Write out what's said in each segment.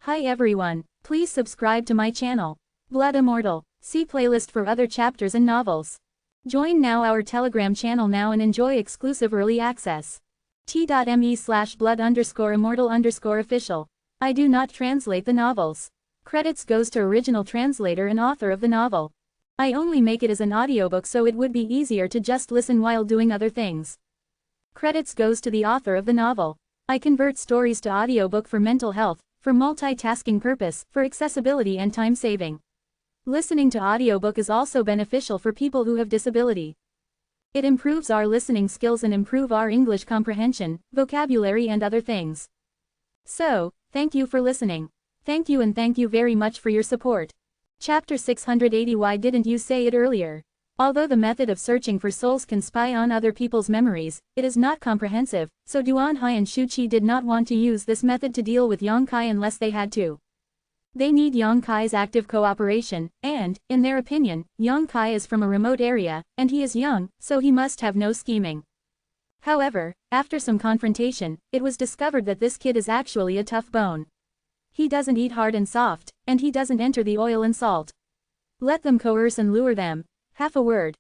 Hi everyone, please subscribe to my channel. Blood Immortal. See playlist for other chapters and novels. Join now our Telegram channel now and enjoy exclusive early access. t.me/blood_immortal_official. I do not translate the novels. Credits goes to original translator and author of the novel. I only make it as an audiobook so it would be easier to just listen while doing other things. Credits goes to the author of the novel. I convert stories to audiobook for mental health, for multitasking purpose, for accessibility and time saving. Listening to audiobook is also beneficial for people who have disability. It improves our listening skills and improve our English comprehension, vocabulary and other things. So, thank you for listening. Thank you and thank you very much for your support. Chapter 680. Why didn't you say it earlier? Although the method of searching for souls can spy on other people's memories, it is not comprehensive, so Duanhai and Shuqi did not want to use this method to deal with Yongkai unless they had to. They need Yongkai's active cooperation, and, in their opinion, Yongkai is from a remote area, and he is young, so he must have no scheming. However, after some confrontation, it was discovered that this kid is actually a tough bone. He doesn't eat hard and soft, and he doesn't enter the oil and salt. Let them coerce and lure them. Half a word.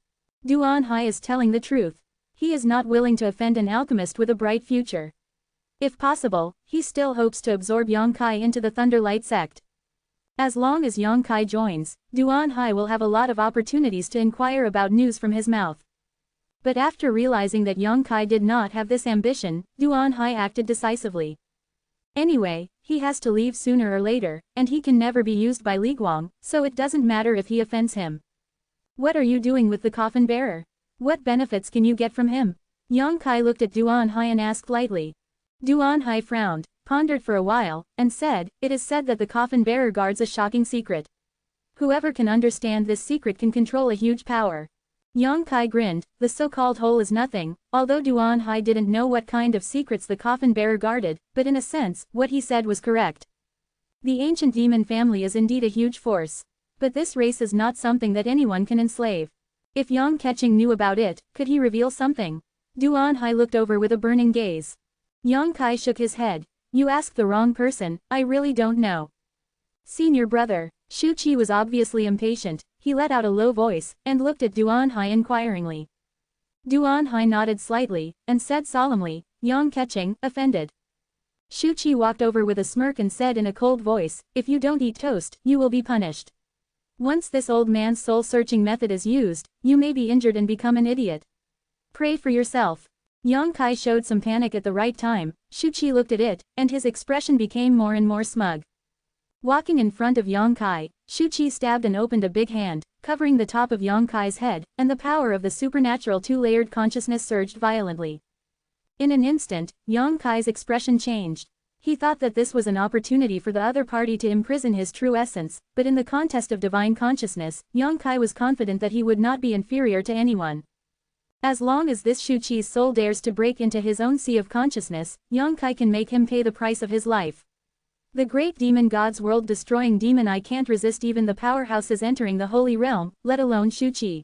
Duanhai is telling the truth. He is not willing to offend an alchemist with a bright future. If possible, he still hopes to absorb Yongkai into the Thunderlight sect. As long as Yongkai joins, Duanhai will have a lot of opportunities to inquire about news from his mouth. But after realizing that Yongkai did not have this ambition, Duanhai acted decisively. Anyway, he has to leave sooner or later, and he can never be used by Li Guang, so it doesn't matter if he offends him. What are you doing with the coffin bearer? What benefits can you get from him? Yongkai looked at Duanhai and asked lightly. Duanhai frowned, pondered for a while, and said, "It is said that the coffin bearer guards a shocking secret. Whoever can understand this secret can control a huge power." Yongkai grinned. The so-called hole is nothing, although Duanhai didn't know what kind of secrets the coffin bearer guarded, but in a sense, what he said was correct. The ancient demon family is indeed a huge force. But this race is not something that anyone can enslave. If Yang Keqing knew about it, could he reveal something? Duanhai looked over with a burning gaze. Yongkai shook his head. You asked the wrong person, I really don't know. Senior brother. Shuqi was obviously impatient. He let out a low voice, and looked at Duanhai inquiringly. Duanhai nodded slightly, and said solemnly, Yang Keqing, offended. Shuqi walked over with a smirk and said in a cold voice, if you don't eat toast, you will be punished. Once this old man's soul-searching method is used, you may be injured and become an idiot. Pray for yourself. Yongkai showed some panic at the right time. Shuqi looked at it, and his expression became more and more smug. Walking in front of Yongkai, Shuqi stabbed and opened a big hand, covering the top of Yongkai's head, and the power of the supernatural two-layered consciousness surged violently. In an instant, Yongkai's expression changed. He thought that this was an opportunity for the other party to imprison his true essence, but in the contest of divine consciousness, Yongkai was confident that he would not be inferior to anyone. As long as this Shuqi's soul dares to break into his own sea of consciousness, Yongkai can make him pay the price of his life. The great demon god's world-destroying demon, I can't resist even the powerhouses entering the holy realm, let alone Shuqi.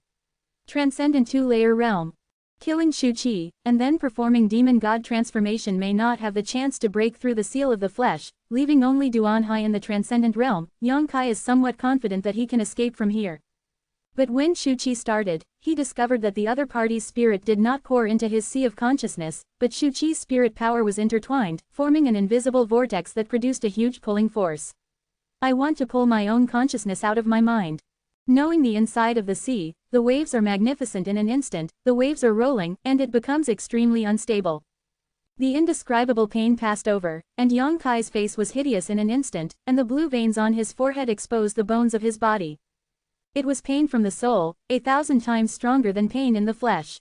Transcendent two-layer realm. Killing Shuqi, and then performing demon god transformation may not have the chance to break through the seal of the flesh, leaving only Duanhai in the transcendent realm. Yongkai is somewhat confident that he can escape from here. But when Shuqi started, he discovered that the other party's spirit did not pour into his sea of consciousness, but Shuqi's spirit power was intertwined, forming an invisible vortex that produced a huge pulling force. I want to pull my own consciousness out of my mind. Knowing the inside of the sea, the waves are magnificent in an instant, the waves are rolling, and it becomes extremely unstable. The indescribable pain passed over, and Yongkai's face was hideous in an instant, and the blue veins on his forehead exposed the bones of his body. It was pain from the soul, 1,000 times stronger than pain in the flesh.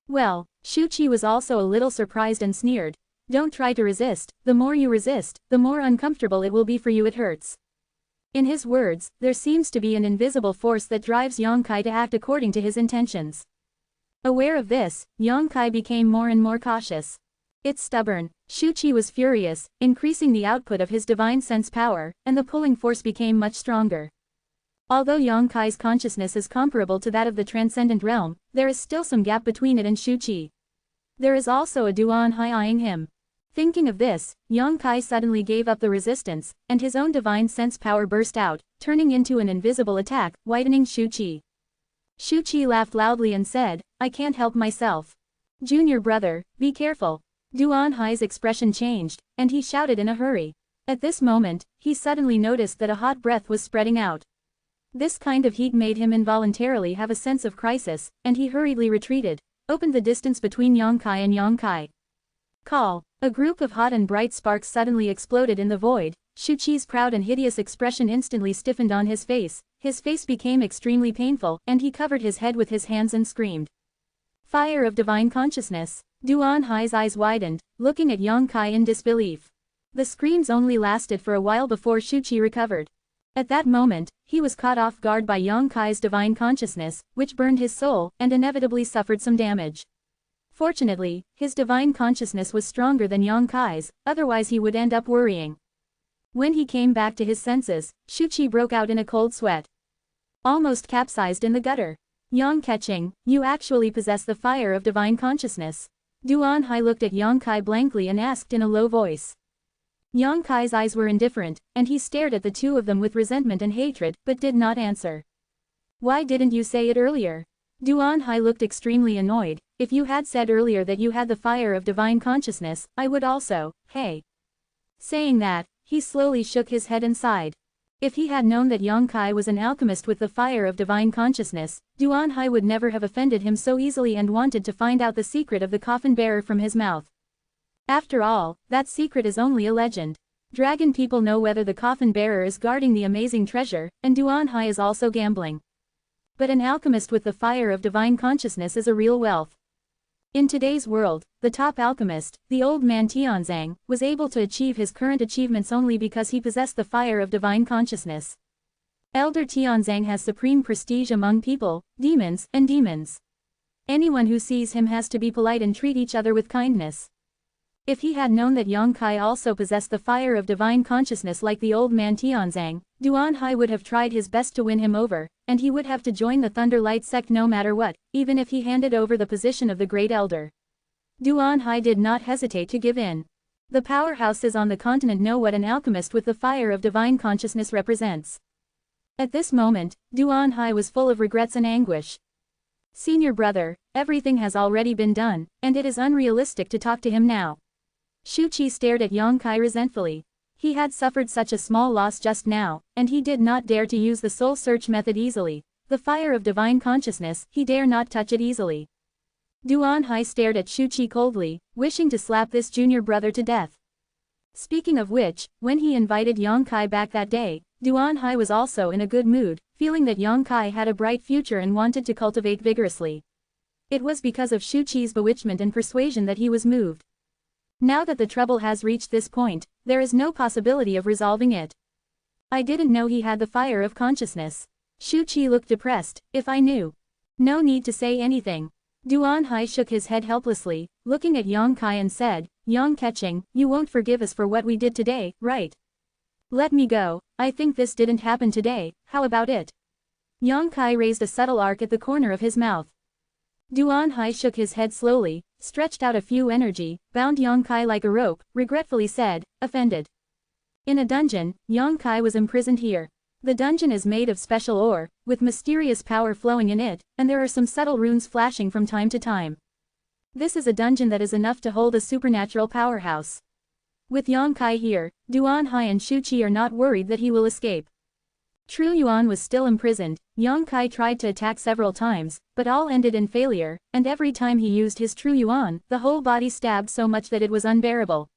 Well, Shuqi was also a little surprised and sneered. Don't try to resist, the more you resist, the more uncomfortable it will be for you, it hurts. In his words, there seems to be an invisible force that drives Yongkai to act according to his intentions. Aware of this, Yongkai became more and more cautious. It's stubborn. Shuqi was furious, increasing the output of his divine sense power, and the pulling force became much stronger. Although Yongkai's consciousness is comparable to that of the transcendent realm, there is still some gap between it and Shuqi. There is also a Duanhai eyeing him. Thinking of this, Yang Kai suddenly gave up the resistance, and his own divine sense power burst out, turning into an invisible attack, whitening Shu Qi. Shu Qi laughed loudly and said, "I can't help myself. Junior brother, be careful." Duan Hai's expression changed, and he shouted in a hurry. At this moment, he suddenly noticed that a hot breath was spreading out. This kind of heat made him involuntarily have a sense of crisis, and he hurriedly retreated, opened the distance between Yang Kai and Yang Kai. Call. A group of hot and bright sparks suddenly exploded in the void. Shu Qi's proud and hideous expression instantly stiffened on his face became extremely painful, and he covered his head with his hands and screamed. Fire of divine consciousness. Duan Hai's eyes widened, looking at Yang Kai in disbelief. The screams only lasted for a while before Shu Qi recovered. At that moment, he was caught off guard by Yang Kai's divine consciousness, which burned his soul, and inevitably suffered some damage. Fortunately, his divine consciousness was stronger than Yang Kai's, otherwise he would end up worrying. When he came back to his senses, Shu Qi broke out in a cold sweat. Almost capsized in the gutter. Yang Keqing, you actually possess the fire of divine consciousness. Duan Hai looked at Yang Kai blankly and asked in a low voice. Yang Kai's eyes were indifferent, and he stared at the two of them with resentment and hatred, but did not answer. Why didn't you say it earlier? Duan Hai looked extremely annoyed. If you had said earlier that you had the fire of divine consciousness, I would also, hey. Saying that, he slowly shook his head and sighed. If he had known that Yang Kai was an alchemist with the fire of divine consciousness, Duan Hai would never have offended him so easily and wanted to find out the secret of the coffin bearer from his mouth. After all, that secret is only a legend. Dragon people know whether the coffin bearer is guarding the amazing treasure, and Duan Hai is also gambling. But an alchemist with the fire of divine consciousness is a real wealth. In today's world, the top alchemist, the old man Tianzang, was able to achieve his current achievements only because he possessed the fire of divine consciousness. Elder Tianzang has supreme prestige among people, demons, and demons. Anyone who sees him has to be polite and treat each other with kindness. If he had known that Yang Kai also possessed the fire of divine consciousness like the old man Tianzang, Duan Hai would have tried his best to win him over, and he would have to join the Thunder Light sect no matter what, even if he handed over the position of the Great Elder. Duan Hai did not hesitate to give in. The powerhouses on the continent know what an alchemist with the fire of divine consciousness represents. At this moment, Duan Hai was full of regrets and anguish. Senior brother, everything has already been done, and it is unrealistic to talk to him now. Shu Qi stared at Yang Kai resentfully. He had suffered such a small loss just now, and he did not dare to use the soul search method easily. The fire of divine consciousness, he dare not touch it easily. Duan Hai stared at Shu Qi coldly, wishing to slap this junior brother to death. Speaking of which, when he invited Yang Kai back that day, Duan Hai was also in a good mood, feeling that Yang Kai had a bright future and wanted to cultivate vigorously. It was because of Shu Qi's bewitchment and persuasion that he was moved. Now that the trouble has reached this point, there is no possibility of resolving it. I didn't know he had the fire of consciousness. Shu Qi looked depressed. If I knew. No need to say anything. Duan Hai shook his head helplessly, looking at Yang Kai and said, Yang Keqing, you won't forgive us for what we did today, right? Let me go. I think this didn't happen today, how about it? Yang Kai raised a subtle arc at the corner of his mouth. Duan Hai shook his head slowly, stretched out a few energy, bound Yang Kai like a rope, regretfully said, offended. In a dungeon, Yang Kai was imprisoned here. The dungeon is made of special ore, with mysterious power flowing in it, and there are some subtle runes flashing from time to time. This is a dungeon that is enough to hold a supernatural powerhouse. With Yang Kai here, Duan Hai and Shu Qi are not worried that he will escape. True Yuan was still imprisoned. Yang Kai tried to attack several times, but all ended in failure, and every time he used his True Yuan, the whole body stabbed so much that it was unbearable.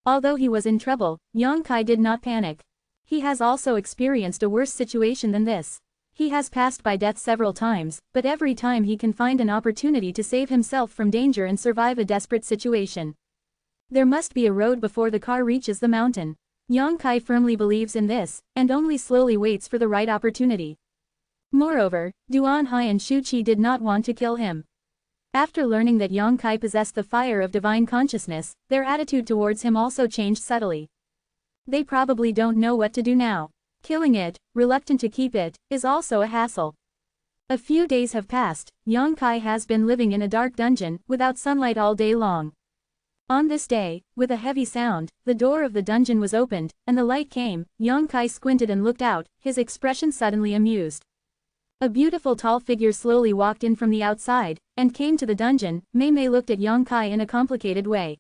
Although he was in trouble, Yang Kai did not panic. He has also experienced a worse situation than this. He has passed by death several times, but every time he can find an opportunity to save himself from danger and survive a desperate situation. There must be a road before the car reaches the mountain. Yang Kai firmly believes in this, and only slowly waits for the right opportunity. Moreover, Duan Hai and Shu Qi did not want to kill him. After learning that Yang Kai possessed the fire of divine consciousness, their attitude towards him also changed subtly. They probably don't know what to do now. Killing it, reluctant to keep it, is also a hassle. A few days have passed. Yang Kai has been living in a dark dungeon, without sunlight all day long. On this day, with a heavy sound, the door of the dungeon was opened, and the light came. Yang Kai squinted and looked out, his expression suddenly amused. A beautiful tall figure slowly walked in from the outside, and came to the dungeon. Mei Mei looked at Yang Kai in a complicated way.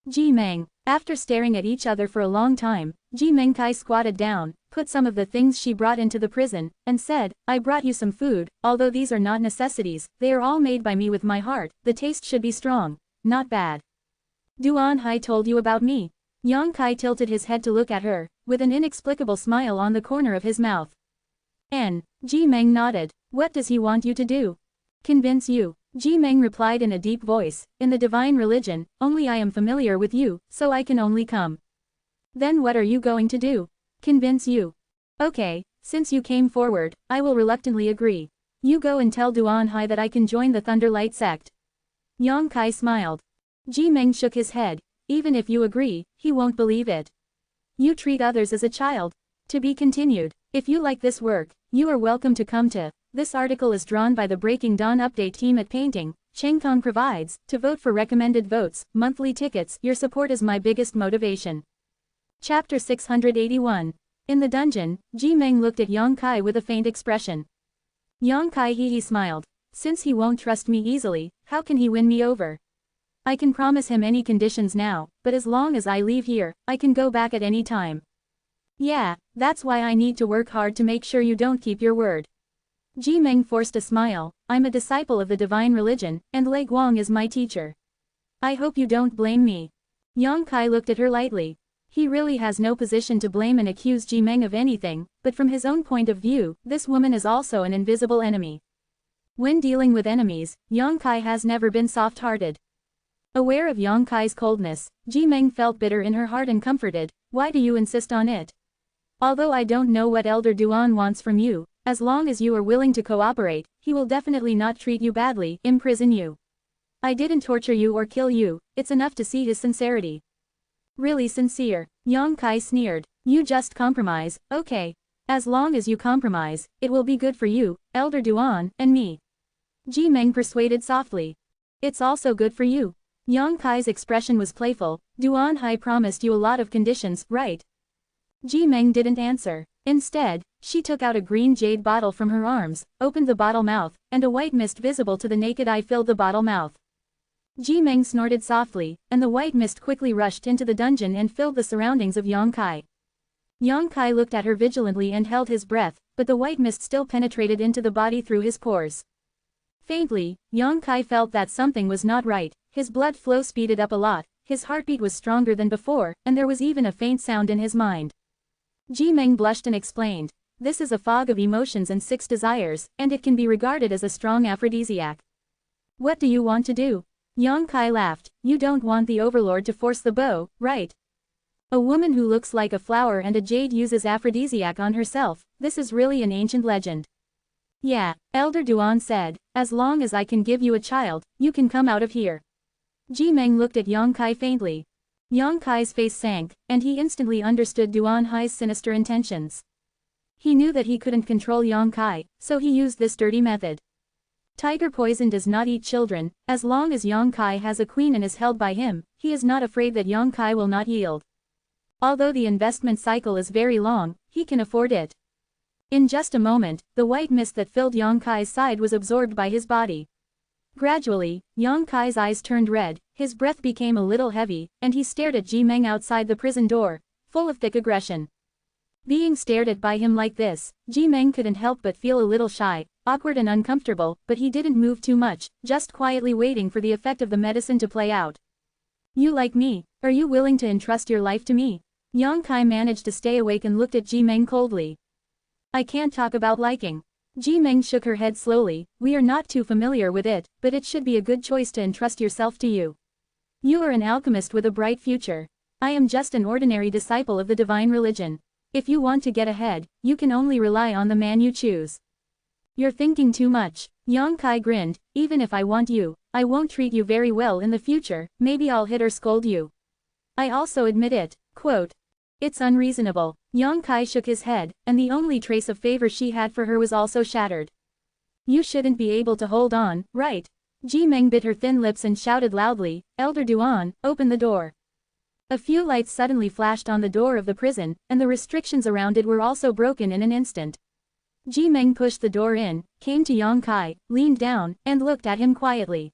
Ji Meng. After staring at each other for a long time, Ji Meng Kai squatted down, put some of the things she brought into the prison, and said, I brought you some food, although these are not necessities, they are all made by me with my heart, the taste should be strong, not bad. Duan Hai told you about me. Yang Kai tilted his head to look at her, with an inexplicable smile on the corner of his mouth. Ji Meng nodded. What does he want you to do? Convince you. Ji Meng replied in a deep voice, in the divine religion, only I am familiar with you, so I can only come. Then what are you going to do? Convince you. Okay, since you came forward, I will reluctantly agree. You go and tell Duan Hai that I can join the Thunderlight sect. Yang Kai smiled. Ji Meng shook his head. Even if you agree, he won't believe it. You treat others as a child. To be continued. If you like this work, you are welcome to come to. This article is drawn by the Breaking Dawn Update team at Painting. Chengkong provides. To vote for recommended votes, monthly tickets, your support is my biggest motivation. Chapter 681. In the dungeon, Ji Meng looked at Yang Kai with a faint expression. Yang Kai he smiled. Since he won't trust me easily, how can he win me over? I can promise him any conditions now, but as long as I leave here, I can go back at any time. Yeah, that's why I need to work hard to make sure you don't keep your word. Ji Meng forced a smile. I'm a disciple of the divine religion, and Lei Guang is my teacher. I hope you don't blame me. Yang Kai looked at her lightly. He really has no position to blame and accuse Ji Meng of anything, but from his own point of view, this woman is also an invisible enemy. When dealing with enemies, Yang Kai has never been soft-hearted. Aware of Yang Kai's coldness, Ji Meng felt bitter in her heart and comforted. Why do you insist on it? Although I don't know what Elder Duan wants from you, as long as you are willing to cooperate, he will definitely not treat you badly, imprison you. I didn't torture you or kill you, it's enough to see his sincerity. Really sincere. Yang Kai sneered. You just compromise, okay. As long as you compromise, it will be good for you, Elder Duan, and me. Ji Meng persuaded softly. It's also good for you. Yang Kai's expression was playful. Duan Hai promised you a lot of conditions, right? Ji Meng didn't answer. Instead, she took out a green jade bottle from her arms, opened the bottle mouth, and a white mist visible to the naked eye filled the bottle mouth. Ji Meng snorted softly, and the white mist quickly rushed into the dungeon and filled the surroundings of Yang Kai. Yang Kai looked at her vigilantly and held his breath, but the white mist still penetrated into the body through his pores. Faintly, Yang Kai felt that something was not right. His blood flow speeded up a lot, his heartbeat was stronger than before, and there was even a faint sound in his mind. Ji Meng blushed and explained. This is a fog of emotions and 6 desires, and it can be regarded as a strong aphrodisiac. What do you want to do? Yang Kai laughed. You don't want the overlord to force the bow, right? A woman who looks like a flower and a jade uses aphrodisiac on herself. This is really an ancient legend. Yeah, Elder Duan said, as long as I can give you a child, you can come out of here. Ji Meng looked at Yang Kai faintly. Yang Kai's face sank, and he instantly understood Duan Hai's sinister intentions. He knew that he couldn't control Yang Kai, so he used this dirty method. Tiger poison does not eat children. As long as Yang Kai has a queen and is held by him, he is not afraid that Yang Kai will not yield. Although the investment cycle is very long, he can afford it. In just a moment, the white mist that filled Yang Kai's side was absorbed by his body. Gradually, Yang Kai's eyes turned red, his breath became a little heavy, and he stared at Ji Meng outside the prison door, full of thick aggression. Being stared at by him like this, Ji Meng couldn't help but feel a little shy, awkward and uncomfortable, but he didn't move too much, just quietly waiting for the effect of the medicine to play out. You like me? Are you willing to entrust your life to me? Yang Kai managed to stay awake and looked at Ji Meng coldly. I can't talk about liking. Ji Meng shook her head slowly. We are not too familiar with it, but it should be a good choice to entrust yourself to you. You are an alchemist with a bright future. I am just an ordinary disciple of the divine religion. If you want to get ahead, you can only rely on the man you choose. You're thinking too much. Yang Kai grinned. Even if I want you, I won't treat you very well in the future, maybe I'll hit or scold you. I also admit it. Quote. It's unreasonable. Yang Kai shook his head, and the only trace of favor she had for her was also shattered. You shouldn't be able to hold on, right? Ji Meng bit her thin lips and shouted loudly, "Elder Duan, open the door." A few lights suddenly flashed on the door of the prison, and the restrictions around it were also broken in an instant. Ji Meng pushed the door in, came to Yang Kai, leaned down, and looked at him quietly.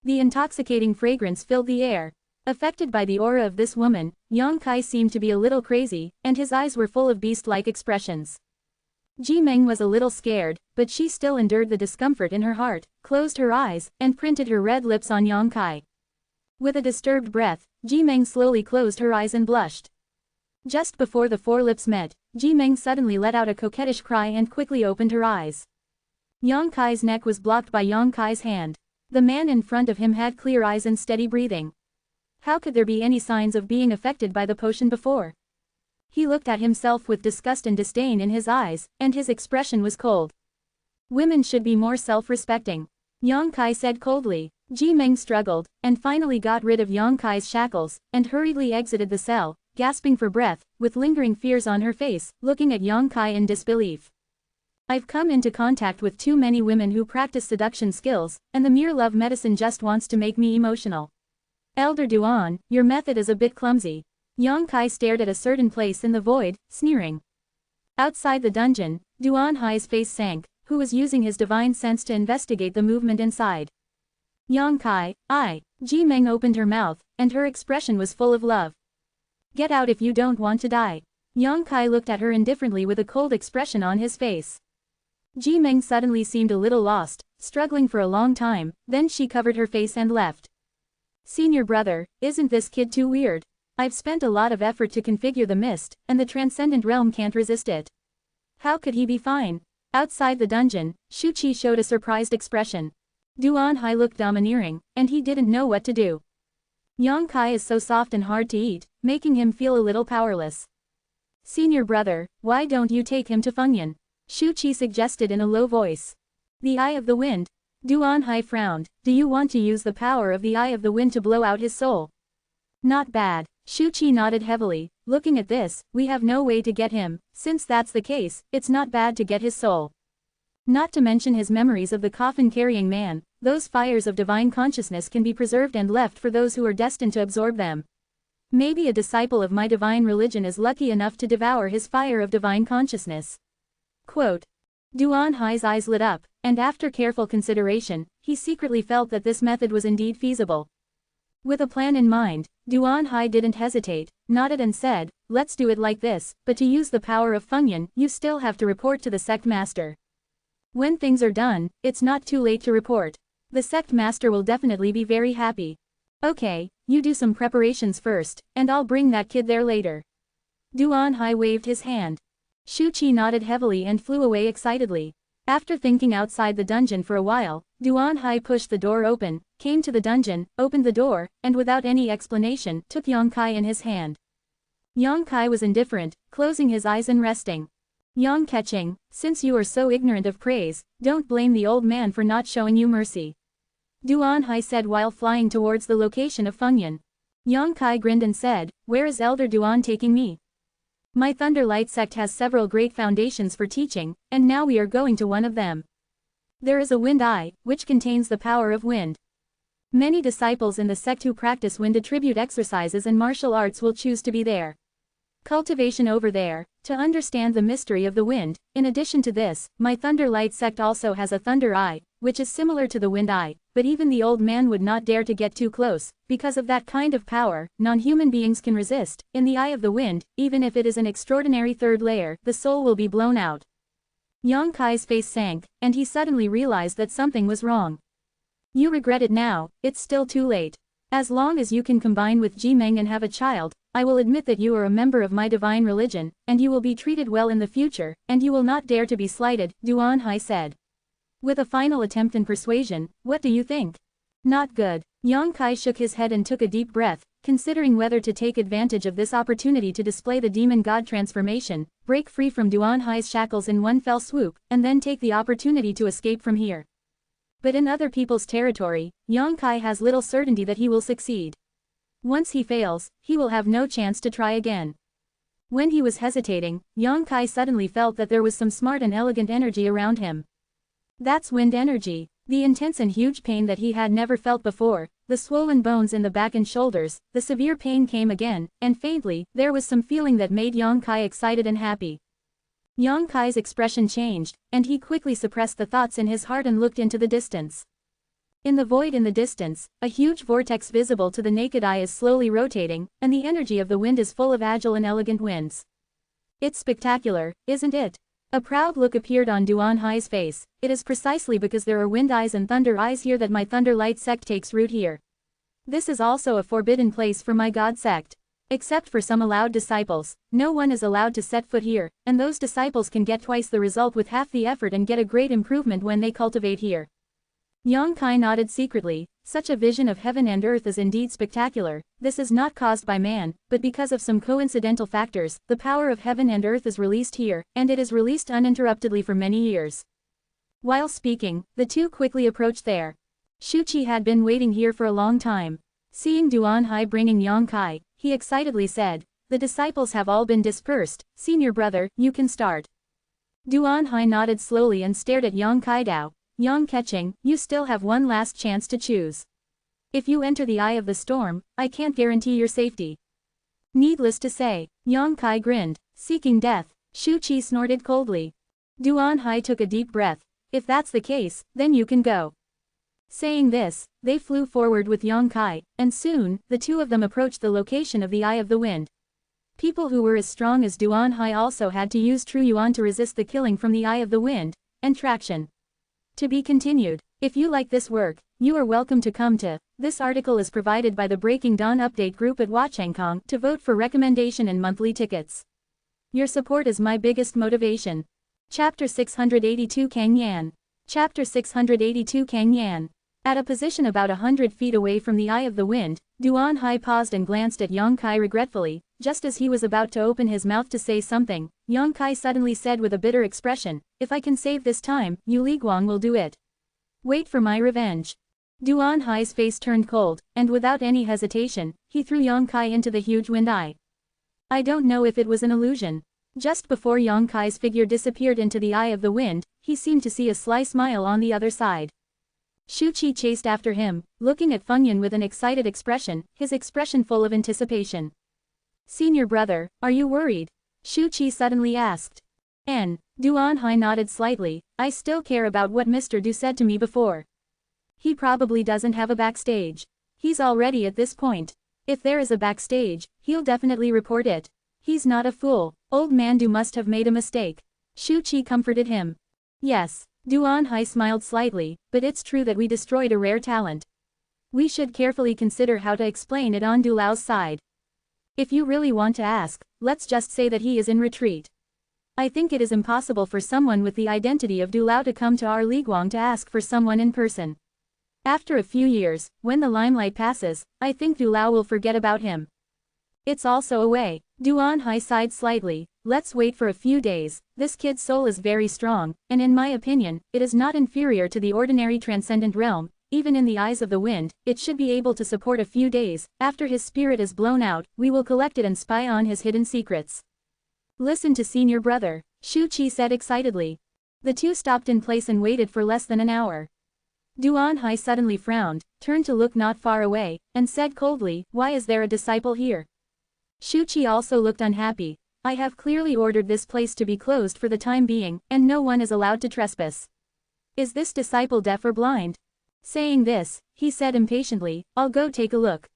The intoxicating fragrance filled the air. Affected by the aura of this woman, Yang Kai seemed to be a little crazy, and his eyes were full of beast-like expressions. Ji Meng was a little scared, but she still endured the discomfort in her heart, closed her eyes, and printed her red lips on Yang Kai. With a disturbed breath, Ji Meng slowly closed her eyes and blushed. Just before the four lips met, Ji Meng suddenly let out a coquettish cry and quickly opened her eyes. Yang Kai's neck was blocked by Yang Kai's hand. The man in front of him had clear eyes and steady breathing. How could there be any signs of being affected by the potion before? He looked at himself with disgust and disdain in his eyes, and his expression was cold. Women should be more self-respecting, Yang Kai said coldly. Ji Meng struggled, and finally got rid of Yang Kai's shackles, and hurriedly exited the cell, gasping for breath, with lingering fears on her face, looking at Yang Kai in disbelief. I've come into contact with too many women who practice seduction skills, and the mere love medicine just wants to make me emotional. Elder Duan, your method is a bit clumsy. Yang Kai stared at a certain place in the void, sneering. Outside the dungeon, Duan Hai's face sank, who was using his divine sense to investigate the movement inside. Yang Kai, Ji Meng opened her mouth, and her expression was full of love. Get out if you don't want to die. Yang Kai looked at her indifferently with a cold expression on his face. Ji Meng suddenly seemed a little lost, struggling for a long time, then she covered her face and left. Senior brother, isn't this kid too weird? I've spent a lot of effort to configure the mist, and the transcendent realm can't resist it. How could he be fine? Outside the dungeon, Shu Qi showed a surprised expression. Duan Hai looked domineering, and he didn't know what to do. Yang Kai is so soft and hard to eat, making him feel a little powerless. Senior brother, why don't you take him to Fengyan? Shu Qi suggested in a low voice. The Eye of the Wind. Duan Hai frowned. Do you want to use the power of the Eye of the Wind to blow out his soul? Not bad. Shu Qi nodded heavily. Looking at this, we have no way to get him. Since that's the case, it's not bad to get his soul. Not to mention his memories of the coffin-carrying man, those fires of divine consciousness can be preserved and left for those who are destined to absorb them. Maybe a disciple of my divine religion is lucky enough to devour his fire of divine consciousness. Quote. Duan Hai's eyes lit up, and after careful consideration, he secretly felt that this method was indeed feasible. With a plan in mind, Duan Hai didn't hesitate, nodded and said, let's do it like this, but to use the power of Fengyan, you still have to report to the sect master. When things are done, it's not too late to report. The sect master will definitely be very happy. Okay, you do some preparations first, and I'll bring that kid there later. Duan Hai waved his hand. Shu Qi nodded heavily and flew away excitedly. After thinking outside the dungeon for a while, Duan Hai pushed the door open, came to the dungeon, opened the door, and without any explanation, took Yang Kai in his hand. Yang Kai was indifferent, closing his eyes and resting. Yang Keqing, since you are so ignorant of praise, don't blame the old man for not showing you mercy. Duan Hai said while flying towards the location of Fengyan. Yang Kai grinned and said, where is Elder Duan taking me? My Thunder Light sect has several great foundations for teaching, and now we are going to one of them. There is a wind eye, which contains the power of wind. Many disciples in the sect who practice wind attribute exercises and martial arts will choose to be there. Cultivation over there, to understand the mystery of the wind. In addition to this, my Thunder Light sect also has a thunder eye, which is similar to the wind eye, but even the old man would not dare to get too close, because of that kind of power, non-human beings can resist. In the eye of the wind, even if it is an extraordinary third layer, the soul will be blown out. Yang Kai's face sank, and he suddenly realized that something was wrong. You regret it now, it's still too late. As long as you can combine with Ji Meng and have a child, I will admit that you are a member of my divine religion, and you will be treated well in the future, and you will not dare to be slighted, Duan Hai said. With a final attempt in persuasion, what do you think? Not good. Yang Kai shook his head and took a deep breath, considering whether to take advantage of this opportunity to display the demon god transformation, break free from Duan Hai's shackles in one fell swoop, and then take the opportunity to escape from here. But in other people's territory, Yang Kai has little certainty that he will succeed. Once he fails, he will have no chance to try again. When he was hesitating, Yang Kai suddenly felt that there was some smart and elegant energy around him. That's wind energy. The intense and huge pain that he had never felt before, the swollen bones in the back and shoulders, the severe pain came again, and faintly, there was some feeling that made Yang Kai excited and happy. Yang Kai's expression changed, and he quickly suppressed the thoughts in his heart and looked into the distance. In the void in the distance, a huge vortex visible to the naked eye is slowly rotating, and the energy of the wind is full of agile and elegant winds. It's spectacular, isn't it? A proud look appeared on Duan Hai's face. It is precisely because there are wind eyes and thunder eyes here that my thunder light sect takes root here. This is also a forbidden place for my god sect. Except for some allowed disciples, no one is allowed to set foot here, and those disciples can get twice the result with half the effort and get a great improvement when they cultivate here. Yang Kai nodded secretly. Such a vision of heaven and earth is indeed spectacular. This is not caused by man, but because of some coincidental factors, the power of heaven and earth is released here, and it is released uninterruptedly for many years. While speaking, the two quickly approached there. Shuqi had been waiting here for a long time. Seeing Duan Hai bringing Yang Kai, he excitedly said, "The disciples have all been dispersed. Senior brother, you can start." Duan Hai nodded slowly and stared at Yang Kai. Dao. Yang Keqing, you still have one last chance to choose. If you enter the eye of the storm, I can't guarantee your safety. Needless to say, Yang Kai grinned, seeking death. Shuqi snorted coldly. Duan Hai took a deep breath. If that's the case, then you can go. Saying this, they flew forward with Yang Kai, and soon, the two of them approached the location of the Eye of the Wind. People who were as strong as Duan Hai also had to use true yuan to resist the killing from the Eye of the Wind, and traction. To be continued. If you like this work, you are welcome to come to. This article is provided by the Breaking Dawn Update group at Watchengkong to vote for recommendation and monthly tickets. Your support is my biggest motivation. Chapter 682 Kang Yan. Chapter 682 Kang Yan. At a position about 100 feet away from the Eye of the Wind, Duan Hai paused and glanced at Yang Kai regretfully. Just as he was about to open his mouth to say something, Yang Kai suddenly said with a bitter expression, "If I can save this time, Yu Liguang will do it. Wait for my revenge." Duan Hai's face turned cold, and without any hesitation, he threw Yang Kai into the huge wind eye. I don't know if it was an illusion. Just before Yang Kai's figure disappeared into the Eye of the Wind, he seemed to see a sly smile on the other side. Shuqi chased after him, looking at Fengyan with an excited expression, his expression full of anticipation. "Senior brother, are you worried?" Shuqi suddenly asked. Duan Hai nodded slightly. "I still care about what Mr. Du said to me before. He probably doesn't have a backstage. He's already at this point. If there is a backstage, he'll definitely report it. He's not a fool. Old man Du must have made a mistake." Shuqi comforted him. "Yes." Duan Hai smiled slightly, "but it's true that we destroyed a rare talent. We should carefully consider how to explain it on Du Lao's side. If you really want to ask, let's just say that he is in retreat. I think it is impossible for someone with the identity of Du Lao to come to our Liguang to ask for someone in person. After a few years, when the limelight passes, I think Du Lao will forget about him. It's also a way." Duan Hai sighed slightly. "Let's wait for a few days. This kid's soul is very strong, and in my opinion, it is not inferior to the ordinary transcendent realm. Even in the eyes of the wind, it should be able to support a few days. After his spirit is blown out, we will collect it and spy on his hidden secrets." "Listen to senior brother," Shuqi said excitedly. The two stopped in place and waited for less than an hour. Duan Hai suddenly frowned, turned to look not far away, and said coldly, "Why is there a disciple here?" Shuqi also looked unhappy. "I have clearly ordered this place to be closed for the time being, and no one is allowed to trespass. Is this disciple deaf or blind?" Saying this, he said impatiently, "I'll go take a look."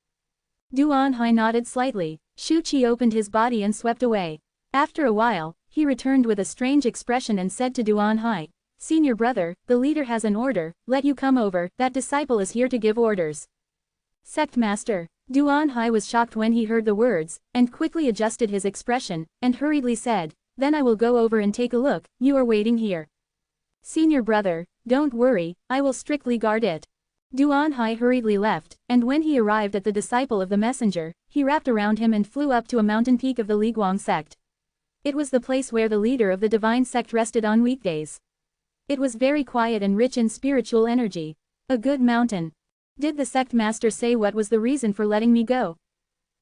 Duan Hai nodded slightly. Shuqi opened his body and swept away. After a while, he returned with a strange expression and said to Duan Hai, "Senior brother, the leader has an order, let you come over, that disciple is here to give orders." "Sect master." Duan Hai was shocked when he heard the words, and quickly adjusted his expression, and hurriedly said, "Then I will go over and take a look, you are waiting here." "Senior brother, don't worry, I will strictly guard it." Duan Hai hurriedly left, and when he arrived at the disciple of the messenger, he wrapped around him and flew up to a mountain peak of the Liguang sect. It was the place where the leader of the divine sect rested on weekdays. It was very quiet and rich in spiritual energy. A good mountain. "Did the sect master say what was the reason for letting me go?"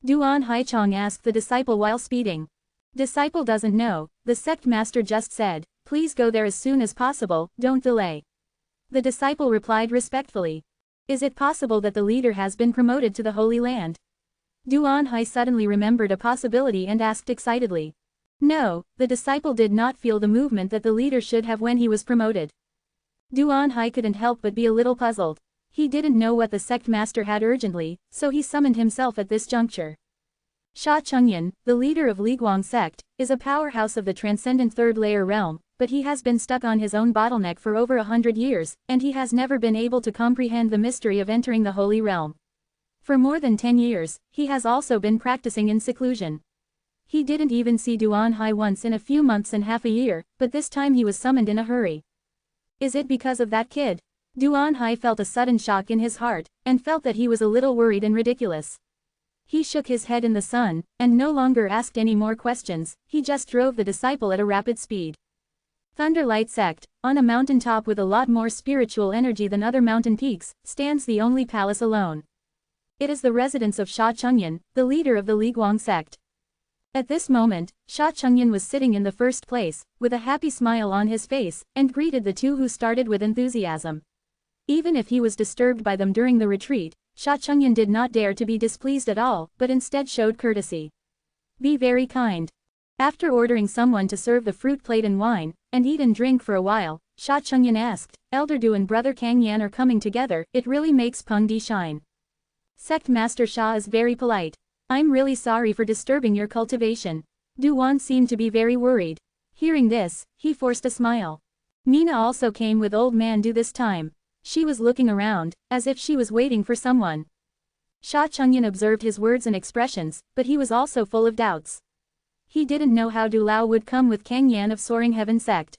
Duan Haichong asked the disciple while speeding. Disciple doesn't know, the sect master just said, "Please go there as soon as possible, don't delay." The disciple replied respectfully. Is it possible that the leader has been promoted to the Holy Land? Duanhai suddenly remembered a possibility and asked excitedly. No, the disciple did not feel the movement that the leader should have when he was promoted. Duanhai couldn't help but be a little puzzled. He didn't know what the sect master had urgently, so he summoned himself at this juncture. Sha Chengyan, the leader of Liguang sect, is a powerhouse of the transcendent third-layer realm, but he has been stuck on his own bottleneck for over 100 years, and he has never been able to comprehend the mystery of entering the holy realm. For more than 10 years, he has also been practicing in seclusion. He didn't even see Duanhai once in a few months and half a year, but this time he was summoned in a hurry. Is it because of that kid? Duanhai felt a sudden shock in his heart, and felt that he was a little worried and ridiculous. He shook his head in the sun, and no longer asked any more questions, he just drove the disciple at a rapid speed. Thunderlight Sect, on a mountaintop with a lot more spiritual energy than other mountain peaks, stands the only palace alone. It is the residence of Sha Chengyan, the leader of the Liguang sect. At this moment, Sha Chengyan was sitting in the first place, with a happy smile on his face, and greeted the two who started with enthusiasm. Even if he was disturbed by them during the retreat, Sha Chengyan did not dare to be displeased at all, but instead showed courtesy. Be very kind. After ordering someone to serve the fruit plate and wine, and eat and drink for a while, Sha Chengyan asked, Elder Du and Brother Kang Yan are coming together, it really makes Peng Di shine. Sect Master Sha is very polite. I'm really sorry for disturbing your cultivation. Du Wan seemed to be very worried. Hearing this, he forced a smile. Mina also came with Old Man Du this time. She was looking around, as if she was waiting for someone. Sha Chengyan observed his words and expressions, but he was also full of doubts. He didn't know how Du Lao would come with Kang Yan of Soaring Heaven sect.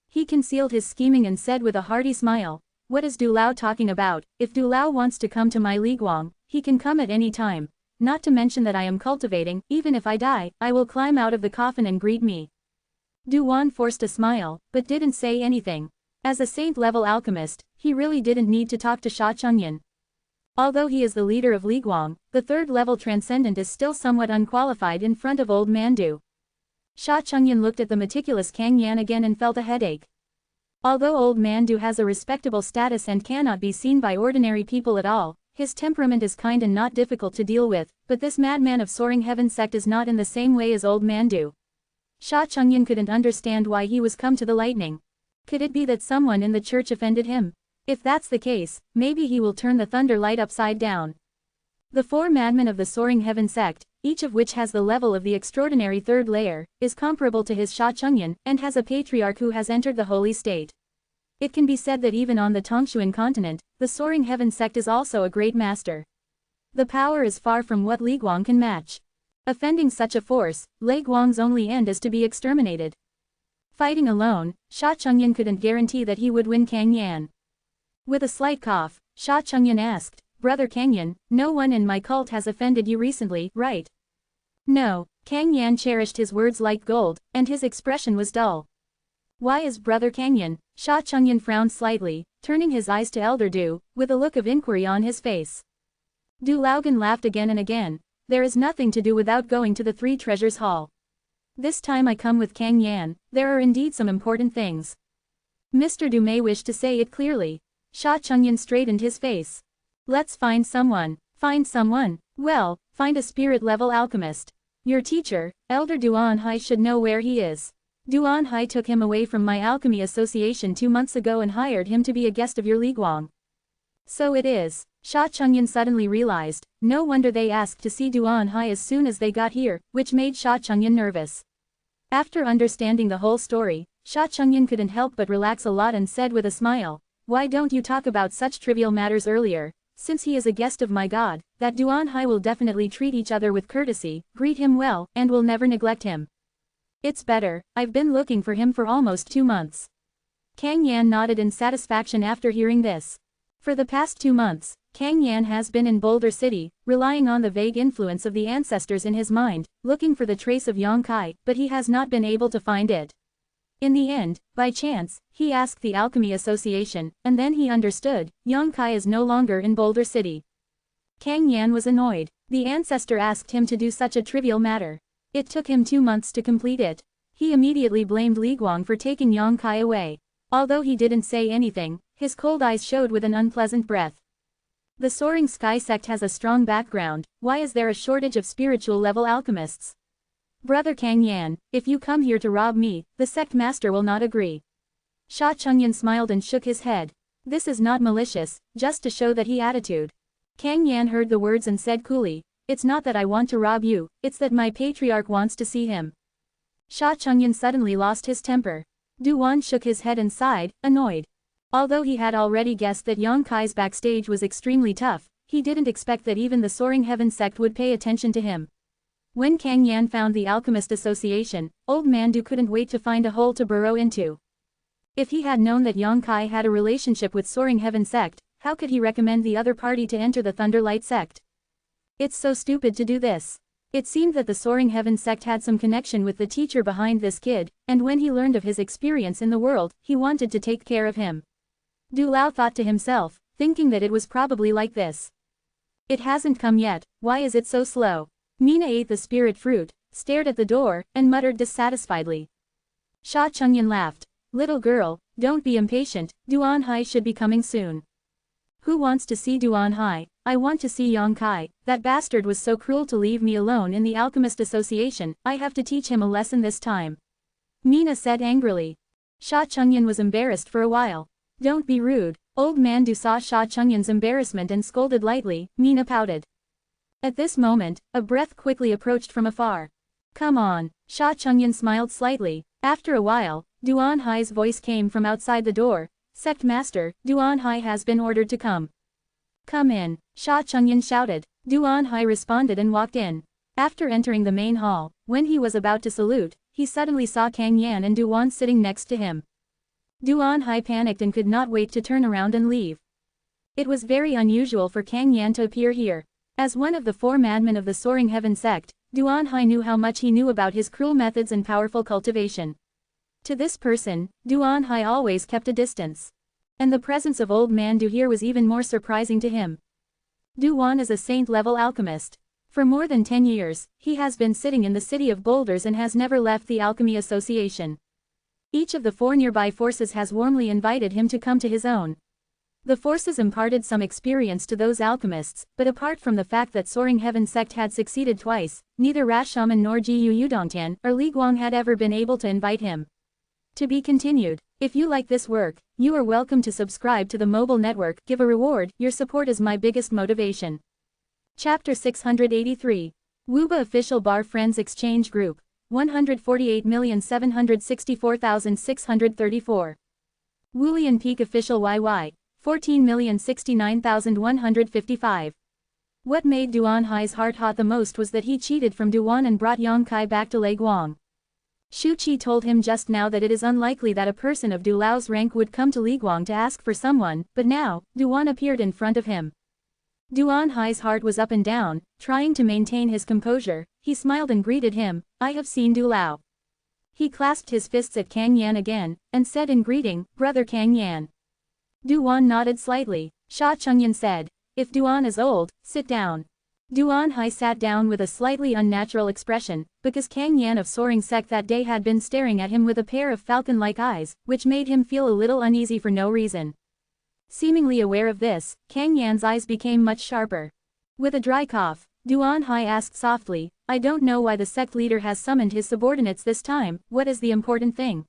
He concealed his scheming and said with a hearty smile, what is Du Lao talking about? If Du Lao wants to come to my Liguang, he can come at any time. Not to mention that I am cultivating, even if I die, I will climb out of the coffin and greet me. Du Wan forced a smile, but didn't say anything. As a saint-level alchemist, he really didn't need to talk to Sha Chengyan. Although he is the leader of Liguang, the third-level transcendent is still somewhat unqualified in front of Old Man Du. Sha Chengyan looked at the meticulous Kang Yan again and felt a headache. Although Old Man Du has a respectable status and cannot be seen by ordinary people at all, his temperament is kind and not difficult to deal with, but this madman of Soaring Heaven sect is not in the same way as Old Man Du. Sha Chengyan couldn't understand why he was come to the lightning. Could it be that someone in the church offended him? If that's the case, maybe he will turn the thunder light upside down. The four madmen of the Soaring Heaven sect, each of which has the level of the extraordinary third layer, is comparable to his Sha Chengyan, and has a patriarch who has entered the holy state. It can be said that even on the Tongshuan continent, the Soaring Heaven sect is also a great master. The power is far from what Liguang can match. Offending such a force, Liguang's only end is to be exterminated. Fighting alone, Sha Chengyan couldn't guarantee that he would win Kang Yan. With a slight cough, Sha Chengyan asked, Brother Kang Yan, no one in my cult has offended you recently, right? No, Kang Yan cherished his words like gold, and his expression was dull. Why is Brother Kang Yan? Sha Chengyan frowned slightly, turning his eyes to Elder Du, with a look of inquiry on his face. Du Laogan laughed again and again. There is nothing to do without going to the Three Treasures Hall. This time I come with Kang Yan, there are indeed some important things. Mr. Du may wish to say it clearly. Sha Chengyan straightened his face. Let's find someone. Find someone? Well, find a spirit-level alchemist. Your teacher, Elder Duanhai, should know where he is. Duanhai took him away from my alchemy association 2 months ago and hired him to be a guest of your Liguang. So it is. Sha Chengyan suddenly realized, no wonder they asked to see Duanhai as soon as they got here, which made Sha Chengyan nervous. After understanding the whole story, Sha Chengyan couldn't help but relax a lot and said with a smile, why don't you talk about such trivial matters earlier? Since he is a guest of my god, that Duanhai will definitely treat each other with courtesy, greet him well, and will never neglect him. It's better, I've been looking for him for almost 2 months. Kang Yan nodded in satisfaction after hearing this. For the past 2 months, Kang Yan has been in Boulder City, relying on the vague influence of the ancestors in his mind, looking for the trace of Yongkai, but he has not been able to find it. In the end, by chance, he asked the Alchemy Association, and then he understood, Yongkai is no longer in Boulder City. Kang Yan was annoyed. The ancestor asked him to do such a trivial matter. It took him 2 months to complete it. He immediately blamed Liguang for taking Yongkai away. Although he didn't say anything, His cold eyes showed with an unpleasant breath. The Soaring Sky sect has a strong background. Why is there a shortage of spiritual level alchemists? Brother Kang Yan, if you come here to rob me, the sect master will not agree. Sha Chengyan smiled and shook his head. This is not malicious, just to show that he attitude. Kang Yan heard the words and said coolly, it's not that I want to rob you, it's that my patriarch wants to see him. Sha Chengyan suddenly lost his temper. Du Wan shook his head and sighed, annoyed. Although he had already guessed that Yang Kai's backstage was extremely tough, he didn't expect that even the Soaring Heaven sect would pay attention to him. When Kang Yan found the Alchemist Association, Old Man Du couldn't wait to find a hole to burrow into. If he had known that Yang Kai had a relationship with Soaring Heaven sect, how could he recommend the other party to enter the Thunderlight sect? It's so stupid to do this. It seemed that the Soaring Heaven sect had some connection with the teacher behind this kid, and when he learned of his experience in the world, he wanted to take care of him. Du Lao thought to himself, thinking that it was probably like this. It hasn't come yet, why is it so slow? Mina ate the spirit fruit, stared at the door, and muttered dissatisfiedly. Sha Chengyan laughed. Little girl, don't be impatient, Duan Hai should be coming soon. Who wants to see Duan Hai? I want to see Yang Kai. That bastard was so cruel to leave me alone in the Alchemist Association, I have to teach him a lesson this time. Mina said angrily. Sha Chengyan was embarrassed for a while. Don't be rude. Old Man Du saw Sha Chengyan's embarrassment and scolded lightly. Mina pouted. At this moment, a breath quickly approached from afar. Come on. Sha Chengyan smiled slightly. After a while, Duan Hai's voice came from outside the door. Sect Master, Duan Hai has been ordered to come. Come in, Sha Chengyan shouted. Duan Hai responded and walked in. After entering the main hall, when he was about to salute, he suddenly saw Kang Yan and Duan sitting next to him. Duan Hai panicked and could not wait to turn around and leave. It was very unusual for Kang Yan to appear here. As one of the four madmen of the Soaring Heaven sect, Duan Hai knew how much he knew about his cruel methods and powerful cultivation. To this person, Duan Hai always kept a distance. And the presence of Old Man Du here was even more surprising to him. Duan is a saint-level alchemist. For more than 10 years, he has been sitting in the city of boulders and has never left the Alchemy Association. Each of the four nearby forces has warmly invited him to come to his own. The forces imparted some experience to those alchemists, but apart from the fact that Soaring Heaven sect had succeeded twice, neither Rashaman nor Jiu Yudongtian or Li Guang had ever been able to invite him. To be continued. If you like this work, you are welcome to subscribe to the mobile network. Give a reward, your support is my biggest motivation. Chapter 683. Wuba Official Bar Friends Exchange Group. 148,764,634. Wulian Peak Official YY. 14,069,155. What made Duan Hai's heart hot the most was that he cheated from Duan and brought Yang Kai back to Lei Guang. Shu Qi told him just now that it is unlikely that a person of Du Lao's rank would come to Li Guang to ask for someone, but now, Duan appeared in front of him. Duan Hai's heart was up and down, trying to maintain his composure. He smiled and greeted him, I have seen Du Lao. He clasped his fists at Kang Yan again, and said in greeting, Brother Kang Yan. Duan nodded slightly. Sha Chengyan said, if Duan is old, sit down. Duan Hai sat down with a slightly unnatural expression, because Kang Yan of Soaring Sect that day had been staring at him with a pair of falcon-like eyes, which made him feel a little uneasy for no reason. Seemingly aware of this, Kang Yan's eyes became much sharper. With a dry cough, Duan Hai asked softly, I don't know why the sect leader has summoned his subordinates this time, what is the important thing?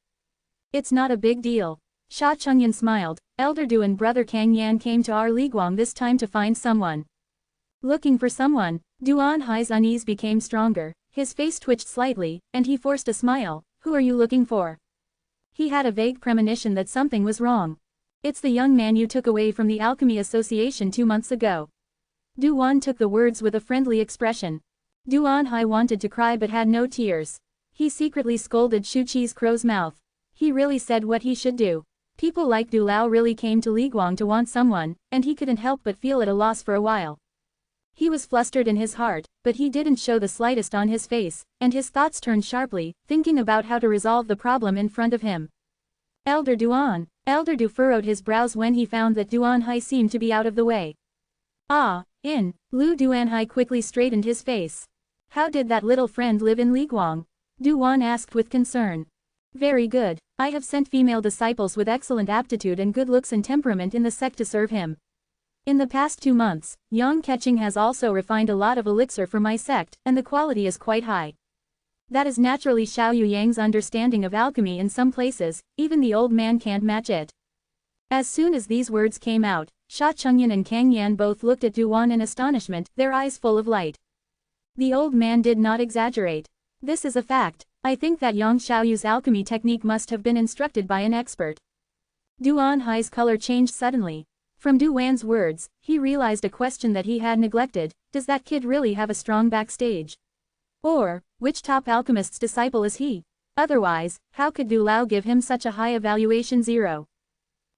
It's not a big deal. Sha Chengyan smiled. Elder Du and Brother Kang Yan came to our Li Guang this time to find someone. Looking for someone, Duan Hai's unease became stronger, his face twitched slightly, and he forced a smile. Who are you looking for? He had a vague premonition that something was wrong. It's the young man you took away from the Alchemy Association 2 months ago. Duan took the words with a friendly expression. Duan Hai wanted to cry but had no tears. He secretly scolded Shu Qi's crow's mouth. He really said what he should do. People like Du Lao really came to Li Guang to want someone, and he couldn't help but feel at a loss for a while. He was flustered in his heart, but he didn't show the slightest on his face, and his thoughts turned sharply, thinking about how to resolve the problem in front of him. Elder Duan. Elder Du furrowed his brows when he found that Duan Hai seemed to be out of the way. Lu Duan Hai quickly straightened his face. How did that little friend live in Li Guang? Duan asked with concern. Very good. I have sent female disciples with excellent aptitude and good looks and temperament in the sect to serve him. In the past 2 months, Yang Keqing has also refined a lot of elixir for my sect, and the quality is quite high. That is naturally Xiaoyu Yang's understanding of alchemy in some places, even the old man can't match it. As soon as these words came out, Sha Chengyan and Kang Yan both looked at Duan in astonishment, their eyes full of light. The old man did not exaggerate. This is a fact. I think that Yang Xiaoyu's alchemy technique must have been instructed by an expert. Duan Hai's color changed suddenly. From Duan's words, he realized a question that he had neglected: does that kid really have a strong backstage? Or, which top alchemist's disciple is he? Otherwise, how could Du Lao give him such a high evaluation 0?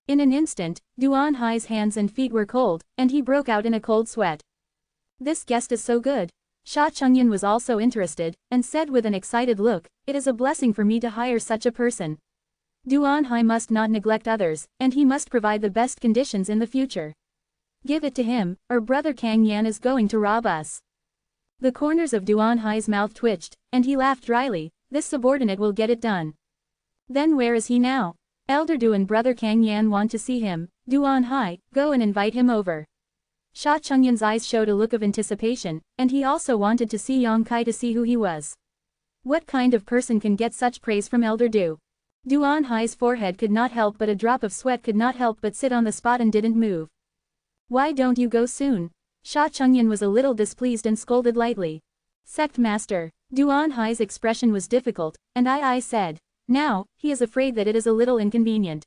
In an instant, Duan Hai's hands and feet were cold, and he broke out in a cold sweat. This guest is so good. Sha Chengyan was also interested, and said with an excited look, it is a blessing for me to hire such a person. Duan Hai must not neglect others, and he must provide the best conditions in the future. Give it to him, or brother Kang Yan is going to rob us. The corners of Duan Hai's mouth twitched, and he laughed dryly. This subordinate will get it done. Then where is he now? Elder Du and brother Kang Yan want to see him. Duan Hai, go and invite him over. Sha Chengyan's eyes showed a look of anticipation, and he also wanted to see Yang Kai to see who he was. What kind of person can get such praise from Elder Du? Duan Hai's forehead could not help but a drop of sweat could not help but sit on the spot and didn't move. Why don't you go soon? Sha Chengyan was a little displeased and scolded lightly. Sect master. Duan Hai's expression was difficult, and I said. Now, he is afraid that it is a little inconvenient.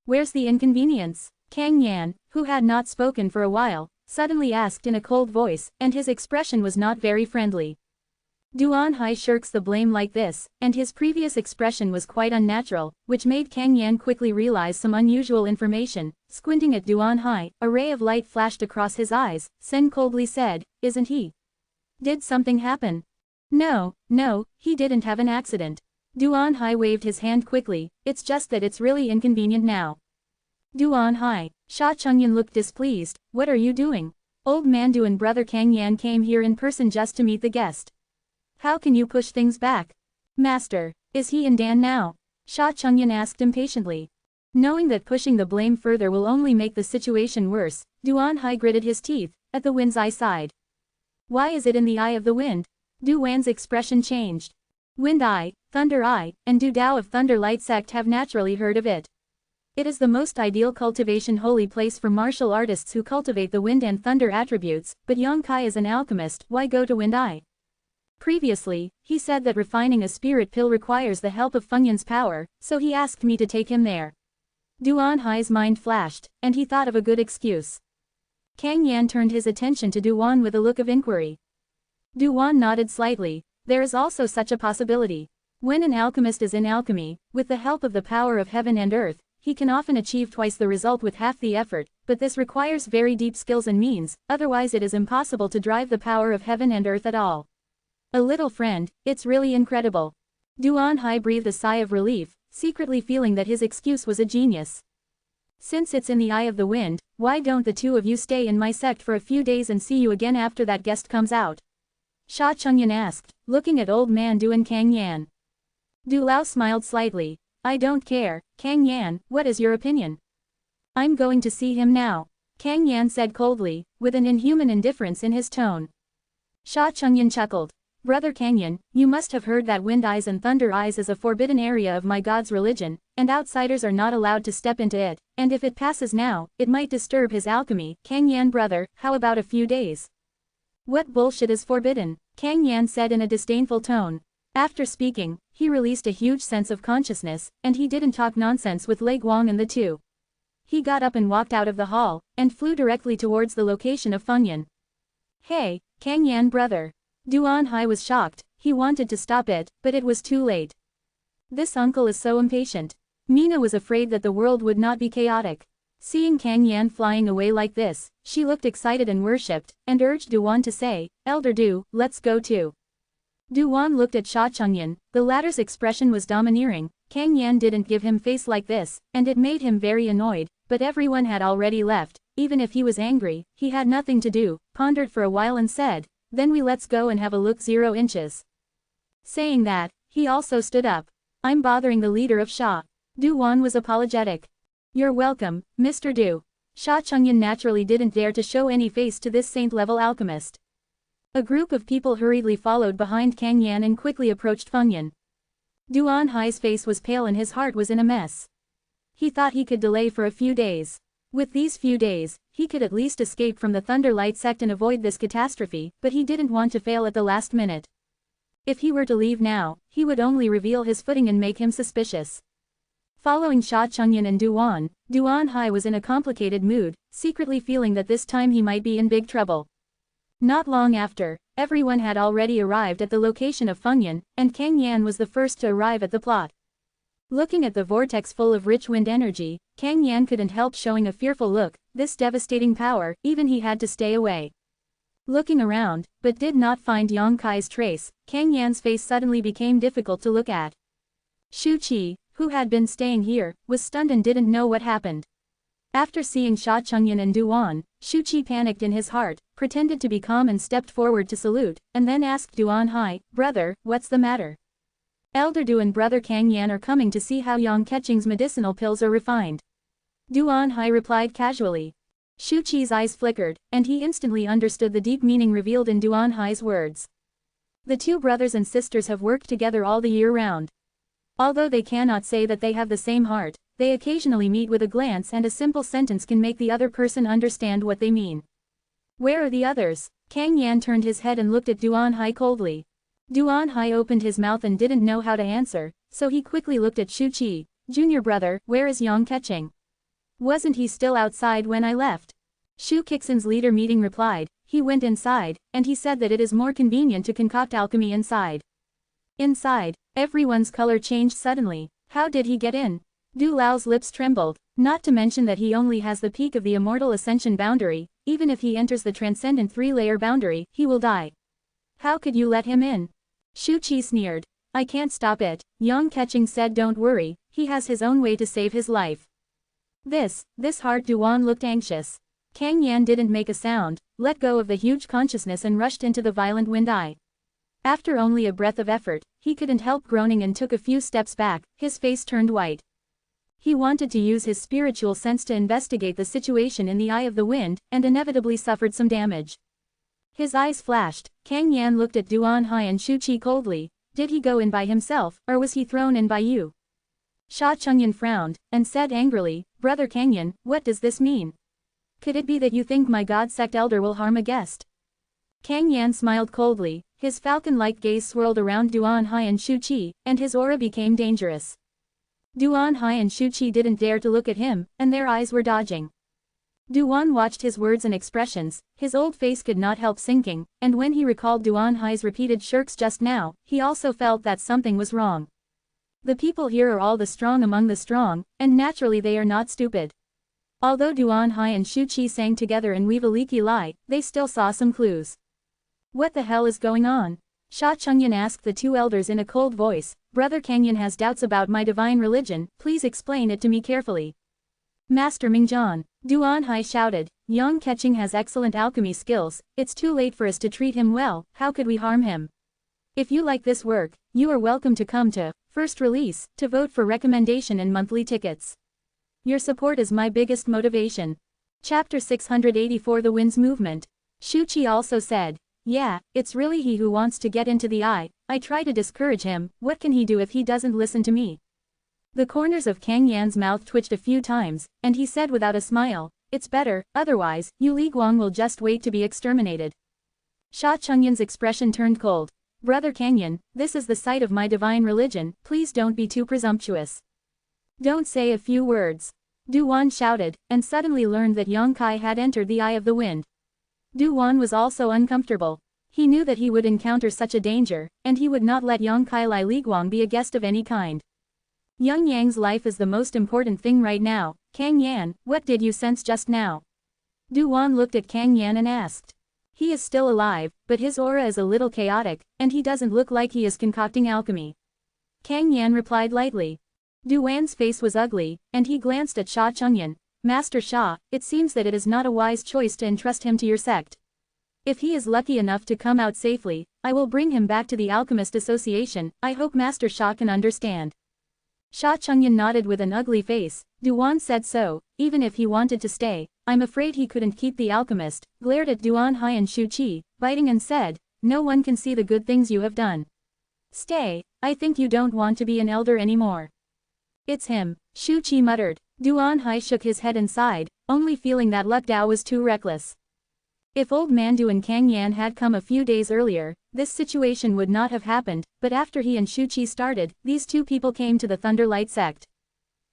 Where's the inconvenience? Kang Yan, who had not spoken for a while, suddenly asked in a cold voice, and his expression was not very friendly. Duan Hai shirks the blame like this, and his previous expression was quite unnatural, which made Kang Yan quickly realize some unusual information. Squinting at Duan Hai, a ray of light flashed across his eyes. Sen coldly said, isn't he? Did something happen? No, he didn't have an accident. Duan Hai waved his hand quickly, it's just that it's really inconvenient now. Duan Hai. Sha Chengyan looked displeased, what are you doing? Old man Du and brother Kang Yan came here in person just to meet the guest. How can you push things back? Master, is he in Dan now? Sha Chengyan asked impatiently. Knowing that pushing the blame further will only make the situation worse, Duan Hai gritted his teeth. At the wind's eye side. Why is it in the eye of the wind? Duan's expression changed. Wind Eye, Thunder Eye, and Du Dao of Thunder Light sect have naturally heard of it. It is the most ideal cultivation holy place for martial artists who cultivate the wind and thunder attributes, but Yang Kai is an alchemist, why go to Wind Eye? Previously, he said that refining a spirit pill requires the help of Fengyan's power, so he asked me to take him there. Duan Hai's mind flashed, and he thought of a good excuse. Kang Yan turned his attention to Duan with a look of inquiry. Duan nodded slightly. There is also such a possibility. When an alchemist is in alchemy, with the help of the power of heaven and earth, he can often achieve twice the result with half the effort, but this requires very deep skills and means, otherwise it is impossible to drive the power of heaven and earth at all. A little friend, it's really incredible. Duan Hai breathed a sigh of relief, secretly feeling that his excuse was a genius. Since it's in the eye of the wind, why don't the two of you stay in my sect for a few days and see you again after that guest comes out? Sha Chengyan asked, looking at old man Du and Kang Yan. Du Lao smiled slightly. I don't care, Kang Yan, what is your opinion? I'm going to see him now. Kang Yan said coldly, with an inhuman indifference in his tone. Sha Chengyan chuckled. Brother Kang Yan, you must have heard that Wind Eyes and Thunder Eyes is a forbidden area of my god's religion, and outsiders are not allowed to step into it, and if it passes now, it might disturb his alchemy. Kang Yan brother, how about a few days? What bullshit is forbidden? Kang Yan said in a disdainful tone. After speaking, he released a huge sense of consciousness, and he didn't talk nonsense with Lei Guang and the two. He got up and walked out of the hall, and flew directly towards the location of Fengyan. Hey, Kang Yan brother. Duan Hai was shocked, he wanted to stop it, but it was too late. This uncle is so impatient. Mina was afraid that the world would not be chaotic. Seeing Kang Yan flying away like this, she looked excited and worshipped, and urged Duan to say, Elder Du, let's go too. Duan looked at Sha Chengyan, the latter's expression was domineering. Kang Yan didn't give him face like this, and it made him very annoyed, but everyone had already left. Even if he was angry, he had nothing to do, pondered for a while and said, then let's go and have a look 0 inches. Saying that, he also stood up. I'm bothering the leader of Sha. Du Wan was apologetic. You're welcome, Mr. Du. Sha Chengyan naturally didn't dare to show any face to this saint-level alchemist. A group of people hurriedly followed behind Kang Yan and quickly approached Feng Yan. Duan Hai's face was pale and his heart was in a mess. He thought he could delay for a few days. With these few days, he could at least escape from the Thunderlight sect and avoid this catastrophe, but he didn't want to fail at the last minute. If he were to leave now, he would only reveal his footing and make him suspicious. Following Sha Chengyan and Duan Hai was in a complicated mood, secretly feeling that this time he might be in big trouble. Not long after, everyone had already arrived at the location of Feng Yan, and Kang Yan was the first to arrive at the plot. Looking at the vortex full of rich wind energy, Kang Yan couldn't help showing a fearful look. This devastating power, even he had to stay away. Looking around, but did not find Yang Kai's trace, Kang Yan's face suddenly became difficult to look at. Shu Qi, who had been staying here, was stunned and didn't know what happened. After seeing Sha Chengyan and Duan, Shu Qi panicked in his heart, pretended to be calm and stepped forward to salute, and then asked Duan Hai, "Brother, what's the matter?" Elder Du and brother Kang Yan are coming to see how Yang Keching's medicinal pills are refined. Duan Hai replied casually. Shu Qi's eyes flickered, and he instantly understood the deep meaning revealed in Duan Hai's words. The two brothers and sisters have worked together all the year round. Although they cannot say that they have the same heart, they occasionally meet with a glance and a simple sentence can make the other person understand what they mean. Where are the others? Kang Yan turned his head and looked at Duan Hai coldly. Duan Hai opened his mouth and didn't know how to answer, so he quickly looked at Shu Qi. Junior brother, where is Yang Keching? Wasn't he still outside when I left? Shu Kixin's leader meeting replied, he went inside, and he said that it is more convenient to concoct alchemy inside. Inside, everyone's color changed suddenly. How did he get in? Du Lao's lips trembled, not to mention that he only has the peak of the Immortal Ascension boundary. Even if he enters the Transcendent 3-layer boundary, he will die. How could you let him in? Shu Qi sneered. I can't stop it. Yang Keching said don't worry, he has his own way to save his life. This hard. Duan looked anxious. Kang Yan didn't make a sound, let go of the huge consciousness and rushed into the violent wind eye. After only a breath of effort, he couldn't help groaning and took a few steps back, his face turned white. He wanted to use his spiritual sense to investigate the situation in the eye of the wind, and inevitably suffered some damage. His eyes flashed. Kang Yan looked at Duan Hai and Shu Qi coldly. Did he go in by himself, or was he thrown in by you? Sha Chengyan frowned, and said angrily, Brother Kang Yan, what does this mean? Could it be that you think my God sect elder will harm a guest? Kang Yan smiled coldly, his falcon-like gaze swirled around Duan Hai and Shu Qi, and his aura became dangerous. Duan Hai and Shu Qi didn't dare to look at him, and their eyes were dodging. Duan watched his words and expressions, his old face could not help sinking, and when he recalled Duan Hai's repeated shirks just now, he also felt that something was wrong. The people here are all the strong among the strong, and naturally they are not stupid. Although Duan Hai and Shu Qi sang together in Weevaliki Lai, they still saw some clues. What the hell is going on? Sha Chengyan asked the two elders in a cold voice. Brother Kang Yan has doubts about my divine religion, please explain it to me carefully. Master Mingzhan, Duan Hai shouted, Yang Keching has excellent alchemy skills, it's too late for us to treat him well, how could we harm him? If you like this work, you are welcome to come to First Release, to vote for recommendation and monthly tickets. Your support is my biggest motivation. Chapter 684 The Wind's Movement. Shu Qi also said, yeah, it's really he who wants to get into the eye, I try to discourage him, what can he do if he doesn't listen to me? The corners of Kang Yan's mouth twitched a few times, and he said without a smile, it's better, otherwise, Yu Li Guang will just wait to be exterminated. Sha Chengyan's expression turned cold. Brother Kang Yan, this is the site of my divine religion, please don't be too presumptuous. Don't say a few words. Duan shouted, and suddenly learned that Yang Kai had entered the eye of the wind. Duan was also uncomfortable. He knew that he would encounter such a danger, and he would not let Yang Kai Lai Li Guang be a guest of any kind. Young Yang's life is the most important thing right now. Kang Yan, what did you sense just now? Duan looked at Kang Yan and asked. He is still alive, but his aura is a little chaotic, and he doesn't look like he is concocting alchemy. Kang Yan replied lightly. Duan's face was ugly, and he glanced at Sha Chengyan. Master Sha, it seems that it is not a wise choice to entrust him to your sect. If he is lucky enough to come out safely, I will bring him back to the Alchemist Association, I hope Master Sha can understand. Sha Chengyan nodded with an ugly face. Duan said so, even if he wanted to stay, I'm afraid he couldn't keep the alchemist, glared at Duan Hai and Shu Qi, biting and said, no one can see the good things you have done. Stay, I think you don't want to be an elder anymore. It's him, Shu Qi muttered. Duan Hai shook his head and sighed, only feeling that Luck Dao was too reckless. If old Mandu and Kang Yan had come a few days earlier, this situation would not have happened, but after he and Shu Qi started, these two people came to the Thunderlight sect.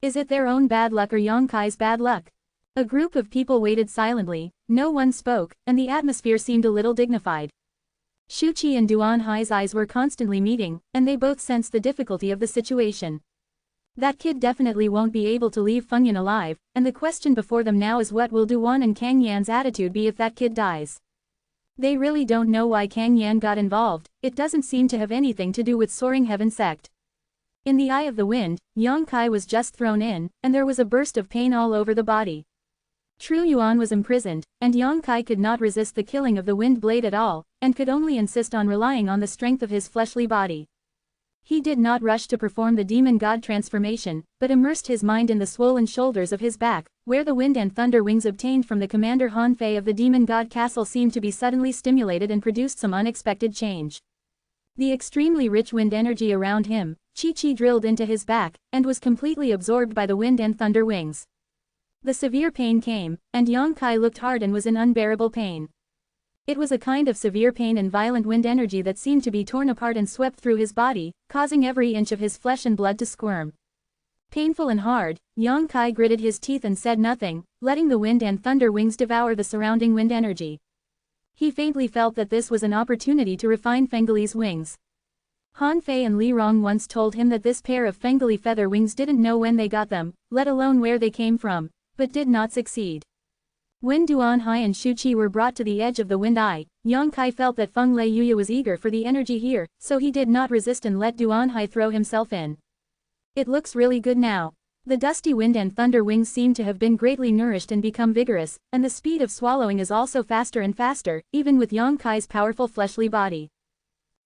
Is it their own bad luck or Yang Kai's bad luck? A group of people waited silently, no one spoke, and the atmosphere seemed a little dignified. Shu Qi and Duan Hai's eyes were constantly meeting, and they both sensed the difficulty of the situation. That kid definitely won't be able to leave Fengyan alive, and the question before them now is what will Duan and Kang Yan's attitude be if that kid dies. They really don't know why Kang Yan got involved, it doesn't seem to have anything to do with Soaring Heaven sect. In the eye of the wind, Yang Kai was just thrown in, and there was a burst of pain all over the body. True Yuan was imprisoned, and Yang Kai could not resist the killing of the wind blade at all, and could only insist on relying on the strength of his fleshly body. He did not rush to perform the demon god transformation, but immersed his mind in the swollen shoulders of his back, where the wind and thunder wings obtained from the commander Han Fei of the demon god castle seemed to be suddenly stimulated and produced some unexpected change. The extremely rich wind energy around him, Chi drilled into his back, and was completely absorbed by the wind and thunder wings. The severe pain came, and Yang Kai looked hard and was in unbearable pain. It was a kind of severe pain and violent wind energy that seemed to be torn apart and swept through his body, causing every inch of his flesh and blood to squirm. Painful and hard, Yang Kai gritted his teeth and said nothing, letting the wind and thunder wings devour the surrounding wind energy. He faintly felt that this was an opportunity to refine Fengali's wings. Han Fei and Li Rong once told him that this pair of Fengali feather wings didn't know when they got them, let alone where they came from, but did not succeed. When Duan Hai and Shu Qi were brought to the edge of the wind eye, Yang Kai felt that Feng Lei Yuya was eager for the energy here, so he did not resist and let Duan Hai throw himself in. It looks really good now. The dusty wind and thunder wings seem to have been greatly nourished and become vigorous, and the speed of swallowing is also faster and faster, even with Yang Kai's powerful fleshly body.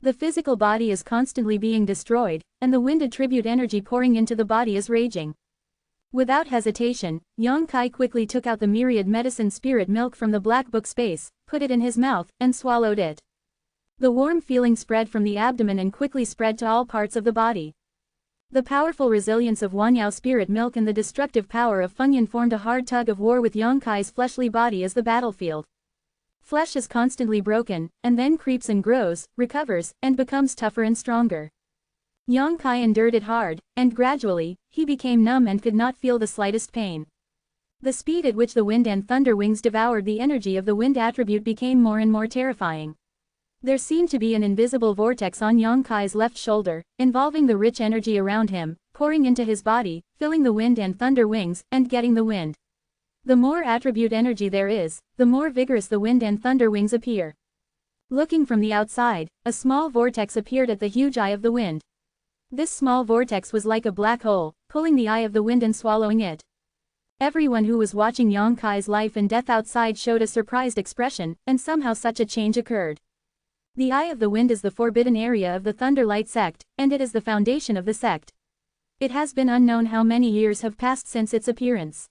The physical body is constantly being destroyed, and the wind attribute energy pouring into the body is raging. Without hesitation, Yang Kai quickly took out the myriad medicine spirit milk from the black book space, put it in his mouth, and swallowed it. The warm feeling spread from the abdomen and quickly spread to all parts of the body. The powerful resilience of Wanyao spirit milk and the destructive power of Fengyan formed a hard tug of war with Yang Kai's fleshly body as the battlefield. Flesh is constantly broken, and then creeps and grows, recovers, and becomes tougher and stronger. Yang Kai endured it hard, and gradually, he became numb and could not feel the slightest pain. The speed at which the wind and thunder wings devoured the energy of the wind attribute became more and more terrifying. There seemed to be an invisible vortex on Yang Kai's left shoulder, involving the rich energy around him, pouring into his body, filling the wind and thunder wings, and getting the wind. The more attribute energy there is, the more vigorous the wind and thunder wings appear. Looking from the outside, a small vortex appeared at the huge eye of the wind. This small vortex was like a black hole, pulling the eye of the wind and swallowing it. Everyone who was watching Yang Kai's life and death outside showed a surprised expression, and somehow such a change occurred. The eye of the wind is the forbidden area of the Thunderlight sect, and it is the foundation of the sect. It has been unknown how many years have passed since its appearance.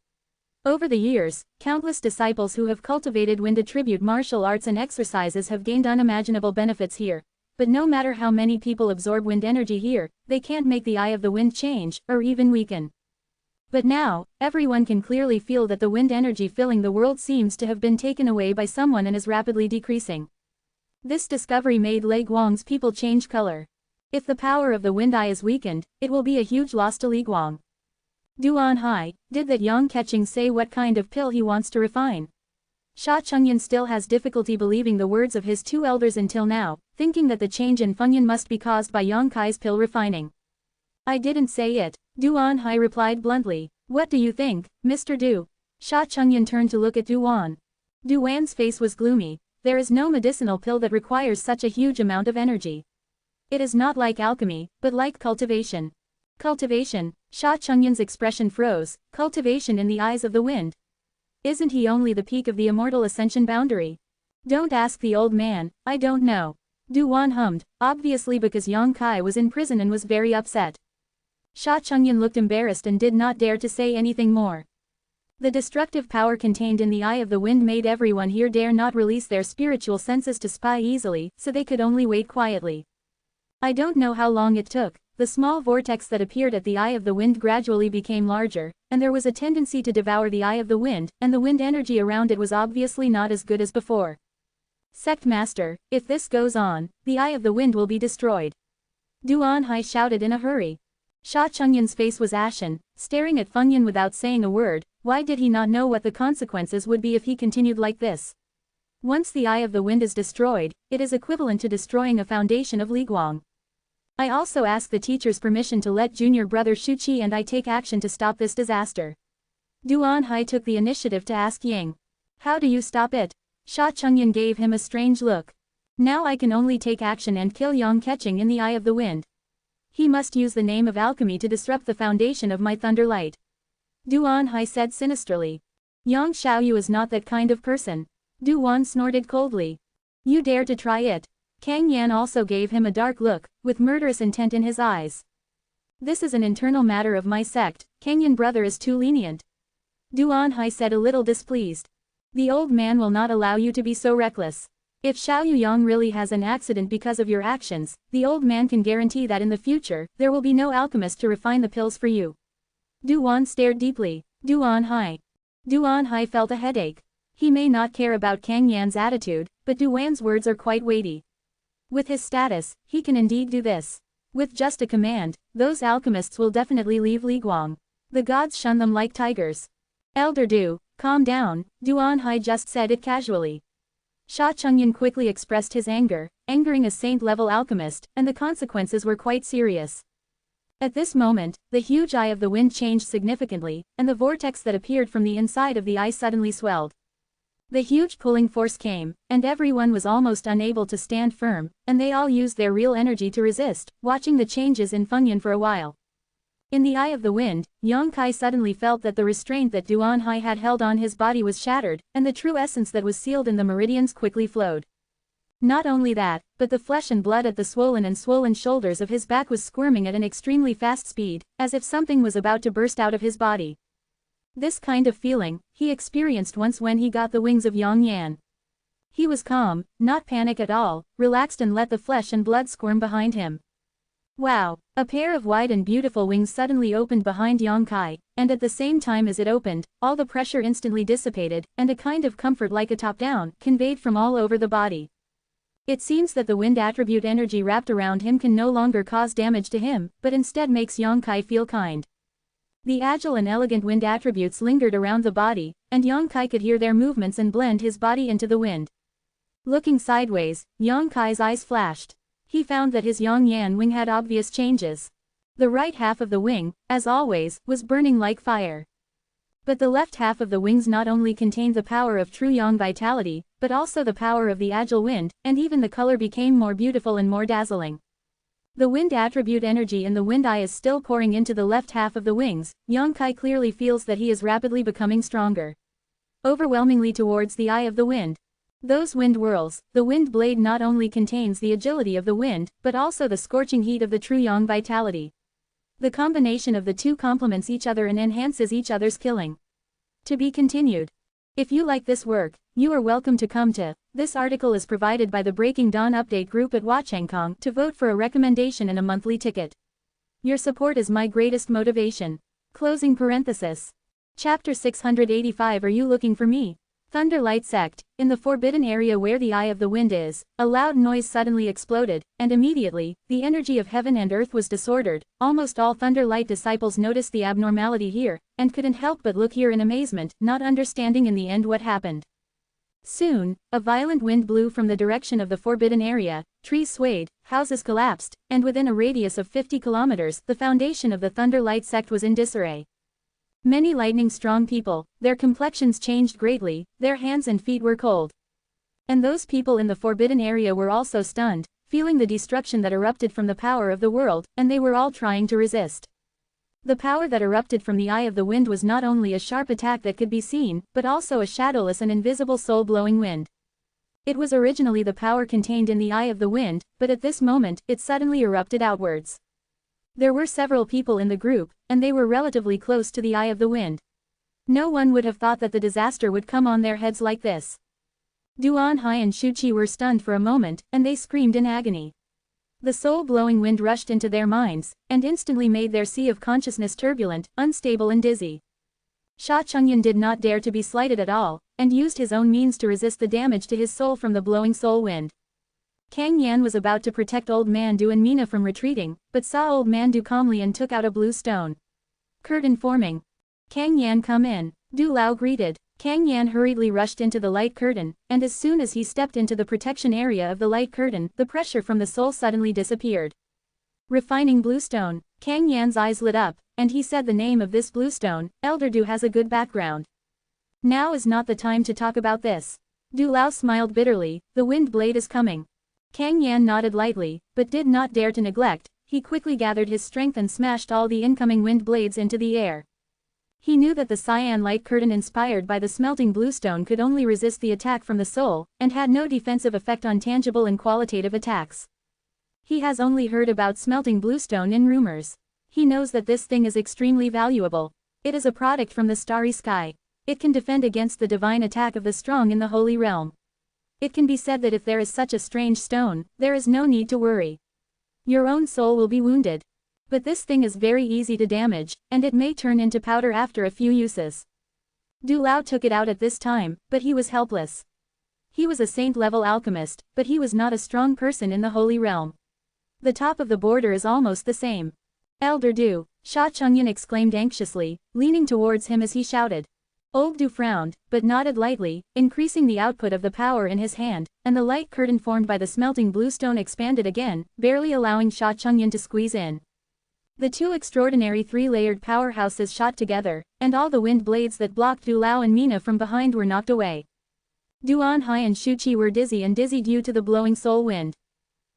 Over the years, countless disciples who have cultivated wind attribute martial arts and exercises have gained unimaginable benefits here, but no matter how many people absorb wind energy here, they can't make the eye of the wind change, or even weaken. But now, everyone can clearly feel that the wind energy filling the world seems to have been taken away by someone and is rapidly decreasing. This discovery made Lei Guang's people change color. If the power of the wind eye is weakened, it will be a huge loss to Li Guang. Duan Hai, did that Yang Keqing say what kind of pill he wants to refine? Sha Chengyan still has difficulty believing the words of his two elders until now, thinking that the change in Fengyan must be caused by Yang Kai's pill refining. I didn't say it, Duan Hai replied bluntly. What do you think, Mr. Du? Sha Chengyan turned to look at Duan. Duan's face was gloomy. There is no medicinal pill that requires such a huge amount of energy. It is not like alchemy, but like cultivation. Cultivation, Sha Chengyan's expression froze, cultivation in the eyes of the wind. Isn't he only the peak of the immortal ascension boundary? Don't ask the old man, I don't know. Duan hummed, obviously because Yang Kai was in prison and was very upset. Sha Chengyan looked embarrassed and did not dare to say anything more. The destructive power contained in the eye of the wind made everyone here dare not release their spiritual senses to spy easily, so they could only wait quietly. I don't know how long it took. The small vortex that appeared at the eye of the wind gradually became larger, and there was a tendency to devour the eye of the wind, and the wind energy around it was obviously not as good as before. Sect Master, if this goes on, the eye of the wind will be destroyed. Duan Hai shouted in a hurry. Sha Chengyan's face was ashen, staring at Feng Yan without saying a word. Why did he not know what the consequences would be if he continued like this? Once the eye of the wind is destroyed, it is equivalent to destroying a foundation of Liguang. I also ask the teacher's permission to let junior brother Shuqi and I take action to stop this disaster. Duan Hai took the initiative to ask Ying. How do you stop it? Sha Chengyan gave him a strange look. Now I can only take action and kill Yang catching in the eye of the wind. He must use the name of alchemy to disrupt the foundation of my thunder light. Duan Hai said sinisterly. Yang Xiaoyu is not that kind of person. Duan snorted coldly. You dare to try it? Kang Yan also gave him a dark look, with murderous intent in his eyes. This is an internal matter of my sect, Kang Yan brother is too lenient. Duan Hai said a little displeased. The old man will not allow you to be so reckless. If Xiaoyu Yang really has an accident because of your actions, the old man can guarantee that in the future, there will be no alchemist to refine the pills for you. Duan stared deeply. Duan Hai felt a headache. He may not care about Kang Yan's attitude, but Duan's words are quite weighty. With his status, he can indeed do this. With just a command, those alchemists will definitely leave Liguang. The gods shun them like tigers. Elder Du, calm down, Duan Hai just said it casually. Sha Chengyan quickly expressed his anger, angering a saint-level alchemist, and the consequences were quite serious. At this moment, the huge eye of the wind changed significantly, and the vortex that appeared from the inside of the eye suddenly swelled. The huge pulling force came, and everyone was almost unable to stand firm, and they all used their real energy to resist, watching the changes in Feng Yan for a while. In the eye of the wind, Yang Kai suddenly felt that the restraint that Duan Hai had held on his body was shattered, and the true essence that was sealed in the meridians quickly flowed. Not only that, but the flesh and blood at the swollen shoulders of his back was squirming at an extremely fast speed, as if something was about to burst out of his body. This kind of feeling, he experienced once when he got the wings of Yang Yan. He was calm, not panic at all, relaxed and let the flesh and blood squirm behind him. Wow! A pair of wide and beautiful wings suddenly opened behind Yang Kai, and at the same time as it opened, all the pressure instantly dissipated, and a kind of comfort like a top-down, conveyed from all over the body. It seems that the wind attribute energy wrapped around him can no longer cause damage to him, but instead makes Yang Kai feel kind. The agile and elegant wind attributes lingered around the body, and Yang Kai could hear their movements and blend his body into the wind. Looking sideways, Yang Kai's eyes flashed. He found that his Yang Yan wing had obvious changes. The right half of the wing, as always, was burning like fire. But the left half of the wings not only contained the power of true Yang vitality, but also the power of the agile wind, and even the color became more beautiful and more dazzling. The wind attribute energy in the wind eye is still pouring into the left half of the wings. Yang Kai clearly feels that he is rapidly becoming stronger. Overwhelmingly towards the eye of the wind. Those wind whirls, the wind blade not only contains the agility of the wind, but also the scorching heat of the true Yang vitality. The combination of the two complements each other and enhances each other's killing. To be continued. If you like this work, you are welcome to come to. This article is provided by the Breaking Dawn Update group at Wachangkong to vote for a recommendation and a monthly ticket. Your support is my greatest motivation. Closing parenthesis. Chapter 685. Are you looking for me? Thunder Light Sect. In the forbidden area where the eye of the wind is, a loud noise suddenly exploded, and immediately, the energy of heaven and earth was disordered. Almost all Thunder Light disciples noticed the abnormality here, and couldn't help but look here in amazement, not understanding in the end what happened. Soon, a violent wind blew from the direction of the forbidden area, trees swayed, houses collapsed, and within a radius of 50 kilometers, the foundation of the Thunder Light Sect was in disarray. Many lightning-strong people, their complexions changed greatly, their hands and feet were cold. And those people in the forbidden area were also stunned, feeling the destruction that erupted from the power of the world, and they were all trying to resist. The power that erupted from the eye of the wind was not only a sharp attack that could be seen, but also a shadowless and invisible soul-blowing wind. It was originally the power contained in the eye of the wind, but at this moment, it suddenly erupted outwards. There were several people in the group, and they were relatively close to the eye of the wind. No one would have thought that the disaster would come on their heads like this. Duanhai and Shuqi were stunned for a moment, and they screamed in agony. The soul-blowing wind rushed into their minds, and instantly made their sea of consciousness turbulent, unstable and dizzy. Sha Chungyun did not dare to be slighted at all, and used his own means to resist the damage to his soul from the blowing soul wind. Kang Yan was about to protect Old Man Du and Mina from retreating, but saw Old Man Du calmly and took out a blue stone. Curtain forming. Kang Yan, come in, Du Lao greeted. Kang Yan hurriedly rushed into the light curtain, and as soon as he stepped into the protection area of the light curtain, the pressure from the soul suddenly disappeared. Refining bluestone. Kang Yan's eyes lit up, and he said the name of this bluestone. Elder Du has a good background. Now is not the time to talk about this. Du Lao smiled bitterly. The wind blade is coming. Kang Yan nodded lightly, but did not dare to neglect. He quickly gathered his strength and smashed all the incoming wind blades into the air. He knew that the cyan light curtain inspired by the smelting bluestone could only resist the attack from the soul, and had no defensive effect on tangible and qualitative attacks. He has only heard about smelting bluestone in rumors. He knows that this thing is extremely valuable. It is a product from the starry sky. It can defend against the divine attack of the strong in the holy realm. It can be said that if there is such a strange stone, there is no need to worry. Your own soul will be wounded. But this thing is very easy to damage, and it may turn into powder after a few uses. Du Lao took it out at this time, but he was helpless. He was a saint-level alchemist, but he was not a strong person in the holy realm. The top of the border is almost the same. Elder Du, Sha Chungyun exclaimed anxiously, leaning towards him as he shouted. Old Du frowned, but nodded lightly, increasing the output of the power in his hand, and the light curtain formed by the smelting bluestone expanded again, barely allowing Sha Chungyun to squeeze in. The two extraordinary three-layered powerhouses shot together, and all the wind blades that blocked Du Lao and Mina from behind were knocked away. Duanhai and Shuqi were dizzy due to the blowing soul wind.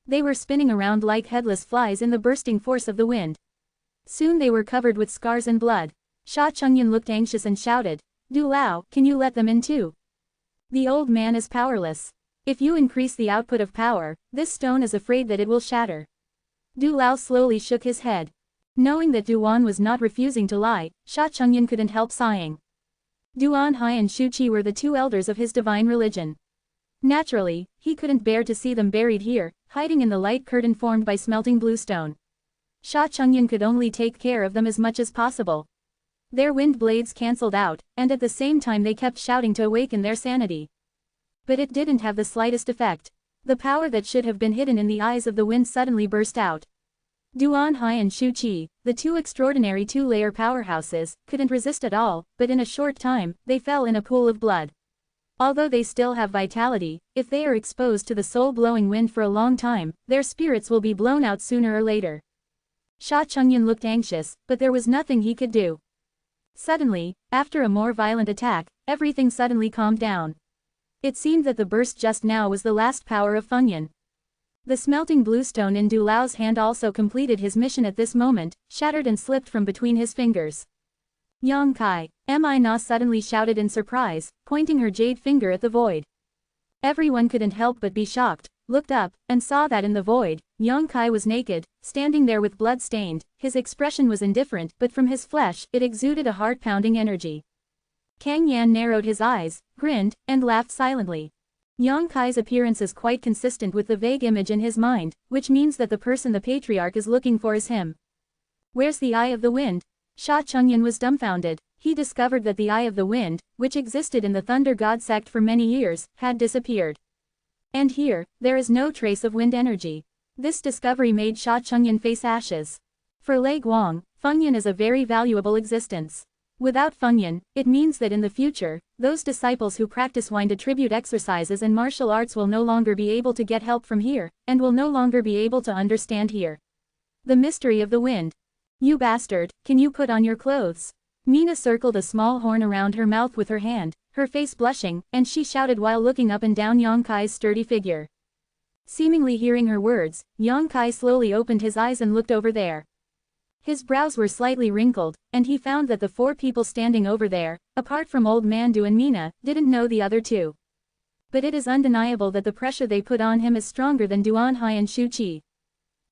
They were spinning around like headless flies in the bursting force of the wind. Soon they were covered with scars and blood. Sha Chungyun looked anxious and shouted, Du Lao, can you let them in too? The old man is powerless. If you increase the output of power, this stone is afraid that it will shatter. Du Lao slowly shook his head. Knowing that Duan was not refusing to lie, Sha Chungyun couldn't help sighing. Duanhai and Shuqi were the two elders of his divine religion. Naturally, he couldn't bear to see them buried here, hiding in the light curtain formed by smelting bluestone. Sha Chungyun could only take care of them as much as possible. Their wind blades cancelled out, and at the same time they kept shouting to awaken their sanity. But it didn't have the slightest effect. The power that should have been hidden in the eyes of the wind suddenly burst out. Duanhai and Shuqi, the two extraordinary two-layer powerhouses, couldn't resist at all, but in a short time, they fell in a pool of blood. Although they still have vitality, if they are exposed to the soul-blowing wind for a long time, their spirits will be blown out sooner or later. Sha Chungyun looked anxious, but there was nothing he could do. Suddenly, after a more violent attack, everything suddenly calmed down. It seemed that the burst just now was the last power of Fengyan. The smelting bluestone in Du Lao's hand also completed his mission at this moment, shattered and slipped from between his fingers. Yang Kai, Na suddenly shouted in surprise, pointing her jade finger at the void. Everyone couldn't help but be shocked, looked up, and saw that in the void, Yang Kai was naked, standing there with blood stained. His expression was indifferent, but from his flesh, it exuded a heart-pounding energy. Kang Yan narrowed his eyes, grinned, and laughed silently. Yang Kai's appearance is quite consistent with the vague image in his mind, which means that the person the patriarch is looking for is him. Where's the Eye of the Wind? Sha Chungyun was dumbfounded. He discovered that the Eye of the Wind, which existed in the Thunder God sect for many years, had disappeared. And here, there is no trace of wind energy. This discovery made Sha Chungyun face ashes. For Lei Guang, Fengyan is a very valuable existence. Without Fengyan, it means that in the future, those disciples who practice wind attribute exercises and martial arts will no longer be able to get help from here, and will no longer be able to understand here. The mystery of the wind. You bastard, can you put on your clothes? Mina circled a small horn around her mouth with her hand, her face blushing, and she shouted while looking up and down Yang Kai's sturdy figure. Seemingly hearing her words, Yang Kai slowly opened his eyes and looked over there. His brows were slightly wrinkled, and he found that the four people standing over there, apart from Old Man Du and Mina, didn't know the other two. But it is undeniable that the pressure they put on him is stronger than Duanhai and Shuqi.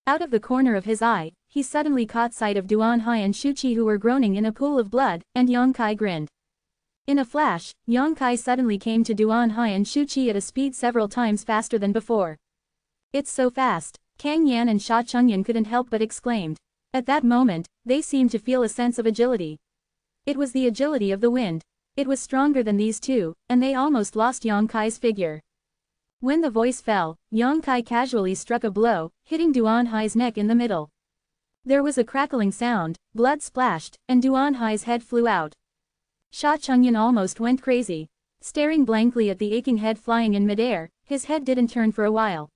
Out of the corner of his eye, he suddenly caught sight of Duanhai and Shuqi who were groaning in a pool of blood, and Yongkai grinned. In a flash, Yongkai suddenly came to Duanhai and Shuqi at a speed several times faster than before. It's so fast, Kang Yan and Sha Chengyan couldn't help but exclaimed. At that moment, they seemed to feel a sense of agility. It was the agility of the wind. It was stronger than these two, and they almost lost Yongkai's figure. When the voice fell, Yongkai casually struck a blow, hitting Duanhai's neck in the middle. There was a crackling sound, blood splashed, and Duanhai's head flew out. Sha Chengyan almost went crazy. Staring blankly at the aching head flying in midair, his head didn't turn for a while.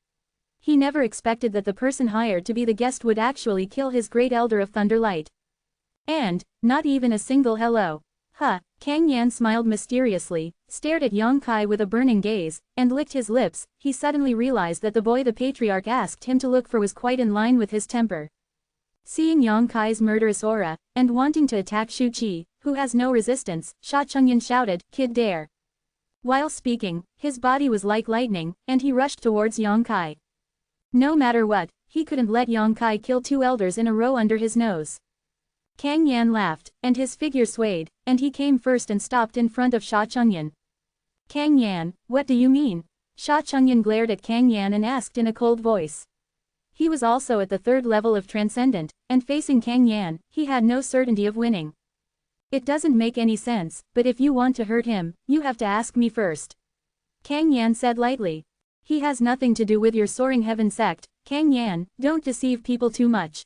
He never expected that the person hired to be the guest would actually kill his great elder of Thunderlight. And, not even a single hello. Huh, Kang Yan smiled mysteriously, stared at Yongkai with a burning gaze, and licked his lips. He suddenly realized that the boy the patriarch asked him to look for was quite in line with his temper. Seeing Yongkai's murderous aura, and wanting to attack Shuqi, who has no resistance, Sha Chengyan shouted, "Kid dare." While speaking, his body was like lightning, and he rushed towards Yongkai. No matter what, he couldn't let Yongkai kill two elders in a row under his nose. Kang Yan laughed, and his figure swayed, and he came first and stopped in front of Sha Chengyan. "Kang Yan, what do you mean?" Sha Chengyan glared at Kang Yan and asked in a cold voice. He was also at the third level of Transcendent, and facing Kang Yan, he had no certainty of winning. "It doesn't make any sense, but if you want to hurt him, you have to ask me first," Kang Yan said lightly. "He has nothing to do with your Soaring Heaven sect, Kang Yan, don't deceive people too much."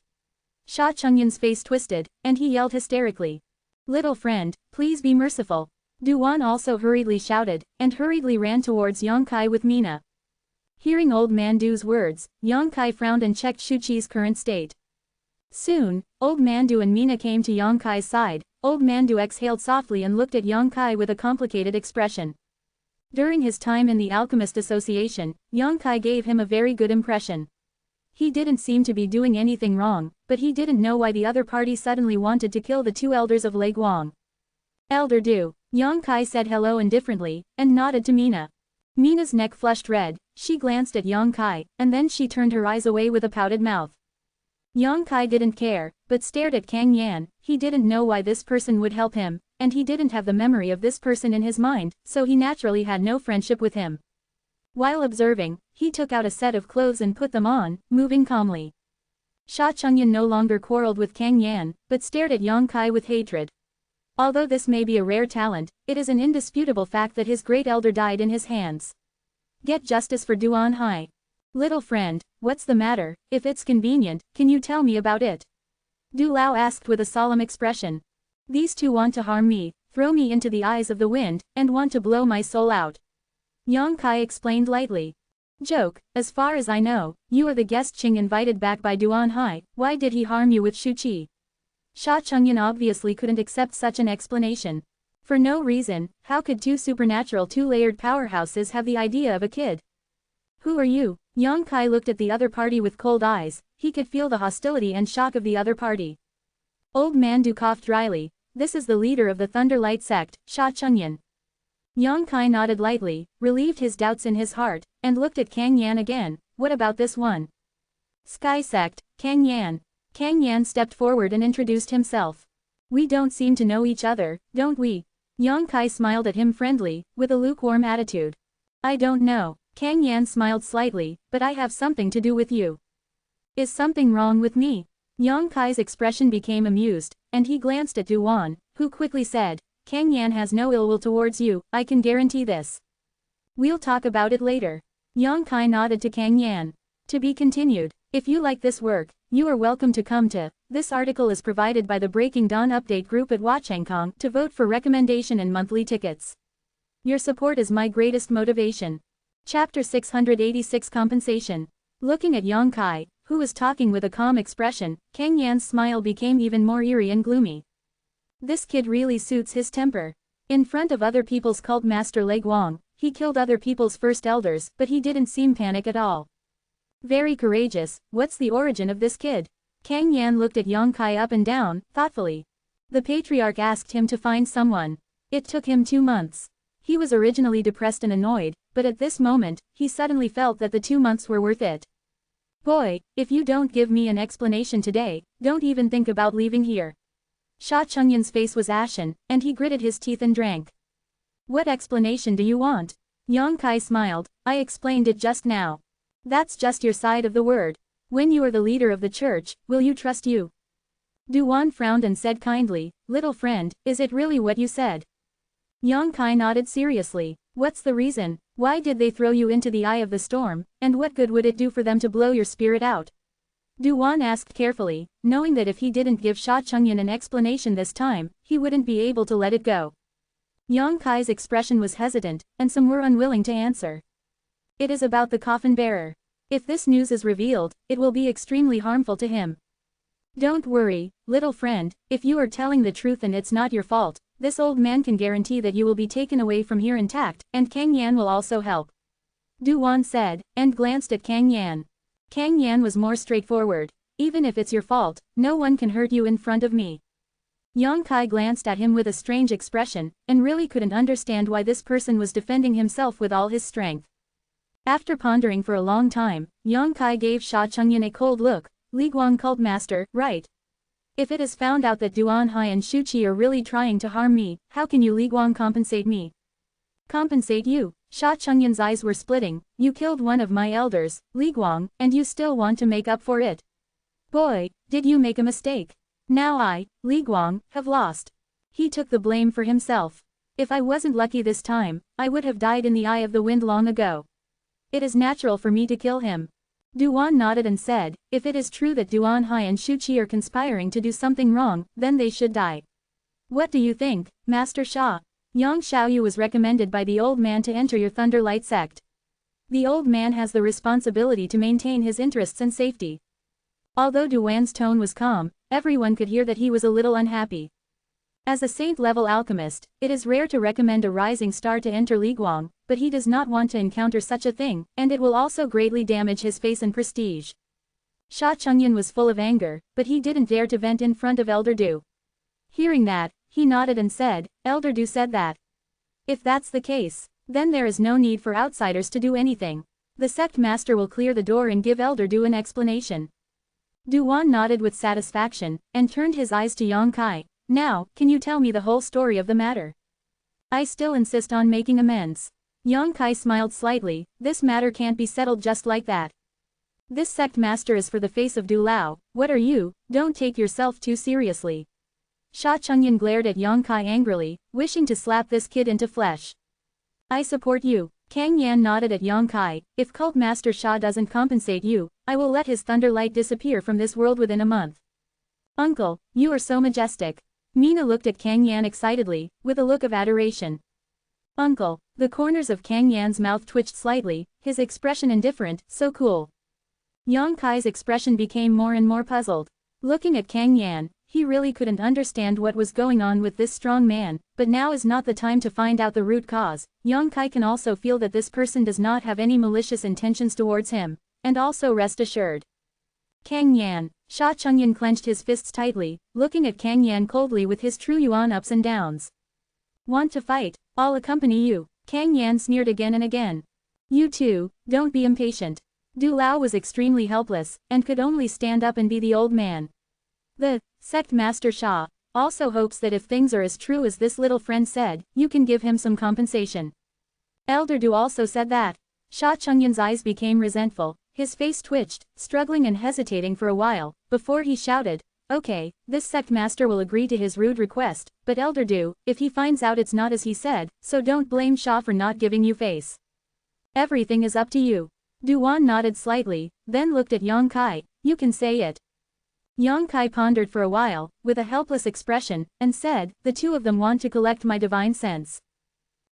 Sha Chengyan's face twisted, and he yelled hysterically. "Little friend, please be merciful." Duan also hurriedly shouted, and hurriedly ran towards Yongkai with Mina. Hearing old man Du's words, Yongkai frowned and checked Shuqi's current state. Soon, old man Du and Mina came to Yongkai's side. Old man Du exhaled softly and looked at Yongkai with a complicated expression. During his time in the Alchemist Association, Yongkai gave him a very good impression. He didn't seem to be doing anything wrong, but he didn't know why the other party suddenly wanted to kill the two elders of Lei Guang. "Elder Du," Yongkai said hello indifferently, and nodded to Mina. Mina's neck flushed red, she glanced at Yongkai, and then she turned her eyes away with a pouted mouth. Yongkai didn't care, but stared at Kang Yan. He didn't know why this person would help him, and he didn't have the memory of this person in his mind, so he naturally had no friendship with him. While observing, he took out a set of clothes and put them on, moving calmly. Sha Chengyan no longer quarreled with Kang Yan, but stared at Yongkai with hatred. Although this may be a rare talent, it is an indisputable fact that his great elder died in his hands. Get justice for Duanhai. Little friend, what's the matter? If it's convenient, can you tell me about it? Du Lao asked with a solemn expression. These two want to harm me, throw me into the eyes of the wind, and want to blow my soul out. Yongkai explained lightly. Joke, as far as I know, you are the guest Qing invited back by Duanhai. Why did he harm you with Shuqi? Sha Chengyan obviously couldn't accept such an explanation. For no reason, how could two supernatural two-layered powerhouses have the idea of a kid? Who are you? Yongkai looked at the other party with cold eyes. He could feel the hostility and shock of the other party. Old man Du coughed dryly. This is the leader of the Thunderlight sect, Sha Chengyan. Yongkai nodded lightly, relieved his doubts in his heart, and looked at Kang Yan again. What about this one? Sky sect, Kang Yan. Kang Yan stepped forward and introduced himself. We don't seem to know each other, don't we? Yongkai smiled at him friendly, with a lukewarm attitude. I don't know. Kang Yan smiled slightly, but I have something to do with you. Is something wrong with me? Yongkai's expression became amused, and he glanced at Duan, who quickly said, Kang Yan has no ill will towards you, I can guarantee this. We'll talk about it later. Yongkai nodded to Kang Yan. To be continued. If you like this work, you are welcome to come to. This article is provided by the Breaking Dawn Update group at Wachangkong to vote for recommendation and monthly tickets. Your support is my greatest motivation. Chapter 686 Compensation. Looking at Yongkai, who was talking with a calm expression, Kang Yan's smile became even more eerie and gloomy. This kid really suits his temper. In front of other people's cult master Lei Guang, he killed other people's first elders, but he didn't seem panic at all. Very courageous. What's the origin of this kid? Kang Yan looked at Yongkai up and down, thoughtfully. The patriarch asked him to find someone. It took him 2 months. He was originally depressed and annoyed, but at this moment, he suddenly felt that the 2 months were worth it. Boy, if you don't give me an explanation today, don't even think about leaving here. Sha Chunyan's face was ashen, and he gritted his teeth and drank. What explanation do you want? Yang Kai smiled, I explained it just now. That's just your side of the word. When you are the leader of the church, will you trust you? Duan frowned and said kindly, little friend, is it really what you said? Yang Kai nodded seriously. What's the reason? Why did they throw you into the eye of the storm, and what good would it do for them to blow your spirit out? Duan asked carefully, knowing that if he didn't give Sha Chunyan an explanation this time, he wouldn't be able to let it go. Yang Kai's expression was hesitant, and some were unwilling to answer. It is about the coffin bearer. If this news is revealed, it will be extremely harmful to him. Don't worry, little friend, if you are telling the truth and it's not your fault, this old man can guarantee that you will be taken away from here intact, and Kang Yan will also help. Duan said, and glanced at Kang Yan. Kang Yan was more straightforward. Even if it's your fault, no one can hurt you in front of me. Yang Kai glanced at him with a strange expression, and really couldn't understand why this person was defending himself with all his strength. After pondering for a long time, Yang Kai gave Sha Chunyan a cold look. Li Guang cult master, right? If it is found out that Duan Hai and Shu Qi are really trying to harm me, how can you Li Guang compensate me? Compensate you? Sha Chunyan's eyes were splitting. You killed one of my elders, Li Guang, and you still want to make up for it? Boy, did you make a mistake. Now I, Li Guang, have lost. He took the blame for himself. If I wasn't lucky this time, I would have died in the eye of the wind long ago. It is natural for me to kill him. Duan nodded and said, if it is true that Duan Hai and Shu Qi are conspiring to do something wrong, then they should die. What do you think, Master Sha? Yang Xiaoyu was recommended by the old man to enter your Thunderlight sect. The old man has the responsibility to maintain his interests and safety. Although Duan's tone was calm, everyone could hear that he was a little unhappy. As a saint-level alchemist, it is rare to recommend a rising star to enter Li Guang, but he does not want to encounter such a thing, and it will also greatly damage his face and prestige. Sha Chunyan was full of anger, but he didn't dare to vent in front of Elder Du. Hearing that, he nodded and said, Elder Du said that. If that's the case, then there is no need for outsiders to do anything. The sect master will clear the door and give Elder Du an explanation. Duan nodded with satisfaction, and turned his eyes to Yang Kai. Now, can you tell me the whole story of the matter? I still insist on making amends. Yang Kai smiled slightly, this matter can't be settled just like that. This sect master is for the face of Du Lao, what are you? Don't take yourself too seriously. Sha Chunyan glared at Yang Kai angrily, wishing to slap this kid into flesh. I support you. Kang Yan nodded at Yang Kai, if Cult Master Sha doesn't compensate you, I will let his thunderlight disappear from this world within a month. Uncle, you are so majestic. Mina looked at Kang Yan excitedly, with a look of adoration. Uncle, the corners of Kang Yan's mouth twitched slightly, his expression indifferent, so cool. Yang Kai's expression became more and more puzzled. Looking at Kang Yan, he really couldn't understand what was going on with this strong man, but now is not the time to find out the root cause. Yang Kai can also feel that this person does not have any malicious intentions towards him, and also rest assured. Kang Yan. Sha Chunyan clenched his fists tightly, looking at Kang Yan coldly with his true yuan ups and downs. Want to fight? I'll accompany you. Kang Yan sneered again and again. You too, don't be impatient. Du Lao was extremely helpless, and could only stand up and be the old man. The sect master Sha also hopes that if things are as true as this little friend said, you can give him some compensation. Elder Du also said that. Sha Chunyan's eyes became resentful. His face twitched, struggling and hesitating for a while, before he shouted, okay, this sect master will agree to his rude request, but Elder Du, if he finds out it's not as he said, so don't blame Sha for not giving you face. Everything is up to you. Duan nodded slightly, then looked at Yang Kai, you can say it. Yang Kai pondered for a while, with a helpless expression, and said, the two of them want to collect my divine sense.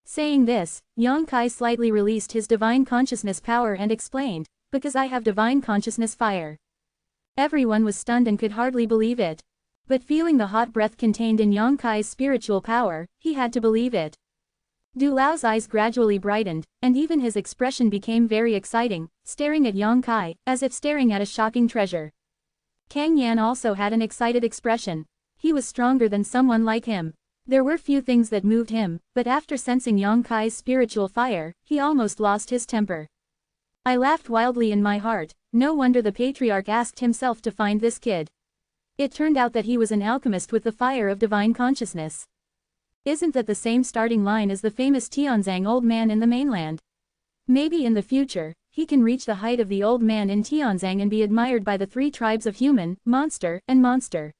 Saying this, Yang Kai slightly released his divine consciousness power and explained, because I have divine consciousness fire. Everyone was stunned and could hardly believe it. But feeling the hot breath contained in Yang Kai's spiritual power, he had to believe it. Du Lao's eyes gradually brightened, and even his expression became very exciting, staring at Yang Kai, as if staring at a shocking treasure. Kang Yan also had an excited expression. He was stronger than someone like him. There were few things that moved him, but after sensing Yang Kai's spiritual fire, he almost lost his temper. I laughed wildly in my heart. No wonder the patriarch asked himself to find this kid. It turned out that he was an alchemist with the fire of divine consciousness. Isn't that the same starting line as the famous Tianzang old man in the mainland? Maybe in the future, he can reach the height of the old man in Tianzang and be admired by the 3 tribes of human, monster, and monster.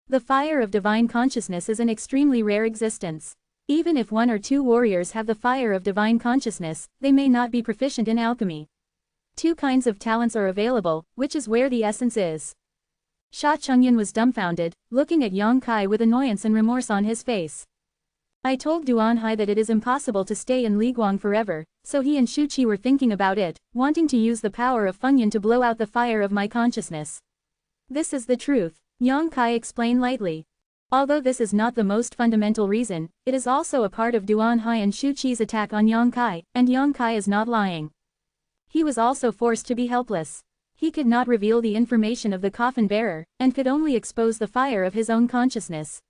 The fire of divine consciousness is an extremely rare existence. Even if 1 or 2 warriors have the fire of divine consciousness, they may not be proficient in alchemy. 2 kinds of talents are available, which is where the essence is. Sha Chengyan was dumbfounded, looking at Yang Kai with annoyance and remorse on his face. I told Duanhai that it is impossible to stay in Liguang forever, so he and Shu Qi were thinking about it, wanting to use the power of Fengyan to blow out the fire of my consciousness. This is the truth, Yang Kai explained lightly. Although this is not the most fundamental reason, it is also a part of Duanhai and Shu Qi's attack on Yang Kai, and Yang Kai is not lying. He was also forced to be helpless. He could not reveal the information of the coffin bearer, and could only expose the fire of his own consciousness.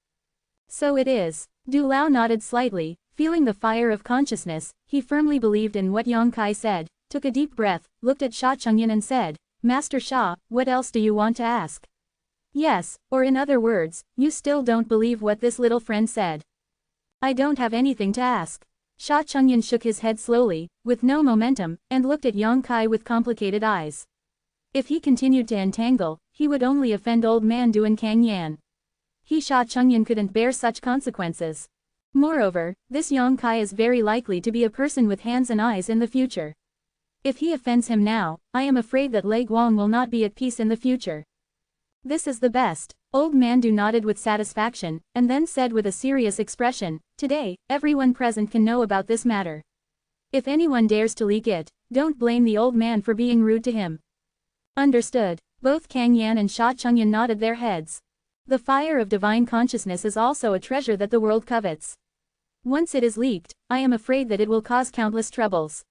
So it is. Du Lao nodded slightly, feeling the fire of consciousness. He firmly believed in what Yang Kai said, took a deep breath, looked at Sha Chengyan and said, Master Sha, what else do you want to ask? Yes, or in other words, you still don't believe what this little friend said. I don't have anything to ask. Sha Chengyan shook his head slowly, with no momentum, and looked at Yang Kai with complicated eyes. If he continued to entangle, he would only offend old man Du and Kang Yan. He Sha Chengyan couldn't bear such consequences. Moreover, this Yang Kai is very likely to be a person with hands and eyes in the future. If he offends him now, I am afraid that Lei Guang will not be at peace in the future. This is the best. Old man Du nodded with satisfaction, and then said with a serious expression, Today, everyone present can know about this matter. If anyone dares to leak it, don't blame the old man for being rude to him. Understood. Both Kang Yan and Sha Chengyan nodded their heads. The fire of divine consciousness is also a treasure that the world covets. Once it is leaked, I am afraid that it will cause countless troubles.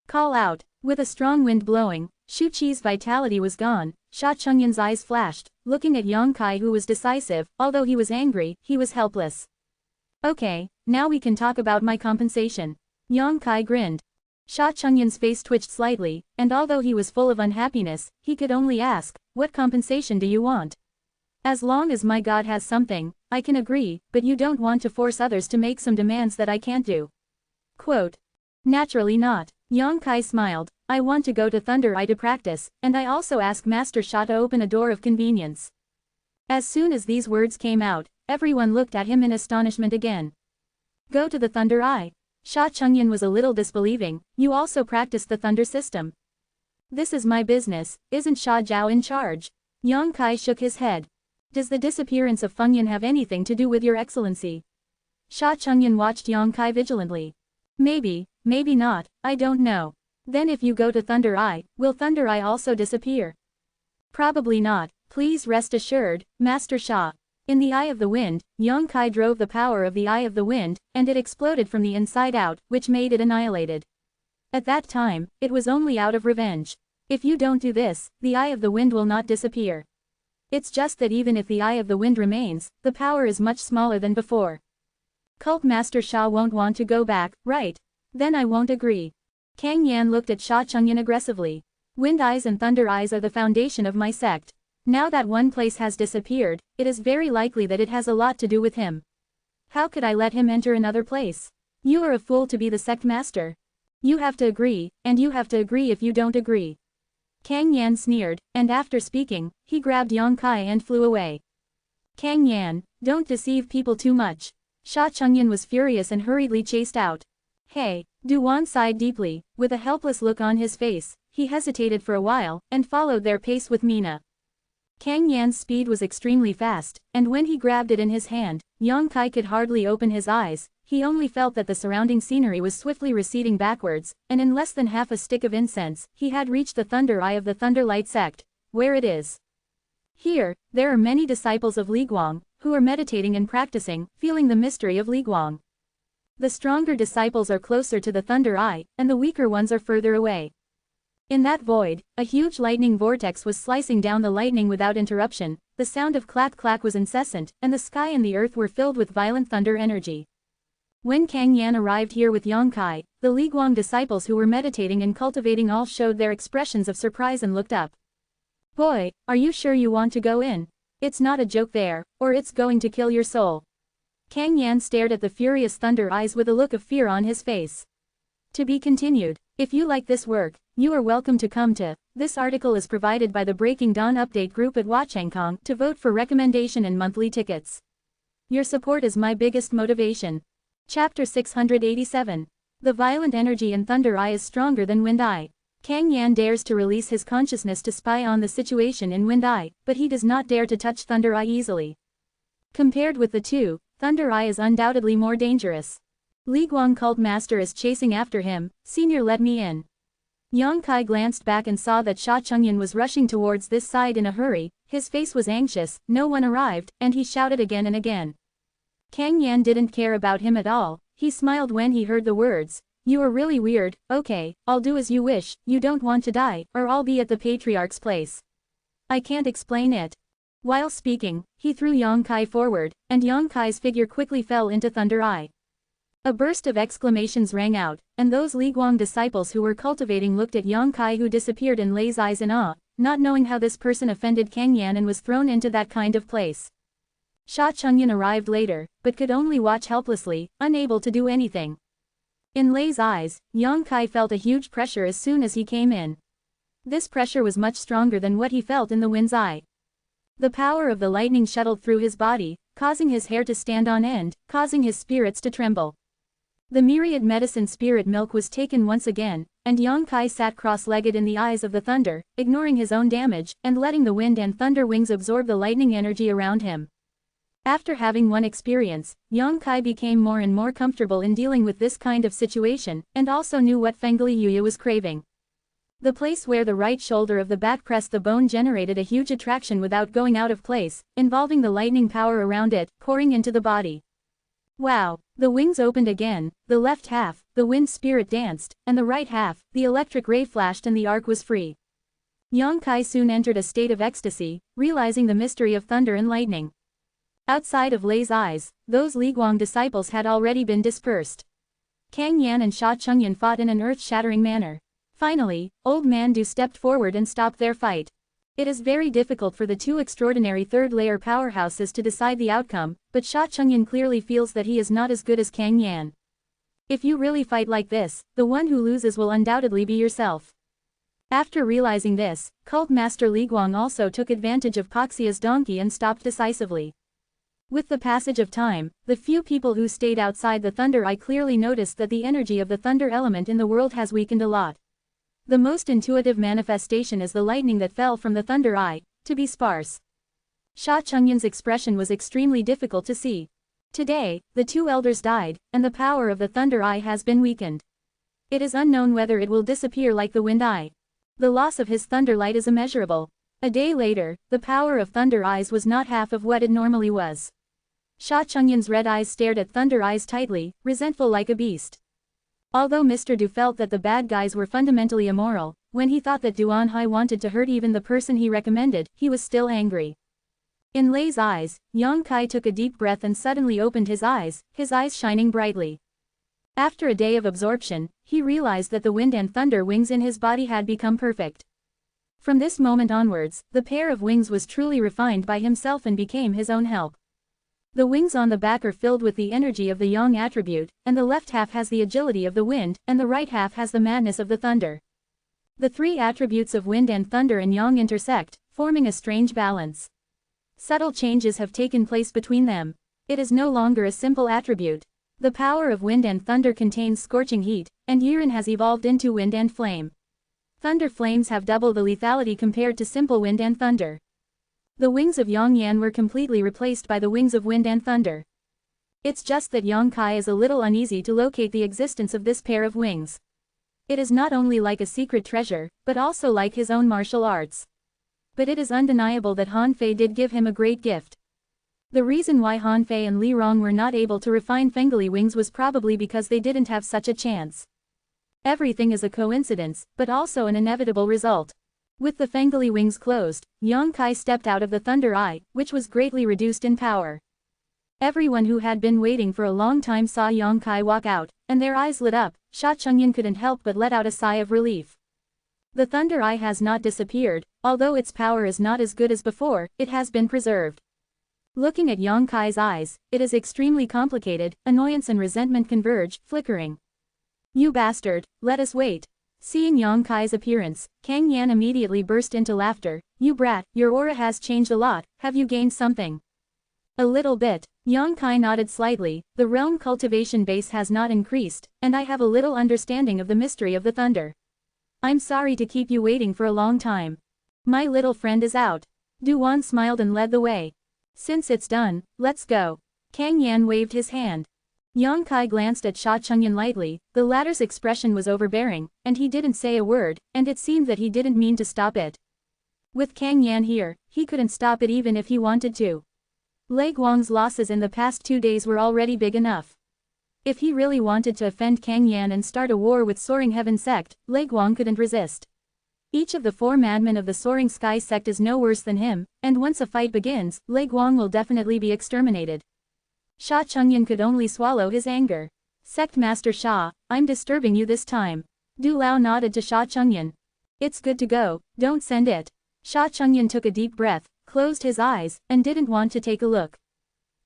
Call out. With a strong wind blowing, Shu Qi's vitality was gone. Sha Chengyan's eyes flashed, looking at Yang Kai who was decisive. Although he was angry, he was helpless. Okay, now we can talk about my compensation. Yang Kai grinned. Sha Chengyan's face twitched slightly, and although he was full of unhappiness, he could only ask, what compensation do you want? As long as my god has something, I can agree, but you don't want to force others to make some demands that I can't do. Quote. Naturally not. Yang Kai smiled. I want to go to Thunder Eye to practice, and I also ask Master Sha to open a door of convenience. As soon as these words came out, everyone looked at him in astonishment again. Go to the Thunder Eye. Sha Chengyan was a little disbelieving. You also practice the Thunder system. This is my business, isn't Sha Zhao in charge? Yang Kai shook his head. Does the disappearance of Fengyan have anything to do with your excellency? Sha Chengyan watched Yang Kai vigilantly. Maybe, maybe not, I don't know. Then if you go to Thunder Eye, will Thunder Eye also disappear? Probably not, please rest assured, Master Sha. In the Eye of the Wind, Yang Kai drove the power of the Eye of the Wind, and it exploded from the inside out, which made it annihilated. At that time, it was only out of revenge. If you don't do this, the Eye of the Wind will not disappear. It's just that even if the Eye of the Wind remains, the power is much smaller than before. Cult Master Sha won't want to go back, right? Then I won't agree. Kang Yan looked at Sha Chengyan aggressively. Wind Eyes and Thunder Eyes are the foundation of my sect. Now that one place has disappeared, it is very likely that it has a lot to do with him. How could I let him enter another place? You are a fool to be the sect master. You have to agree, and you have to agree if you don't agree. Kang Yan sneered, and after speaking, he grabbed Yang Kai and flew away. Kang Yan, don't deceive people too much. Sha Chengyan was furious and hurriedly chased out. Hey, Duan sighed deeply, with a helpless look on his face. He hesitated for a while, and followed their pace with Mina. Kang Yan's speed was extremely fast, and when he grabbed it in his hand, Yang Kai could hardly open his eyes. He only felt that the surrounding scenery was swiftly receding backwards, and in less than half a stick of incense, he had reached the Thunder Eye of the Thunderlight sect, where it is. Here, there are many disciples of Li Guang, who are meditating and practicing, feeling the mystery of Li Guang. The stronger disciples are closer to the Thunder Eye, and the weaker ones are further away. In that void, a huge lightning vortex was slicing down the lightning without interruption. The sound of clack clack was incessant, and the sky and the earth were filled with violent thunder energy. When Kang Yan arrived here with Yang Kai, the Li Guang disciples who were meditating and cultivating all showed their expressions of surprise and looked up. Boy, are you sure you want to go in? It's not a joke there, or it's going to kill your soul. Kang Yan stared at the furious Thunder Eyes with a look of fear on his face. To be continued. If you like this work, you are welcome to come to. This article is provided by the Breaking Dawn Update group at Wachangkong to vote for recommendation and monthly tickets. Your support is my biggest motivation. Chapter 687. The violent energy in Thunder Eye is stronger than Wind Eye. Kang Yan dares to release his consciousness to spy on the situation in Wind Eye, but he does not dare to touch Thunder Eye easily. Compared with the two, Thunder Eye is undoubtedly more dangerous. Li Guang Cult Master is chasing after him. Senior, let me in. Yang Kai glanced back and saw that Sha Chengyan was rushing towards this side in a hurry. His face was anxious, no one arrived, and he shouted again and again. Kang Yan didn't care about him at all. He smiled when he heard the words. You are really weird. Okay, I'll do as you wish. You don't want to die, or I'll be at the Patriarch's place. I can't explain it. While speaking, he threw Yang Kai forward, and Yang Kai's figure quickly fell into Thunder Eye. A burst of exclamations rang out, and those Li Guang disciples who were cultivating looked at Yang Kai, who disappeared in Lei's eyes in awe, not knowing how this person offended Kang Yan and was thrown into that kind of place. Sha Chengyan arrived later, but could only watch helplessly, unable to do anything. In Lei's eyes, Yang Kai felt a huge pressure as soon as he came in. This pressure was much stronger than what he felt in the Wind's Eye. The power of the lightning shuttled through his body, causing his hair to stand on end, causing his spirits to tremble. The myriad medicine spirit milk was taken once again, and Yang Kai sat cross-legged in the eyes of the thunder, ignoring his own damage, and letting the wind and thunder wings absorb the lightning energy around him. After having one experience, Yang Kai became more and more comfortable in dealing with this kind of situation, and also knew what Fengli Yuya was craving. The place where the right shoulder of the bat pressed the bone generated a huge attraction without going out of place, involving the lightning power around it, pouring into the body. Wow! The wings opened again, the left half, the wind spirit danced, and the right half, the electric ray flashed and the arc was free. Yang Kai soon entered a state of ecstasy, realizing the mystery of thunder and lightning. Outside of Lei's eyes, those Li Guang disciples had already been dispersed. Kang Yan and Sha Chengyan fought in an earth-shattering manner. Finally, Old Man Du stepped forward and stopped their fight. It is very difficult for the two extraordinary third-layer powerhouses to decide the outcome, but Sha Chengyan clearly feels that he is not as good as Kang Yan. If you really fight like this, the one who loses will undoubtedly be yourself. After realizing this, Cult Master Li Guang also took advantage of Poxia's donkey and stopped decisively. With the passage of time, the few people who stayed outside the Thunder Eye clearly noticed that the energy of the thunder element in the world has weakened a lot. The most intuitive manifestation is the lightning that fell from the Thunder Eye, to be sparse. Sha Chengyan's expression was extremely difficult to see. Today, the two elders died, and the power of the Thunder Eye has been weakened. It is unknown whether it will disappear like the Wind Eye. The loss of his Thunder Light is immeasurable. A day later, the power of Thunder Eyes was not half of what it normally was. Sha Chengyan's red eyes stared at Thunder Eyes tightly, resentful like a beast. Although Mr. Du felt that the bad guys were fundamentally immoral, when he thought that Duan Hai wanted to hurt even the person he recommended, he was still angry. In Lei's eyes, Yang Kai took a deep breath and suddenly opened his eyes shining brightly. After a day of absorption, he realized that the wind and thunder wings in his body had become perfect. From this moment onwards, the pair of wings was truly refined by himself and became his own help. The wings on the back are filled with the energy of the yang attribute, and the left half has the agility of the wind, and the right half has the madness of the thunder. The three attributes of wind and thunder and yang intersect, forming a strange balance. Subtle changes have taken place between them. It is no longer a simple attribute. The power of wind and thunder contains scorching heat, and Yiren has evolved into wind and flame. Thunder flames have double the lethality compared to simple wind and thunder. The wings of Yang Yan were completely replaced by the wings of wind and thunder. It's just that Yang Kai is a little uneasy to locate the existence of this pair of wings. It is not only like a secret treasure, but also like his own martial arts. But it is undeniable that Han Fei did give him a great gift. The reason why Han Fei and Li Rong were not able to refine Fengli wings was probably because they didn't have such a chance. Everything is a coincidence, but also an inevitable result. With the Fengli wings closed, Yang Kai stepped out of the Thunder Eye, which was greatly reduced in power. Everyone who had been waiting for a long time saw Yang Kai walk out, and their eyes lit up. Sha Chengyan couldn't help but let out a sigh of relief. The Thunder Eye has not disappeared, although its power is not as good as before, it has been preserved. Looking at Yang Kai's eyes, it is extremely complicated, annoyance and resentment converge, flickering. You bastard, let us wait. Seeing Yang Kai's appearance, Kang Yan immediately burst into laughter. You brat, your aura has changed a lot, have you gained something? A little bit. Yang Kai nodded slightly, the realm cultivation base has not increased, and I have a little understanding of the mystery of the thunder. I'm sorry to keep you waiting for a long time. My little friend is out. Duan smiled and led the way. Since it's done, let's go. Kang Yan waved his hand. Yang Kai glanced at Sha Chengyan lightly, the latter's expression was overbearing, and he didn't say a word, and it seemed that he didn't mean to stop it. With Kang Yan here, he couldn't stop it even if he wanted to. Lei Guang's losses in the past 2 days were already big enough. If he really wanted to offend Kang Yan and start a war with Soaring Heaven sect, Lei Guang couldn't resist. Each of the 4 madmen of the Soaring Sky sect is no worse than him, and once a fight begins, Lei Guang will definitely be exterminated. Sha Chengyan could only swallow his anger. Sect Master Sha, I'm disturbing you this time. Du Lao nodded to Sha Chengyan. It's good to go, don't send it. Sha Chengyan took a deep breath, closed his eyes, and didn't want to take a look.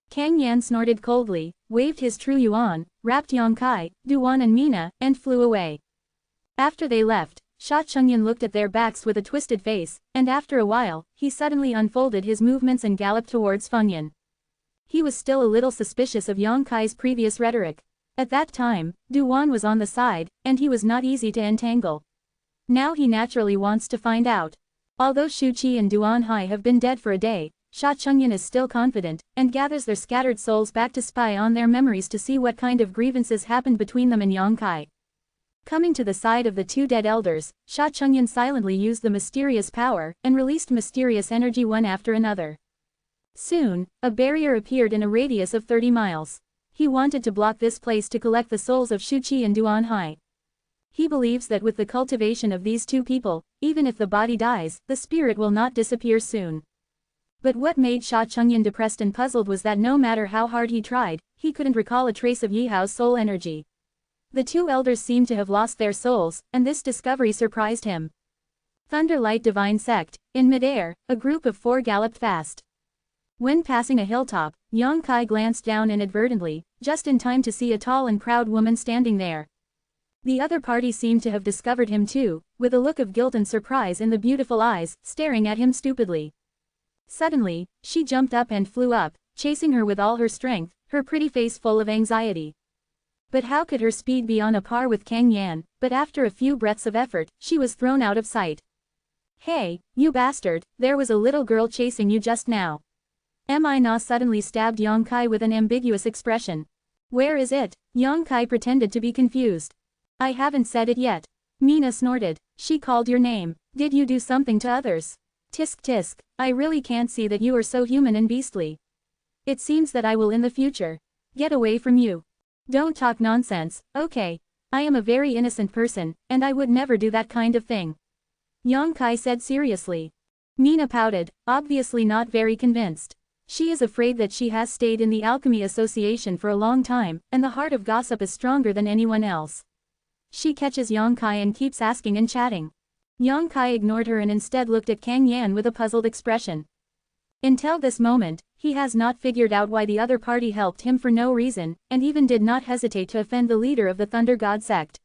Kang Yan snorted coldly, waved his true yuan, wrapped Yang Kai, Duan and Mina, and flew away. After they left, Sha Chengyan looked at their backs with a twisted face, and after a while, he suddenly unfolded his movements and galloped towards Fengyan. He was still a little suspicious of Yang Kai's previous rhetoric. At that time, Duan was on the side, and he was not easy to entangle. Now he naturally wants to find out. Although Shu Qi and Duan Hai have been dead for a day, Sha Chengyan is still confident, and gathers their scattered souls back to spy on their memories to see what kind of grievances happened between them and Yang Kai. Coming to the side of the 2 dead elders, Sha Chengyan silently used the mysterious power, and released mysterious energy one after another. Soon, a barrier appeared in a radius of 30 miles. He wanted to block this place to collect the souls of Shu Qi and Duan Hai. He believes that with the cultivation of these 2 people, even if the body dies, the spirit will not disappear soon. But what made Sha Chengyan depressed and puzzled was that no matter how hard he tried, he couldn't recall a trace of Yihao's soul energy. The 2 elders seemed to have lost their souls, and this discovery surprised him. Thunderlight Divine Sect, in midair, a group of 4 galloped fast. When passing a hilltop, Yang Kai glanced down inadvertently, just in time to see a tall and proud woman standing there. The other party seemed to have discovered him too, with a look of guilt and surprise in the beautiful eyes, staring at him stupidly. Suddenly, she jumped up and flew up, chasing her with all her strength, her pretty face full of anxiety. But how could her speed be on a par with Kang Yan? But after a few breaths of effort, she was thrown out of sight. Hey, you bastard, there was a little girl chasing you just now. Na suddenly stabbed Yang Kai with an ambiguous expression. Where is it? Yang Kai pretended to be confused. I haven't said it yet. Mina snorted. She called your name. Did you do something to others? Tisk tisk, I really can't see that you are so human and beastly. It seems that I will in the future. Get away from you. Don't talk nonsense, okay. I am a very innocent person, and I would never do that kind of thing. Yang Kai said seriously. Mina pouted, obviously not very convinced. She is afraid that she has stayed in the Alchemy Association for a long time, and the heart of gossip is stronger than anyone else. She catches Yang Kai and keeps asking and chatting. Yang Kai ignored her and instead looked at Kang Yan with a puzzled expression. Until this moment, he has not figured out why the other party helped him for no reason, and even did not hesitate to offend the leader of the Thunder God sect.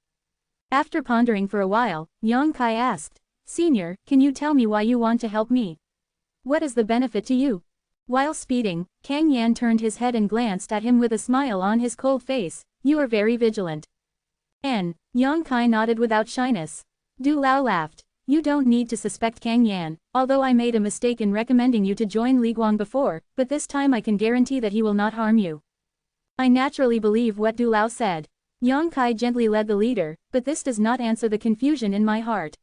After pondering for a while, Yang Kai asked, Senior, can you tell me why you want to help me? What is the benefit to you? While speeding, Kang Yan turned his head and glanced at him with a smile on his cold face. You are very vigilant. Yang Kai nodded without shyness. Du Lao laughed. You don't need to suspect Kang Yan, although I made a mistake in recommending you to join Li Guang before, but this time I can guarantee that he will not harm you. I naturally believe what Du Lao said. Yang Kai gently led the leader, but this does not answer the confusion in my heart.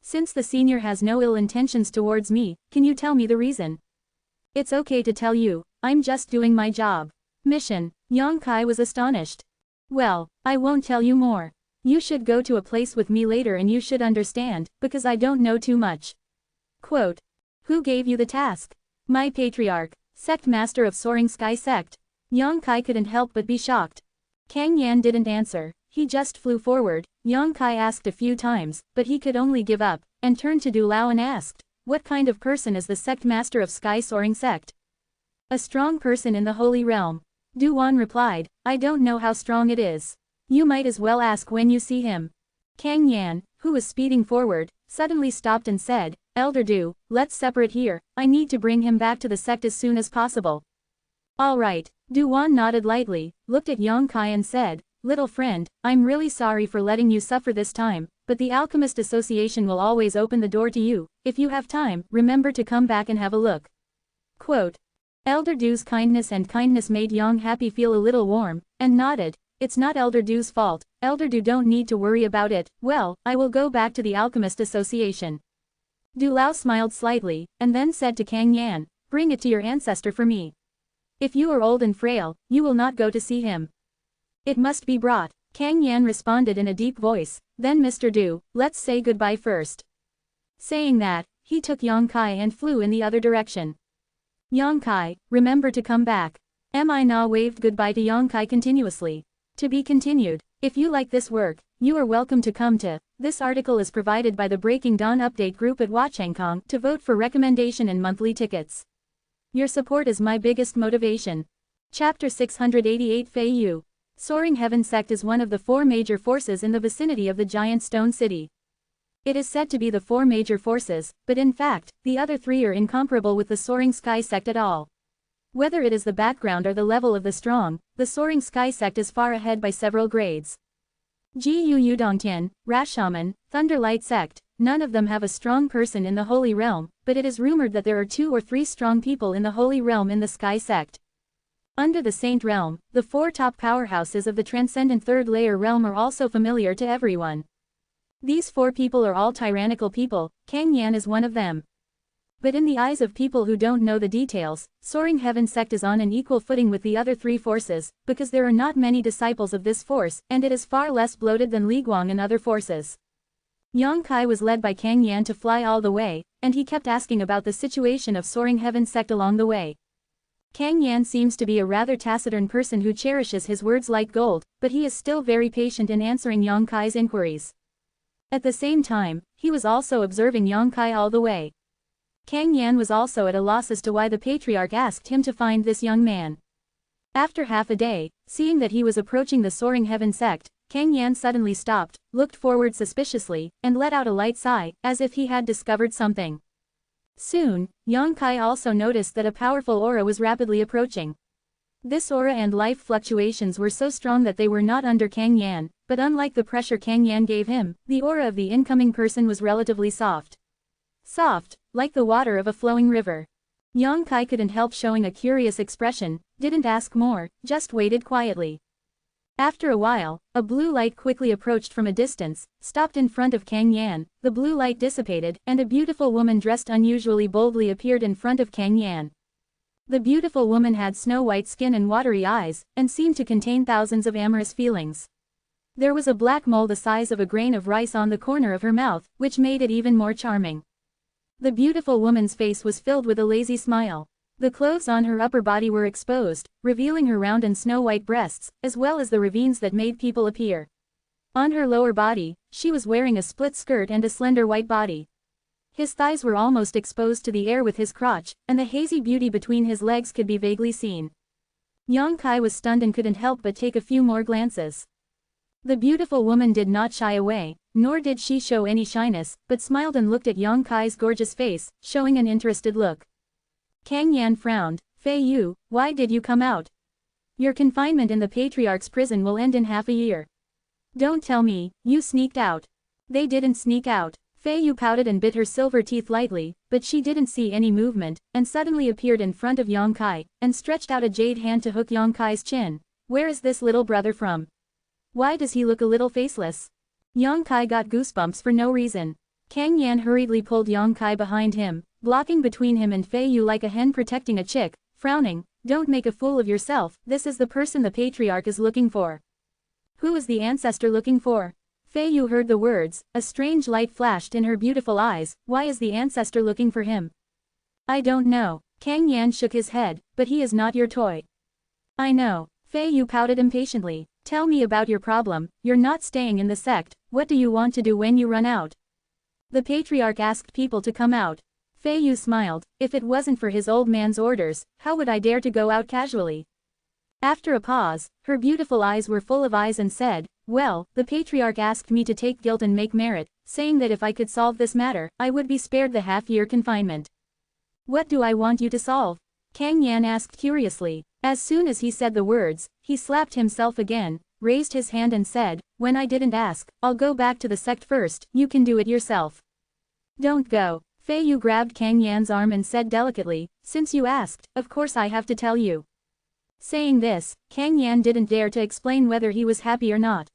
Since the senior has no ill intentions towards me, can you tell me the reason? It's okay to tell you, I'm just doing my job. Mission. Yang Kai was astonished. Well, I won't tell you more. You should go to a place with me later and you should understand, because I don't know too much. Quote. Who gave you the task? My patriarch, sect master of Soaring Sky sect. Yang Kai couldn't help but be shocked. Kang Yan didn't answer, he just flew forward. Yang Kai asked a few times, but he could only give up, and turned to Du Lao and asked, "What kind of person is the sect master of Sky Soaring Sect?" "A strong person in the Holy Realm." Du Wan replied, "I don't know how strong it is. You might as well ask when you see him." Kang Yan, who was speeding forward, suddenly stopped and said, "Elder Du, let's separate here, I need to bring him back to the sect as soon as possible." "All right." Du Wan nodded lightly, looked at Yang Kai and said, "Little friend, I'm really sorry for letting you suffer this time, but the Alchemist Association will always open the door to you. If you have time, remember to come back and have a look." Quote. Elder Du's kindness made Yang Happy feel a little warm, and nodded. "It's not Elder Du's fault, Elder Du don't need to worry about it. Well, I will go back to the Alchemist Association." Du Lao smiled slightly, and then said to Kang Yan, "Bring it to your ancestor for me. If you are old and frail, you will not go to see him." "It must be brought." Kang Yan responded in a deep voice, "Then Mr. Du, let's say goodbye first." Saying that, he took Yang Kai and flew in the other direction. "Yang Kai, remember to come back." Mi Na waved goodbye to Yang Kai continuously. To be continued. If you like this work, you are welcome to come to. This article is provided by the Breaking Dawn Update group at Watchangkong to vote for recommendation and monthly tickets. Your support is my biggest motivation. Chapter 688 Fei Yu. Soaring Heaven Sect is one of the 4 major forces in the vicinity of the giant stone city. It is said to be the 4 major forces, but in fact, the other 3 are incomparable with the Soaring Sky Sect at all. Whether it is the background or the level of the strong, the Soaring Sky Sect is far ahead by several grades. Jiu Yudongtian, Rashaman, Thunderlight Sect, none of them have a strong person in the Holy Realm, but it is rumored that there are 2 or 3 strong people in the Holy Realm in the Sky Sect. Under the Saint Realm, the 4 top powerhouses of the Transcendent Third Layer Realm are also familiar to everyone. These 4 people are all tyrannical people, Kang Yan is one of them. But in the eyes of people who don't know the details, Soaring Heaven Sect is on an equal footing with the other 3 forces, because there are not many disciples of this force, and it is far less bloated than Li Guang and other forces. Yang Kai was led by Kang Yan to fly all the way, and he kept asking about the situation of Soaring Heaven Sect along the way. Kang Yan seems to be a rather taciturn person who cherishes his words like gold, but he is still very patient in answering Yang Kai's inquiries. At the same time, he was also observing Yang Kai all the way. Kang Yan was also at a loss as to why the patriarch asked him to find this young man. After half a day, seeing that he was approaching the Soaring Heaven Sect, Kang Yan suddenly stopped, looked forward suspiciously, and let out a light sigh, as if he had discovered something. Soon, Yang Kai also noticed that a powerful aura was rapidly approaching. This aura and life fluctuations were so strong that they were not under Kang Yan, but unlike the pressure Kang Yan gave him, the aura of the incoming person was relatively soft. Soft, like the water of a flowing river. Yang Kai couldn't help showing a curious expression, didn't ask more, just waited quietly. After a while, a blue light quickly approached from a distance, stopped in front of Kang Yan, the blue light dissipated, and a beautiful woman dressed unusually boldly appeared in front of Kang Yan. The beautiful woman had snow-white skin and watery eyes, and seemed to contain thousands of amorous feelings. There was a black mole the size of a grain of rice on the corner of her mouth, which made it even more charming. The beautiful woman's face was filled with a lazy smile. The clothes on her upper body were exposed, revealing her round and snow-white breasts, as well as the ravines that made people appear. On her lower body, she was wearing a split skirt and a slender white body. His thighs were almost exposed to the air with his crotch, and the hazy beauty between his legs could be vaguely seen. Yang Kai was stunned and couldn't help but take a few more glances. The beautiful woman did not shy away, nor did she show any shyness, but smiled and looked at Yang Kai's gorgeous face, showing an interested look. Kang Yan frowned. "Fei Yu, why did you come out? Your confinement in the Patriarch's prison will end in half a year. Don't tell me, you sneaked out." "They didn't sneak out." Fei Yu pouted and bit her silver teeth lightly, but she didn't see any movement, and suddenly appeared in front of Yang Kai, and stretched out a jade hand to hook Yang Kai's chin. "Where is this little brother from? Why does he look a little faceless?" Yang Kai got goosebumps for no reason. Kang Yan hurriedly pulled Yang Kai behind him, blocking between him and Fei Yu like a hen protecting a chick, frowning. "Don't make a fool of yourself, this is the person the Patriarch is looking for." "Who is the ancestor looking for?" Fei Yu heard the words, a strange light flashed in her beautiful eyes. "Why is the ancestor looking for him?" "I don't know." Kang Yan shook his head, "but he is not your toy." I know. Fei Yu pouted impatiently. Tell me about your problem. You're not staying in the sect. What do you want to do when you run out? The patriarch asked people to come out. Fei Yu smiled. If it wasn't for his old man's orders, how would I dare to go out casually? After a pause, her beautiful eyes were full of eyes and said, well, the patriarch asked me to take guilt and make merit, saying that if I could solve this matter, I would be spared the half-year confinement. What do I want you to solve? Kang Yan asked curiously. As soon as he said the words, he slapped himself again, raised his hand and said, when I didn't ask, I'll go back to the sect first, you can do it yourself. Don't go. Fei Yu grabbed Kang Yan's arm and said delicately, since you asked, of course I have to tell you. Saying this, Kang Yan didn't dare to explain whether he was happy or not.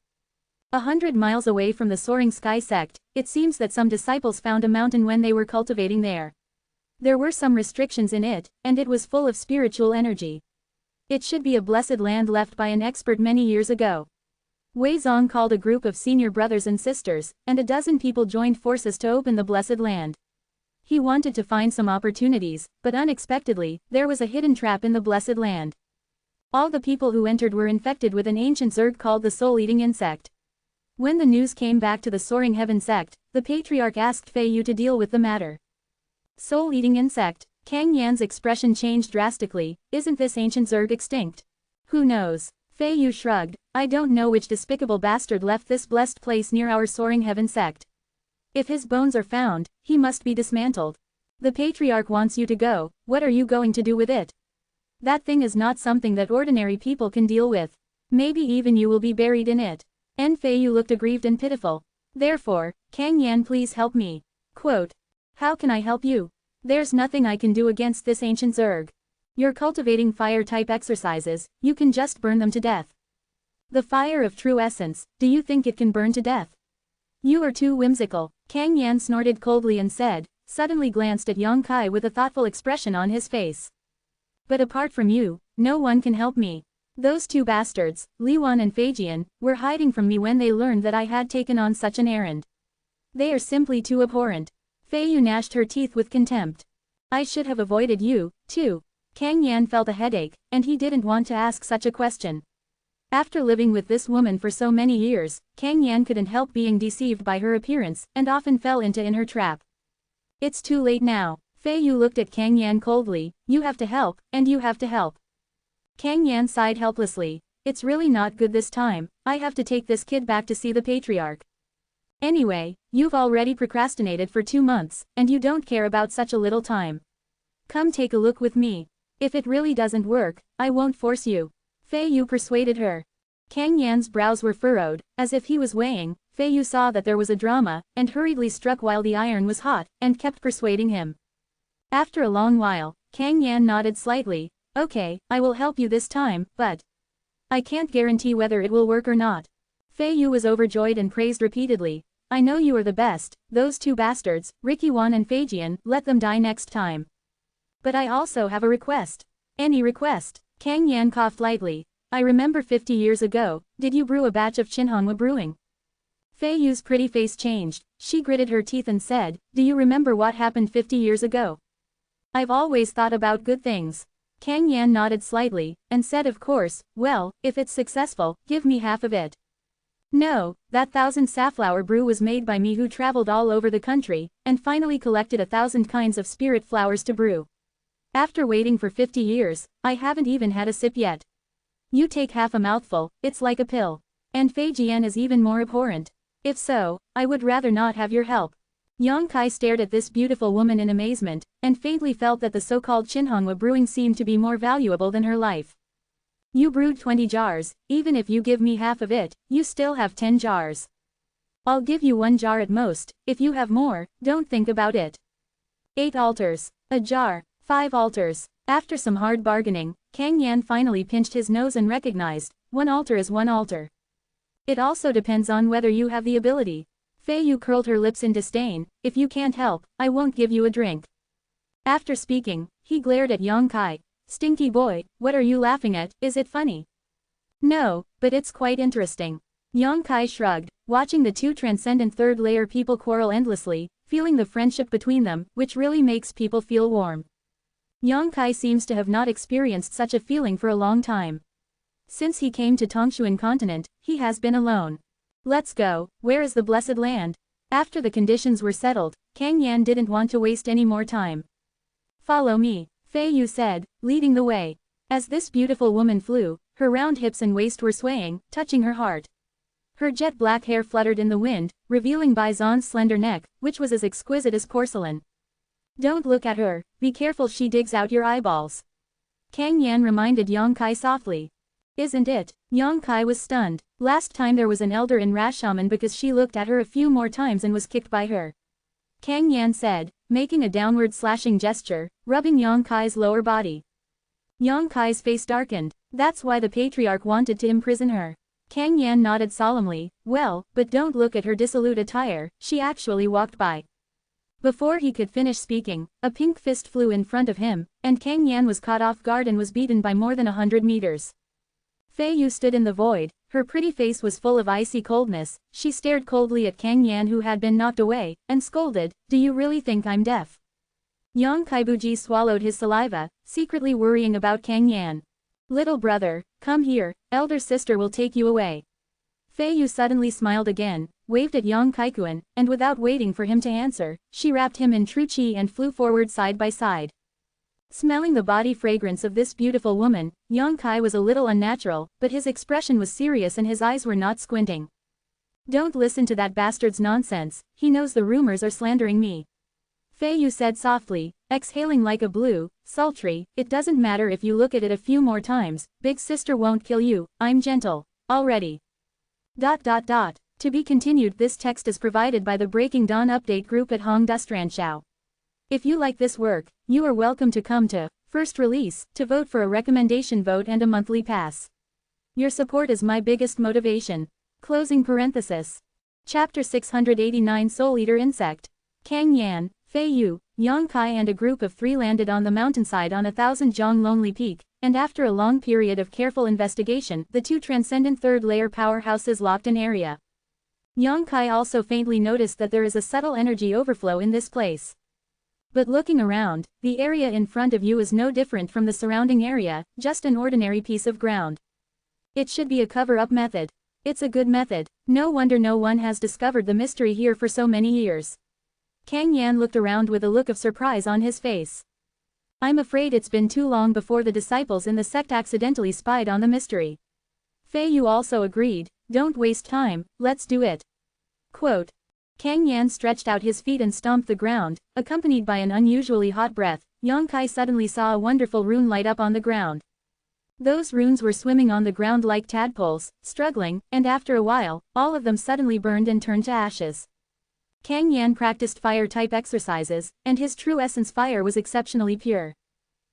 100 miles away from the Soaring Sky sect, it seems that some disciples found a mountain when they were cultivating there. There were some restrictions in it, and it was full of spiritual energy. It should be a blessed land left by an expert many years ago. Wei Zong called a group of senior brothers and sisters, and a dozen people joined forces to open the blessed land. He wanted to find some opportunities, but unexpectedly, there was a hidden trap in the blessed land. All the people who entered were infected with an ancient zerg called the soul-eating insect. When the news came back to the Soaring Heaven sect, the patriarch asked Fei Yu to deal with the matter. Soul-eating insect? Kang Yan's expression changed drastically. Isn't this ancient zerg extinct? Who knows? Fei Yu shrugged. I don't know which despicable bastard left this blessed place near our Soaring Heaven sect. If his bones are found, he must be dismantled. The patriarch wants you to go. What are you going to do with it? That thing is not something that ordinary people can deal with. Maybe even you will be buried in it. Fei Yu looked aggrieved and pitiful. Therefore, Kang Yan, please help me. Quote. How can I help you? There's nothing I can do against this ancient zerg. You're cultivating fire-type exercises, you can just burn them to death. The fire of true essence, do you think it can burn to death? You are too whimsical. Kang Yan snorted coldly and said, suddenly glanced at Yang Kai with a thoughtful expression on his face. But apart from you, no one can help me. Those two bastards, Li Wan and Feijian, were hiding from me when they learned that I had taken on such an errand. They are simply too abhorrent. Fei Yu gnashed her teeth with contempt. I should have avoided you, too. Kang Yan felt a headache, and he didn't want to ask such a question. After living with this woman for so many years, Kang Yan couldn't help being deceived by her appearance, and often fell into her trap. It's too late now. Fei Yu looked at Kang Yan coldly. You have to help, and you have to help. Kang Yan sighed helplessly. It's really not good this time. I have to take this kid back to see the patriarch. Anyway, you've already procrastinated for 2 months, and you don't care about such a little time. Come take a look with me. If it really doesn't work, I won't force you. Fei Yu persuaded her. Kang Yan's brows were furrowed, as if he was weighing. Fei Yu saw that there was a drama, and hurriedly struck while the iron was hot, and kept persuading him. After a long while, Kang Yan nodded slightly. Okay, I will help you this time, but I can't guarantee whether it will work or not. Fei Yu was overjoyed and praised repeatedly. I know you are the best. Those two bastards, Ricky Wan and Feijian, let them die next time. But I also have a request. Any request? Kang Yan coughed lightly. I remember 50 years ago, did you brew a batch of Chinhonghua brewing? Fei Yu's pretty face changed. She gritted her teeth and said, do you remember what happened 50 years ago? I've always thought about good things. Kang Yan nodded slightly, and said of course, well, if it's successful, give me half of it. No, that 1,000 safflower brew was made by me who traveled all over the country, and finally collected 1,000 kinds of spirit flowers to brew. After waiting for 50 years, I haven't even had a sip yet. You take half a mouthful, it's like a pill. And Feijian is even more abhorrent. If so, I would rather not have your help. Yang Kai stared at this beautiful woman in amazement, and faintly felt that the so-called Chinhonghua brewing seemed to be more valuable than her life. You brewed 20 jars, even if you give me half of it, you still have 10 jars. I'll give you 1 jar at most. If you have more, don't think about it. 8 altars. A jar. 5 altars. After some hard bargaining, Kang Yan finally pinched his nose and recognized, 1 altar is 1 altar. It also depends on whether you have the ability. Fei Yu curled her lips in disdain. If you can't help, I won't give you a drink. After speaking, he glared at Yang Kai. Stinky boy, what are you laughing at? Is it funny? No, but it's quite interesting. Yang Kai shrugged, watching the two transcendent third-layer people quarrel endlessly, feeling the friendship between them, which really makes people feel warm. Yang Kai seems to have not experienced such a feeling for a long time. Since he came to Tongshuan continent, he has been alone. Let's go. Where is the blessed land? After the conditions were settled, Kang Yan didn't want to waste any more time. Follow me, Fei Yu said, leading the way. As this beautiful woman flew, her round hips and waist were swaying, touching her heart. Her jet black hair fluttered in the wind, revealing Bai Zhan's slender neck, which was as exquisite as porcelain. Don't look at her, be careful she digs out your eyeballs. Kang Yan reminded Yang Kai softly. Isn't it? Yang Kai was stunned. Last time there was an elder in Rashomon because she looked at her a few more times and was kicked by her. Kang Yan said, making a downward slashing gesture, rubbing Yang Kai's lower body. Yang Kai's face darkened. That's why the patriarch wanted to imprison her. Kang Yan nodded solemnly. Well, but don't look at her dissolute attire, she actually walked by. Before he could finish speaking, a pink fist flew in front of him, and Kang Yan was caught off guard and was beaten by more than 100 meters. Fei Yu stood in the void, her pretty face was full of icy coldness, she stared coldly at Kang Yan who had been knocked away, and scolded, do you really think I'm deaf? Yang Kaibuji swallowed his saliva, secretly worrying about Kang Yan. Little brother, come here, elder sister will take you away. Fei Yu suddenly smiled again, waved at Yang Kaikuan, and without waiting for him to answer, she wrapped him in true qi and flew forward side by side. Smelling the body fragrance of this beautiful woman, Yang Kai was a little unnatural, but his expression was serious and his eyes were not squinting. Don't listen to that bastard's nonsense, he knows the rumors are slandering me. Fei Yu said softly, exhaling like a blue, sultry, it doesn't matter if you look at it a few more times, big sister won't kill you, I'm gentle, already. To be continued. This text is provided by the Breaking Dawn update group at Hongdustranshao. If you like this work, you are welcome to come to First Release to vote for a recommendation vote and a monthly pass. Your support is my biggest motivation. Closing parenthesis. Chapter 689 Soul Eater Insect. Kang Yan, Fei Yu, Yang Kai and a group of 3 landed on the mountainside on 1,000-jong Lonely Peak, and after a long period of careful investigation, the 2 transcendent third-layer powerhouses locked an area. Yang Kai also faintly noticed that there is a subtle energy overflow in this place. But looking around, the area in front of you is no different from the surrounding area, just an ordinary piece of ground. It should be a cover-up method. It's a good method. No wonder no one has discovered the mystery here for so many years. Kang Yan looked around with a look of surprise on his face. I'm afraid it's been too long before the disciples in the sect accidentally spied on the mystery. Fei Yu also agreed, don't waste time, let's do it. Quote. Kang Yan stretched out his feet and stomped the ground, accompanied by an unusually hot breath. Yang Kai suddenly saw a wonderful rune light up on the ground. Those runes were swimming on the ground like tadpoles, struggling, and after a while, all of them suddenly burned and turned to ashes. Kang Yan practiced fire-type exercises, and his true essence fire was exceptionally pure.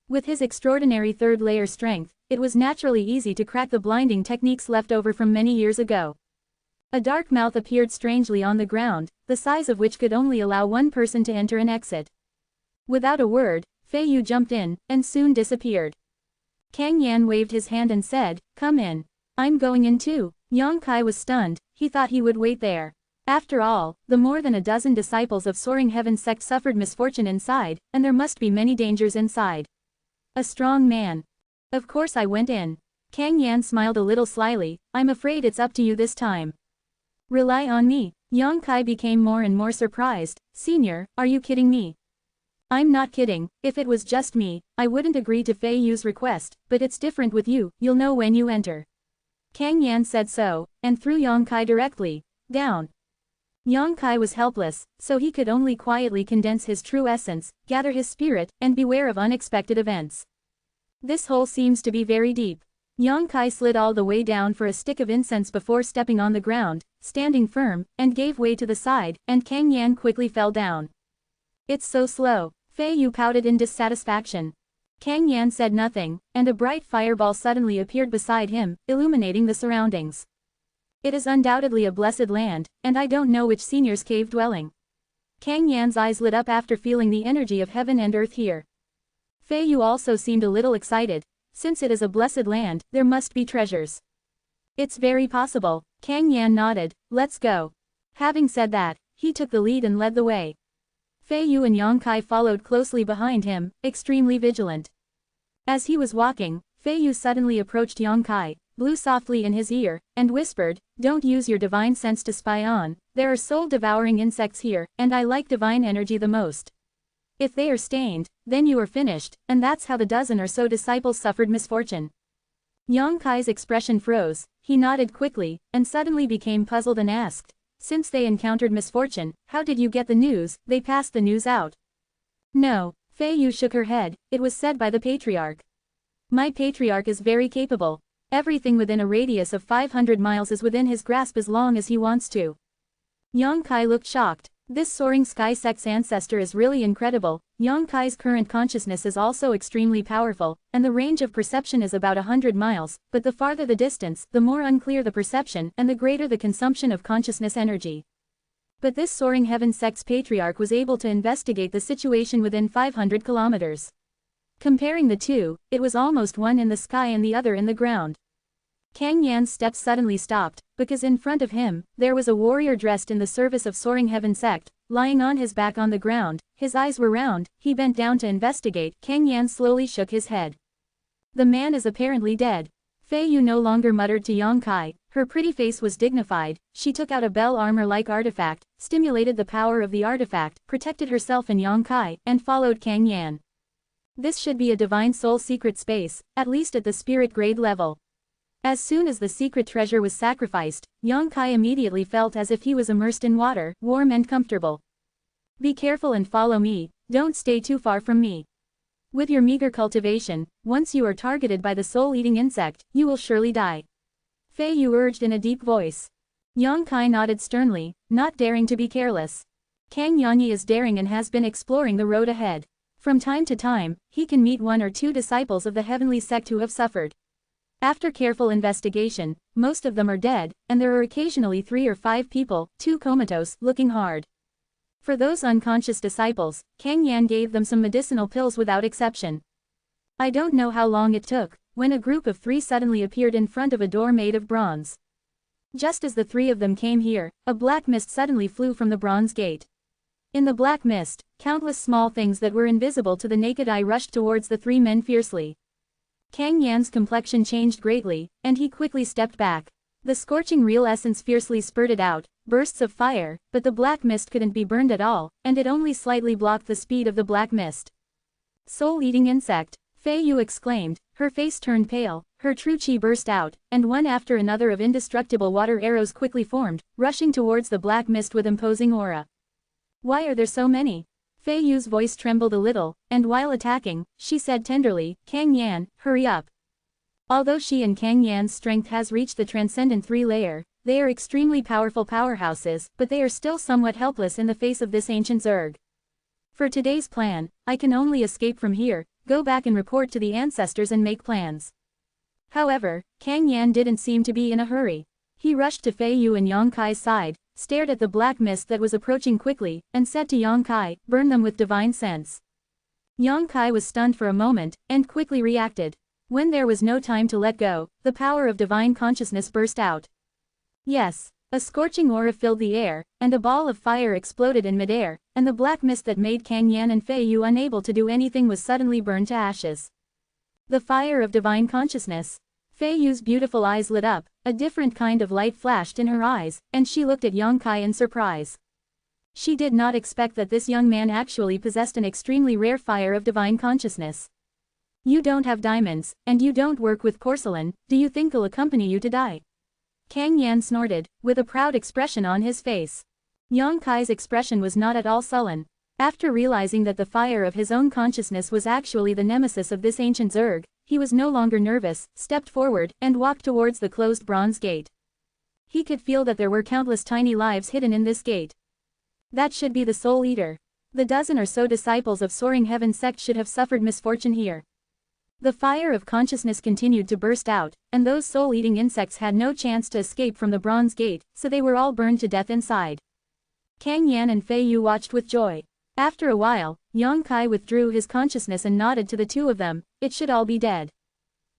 With his extraordinary third-layer strength, it was naturally easy to crack the blinding techniques left over from many years ago. A dark mouth appeared strangely on the ground, the size of which could only allow one person to enter and exit. Without a word, Fei Yu jumped in, and soon disappeared. Kang Yan waved his hand and said, come in. I'm going in too. Yang Kai was stunned, he thought he would wait there. After all, the more than a dozen disciples of Soaring Heaven sect suffered misfortune inside, and there must be many dangers inside. A strong man. Of course I went in. Kang Yan smiled a little slyly, I'm afraid it's up to you this time. Rely on me. Yang Kai became more and more surprised. Senior, are you kidding me? I'm not kidding, if it was just me, I wouldn't agree to Fei Yu's request, but it's different with you, you'll know when you enter. Kang Yan said so, and threw Yang Kai directly down. Yang Kai was helpless, so he could only quietly condense his true essence, gather his spirit, and beware of unexpected events. This hole seems to be very deep. Yang Kai slid all the way down for a stick of incense before stepping on the ground, standing firm, and gave way to the side, and Kang Yan quickly fell down. It's so slow. Fei Yu pouted in dissatisfaction. Kang Yan said nothing, and a bright fireball suddenly appeared beside him, illuminating the surroundings. It is undoubtedly a blessed land, and I don't know which senior's cave dwelling. Kang Yan's eyes lit up after feeling the energy of heaven and earth here. Fei Yu also seemed a little excited. Since it is a blessed land, there must be treasures. It's very possible. Kang Yan nodded, let's go. Having said that, he took the lead and led the way. Fei Yu and Yang Kai followed closely behind him, extremely vigilant. As he was walking, Fei Yu suddenly approached Yang Kai. blew softly in his ear, and whispered, "Don't use your divine sense to spy on, there are soul-devouring insects here, and I like divine energy the most. If they are stained, then you are finished," and that's how the dozen or so disciples suffered misfortune. Yang Kai's expression froze, he nodded quickly, and suddenly became puzzled and asked, "Since they encountered misfortune, how did you get the news? They passed the news out?" "No," Fei Yu shook her head, "it was said by the patriarch. My patriarch is very capable. Everything within a radius of 500 miles is within his grasp as long as he wants to." Yang Kai looked shocked. This soaring sky sect's ancestor is really incredible. Yang Kai's current consciousness is also extremely powerful, and the range of perception is about 100 miles, but the farther the distance, the more unclear the perception and the greater the consumption of consciousness energy. But this soaring heaven sect's patriarch was able to investigate the situation within 500 kilometers. Comparing the two, it was almost one in the sky and the other in the ground. Kang Yan's steps suddenly stopped, because in front of him, there was a warrior dressed in the service of soaring heaven sect, lying on his back on the ground. His eyes were round, he bent down to investigate. Kang Yan slowly shook his head. The man is apparently dead. Fei Yu no longer muttered to Yang Kai, her pretty face was dignified. She took out a bell armor-like artifact, stimulated the power of the artifact, protected herself and Yang Kai, and followed Kang Yan. This should be a divine soul secret space, at least at the spirit grade level. As soon as the secret treasure was sacrificed, Yang Kai immediately felt as if he was immersed in water, warm and comfortable. "Be careful and follow me, don't stay too far from me. With your meager cultivation, once you are targeted by the soul-eating insect, you will surely die," Fei Yu urged in a deep voice. Yang Kai nodded sternly, not daring to be careless. Kang Yanyi is daring and has been exploring the road ahead. From time to time, he can meet one or two disciples of the heavenly sect who have suffered. After careful investigation, most of them are dead, and there are occasionally 3 or 5 people, 2 comatose, looking hard. For those unconscious disciples, Kang Yan gave them some medicinal pills without exception. I don't know how long it took, when a group of 3 suddenly appeared in front of a door made of bronze. Just as the 3 of them came here, a black mist suddenly flew from the bronze gate. In the black mist, countless small things that were invisible to the naked eye rushed towards the 3 men fiercely. Kang Yan's complexion changed greatly, and he quickly stepped back. The scorching real essence fiercely spurted out, bursts of fire, but the black mist couldn't be burned at all, and it only slightly blocked the speed of the black mist. "Soul-eating insect," Fei Yu exclaimed, her face turned pale, her true chi burst out, and one after another of indestructible water arrows quickly formed, rushing towards the black mist with imposing aura. "Why are there so many?" Fei Yu's voice trembled a little, and while attacking, she said tenderly, "Kang Yan, hurry up." Although she and Kang Yan's strength has reached the transcendent 3-layer, they are extremely powerful powerhouses, but they are still somewhat helpless in the face of this ancient Zerg. "For today's plan, I can only escape from here, go back and report to the ancestors and make plans." However, Kang Yan didn't seem to be in a hurry. He rushed to Fei Yu and Yang Kai's side, stared at the black mist that was approaching quickly, and said to Yang Kai, "Burn them with divine sense." Yang Kai was stunned for a moment, and quickly reacted. When there was no time to let go, the power of divine consciousness burst out. Yes, a scorching aura filled the air, and a ball of fire exploded in midair, and the black mist that made Kang Yan and Fei Yu unable to do anything was suddenly burned to ashes. The fire of divine consciousness. Fei Yu's beautiful eyes lit up, a different kind of light flashed in her eyes, and she looked at Yang Kai in surprise. She did not expect that this young man actually possessed an extremely rare fire of divine consciousness. "You don't have diamonds, and you don't work with porcelain, do you think he'll accompany you to die?" Kang Yan snorted, with a proud expression on his face. Yang Kai's expression was not at all sullen. After realizing that the fire of his own consciousness was actually the nemesis of this ancient Zerg, he was no longer nervous, stepped forward, and walked towards the closed bronze gate. He could feel that there were countless tiny lives hidden in this gate. That should be the Soul Eater. The dozen or so disciples of Soaring Heaven sect should have suffered misfortune here. The fire of consciousness continued to burst out, and those soul-eating insects had no chance to escape from the bronze gate, so they were all burned to death inside. Kang Yan and Fei Yu watched with joy. After a while, Yang Kai withdrew his consciousness and nodded to the 2 of them. "It should all be dead."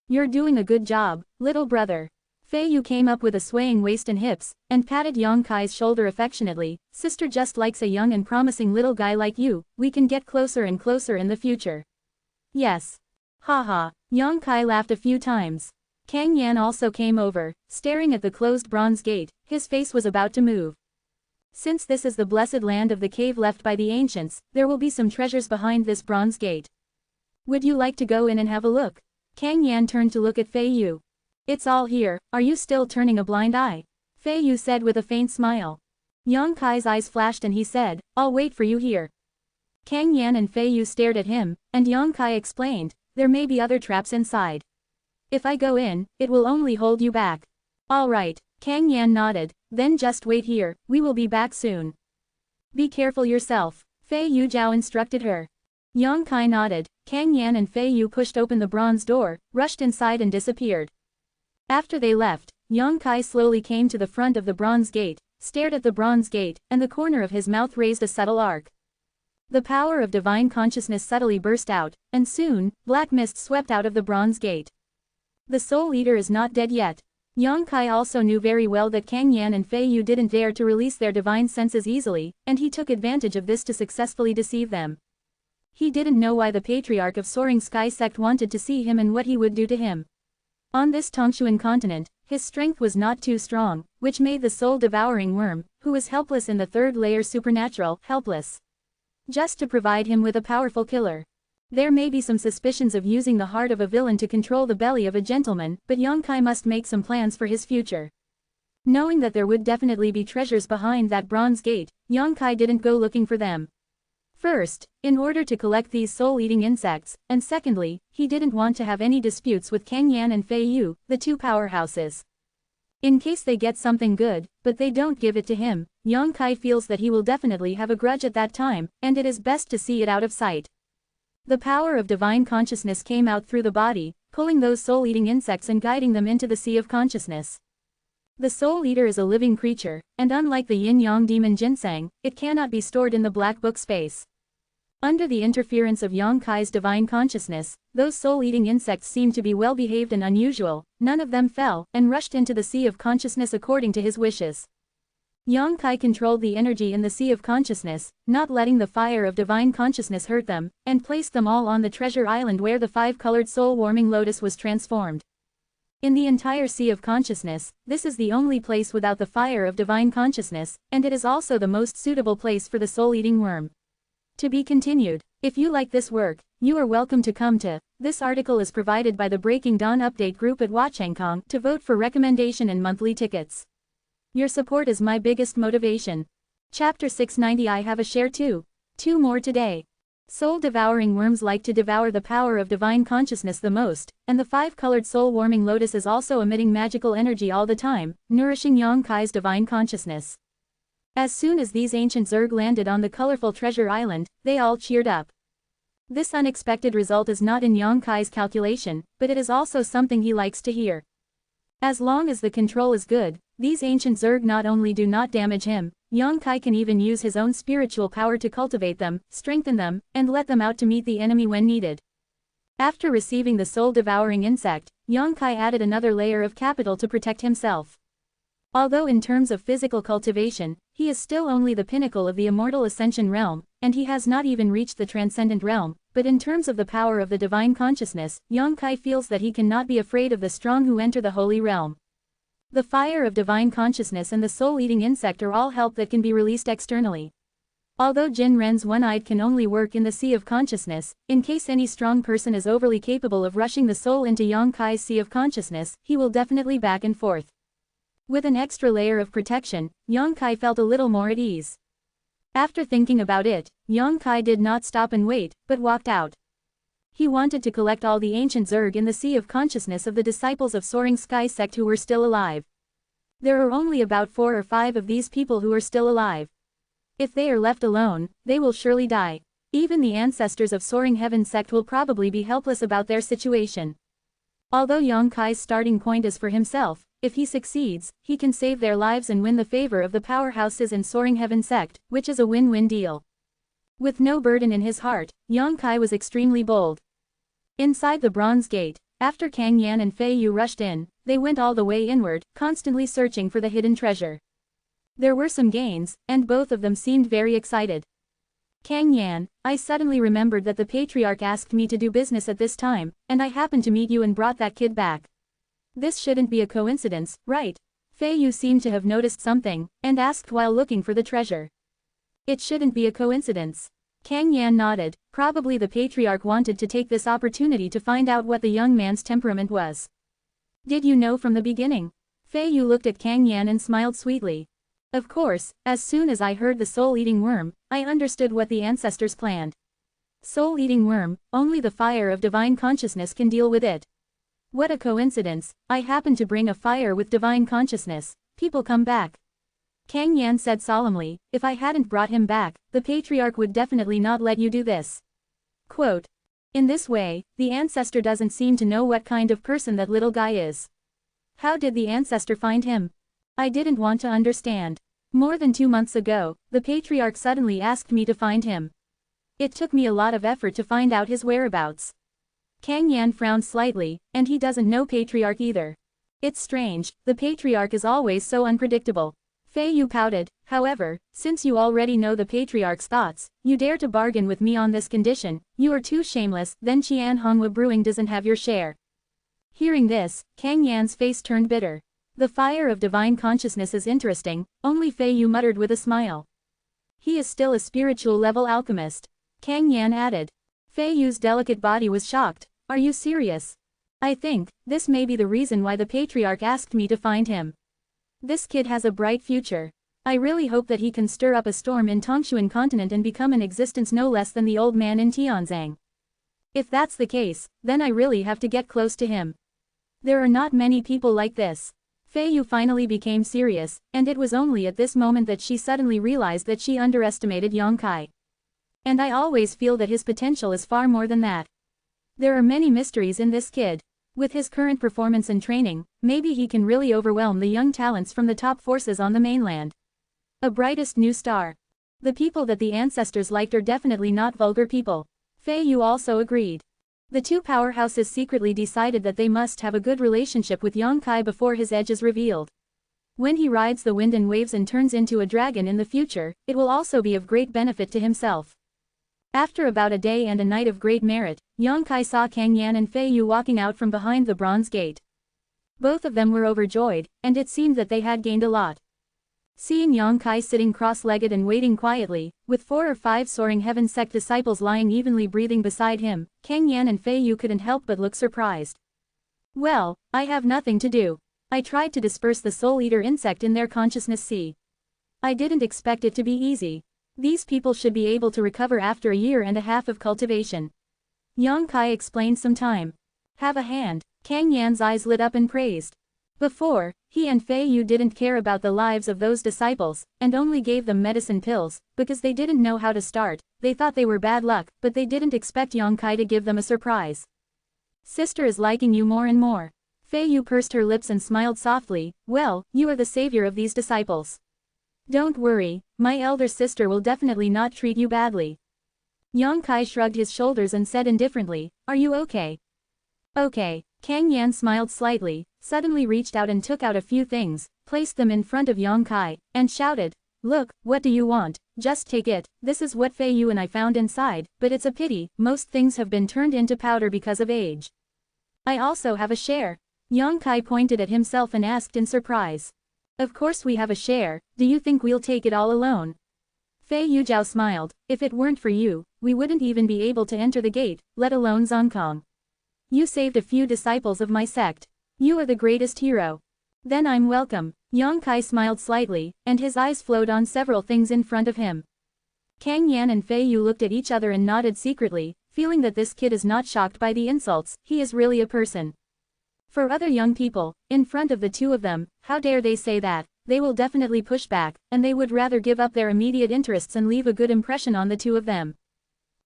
"You're doing a good job, little brother." Fei Yu came up with a swaying waist and hips, and patted Yang Kai's shoulder affectionately. "Sister just likes a young and promising little guy like you, we can get closer and closer in the future." "Yes." "Ha ha." Yang Kai laughed a few times. Kang Yan also came over, staring at the closed bronze gate. His face was about to move. Since this is the blessed land of the cave left by the ancients, there will be some treasures behind this bronze gate. Would you like to go in and have a look? Kang Yan turned to look at Fei Yu. It's all here, are you still turning a blind eye? Fei Yu said with a faint smile. Yang Kai's eyes flashed and he said, I'll wait for you here. Kang Yan and Fei Yu stared at him, and Yang Kai explained, there may be other traps inside. If I go in, it will only hold you back. All right, Kang Yan nodded, then just wait here, we will be back soon. Be careful yourself, Fei Yu Zhao instructed her. Yang Kai nodded. Kang Yan and Fei Yu pushed open the bronze door, rushed inside and disappeared. After they left, Yang Kai slowly came to the front of the bronze gate, stared at the bronze gate, and the corner of his mouth raised a subtle arc. The power of divine consciousness subtly burst out, and soon, black mist swept out of the bronze gate. The soul eater is not dead yet. Yang Kai also knew very well that Kang Yan and Fei Yu didn't dare to release their divine senses easily, and he took advantage of this to successfully deceive them. He didn't know why the patriarch of Soaring Sky sect wanted to see him and what he would do to him. On this Tongshuan continent, his strength was not too strong, which made the soul-devouring worm, who was helpless in the third layer supernatural, helpless. Just to provide him with a powerful killer. There may be some suspicions of using the heart of a villain to control the belly of a gentleman, but Yang Kai must make some plans for his future. Knowing that there would definitely be treasures behind that bronze gate, Yang Kai didn't go looking for them. First, in order to collect these soul-eating insects, and secondly, he didn't want to have any disputes with Kang Yan and Fei Yu, the two powerhouses. In case they get something good, but they don't give it to him, Yang Kai feels that he will definitely have a grudge at that time, and it is best to see it out of sight. The power of divine consciousness came out through the body, pulling those soul-eating insects and guiding them into the sea of consciousness. The soul eater is a living creature, and unlike the yin-yang demon ginseng, it cannot be stored in the black book space. Under the interference of Yang Kai's divine consciousness, those soul-eating insects seemed to be well-behaved and unusual. None of them fell, and rushed into the sea of consciousness according to his wishes. Yang Kai controlled the energy in the sea of consciousness, not letting the fire of divine consciousness hurt them, and placed them all on the treasure island where the five-colored soul-warming lotus was transformed. In the entire sea of consciousness, this is the only place without the fire of divine consciousness, and it is also the most suitable place for the soul-eating worm. To be continued. If you like this work, you are welcome to come to. This article is provided by the Breaking Dawn Update group at Watchangkong to vote for recommendation and monthly tickets. Your support is my biggest motivation. Chapter 690 I have a share too. 2 more today. Soul-devouring worms like to devour the power of divine consciousness the most, and the five-colored soul-warming lotus is also emitting magical energy all the time, nourishing Yang Kai's divine consciousness. As soon as these ancient Zerg landed on the colorful treasure island, they all cheered up. This unexpected result is not in Yang Kai's calculation, but it is also something he likes to hear. As long as the control is good, these ancient Zerg not only do not damage him, Yang Kai can even use his own spiritual power to cultivate them, strengthen them, and let them out to meet the enemy when needed. After receiving the soul-devouring insect, Yang Kai added another layer of capital to protect himself. Although in terms of physical cultivation, he is still only the pinnacle of the immortal ascension realm, and he has not even reached the transcendent realm, but in terms of the power of the divine consciousness, Yang Kai feels that he cannot be afraid of the strong who enter the holy realm. The fire of divine consciousness and the soul-eating insect are all help that can be released externally. Although Jin Ren's one-eyed can only work in the sea of consciousness, in case any strong person is overly capable of rushing the soul into Yang Kai's sea of consciousness, he will definitely back and forth. With an extra layer of protection, Yang Kai felt a little more at ease. After thinking about it, Yang Kai did not stop and wait, but walked out. He wanted to collect all the ancient Zerg in the sea of consciousness of the disciples of Soaring Sky sect who were still alive. There are only about 4 or 5 of these people who are still alive. If they are left alone, they will surely die. Even the ancestors of Soaring Heaven sect will probably be helpless about their situation. Although Yang Kai's starting point is for himself, if he succeeds, he can save their lives and win the favor of the powerhouses in Soaring Heaven sect, which is a win-win deal. With no burden in his heart, Yang Kai was extremely bold. Inside the bronze gate, after Kang Yan and Fei Yu rushed in, they went all the way inward, constantly searching for the hidden treasure. There were some gains, and both of them seemed very excited. Kang Yan, I suddenly remembered that the patriarch asked me to do business at this time, and I happened to meet you and brought that kid back. This shouldn't be a coincidence, right? Fei Yu seemed to have noticed something, and asked while looking for the treasure. It shouldn't be a coincidence. Kang Yan nodded, probably the patriarch wanted to take this opportunity to find out what the young man's temperament was. Did you know from the beginning? Fei Yu looked at Kang Yan and smiled sweetly. Of course, as soon as I heard the soul-eating worm, I understood what the ancestors planned. Soul-eating worm, only the fire of divine consciousness can deal with it. What a coincidence, I happen to bring a fire with divine consciousness. People come back. Kang Yan said solemnly, if I hadn't brought him back, the patriarch would definitely not let you do this. Quote. In this way, the ancestor doesn't seem to know what kind of person that little guy is. How did the ancestor find him? I didn't want to understand. More than 2 months ago, the patriarch suddenly asked me to find him. It took me a lot of effort to find out his whereabouts. Kang Yan frowned slightly, and he doesn't know patriarch either. It's strange, the patriarch is always so unpredictable. Fei Yu pouted, however, since you already know the patriarch's thoughts, you dare to bargain with me on this condition, you are too shameless, then Qian Honghua Brewing doesn't have your share. Hearing this, Kang Yan's face turned bitter. The fire of divine consciousness is interesting, only Fei Yu muttered with a smile. He is still a spiritual level alchemist. Kang Yan added. Fei Yu's delicate body was shocked. Are you serious? I think, this may be the reason why the patriarch asked me to find him. This kid has a bright future. I really hope that he can stir up a storm in Tongshuan continent and become an existence no less than the old man in Tianzang. If that's the case, then I really have to get close to him. There are not many people like this. Fei Yu finally became serious, and it was only at this moment that she suddenly realized that she underestimated Yang Kai. And I always feel that his potential is far more than that. There are many mysteries in this kid. With his current performance and training, maybe he can really overwhelm the young talents from the top forces on the mainland. A brightest new star. The people that the ancestors liked are definitely not vulgar people. Fei Yu also agreed. The two powerhouses secretly decided that they must have a good relationship with Yang Kai before his edge is revealed. When he rides the wind and waves and turns into a dragon in the future, it will also be of great benefit to himself. After about a day and a night of great merit, Yang Kai saw Kang Yan and Fei Yu walking out from behind the bronze gate. Both of them were overjoyed, and it seemed that they had gained a lot. Seeing Yang Kai sitting cross-legged and waiting quietly, with 4 or 5 soaring heaven sect disciples lying evenly breathing beside him, Kang Yan and Fei Yu couldn't help but look surprised. Well, I have nothing to do. I tried to disperse the soul-eater insect in their consciousness sea. I didn't expect it to be easy. These people should be able to recover after a year and a half of cultivation. Yang Kai explained some time. Have a hand. Kang Yan's eyes lit up and praised. Before, he and Fei Yu didn't care about the lives of those disciples, and only gave them medicine pills, because they didn't know how to start. They thought they were bad luck, but they didn't expect Yang Kai to give them a surprise. Sister is liking you more and more. Fei Yu pursed her lips and smiled softly. Well, you are the savior of these disciples. Don't worry, my elder sister will definitely not treat you badly. Yang Kai shrugged his shoulders and said indifferently, are you okay? Okay. Kang Yan smiled slightly, suddenly reached out and took out a few things, placed them in front of Yang Kai, and shouted, look, what do you want? Just take it. This is what Fei Yu and I found inside, but it's a pity, most things have been turned into powder because of age. I also have a share. Yang Kai pointed at himself and asked in surprise. Of course we have a share, do you think we'll take it all alone? Fei Yu Jiao smiled, if it weren't for you, we wouldn't even be able to enter the gate, let alone Zongkong. You saved a few disciples of my sect. You are the greatest hero. Then I'm welcome. Yang Kai smiled slightly, and his eyes flowed on several things in front of him. Kang Yan and Fei Yu looked at each other and nodded secretly, feeling that this kid is not shocked by the insults, he is really a person. For other young people, in front of the two of them, how dare they say that? They will definitely push back, and they would rather give up their immediate interests and leave a good impression on the two of them.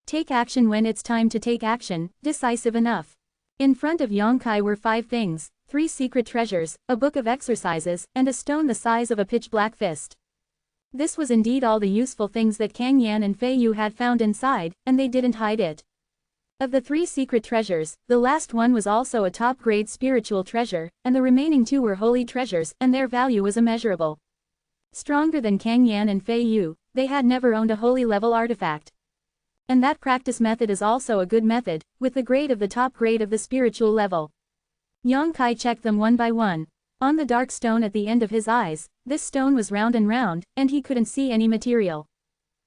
Take action when it's time to take action, decisive enough. In front of Yang Kai were 5 things, 3 secret treasures, a book of exercises, and a stone the size of a pitch-black fist. This was indeed all the useful things that Kang Yan and Fei Yu had found inside, and they didn't hide it. Of the 3 secret treasures, the last one was also a top-grade spiritual treasure, and the remaining 2 were holy treasures, and their value was immeasurable. Stronger than Kang Yan and Fei Yu, they had never owned a holy-level artifact. And that practice method is also a good method, with the grade of the top grade of the spiritual level. Yang Kai checked them one by one. On the dark stone at the end of his eyes, this stone was round, and he couldn't see any material.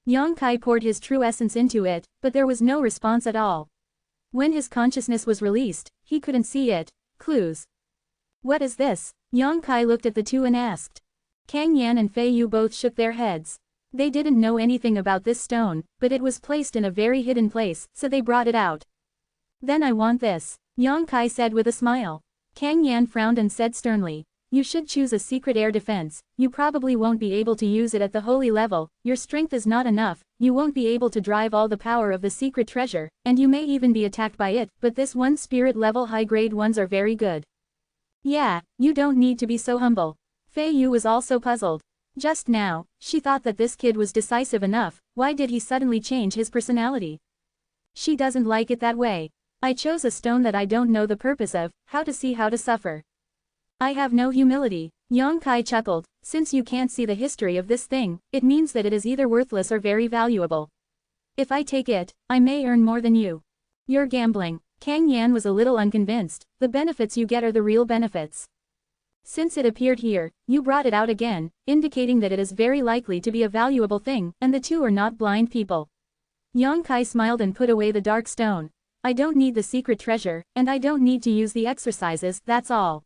Yang Kai poured his true essence into it, but there was no response at all. When his consciousness was released, he couldn't see it. Clues. What is this? Yang Kai looked at the two and asked. Kang Yan and Fei Yu both shook their heads. They didn't know anything about this stone, but it was placed in a very hidden place, so they brought it out. Then I want this, Yang Kai said with a smile. Kang Yan frowned and said sternly. You should choose a secret air defense. You probably won't be able to use it at the holy level, your strength is not enough, you won't be able to drive all the power of the secret treasure, and you may even be attacked by it, but this one spirit level high grade ones are very good. Yeah, you don't need to be so humble. Fei Yu was also puzzled. Just now, she thought that this kid was decisive enough, why did he suddenly change his personality? She doesn't like it that way. I chose a stone that I don't know the purpose of, how to see how to suffer. I have no humility. Yang Kai chuckled, since you can't see the history of this thing, it means that it is either worthless or very valuable. If I take it, I may earn more than you. You're gambling. Kang Yan was a little unconvinced, the benefits you get are the real benefits. Since it appeared here, you brought it out again, indicating that it is very likely to be a valuable thing, and the two are not blind people. Yang Kai smiled and put away the dark stone. I don't need the secret treasure, and I don't need to use the exercises, that's all.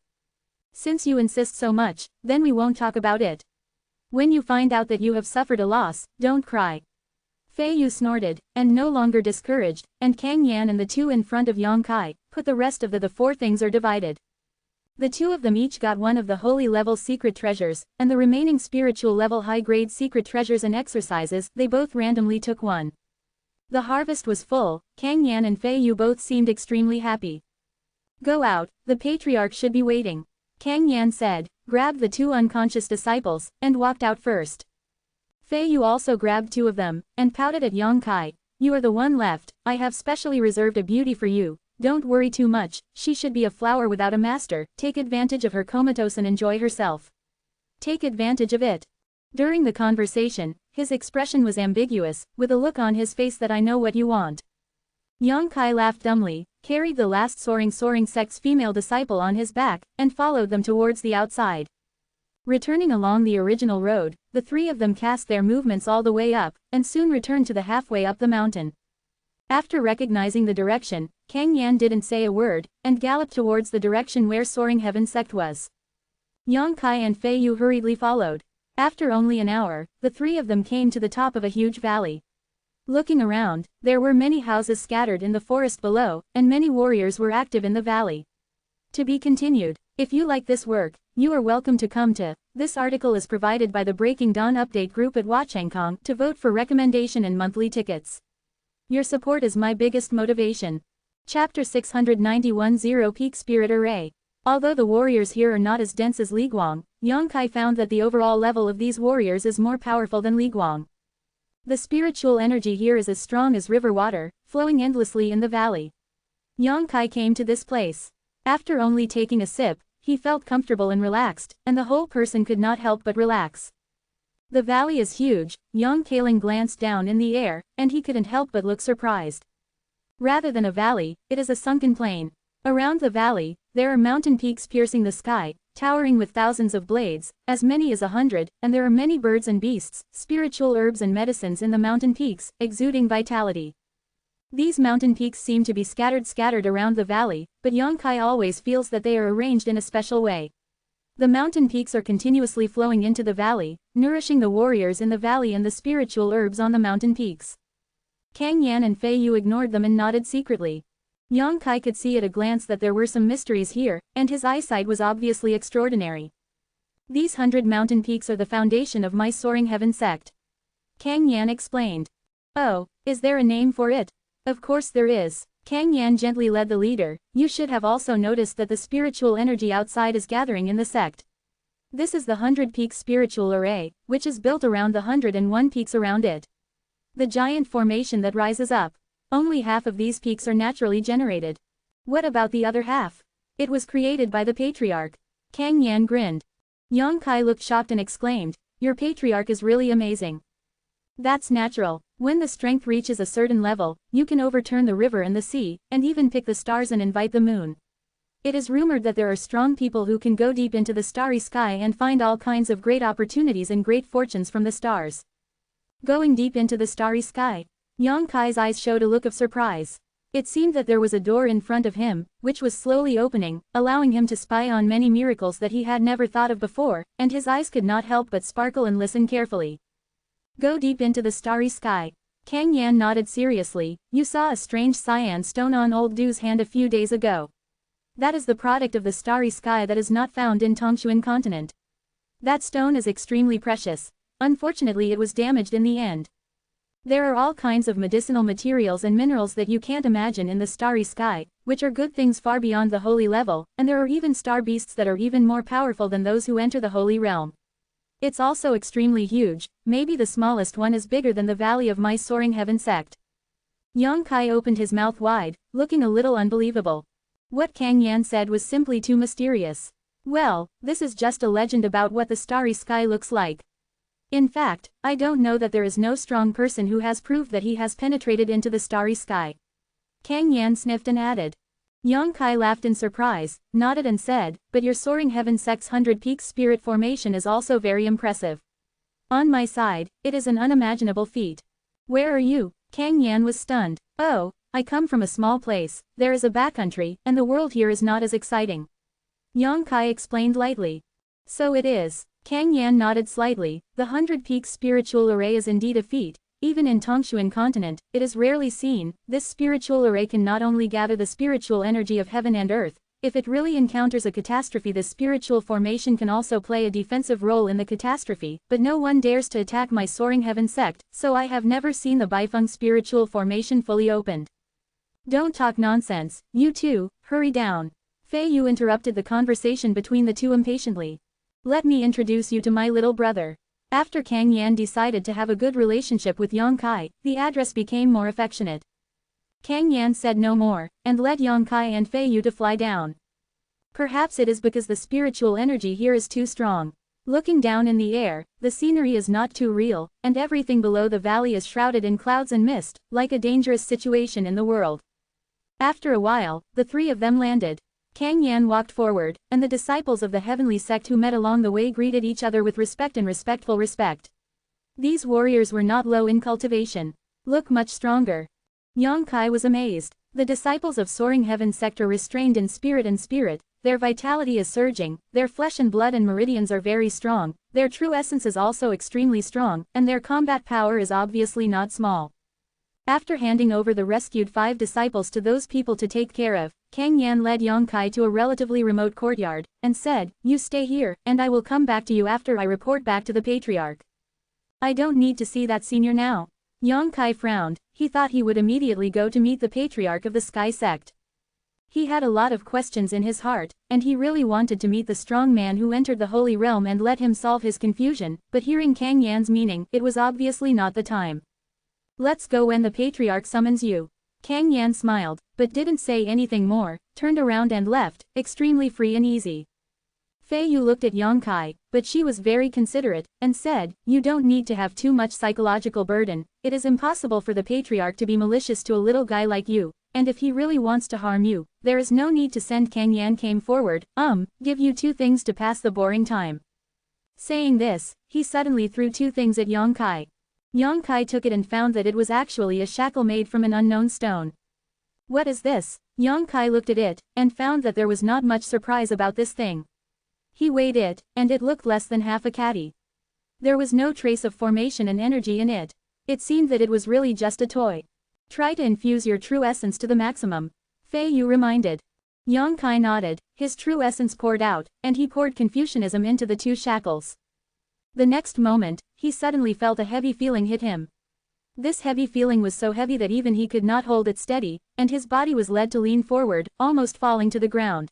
Since you insist so much, then we won't talk about it. When you find out that you have suffered a loss, don't cry. Fei Yu snorted, and no longer discouraged, and Kang Yan and the two in front of Yang Kai, put the rest of the four things are divided. The two of them each got one of the holy level secret treasures, and the remaining spiritual level high grade secret treasures and exercises, they both randomly took one. The harvest was full, Kang Yan and Fei Yu both seemed extremely happy. Go out, the patriarch should be waiting. Kang Yan said, grabbed the two unconscious disciples, and walked out first. Fei Yu also grabbed two of them, and pouted at Yang Kai. You are the one left, I have specially reserved a beauty for you, don't worry too much, she should be a flower without a master, take advantage of her comatose and enjoy herself. Take advantage of it. During the conversation, his expression was ambiguous, with a look on his face that I know what you want. Yang Kai laughed dumbly, carried the last soaring sect's female disciple on his back, and followed them towards the outside. Returning along the original road, the three of them cast their movements all the way up, and soon returned to the halfway up the mountain. After recognizing the direction, Kang Yan didn't say a word, and galloped towards the direction where Soaring Heaven sect was. Yang Kai and Fei Yu hurriedly followed. After only an hour, the three of them came to the top of a huge valley. Looking around, there were many houses scattered in the forest below, and many warriors were active in the valley. To be continued. If you like this work, you are welcome to come to. This article is provided by the Breaking Dawn Update group at Watchangkong to vote for recommendation and monthly tickets. Your support is my biggest motivation. Chapter 691 Zero Peak Spirit Array. Although the warriors here are not as dense as Li Guang, Yang Kai found that the overall level of these warriors is more powerful than Li Guang. The spiritual energy here is as strong as river water, flowing endlessly in the valley. Yang Kai came to this place. After only taking a sip, he felt comfortable and relaxed, and the whole person could not help but relax. The valley is huge, Yang Kailing glanced down in the air, and he couldn't help but look surprised. Rather than a valley, it is a sunken plain. Around the valley, there are mountain peaks piercing the sky, towering with thousands of blades, as many as 100, and there are many birds and beasts, spiritual herbs and medicines in the mountain peaks, exuding vitality. These mountain peaks seem to be scattered around the valley, but Yang Kai always feels that they are arranged in a special way. The mountain peaks are continuously flowing into the valley, nourishing the warriors in the valley and the spiritual herbs on the mountain peaks. Kang Yan and Fei Yu ignored them and nodded secretly. Yang Kai could see at a glance that there were some mysteries here, and his eyesight was obviously extraordinary. These 100 mountain peaks are the foundation of my Soaring Heaven sect. Kang Yan explained. Oh, is there a name for it? Of course there is. Kang Yan gently led the leader. You should have also noticed that the spiritual energy outside is gathering in the sect. This is the 100 Peaks Spiritual Array, which is built around the 101 peaks around it. The giant formation that rises up. Only half of these peaks are naturally generated. What about the other half? It was created by the Patriarch. Kang Yan grinned. Yang Kai looked shocked and exclaimed, your Patriarch is really amazing. That's natural. When the strength reaches a certain level, you can overturn the river and the sea, and even pick the stars and invite the moon. It is rumored that there are strong people who can go deep into the starry sky and find all kinds of great opportunities and great fortunes from the stars. Going deep into the starry sky. Yang Kai's eyes showed a look of surprise. It seemed that there was a door in front of him, which was slowly opening, allowing him to spy on many miracles that he had never thought of before, and his eyes could not help but sparkle and listen carefully. Go deep into the starry sky. Kang Yan nodded seriously. You saw a strange cyan stone on old Du's hand a few days ago. That is the product of the starry sky that is not found in Tongshuan continent. That stone is extremely precious. Unfortunately, it was damaged in the end. There are all kinds of medicinal materials and minerals that you can't imagine in the starry sky, which are good things far beyond the holy level, and there are even star beasts that are even more powerful than those who enter the holy realm. It's also extremely huge, maybe the smallest one is bigger than the valley of my soaring heaven sect. Yang Kai opened his mouth wide, looking a little unbelievable. What Kang Yan said was simply too mysterious. Well, this is just a legend about what the starry sky looks like. In fact, I don't know that there is no strong person who has proved that he has penetrated into the starry sky. Kang Yan sniffed and added. Yang Kai laughed in surprise, nodded and said, but your soaring heaven sect's 100 peaks spirit formation is also very impressive. On my side, it is an unimaginable feat. Where are you? Kang Yan was stunned. Oh, I come from a small place, there is a backcountry, and the world here is not as exciting. Yang Kai explained lightly. So it is. Kang Yan nodded slightly. The 100 peaks spiritual array is indeed a feat. Even in Tongshuan continent, it is rarely seen. This spiritual array can not only gather the spiritual energy of heaven and earth, if it really encounters a catastrophe, this spiritual formation can also play a defensive role in the catastrophe, but no one dares to attack my soaring heaven sect, so I have never seen the Baifeng spiritual formation fully opened. Don't talk nonsense, you two, hurry down. Fei Yu interrupted the conversation between the two impatiently. Let me introduce you to my little brother. After Kang Yan decided to have a good relationship with Yang Kai, the address became more affectionate. Kang Yan said no more, and led Yang Kai and Fei Yu to fly down. Perhaps it is because the spiritual energy here is too strong. Looking down in the air, the scenery is not too real, and everything below the valley is shrouded in clouds and mist, like a dangerous situation in the world. After a while, the three of them landed. Kang Yan walked forward, and the disciples of the heavenly sect who met along the way greeted each other with respect and respectful respect. These warriors were not low in cultivation. Look much stronger. Yang Kai was amazed. The disciples of Soaring Heaven sect are restrained in spirit and spirit, their vitality is surging, their flesh and blood and meridians are very strong, their true essence is also extremely strong, and their combat power is obviously not small. After handing over the rescued 5 disciples to those people to take care of, Kang Yan led Yang Kai to a relatively remote courtyard, and said, you stay here, and I will come back to you after I report back to the patriarch. I don't need to see that senior now. Yang Kai frowned. He thought he would immediately go to meet the patriarch of the Sky sect. He had a lot of questions in his heart, and he really wanted to meet the strong man who entered the holy realm and let him solve his confusion, but hearing Kang Yan's meaning, it was obviously not the time. Let's go when the patriarch summons you. Kang Yan smiled, but didn't say anything more, turned around and left, extremely free and easy. Fei Yu looked at Yang Kai, but she was very considerate, and said, you don't need to have too much psychological burden, it is impossible for the patriarch to be malicious to a little guy like you, and if he really wants to harm you, there is no need to send. Kang Yan came forward, give you 2 things to pass the boring time. Saying this, he suddenly threw 2 things at Yang Kai. Yang Kai took it and found that it was actually a shackle made from an unknown stone. What is this? Yang Kai looked at it, and found that there was not much surprise about this thing. He weighed it, and it looked less than half a catty. There was no trace of formation and energy in it. It seemed that it was really just a toy. Try to infuse your true essence to the maximum. Fei Yu reminded. Yang Kai nodded, his true essence poured out, and he poured Confucianism into the 2 shackles. The next moment, he suddenly felt a heavy feeling hit him. This heavy feeling was so heavy that even he could not hold it steady, and his body was led to lean forward, almost falling to the ground.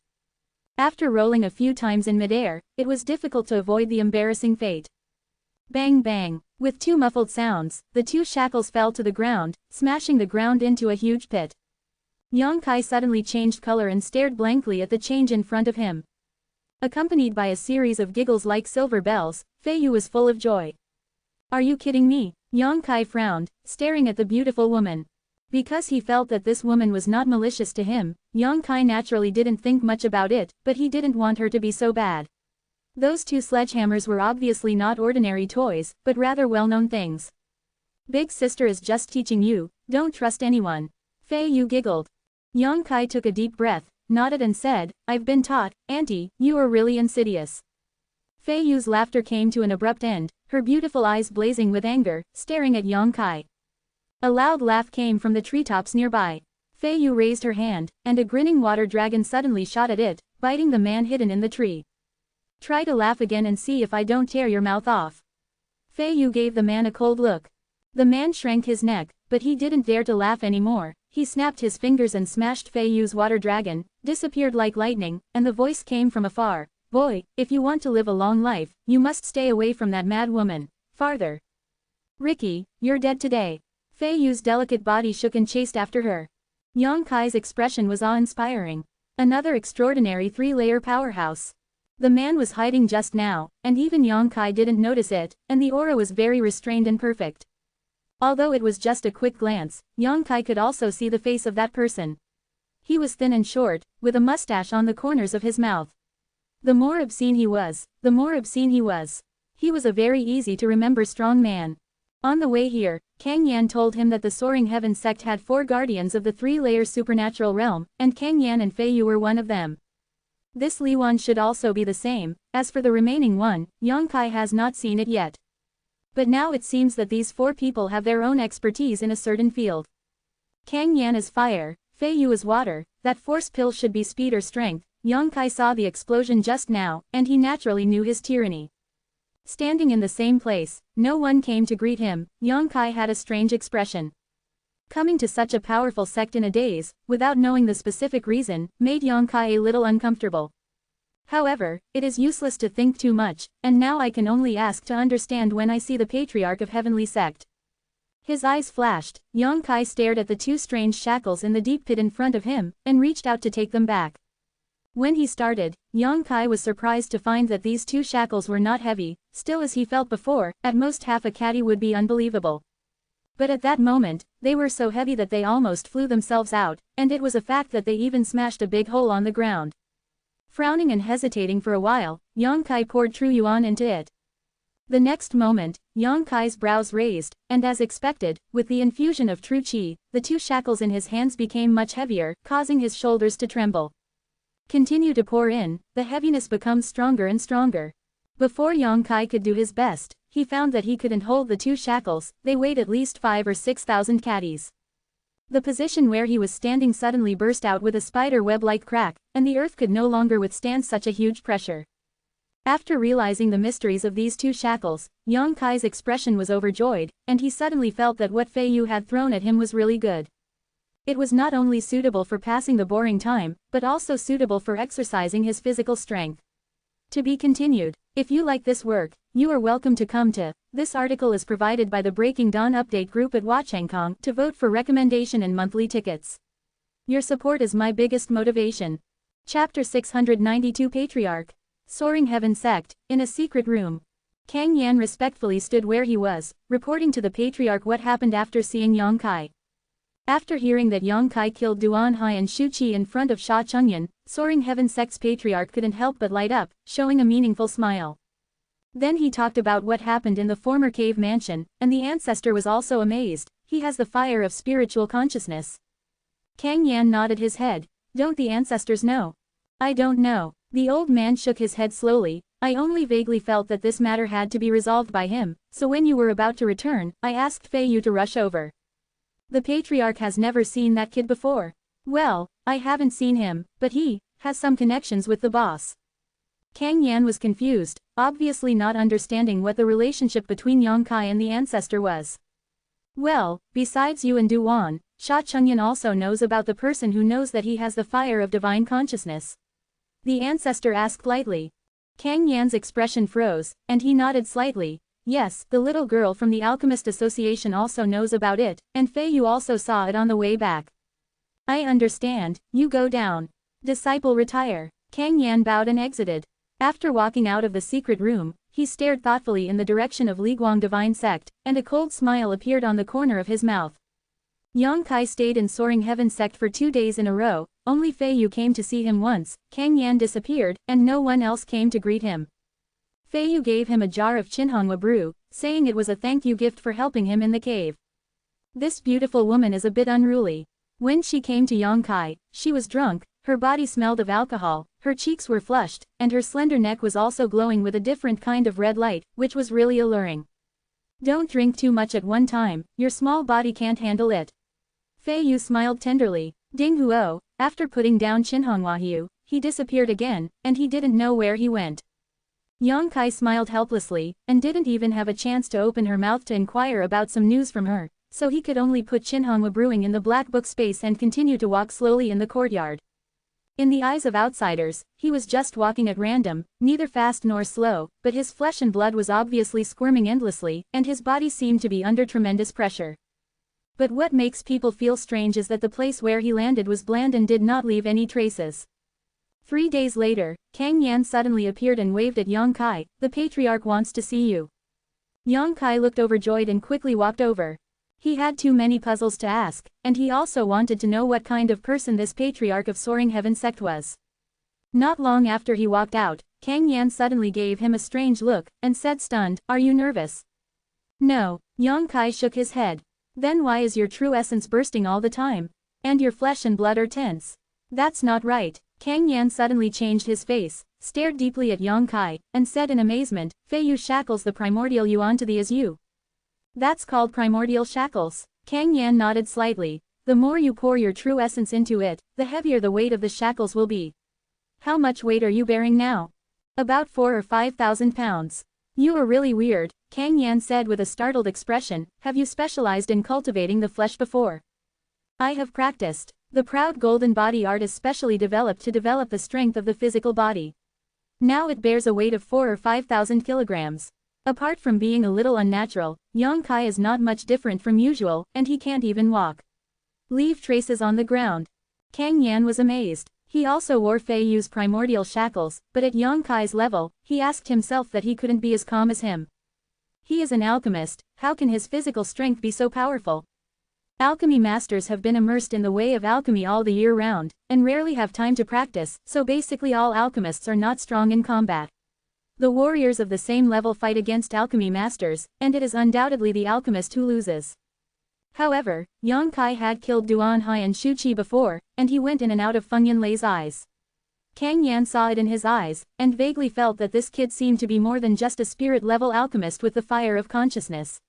After rolling a few times in midair, it was difficult to avoid the embarrassing fate. Bang bang, with 2 muffled sounds, the 2 shackles fell to the ground, smashing the ground into a huge pit. Yang Kai suddenly changed color and stared blankly at the change in front of him. Accompanied by a series of giggles like silver bells, Fei Yu was full of joy. Are you kidding me? Yang Kai frowned, staring at the beautiful woman. Because he felt that this woman was not malicious to him, Yang Kai naturally didn't think much about it, but he didn't want her to be so bad. Those two sledgehammers were obviously not ordinary toys, but rather well-known things. Big sister is just teaching you, don't trust anyone. Fei Yu giggled. Yang Kai took a deep breath, nodded and said, I've been taught, Auntie, you are really insidious. Fei Yu's laughter came to an abrupt end, her beautiful eyes blazing with anger, staring at Yang Kai. A loud laugh came from the treetops nearby. Fei Yu raised her hand, and a grinning water dragon suddenly shot at it, biting the man hidden in the tree. Try to laugh again and see if I don't tear your mouth off. Fei Yu gave the man a cold look. The man shrank his neck, but he didn't dare to laugh anymore. He snapped his fingers and smashed Fei Yu's water dragon, disappeared like lightning, and the voice came from afar. Boy, if you want to live a long life, you must stay away from that mad woman. Farther. Ricky, you're dead today. Fei Yu's delicate body shook and chased after her. Yang Kai's expression was awe-inspiring. Another extraordinary three-layer powerhouse. The man was hiding just now, and even Yang Kai didn't notice it, and the aura was very restrained and perfect. Although it was just a quick glance, Yang Kai could also see the face of that person. He was thin and short, with a mustache on the corners of his mouth. The more obscene he was, the more obscene he was. He was a very easy-to-remember strong man. On the way here, Kang Yan told him that the Soaring Heaven sect had 4 guardians of the 3-layer supernatural realm, and Kang Yan and Fei Yu were one of them. This Li Wan should also be the same. As for the remaining one, Yang Kai has not seen it yet. But now it seems that these 4 people have their own expertise in a certain field. Kang Yan is fire, Fei Yu is water, that force pill should be speed or strength. Yang Kai saw the explosion just now, and he naturally knew his tyranny. Standing in the same place, no one came to greet him. Yang Kai had a strange expression. Coming to such a powerful sect in a daze, without knowing the specific reason, made Yang Kai a little uncomfortable. However, it is useless to think too much, and now I can only ask to understand when I see the Patriarch of Heavenly Sect. His eyes flashed. Yang Kai stared at the 2 strange shackles in the deep pit in front of him, and reached out to take them back. When he started, Yang Kai was surprised to find that these 2 shackles were not heavy, still as he felt before, at most half a caddy would be unbelievable. But at that moment, they were so heavy that they almost flew themselves out, and it was a fact that they even smashed a big hole on the ground. Frowning and hesitating for a while, Yang Kai poured true yuan into it. The next moment, Yang Kai's brows raised, and as expected, with the infusion of true qi, the 2 shackles in his hands became much heavier, causing his shoulders to tremble. Continue to pour in, the heaviness becomes stronger and stronger. Before Yang Kai could do his best, he found that he couldn't hold the 2 shackles. They weighed at least 5 or 6,000 caddies. The position where he was standing suddenly burst out with a spider web-like crack, and the earth could no longer withstand such a huge pressure. After realizing the mysteries of these 2 shackles, Yang Kai's expression was overjoyed, and he suddenly felt that what Fei Yu had thrown at him was really good. It was not only suitable for passing the boring time, but also suitable for exercising his physical strength. To be continued. If you like this work, you are welcome to come to. This article is provided by the Breaking Dawn Update group at Watchengkong to vote for recommendation and monthly tickets. Your support is my biggest motivation. Chapter 692 Patriarch. Soaring Heaven Sect, in a secret room. Kang Yan respectfully stood where he was, reporting to the Patriarch what happened after seeing Yang Kai. After hearing that Yang Kai killed Duan Hai and Shu Qi in front of Sha Chengyan, Soaring Heaven Sect's Patriarch couldn't help but light up, showing a meaningful smile. Then he talked about what happened in the former cave mansion, and the ancestor was also amazed. He has the fire of spiritual consciousness. Kang Yan nodded his head. Don't the ancestors know? I don't know. The old man shook his head slowly. I only vaguely felt that this matter had to be resolved by him, so when you were about to return, I asked Fei Yu to rush over. The Patriarch has never seen that kid before. Well, I haven't seen him, but he has some connections with the boss. Kang Yan was confused, obviously not understanding what the relationship between Yang Kai and the ancestor was. Well, besides you and Duan, Sha Chengyan also knows about the person who knows that he has the fire of divine consciousness. The ancestor asked lightly. Kang Yan's expression froze, and he nodded slightly. Yes, the little girl from the Alchemist Association also knows about it, and Fei Yu also saw it on the way back. I understand. You go down. Disciple retire. Kang Yan bowed and exited. After walking out of the secret room, he stared thoughtfully in the direction of Liguang Divine Sect, and a cold smile appeared on the corner of his mouth. Yang Kai stayed in Soaring Heaven Sect for 2 days in a row, Only Fei Yu came to see him once, Kang Yan disappeared, and no one else came to greet him. Fei Yu gave him a jar of Qinhongwa brew, saying it was a thank you gift for helping him in the cave. This beautiful woman is a bit unruly. When she came to Yang Kai, she was drunk, her body smelled of alcohol, her cheeks were flushed, and her slender neck was also glowing with a different kind of red light, which was really alluring. Don't drink too much at one time, your small body can't handle it. Fei Yu smiled tenderly. Ding Huo, after putting down Qinhongwa Hu, he disappeared again, and he didn't know where he went. Yang Kai smiled helplessly, and didn't even have a chance to open her mouth to inquire about some news from her, so he could only put Qinhongwa brewing in the black book space and continue to walk slowly in the courtyard. In the eyes of outsiders, he was just walking at random, neither fast nor slow, but his flesh and blood was obviously squirming endlessly, and his body seemed to be under tremendous pressure. But what makes people feel strange is that the place where he landed was bland and did not leave any traces. 3 days later, Kang Yan suddenly appeared and waved at Yang Kai. The patriarch wants to see you. Yang Kai looked overjoyed and quickly walked over. He had too many puzzles to ask, and he also wanted to know what kind of person this patriarch of Soaring Heaven sect was. Not long after he walked out, Kang Yan suddenly gave him a strange look, and said stunned, "Are you nervous?" "No." Yang Kai shook his head. "Then why is your true essence bursting all the time? And your flesh and blood are tense. That's not right." Kang Yan suddenly changed his face, stared deeply at Yang Kai, and said in amazement, "Fei Yu shackles the primordial yuan to thee as you." "That's called primordial shackles." Kang Yan nodded slightly. "The more you pour your true essence into it, the heavier the weight of the shackles will be." "How much weight are you bearing now?" "About 4,000 or 5,000 pounds. "You are really weird," Kang Yan said with a startled expression. "Have you specialized in cultivating the flesh before?" "I have practiced. The proud golden body art is specially developed to develop the strength of the physical body. Now it bears a weight of 4,000 or 5,000 kilograms. Apart from being a little unnatural, Yang Kai is not much different from usual, and he can't even walk. Leave traces on the ground." Kang Yan was amazed. He also wore Fei Yu's primordial shackles, but at Yang Kai's level, he asked himself that he couldn't be as calm as him. He is an alchemist, how can his physical strength be so powerful? Alchemy masters have been immersed in the way of alchemy all the year round, and rarely have time to practice, so basically all alchemists are not strong in combat. The warriors of the same level fight against alchemy masters, and it is undoubtedly the alchemist who loses. However, Yang Kai had killed Duan Hai and Shu Qi before, and he went in and out of Feng Yanlei's eyes. Kang Yan saw it in his eyes, and vaguely felt that this kid seemed to be more than just a spirit-level alchemist with the fire of consciousness.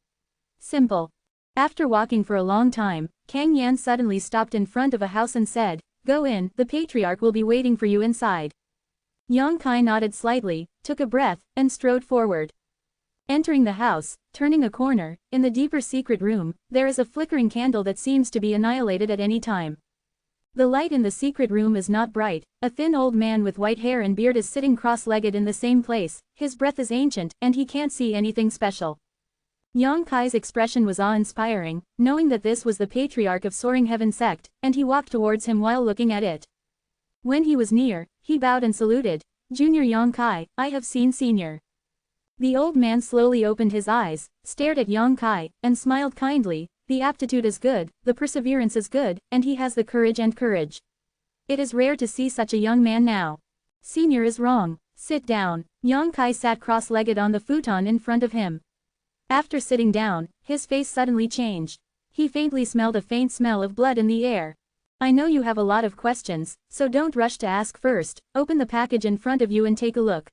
Simple. After walking for a long time, Kang Yan suddenly stopped in front of a house and said, "Go in, the patriarch will be waiting for you inside." Yang Kai nodded slightly, took a breath, and strode forward. Entering the house, turning a corner, in the deeper secret room, there is a flickering candle that seems to be annihilated at any time. The light in the secret room is not bright. A thin old man with white hair and beard is sitting cross-legged in the same place. His breath is ancient, and he can't see anything special. Yang Kai's expression was awe-inspiring, knowing that this was the patriarch of Soaring Heaven sect, and he walked towards him while looking at it. When he was near, he bowed and saluted, "Junior Yang Kai, I have seen Senior." The old man slowly opened his eyes, stared at Yang Kai, and smiled kindly. "The aptitude is good, the perseverance is good, and he has the courage and courage. It is rare to see such a young man now. Senior is wrong. Sit down." Yang Kai sat cross-legged on the futon in front of him. After sitting down, his face suddenly changed. He faintly smelled a faint smell of blood in the air. "I know you have a lot of questions, so don't rush to ask first. Open the package in front of you and take a look,"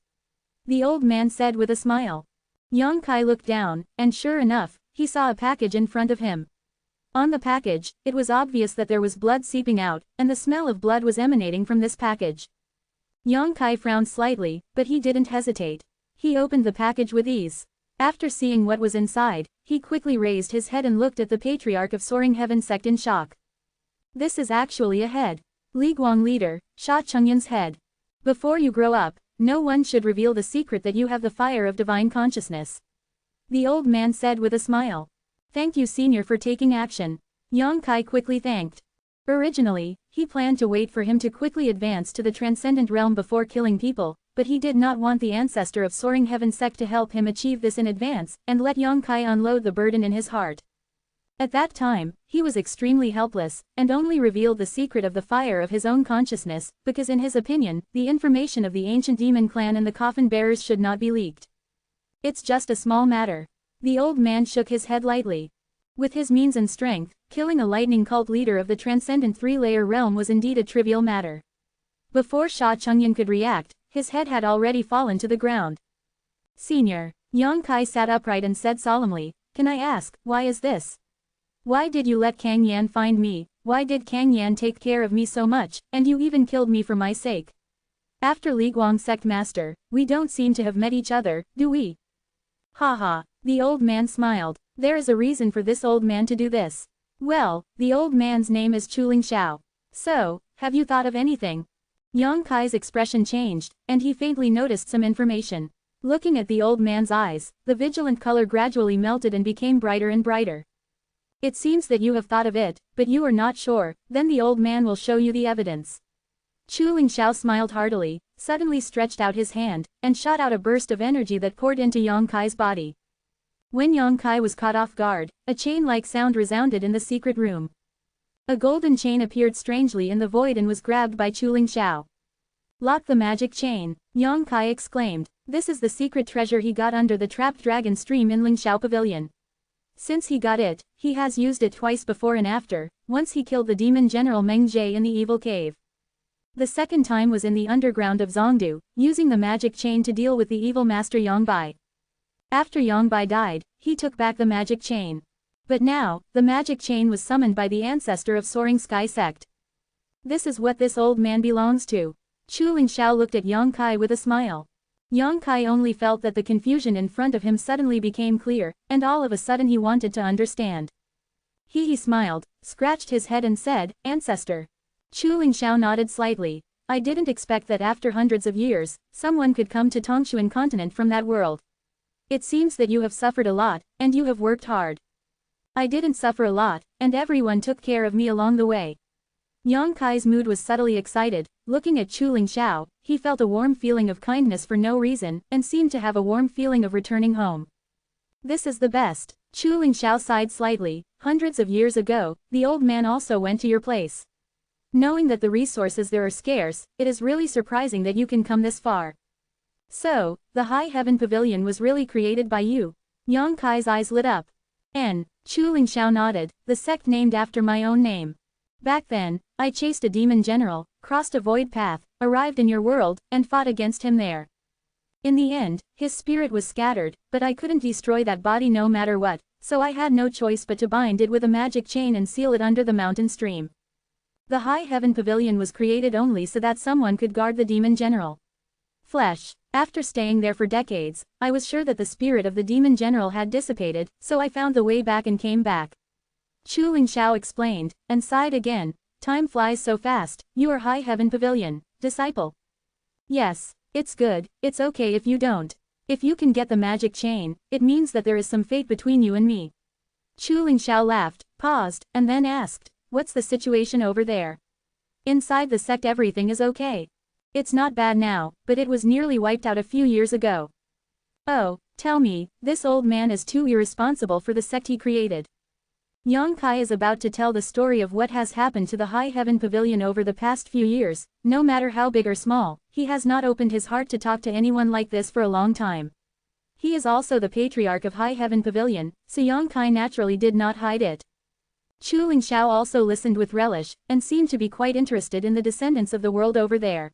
the old man said with a smile. Yang Kai looked down, and sure enough, he saw a package in front of him. On the package, it was obvious that there was blood seeping out, and the smell of blood was emanating from this package. Yang Kai frowned slightly, but he didn't hesitate. He opened the package with ease. After seeing what was inside, he quickly raised his head and looked at the patriarch of Soaring Heaven sect in shock. This is actually a head. Li Guang leader, Sha Chengyan's head. Before you grow up, no one should reveal the secret that you have the fire of divine consciousness, the old man said with a smile. "Thank you Senior for taking action," Yang Kai quickly thanked. Originally, he planned to wait for him to quickly advance to the transcendent realm before killing people, but he did not want the ancestor of Soaring Heaven sect to help him achieve this in advance, and let Yang Kai unload the burden in his heart. At that time, he was extremely helpless, and only revealed the secret of the fire of his own consciousness, because in his opinion, the information of the ancient demon clan and the coffin bearers should not be leaked. It's just a small matter. The old man shook his head lightly. With his means and strength, killing a lightning cult leader of the transcendent three-layer realm was indeed a trivial matter. Before Sha Chengyan could react, his head had already fallen to the ground. Senior. Yang Kai sat upright and said solemnly, "Can I ask, why is this? Why did you let Kang Yan find me? Why did Kang Yan take care of me so much, and you even killed me for my sake? After Li Guang sect master, we don't seem to have met each other, do we?" Ha ha. The old man smiled. There is a reason for this old man to do this. Well, the old man's name is Chuling Xiao. So, have you thought of anything? Yang Kai's expression changed, and he faintly noticed some information. Looking at the old man's eyes, the vigilant color gradually melted and became brighter and brighter. It seems that you have thought of it, but you are not sure, then the old man will show you the evidence. Chuling Xiao smiled heartily, suddenly stretched out his hand, and shot out a burst of energy that poured into Yang Kai's body. When Yang Kai was caught off guard, a chain-like sound resounded in the secret room. A golden chain appeared strangely in the void and was grabbed by Chuling Xiao. "Lock the magic chain," Yang Kai exclaimed. This is the secret treasure he got under the trapped dragon stream in Lingxiao Pavilion. Since he got it, he has used it twice before and after, once he killed the demon general Meng Jie in the evil cave. The second time was in the underground of Zongdu, using the magic chain to deal with the evil master Yang Bai. After Yang Bai died, he took back the magic chain. But now, the magic chain was summoned by the ancestor of Soaring Sky Sect. This is what this old man belongs to. Chuling Xiao looked at Yang Kai with a smile. Yang Kai only felt that the confusion in front of him suddenly became clear, and all of a sudden he wanted to understand. He smiled, scratched his head and said, "Ancestor." Chuling Xiao nodded slightly. "I didn't expect that after hundreds of years, someone could come to Tongshuan continent from that world. It seems that you have suffered a lot, and you have worked hard." "I didn't suffer a lot, and everyone took care of me along the way." Yang Kai's mood was subtly excited. Looking at Chuling Xiao, he felt a warm feeling of kindness for no reason, and seemed to have a warm feeling of returning home. This is the best. Chuling Xiao sighed slightly. Hundreds of years ago, the old man also went to your place. Knowing that the resources there are scarce, it is really surprising that you can come this far. So, the High Heaven Pavilion was really created by you. Yang Kai's eyes lit up. Chuling Xiao nodded, the sect named after my own name. Back then, I chased a demon general, crossed a void path, arrived in your world, and fought against him there. In the end, his spirit was scattered, but I couldn't destroy that body no matter what, so I had no choice but to bind it with a magic chain and seal it under the mountain stream. The High Heaven Pavilion was created only so that someone could guard the demon general. Flesh. After staying there for decades, I was sure that the spirit of the demon general had dissipated, so I found the way back and came back. Chuling Xiao explained, and sighed again. Time flies so fast. You are High Heaven Pavilion, disciple. Yes, it's good, it's okay if you don't. If you can get the magic chain, it means that there is some fate between you and me. Chuling Xiao laughed, paused, and then asked, "What's the situation over there?" "Inside the sect everything is okay. It's not bad now, but it was nearly wiped out a few years ago." "Oh, tell me, this old man is too irresponsible for the sect he created." Yang Kai is about to tell the story of what has happened to the High Heaven Pavilion over the past few years. No matter how big or small, he has not opened his heart to talk to anyone like this for a long time. He is also the patriarch of High Heaven Pavilion, so Yang Kai naturally did not hide it. Chuling Xiao also listened with relish, and seemed to be quite interested in the descendants of the world over there.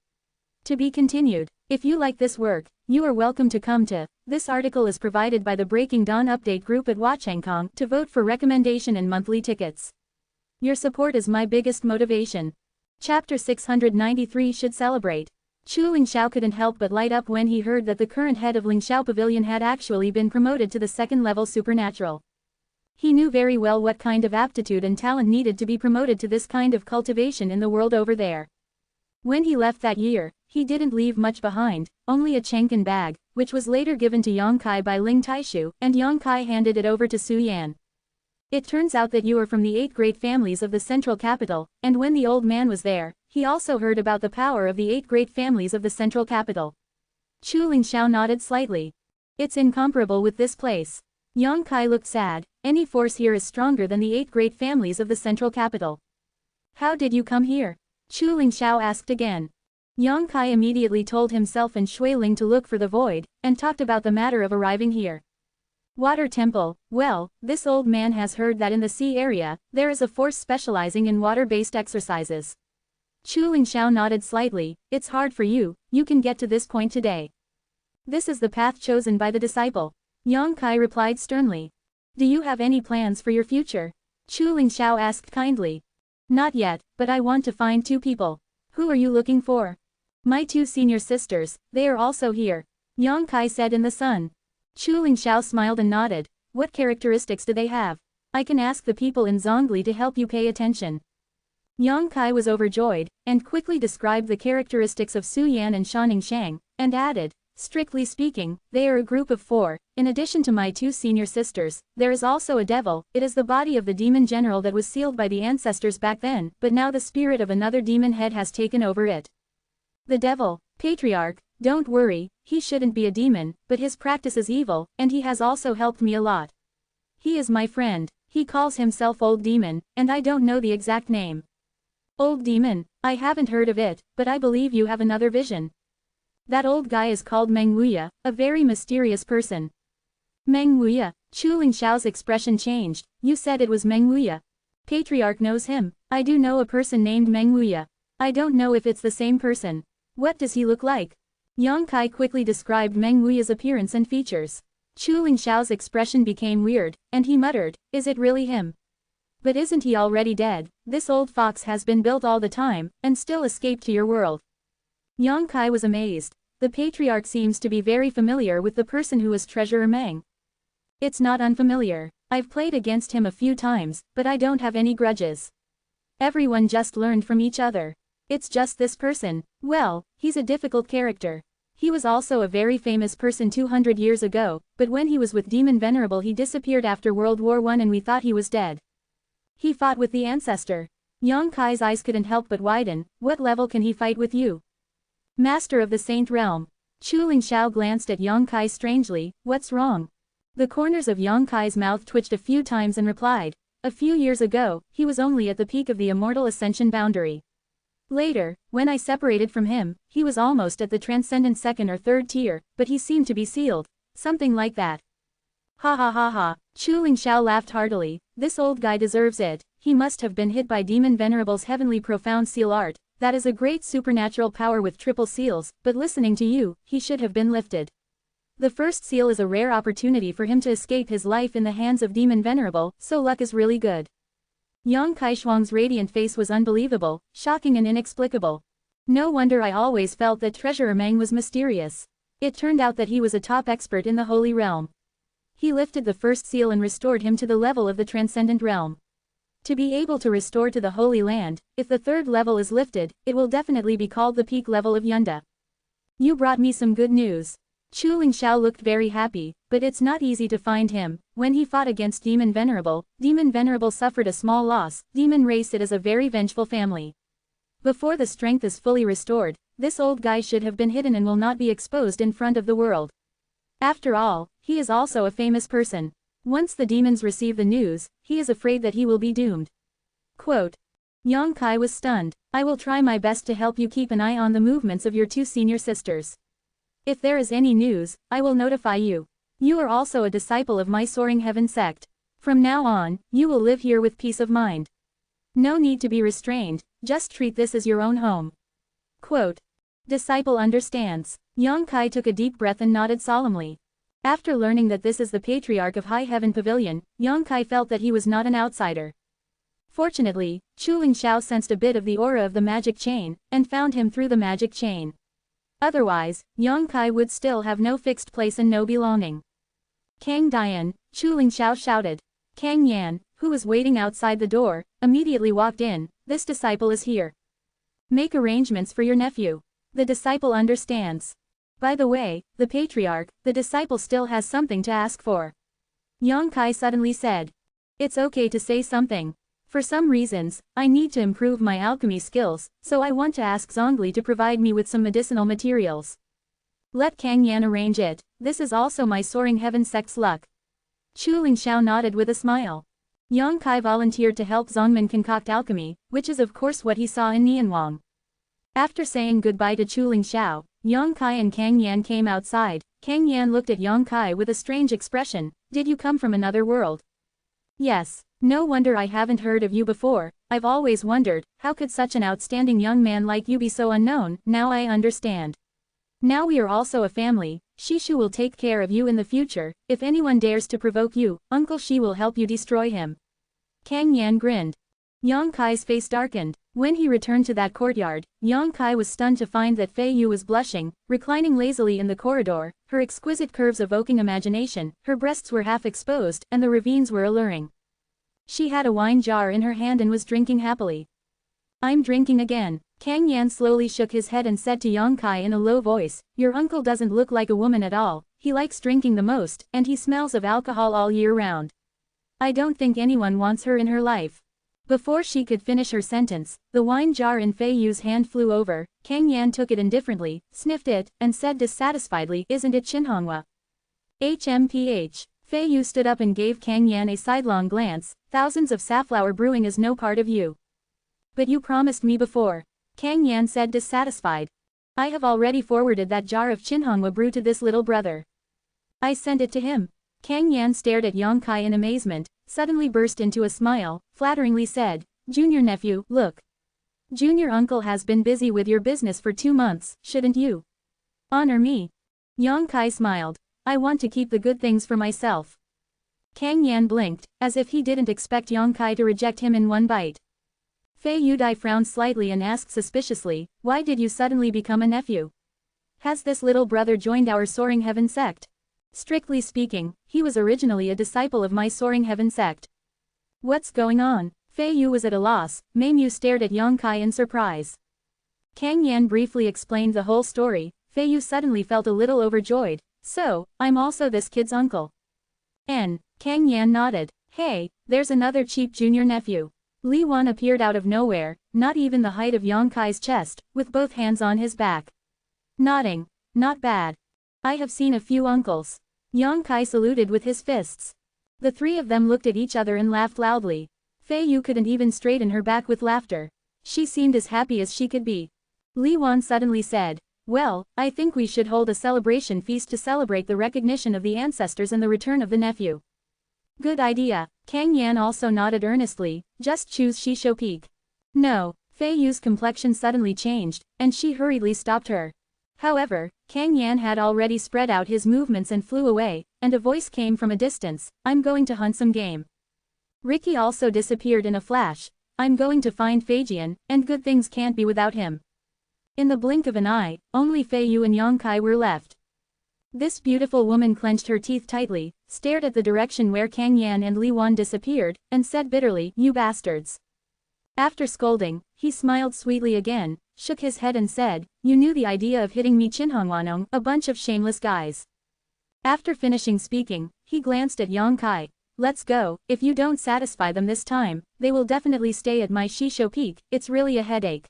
To be continued. If you like this work, you are welcome to come to. This article is provided by the Breaking Dawn Update group at Watchengkong to vote for recommendation and monthly tickets. Your support is my biggest motivation. Chapter 693 should celebrate. Chuling Xiao couldn't help but light up when he heard that the current head of Lingxiao Pavilion had actually been promoted to the second-level supernatural. He knew very well what kind of aptitude and talent needed to be promoted to this kind of cultivation in the world over there. When he left that year, he didn't leave much behind, only a Chenkin bag, which was later given to Yang Kai by Ling Taishu, and Yang Kai handed it over to Su Yan. "It turns out that you are from the 8 great families of the central capital, and when the old man was there, he also heard about the power of the 8 great families of the central capital." Chuling Xiao nodded slightly. "It's incomparable with this place. Yang Kai looked sad. Any force here is stronger than the 8 great families of the central capital. How did you come here? Chu Lingxiao asked again. Yang Kai immediately told himself and Shui Ling to look for the void, and talked about the matter of arriving here. Water Temple. Well, this old man has heard that in the sea area, there is a force specializing in water-based exercises. Chu Lingxiao nodded slightly. It's hard for you, you can get to this point today. This is the path chosen by the disciple. Yang Kai replied sternly. Do you have any plans for your future? Chu Lingxiao asked kindly. Not yet, but I want to find 2 people. Who are you looking for? My 2 senior sisters, they are also here. Yang Kai said in the sun. Chu Lingxiao smiled and nodded. What characteristics do they have? I can ask the people in Zhongli to help you pay attention. Yang Kai was overjoyed, and quickly described the characteristics of Su Yan and Shanning Shang, and added, strictly speaking, they are a group of 4. In addition to my 2 senior sisters, there is also a devil. It is the body of the demon general that was sealed by the ancestors back then, but now the spirit of another demon head has taken over it. The devil, patriarch, don't worry, he shouldn't be a demon, but his practice is evil, and he has also helped me a lot. He is my friend. He calls himself Old Demon, and I don't know the exact name. Old Demon, I haven't heard of it, but I believe you have another vision. That old guy is called Meng Wuya, a very mysterious person. Meng Wuya. Chu Lingxiao's expression changed. You said it was Meng Wuya. Patriarch knows him. I do know a person named Meng Wuya. I don't know if it's the same person. What does he look like? Yang Kai quickly described Meng Wuya's appearance and features. Chu Lingxiao's expression became weird, and he muttered, is it really him? But isn't he already dead? This old fox has been built all the time, and still escaped to your world. Yang Kai was amazed. The patriarch seems to be very familiar with the person who is Treasurer Meng. It's not unfamiliar. I've played against him a few times, but I don't have any grudges. Everyone just learned from each other. It's just this person. Well, he's a difficult character. He was also a very famous person 200 years ago, but when he was with Demon Venerable he disappeared after World War I and we thought he was dead. He fought with the ancestor. Yang Kai's eyes couldn't help but widen. What level can he fight with you? Master of the Saint Realm. Chu Lingxiao glanced at Yang Kai strangely. What's wrong? The corners of Yang Kai's mouth twitched a few times and replied. A few years ago, he was only at the peak of the Immortal Ascension boundary. Later, when I separated from him, he was almost at the Transcendent 2nd or 3rd tier, but he seemed to be sealed. Something like that. Ha ha ha ha. Chu Lingxiao laughed heartily. This old guy deserves it. He must have been hit by Demon Venerable's heavenly profound seal art. That is a great supernatural power with triple seals, but listening to you, he should have been lifted. The first seal is a rare opportunity for him to escape his life in the hands of Demon Venerable, so luck is really good. Yang Kaishuang's radiant face was unbelievable, shocking and inexplicable. No wonder I always felt that Treasurer Meng was mysterious. It turned out that he was a top expert in the Holy Realm. He lifted the first seal and restored him to the level of the Transcendent Realm. To be able to restore to the Holy Land, if the 3rd level is lifted, it will definitely be called the peak level of Yunda. You brought me some good news. Chu Lingxiao looked very happy, but it's not easy to find him. When he fought against Demon Venerable suffered a small loss. Demon race it is a very vengeful family. Before the strength is fully restored, this old guy should have been hidden and will not be exposed in front of the world. After all, he is also a famous person. Once the demons receive the news, he is afraid that he will be doomed. Quote. Yang Kai was stunned. I will try my best to help you keep an eye on the movements of your 2 senior sisters. If there is any news, I will notify you. You are also a disciple of my Soaring Heaven sect. From now on, you will live here with peace of mind. No need to be restrained, just treat this as your own home. Quote. Disciple understands. Yang Kai took a deep breath and nodded solemnly. After learning that this is the Patriarch of High Heaven Pavilion, Yang Kai felt that he was not an outsider. Fortunately, Chu Lingxiao sensed a bit of the aura of the magic chain, and found him through the magic chain. Otherwise, Yang Kai would still have no fixed place and no belonging. Kang Dian, Chu Lingxiao shouted. Kang Yan, who was waiting outside the door, immediately walked in. This disciple is here. Make arrangements for your nephew. The disciple understands. By the way, the patriarch, the disciple still has something to ask for. Yang Kai suddenly said. It's okay to say something. For some reasons, I need to improve my alchemy skills, so I want to ask Zhongli to provide me with some medicinal materials. Let Kang Yan arrange it. This is also my Soaring Heaven sect's luck. Chu Lingxiao nodded with a smile. Yang Kai volunteered to help Zongmin concoct alchemy, which is of course what he saw in Nianwang. After saying goodbye to Chu Lingxiao, Yang Kai and Kang Yan came outside. Kang Yan looked at Yang Kai with a strange expression. Did you come from another world? Yes. No wonder I haven't heard of you before. I've always wondered, how could such an outstanding young man like you be so unknown? Now I understand. Now we are also a family. Shishu will take care of you in the future. If anyone dares to provoke you, Uncle Shi will help you destroy him. Kang Yan grinned. Yang Kai's face darkened. When he returned to that courtyard, Yang Kai was stunned to find that Fei Yu was blushing, reclining lazily in the corridor, her exquisite curves evoking imagination, her breasts were half exposed, and the ravines were alluring. She had a wine jar in her hand and was drinking happily. I'm drinking again. Kang Yan slowly shook his head and said to Yang Kai in a low voice, your uncle doesn't look like a woman at all, he likes drinking the most, and he smells of alcohol all year round. I don't think anyone wants her in her life. Before she could finish her sentence, the wine jar in Fei Yu's hand flew over. Kang Yan took it indifferently, sniffed it, and said dissatisfiedly, isn't it Xinhongwa? HMPH. Fei Yu stood up and gave Kang Yan a sidelong glance. Thousands of safflower brewing is no part of you. But you promised me before. Kang Yan said dissatisfied. I have already forwarded that jar of Xinhongwa brew to this little brother. I sent it to him. Kang Yan stared at Yang Kai in amazement, suddenly burst into a smile, flatteringly said, Junior nephew, look. Junior uncle has been busy with your business for 2 months, shouldn't you honor me? Yang Kai smiled. I want to keep the good things for myself. Kang Yan blinked, as if he didn't expect Yang Kai to reject him in one bite. Fei Yudai frowned slightly and asked suspiciously, why did you suddenly become a nephew? Has this little brother joined our Soaring Heaven sect? Strictly speaking, he was originally a disciple of my Soaring Heaven sect. What's going on? Fei Yu was at a loss. Mei Mu stared at Yang Kai in surprise. Kang Yan briefly explained the whole story. Fei Yu suddenly felt a little overjoyed. So, I'm also this kid's uncle. Kang Yan nodded. Hey, there's another cheap junior nephew. Li Wan appeared out of nowhere, not even the height of Yang Kai's chest, with both hands on his back. Nodding. Not bad. I have seen a few uncles. Yang Kai saluted with his fists. The three of them looked at each other and laughed loudly. Fei Yu couldn't even straighten her back with laughter. She seemed as happy as she could be. Li Wan suddenly said, well, I think we should hold a celebration feast to celebrate the recognition of the ancestors and the return of the nephew. Good idea. Kang Yan also nodded earnestly. Just choose Shisho Peak. No. Fei Yu's complexion suddenly changed, and she hurriedly stopped her. However, Kang Yan had already spread out his movements and flew away, and a voice came from a distance, I'm going to hunt some game. Ricky also disappeared in a flash. I'm going to find Feijian, and good things can't be without him. In the blink of an eye, only Fei Yu and Yang Kai were left. This beautiful woman clenched her teeth tightly, stared at the direction where Kang Yan and Li Wan disappeared, and said bitterly, you bastards. After scolding, he smiled sweetly again, shook his head and said, you knew the idea of hitting me Chinhongwanong, a bunch of shameless guys. After finishing speaking, he glanced at Yang Kai. Let's go, if you don't satisfy them this time, they will definitely stay at my Shisho Peak, it's really a headache.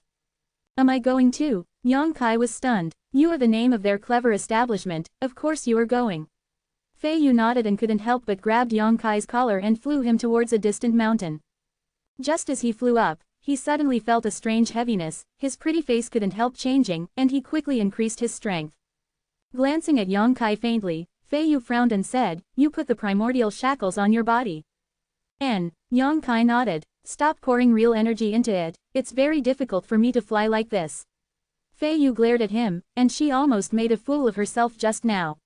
Am I going too? Yang Kai was stunned. You are the name of their clever establishment, of course you are going. Fei Yu nodded and couldn't help but grabbed Yang Kai's collar and flew him towards a distant mountain. Just as he flew up, he suddenly felt a strange heaviness, his pretty face couldn't help changing, and he quickly increased his strength. Glancing at Yang Kai faintly, Fei Yu frowned and said, you put the primordial shackles on your body. Yang Kai nodded. Stop pouring real energy into it, it's very difficult for me to fly like this. Fei Yu glared at him, and she almost made a fool of herself just now.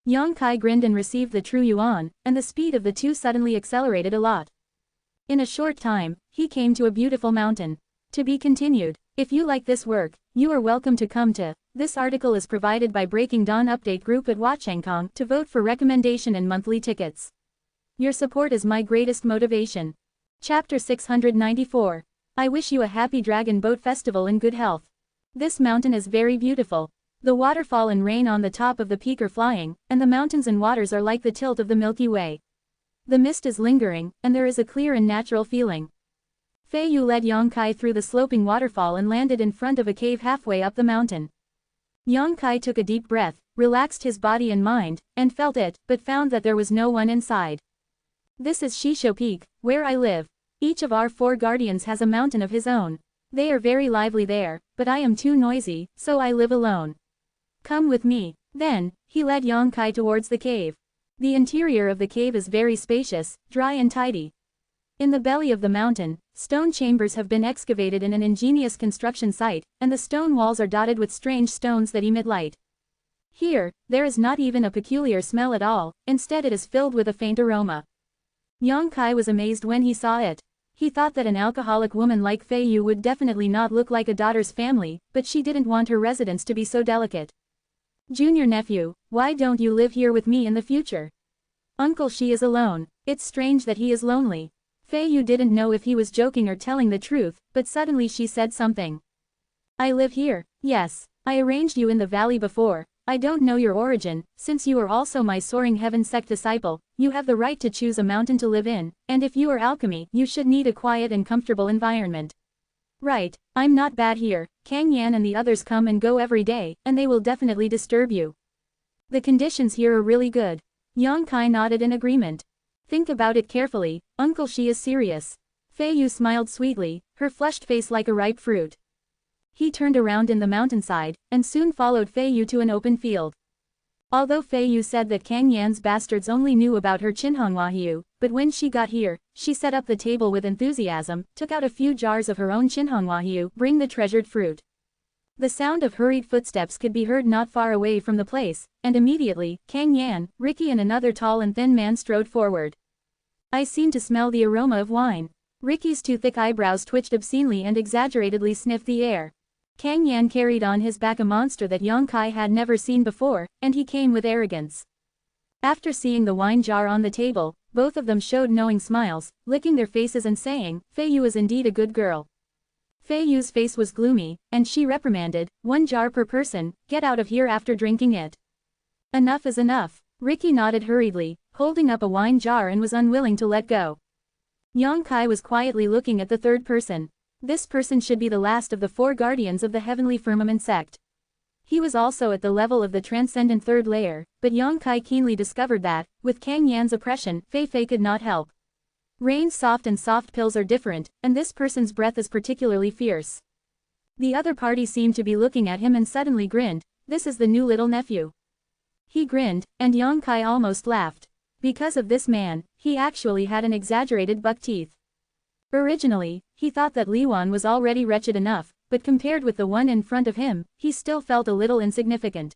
Yang Kai grinned and received the true yuan, and the speed of the two suddenly accelerated a lot. In a short time, he came to a beautiful mountain. To be continued. If you like this work, you are welcome to come to. This article is provided by Breaking Dawn Update Group at Watchengkong to vote for recommendation and monthly tickets. Your support is my greatest motivation. Chapter 694. I wish you a happy Dragon Boat Festival in good health. This mountain is very beautiful. The waterfall and rain on the top of the peak are flying, and the mountains and waters are like the tilt of the Milky Way. The mist is lingering, and there is a clear and natural feeling. Fei Yu led Yang Kai through the sloping waterfall and landed in front of a cave halfway up the mountain. Yang Kai took a deep breath, relaxed his body and mind, and felt it, but found that there was no one inside. This is Shisho Peak, where I live. Each of our 4 guardians has a mountain of his own. They are very lively there, but I am too noisy, so I live alone. Come with me." Then, he led Yongkai towards the cave. The interior of the cave is very spacious, dry and tidy. In the belly of the mountain, stone chambers have been excavated in an ingenious construction site, and the stone walls are dotted with strange stones that emit light. Here, there is not even a peculiar smell at all, instead it is filled with a faint aroma. Yongkai was amazed when he saw it. He thought that an alcoholic woman like Fei Yu would definitely not look like a daughter's family, but she didn't want her residence to be so delicate. "Junior nephew, why don't you live here with me in the future?" "Uncle, she is alone. It's strange that he is lonely." Fei Yu didn't know if he was joking or telling the truth, but suddenly she said something. "I live here, yes. I arranged you in the valley before. I don't know your origin, since you are also my Soaring Heaven sect disciple, you have the right to choose a mountain to live in, and if you are alchemy, you should need a quiet and comfortable environment." "Right, I'm not bad here. Kang Yan and the others come and go every day, and they will definitely disturb you. The conditions here are really good." Yongkai nodded in agreement. "Think about it carefully, Uncle, she is serious." Fei Yu smiled sweetly, her flushed face like a ripe fruit. He turned around in the mountainside, and soon followed Fei Yu to an open field. Although Fei Yu said that Kang Yan's bastards only knew about her Chinhonghua, but when she got here, she set up the table with enthusiasm, took out a few jars of her own Chinhonghua, bring the treasured fruit. The sound of hurried footsteps could be heard not far away from the place, and immediately, Kang Yan, Ricky and another tall and thin man strode forward. "I seem to smell the aroma of wine." Ricky's 2 thick eyebrows twitched obscenely and exaggeratedly sniffed the air. Kang Yan carried on his back a monster that Yongkai had never seen before, and he came with arrogance. After seeing the wine jar on the table, both of them showed knowing smiles, licking their faces and saying, "Fei Yu is indeed a good girl." Fei Yu's face was gloomy, and she reprimanded, "1 jar per person, get out of here after drinking it." "Enough is enough." Ricky nodded hurriedly, holding up a wine jar and was unwilling to let go. Yongkai was quietly looking at the third person. This person should be the last of the 4 guardians of the Heavenly Firmament sect. He was also at the level of the transcendent 3rd layer, but Yongkai keenly discovered that, with Kang Yan's oppression, Fei Fei could not help. Rain's soft and soft pills are different, and this person's breath is particularly fierce. The other party seemed to be looking at him and suddenly grinned. "This is the new little nephew." He grinned, and Yongkai almost laughed. Because of this man, he actually had an exaggerated buck teeth. Originally, he thought that Li Wan was already wretched enough, but compared with the one in front of him, he still felt a little insignificant.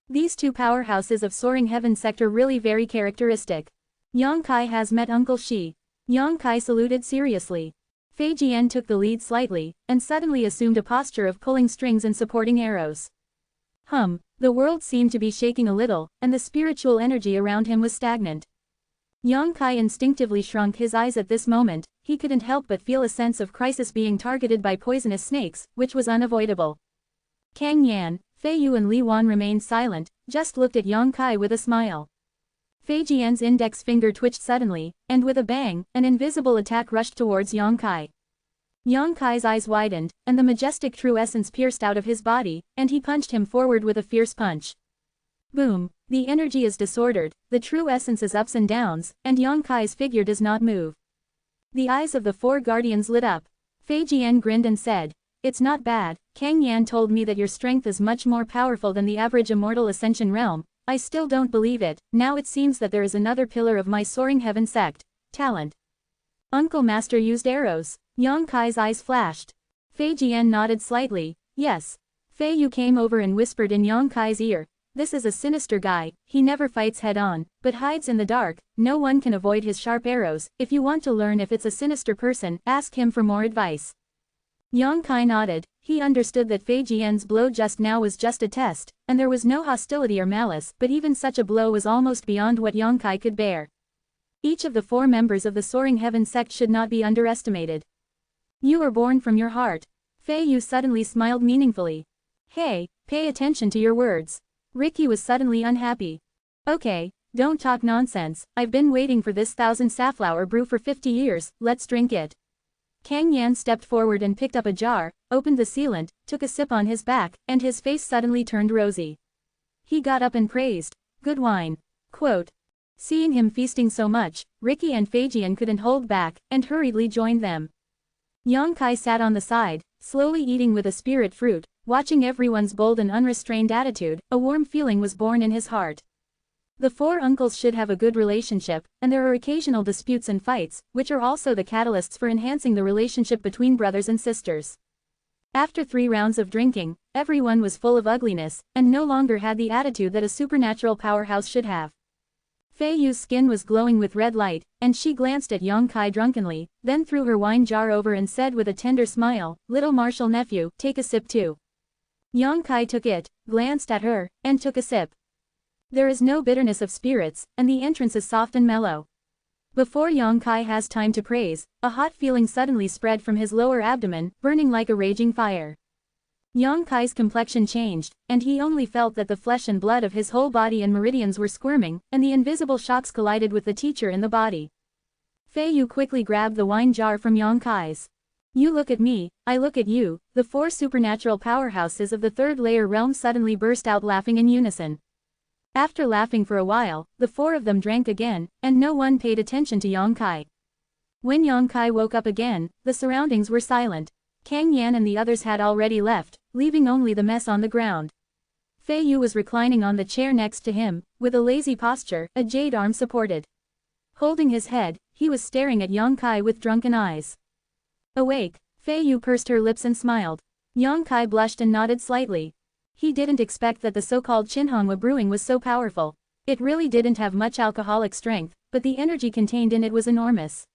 These 2 powerhouses of Soaring Heaven sect are really very characteristic. Yongkai has met Uncle Shi. Yongkai saluted seriously. Fei Jian took the lead slightly, and suddenly assumed a posture of pulling strings and supporting arrows. The world seemed to be shaking a little, and the spiritual energy around him was stagnant. Yongkai instinctively shrunk his eyes at this moment. He couldn't help but feel a sense of crisis being targeted by poisonous snakes, which was unavoidable. Kang Yan, Fei Yu and Li Wan remained silent, just looked at Yongkai with a smile. Fei Jian's index finger twitched suddenly, and with a bang, an invisible attack rushed towards Yongkai. Yongkai's eyes widened, and the majestic true essence pierced out of his body, and he punched him forward with a fierce punch. Boom! The energy is disordered, the true essence is ups and downs, and Yongkai's figure does not move. The eyes of the 4 guardians lit up. Fei Jian grinned and said, "It's not bad. Kang Yan told me that your strength is much more powerful than the average Immortal Ascension realm. I still don't believe it. Now it seems that there is another pillar of my Soaring Heaven sect. Talent." "Uncle Master used arrows." Yongkai's eyes flashed. Fei Jian nodded slightly. "Yes." Fei Yu came over and whispered in Yongkai's ear, "This is a sinister guy, he never fights head-on, but hides in the dark, no one can avoid his sharp arrows. If you want to learn if it's a sinister person, ask him for more advice." Yongkai nodded. He understood that Fei Jian's blow just now was just a test, and there was no hostility or malice, but even such a blow was almost beyond what Yongkai could bear. Each of the 4 members of the Soaring Heaven sect should not be underestimated. "You are born from your heart." Fei Yu suddenly smiled meaningfully. "Hey, pay attention to your words." Ricky was suddenly unhappy. "Okay, don't talk nonsense. I've been waiting for this 1000 safflower brew for 50 years, let's drink it." Kang Yan stepped forward and picked up a jar, opened the sealant, took a sip on his back, and his face suddenly turned rosy. He got up and praised, "Good wine." Quote, Seeing him feasting so much, Ricky and Feijian couldn't hold back, and hurriedly joined them. Yang Kai sat on the side, slowly eating with a spirit fruit, watching everyone's bold and unrestrained attitude. A warm feeling was born in his heart. The four uncles should have a good relationship, and there are occasional disputes and fights, which are also the catalysts for enhancing the relationship between brothers and sisters. After 3 rounds of drinking, everyone was full of ugliness, and no longer had the attitude that a supernatural powerhouse should have. Fei Yu's skin was glowing with red light, and she glanced at Yang Kai drunkenly, then threw her wine jar over and said with a tender smile, "Little martial nephew, take a sip too." Yang Kai took it, glanced at her, and took a sip. There is no bitterness of spirits, and the entrance is soft and mellow. Before Yang Kai has time to praise, a hot feeling suddenly spread from his lower abdomen, burning like a raging fire. Yang Kai's complexion changed, and he only felt that the flesh and blood of his whole body and meridians were squirming, and the invisible shocks collided with the teacher in the body. Fei Yu quickly grabbed the wine jar from Yang Kai's. "You look at me, I look at you." The 4 supernatural powerhouses of the 3rd layer realm suddenly burst out laughing in unison. After laughing for a while, the 4 of them drank again, and no one paid attention to Yang Kai. When Yang Kai woke up again, the surroundings were silent. Kang Yan and the others had already left, leaving only the mess on the ground. Fei Yu was reclining on the chair next to him, with a lazy posture, a jade arm supported. Holding his head, he was staring at Yang Kai with drunken eyes. Awake, Fei Yu pursed her lips and smiled. Yang Kai blushed and nodded slightly. He didn't expect that the so-called Chinhonghua brewing was so powerful. It really didn't have much alcoholic strength, but the energy contained in it was enormous.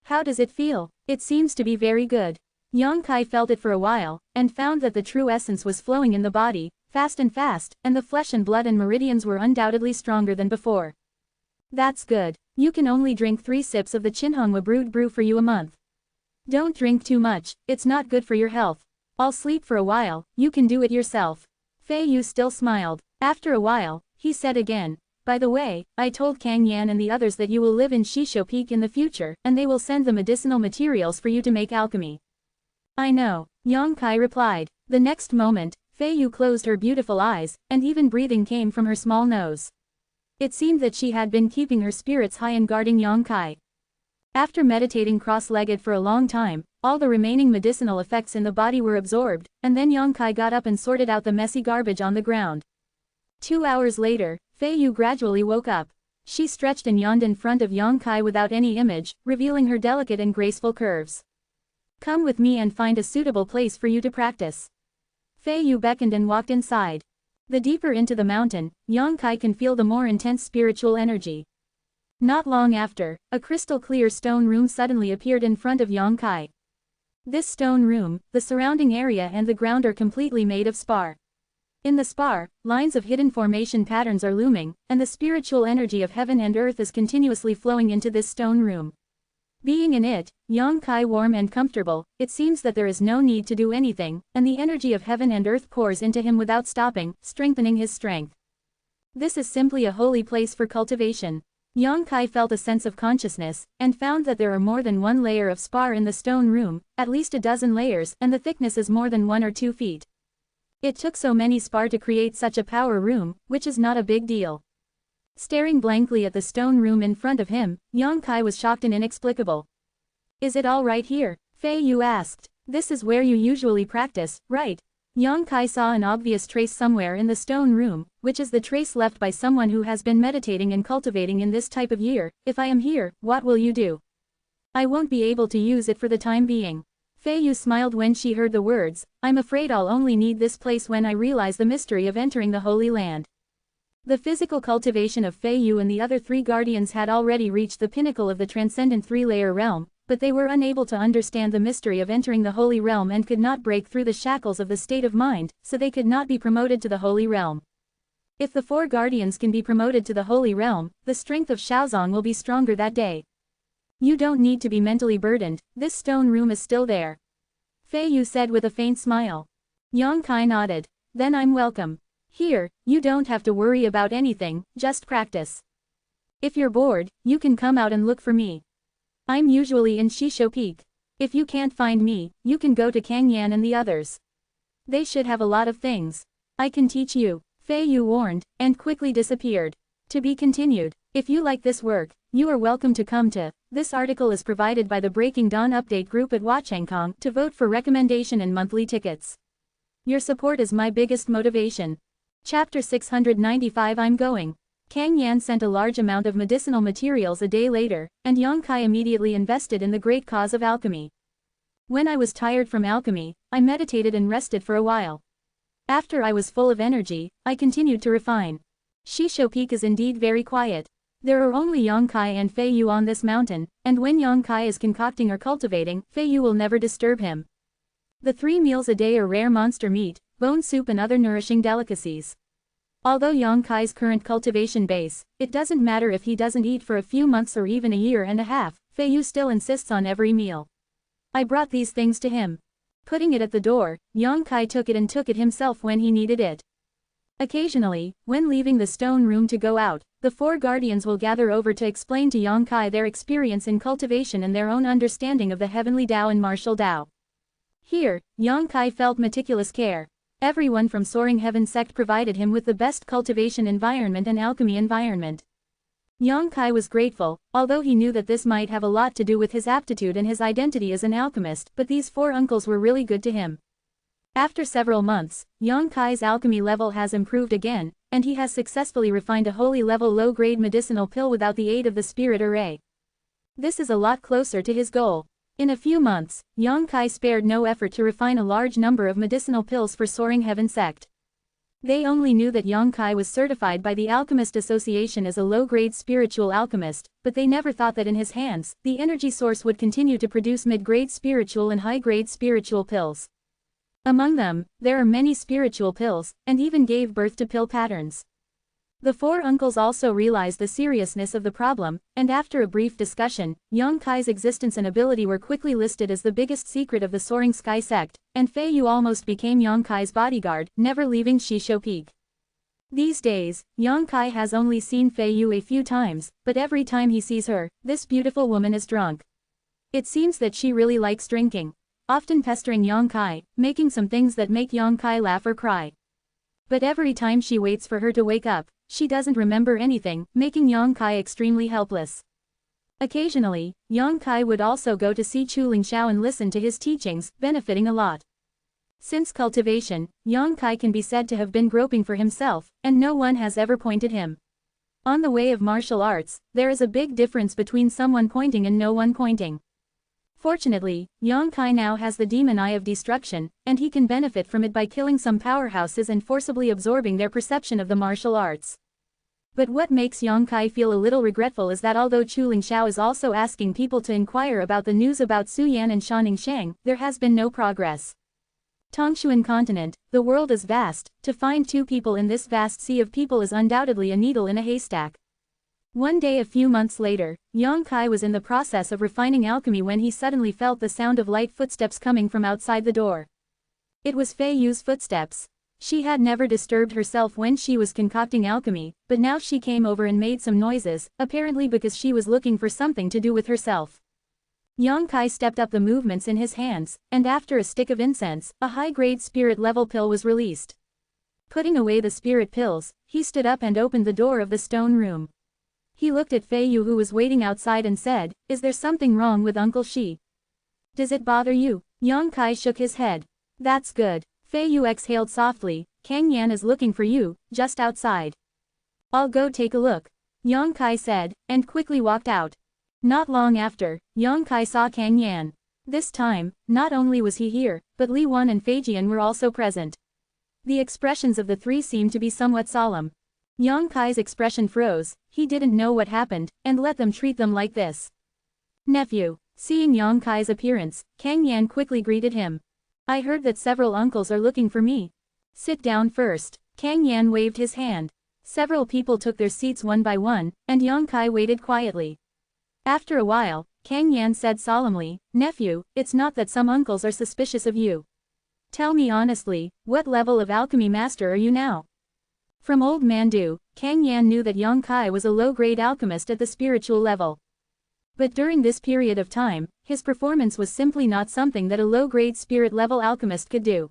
"How does it feel?" "It seems to be very good." Yang Kai felt it for a while, and found that the true essence was flowing in the body, fast, and the flesh and blood and meridians were undoubtedly stronger than before. "That's good. You can only drink 3 sips of the Chinhonghua brewed brew for you a month. Don't drink too much, it's not good for your health. I'll sleep for a while, you can do it yourself." Fei Yu still smiled. After a while, he said again, "By the way, I told Kang Yan and the others that you will live in Shisho Peak in the future, and they will send the medicinal materials for you to make alchemy." "I know," Yang Kai replied. The next moment, Fei Yu closed her beautiful eyes, and even breathing came from her small nose. It seemed that she had been keeping her spirits high and guarding Yang Kai. After meditating cross-legged for a long time, all the remaining medicinal effects in the body were absorbed, and then Yang Kai got up and sorted out the messy garbage on the ground. 2 hours later, Fei Yu gradually woke up. She stretched and yawned in front of Yang Kai without any image, revealing her delicate and graceful curves. "Come with me and find a suitable place for you to practice." Fei Yu beckoned and walked inside. The deeper into the mountain, Yang Kai can feel the more intense spiritual energy. Not long after, a crystal-clear stone room suddenly appeared in front of Yang Kai. This stone room, the surrounding area and the ground are completely made of spar. In the spar, lines of hidden formation patterns are looming, and the spiritual energy of heaven and earth is continuously flowing into this stone room. Being in it, Yang Kai warm and comfortable, it seems that there is no need to do anything, and the energy of heaven and earth pours into him without stopping, strengthening his strength. This is simply a holy place for cultivation. Yang Kai felt a sense of consciousness, and found that there are more than 1 layer of spar in the stone room, at least a dozen layers, and the thickness is more than 1 or 2 feet. It took so many spar to create such a power room, which is not a big deal. Staring blankly at the stone room in front of him, Yang Kai was shocked and inexplicable. "Is it all right here?" Fei Yu asked. "This is where you usually practice, right?" Yang Kai saw an obvious trace somewhere in the stone room, which is the trace left by someone who has been meditating and cultivating in this type of year. "If I am here, what will you do?" "I won't be able to use it for the time being." Fei Yu smiled when she heard the words. "I'm afraid I'll only need this place when I realize the mystery of entering the Holy Land." The physical cultivation of Fei Yu and the other 3 guardians had already reached the pinnacle of the transcendent 3-layer realm, but they were unable to understand the mystery of entering the Holy Realm and could not break through the shackles of the state of mind, so they could not be promoted to the Holy Realm. If the 4 guardians can be promoted to the Holy Realm, the strength of Shaozong will be stronger that day. "You don't need to be mentally burdened, this stone room is still there," Fei Yu said with a faint smile. Yang Kai nodded. "Then I'm welcome. Here, you don't have to worry about anything, just practice. If you're bored, you can come out and look for me. I'm usually in Shisho Peak. If you can't find me, you can go to Kang Yan and the others. They should have a lot of things. I can teach you," Fei Yu warned, and quickly disappeared. To be continued. If you like this work, you are welcome to come to. This article is provided by the Breaking Dawn Update group at Watchangkong to vote for recommendation and monthly tickets. Your support is my biggest motivation. Chapter 695 I'm going. Kang Yan sent a large amount of medicinal materials a day later, and Yang Kai immediately invested in the great cause of alchemy. When I was tired from alchemy, I meditated and rested for a while. After I was full of energy, I continued to refine. Shisho Peak is indeed very quiet. There are only Yang Kai and Fei Yu on this mountain, and when Yang Kai is concocting or cultivating, Fei Yu will never disturb him. The 3 meals a day are rare monster meat, bone soup and other nourishing delicacies. Although Yang Kai's current cultivation base, it doesn't matter if he doesn't eat for a few months or even a year and a half, Fei Yu still insists on every meal. I brought these things to him. Putting it at the door, Yang Kai took it himself when he needed it. Occasionally, when leaving the stone room to go out, the 4 guardians will gather over to explain to Yang Kai their experience in cultivation and their own understanding of the heavenly Tao and martial Tao. Here, Yang Kai felt meticulous care. Everyone from Soaring Heaven sect provided him with the best cultivation environment and alchemy environment. Yang Kai was grateful, although he knew that this might have a lot to do with his aptitude and his identity as an alchemist, but these 4 uncles were really good to him. After several months, Yang Kai's alchemy level has improved again, and he has successfully refined a holy level low-grade medicinal pill without the aid of the spirit array. This is a lot closer to his goal. In a few months, Yang Kai spared no effort to refine a large number of medicinal pills for Soaring Heaven sect. They only knew that Yang Kai was certified by the Alchemist Association as a low-grade spiritual alchemist, but they never thought that in his hands, the energy source would continue to produce mid-grade spiritual and high-grade spiritual pills. Among them, there are many spiritual pills, and even gave birth to pill patterns. The 4 uncles also realized the seriousness of the problem, and after a brief discussion, Yang Kai's existence and ability were quickly listed as the biggest secret of the Soaring Sky sect, and Fei Yu almost became Yang Kai's bodyguard, never leaving Shisho Peak. These days, Yang Kai has only seen Fei Yu a few times, but every time he sees her, this beautiful woman is drunk. It seems that she really likes drinking. Often pestering Yang Kai, making some things that make Yang Kai laugh or cry. But every time she waits for her to wake up, she doesn't remember anything, making Yang Kai extremely helpless. Occasionally, Yang Kai would also go to see Chu Lingxiao and listen to his teachings, benefiting a lot. Since cultivation, Yang Kai can be said to have been groping for himself, and no one has ever pointed him. On the way of martial arts, there is a big difference between someone pointing and no one pointing. Fortunately, Yang Kai now has the demon eye of destruction, and he can benefit from it by killing some powerhouses and forcibly absorbing their perception of the martial arts. But what makes Yang Kai feel a little regretful is that although Chu Lingxiao is also asking people to inquire about the news about Su Yan and Shaning Shang, there has been no progress. Tongshuan continent, the world is vast, to find 2 people in this vast sea of people is undoubtedly a needle in a haystack. One day a few months later, Yang Kai was in the process of refining alchemy when he suddenly felt the sound of light footsteps coming from outside the door. It was Fei Yu's footsteps. She had never disturbed herself when she was concocting alchemy, but now she came over and made some noises, apparently because she was looking for something to do with herself. Yang Kai stepped up the movements in his hands, and after a stick of incense, a high-grade spirit level pill was released. Putting away the spirit pills, he stood up and opened the door of the stone room. He looked at Fei Yu who was waiting outside and said, "Is there something wrong with Uncle Shi? Does it bother you?" Yang Kai shook his head. "That's good." Fei Yu exhaled softly, "Kang Yan is looking for you, just outside." "I'll go take a look," Yang Kai said, and quickly walked out. Not long after, Yang Kai saw Kang Yan. This time, not only was he here, but Li Wan and Fei Jian were also present. The expressions of the 3 seemed to be somewhat solemn. Yang Kai's expression froze, he didn't know what happened, and let them treat them like this. "Nephew." Seeing Yang Kai's appearance, Kang Yan quickly greeted him. "I heard that several uncles are looking for me." "Sit down first." Kang Yan waved his hand. Several people took their seats one by one, and Yang Kai waited quietly. After a while, Kang Yan said solemnly, "Nephew, it's not that some uncles are suspicious of you. Tell me honestly, what level of alchemy master are you now?" From Old Mandu, Kang Yan knew that Yang Kai was a low-grade alchemist at the spiritual level. But during this period of time, his performance was simply not something that a low-grade spirit-level alchemist could do.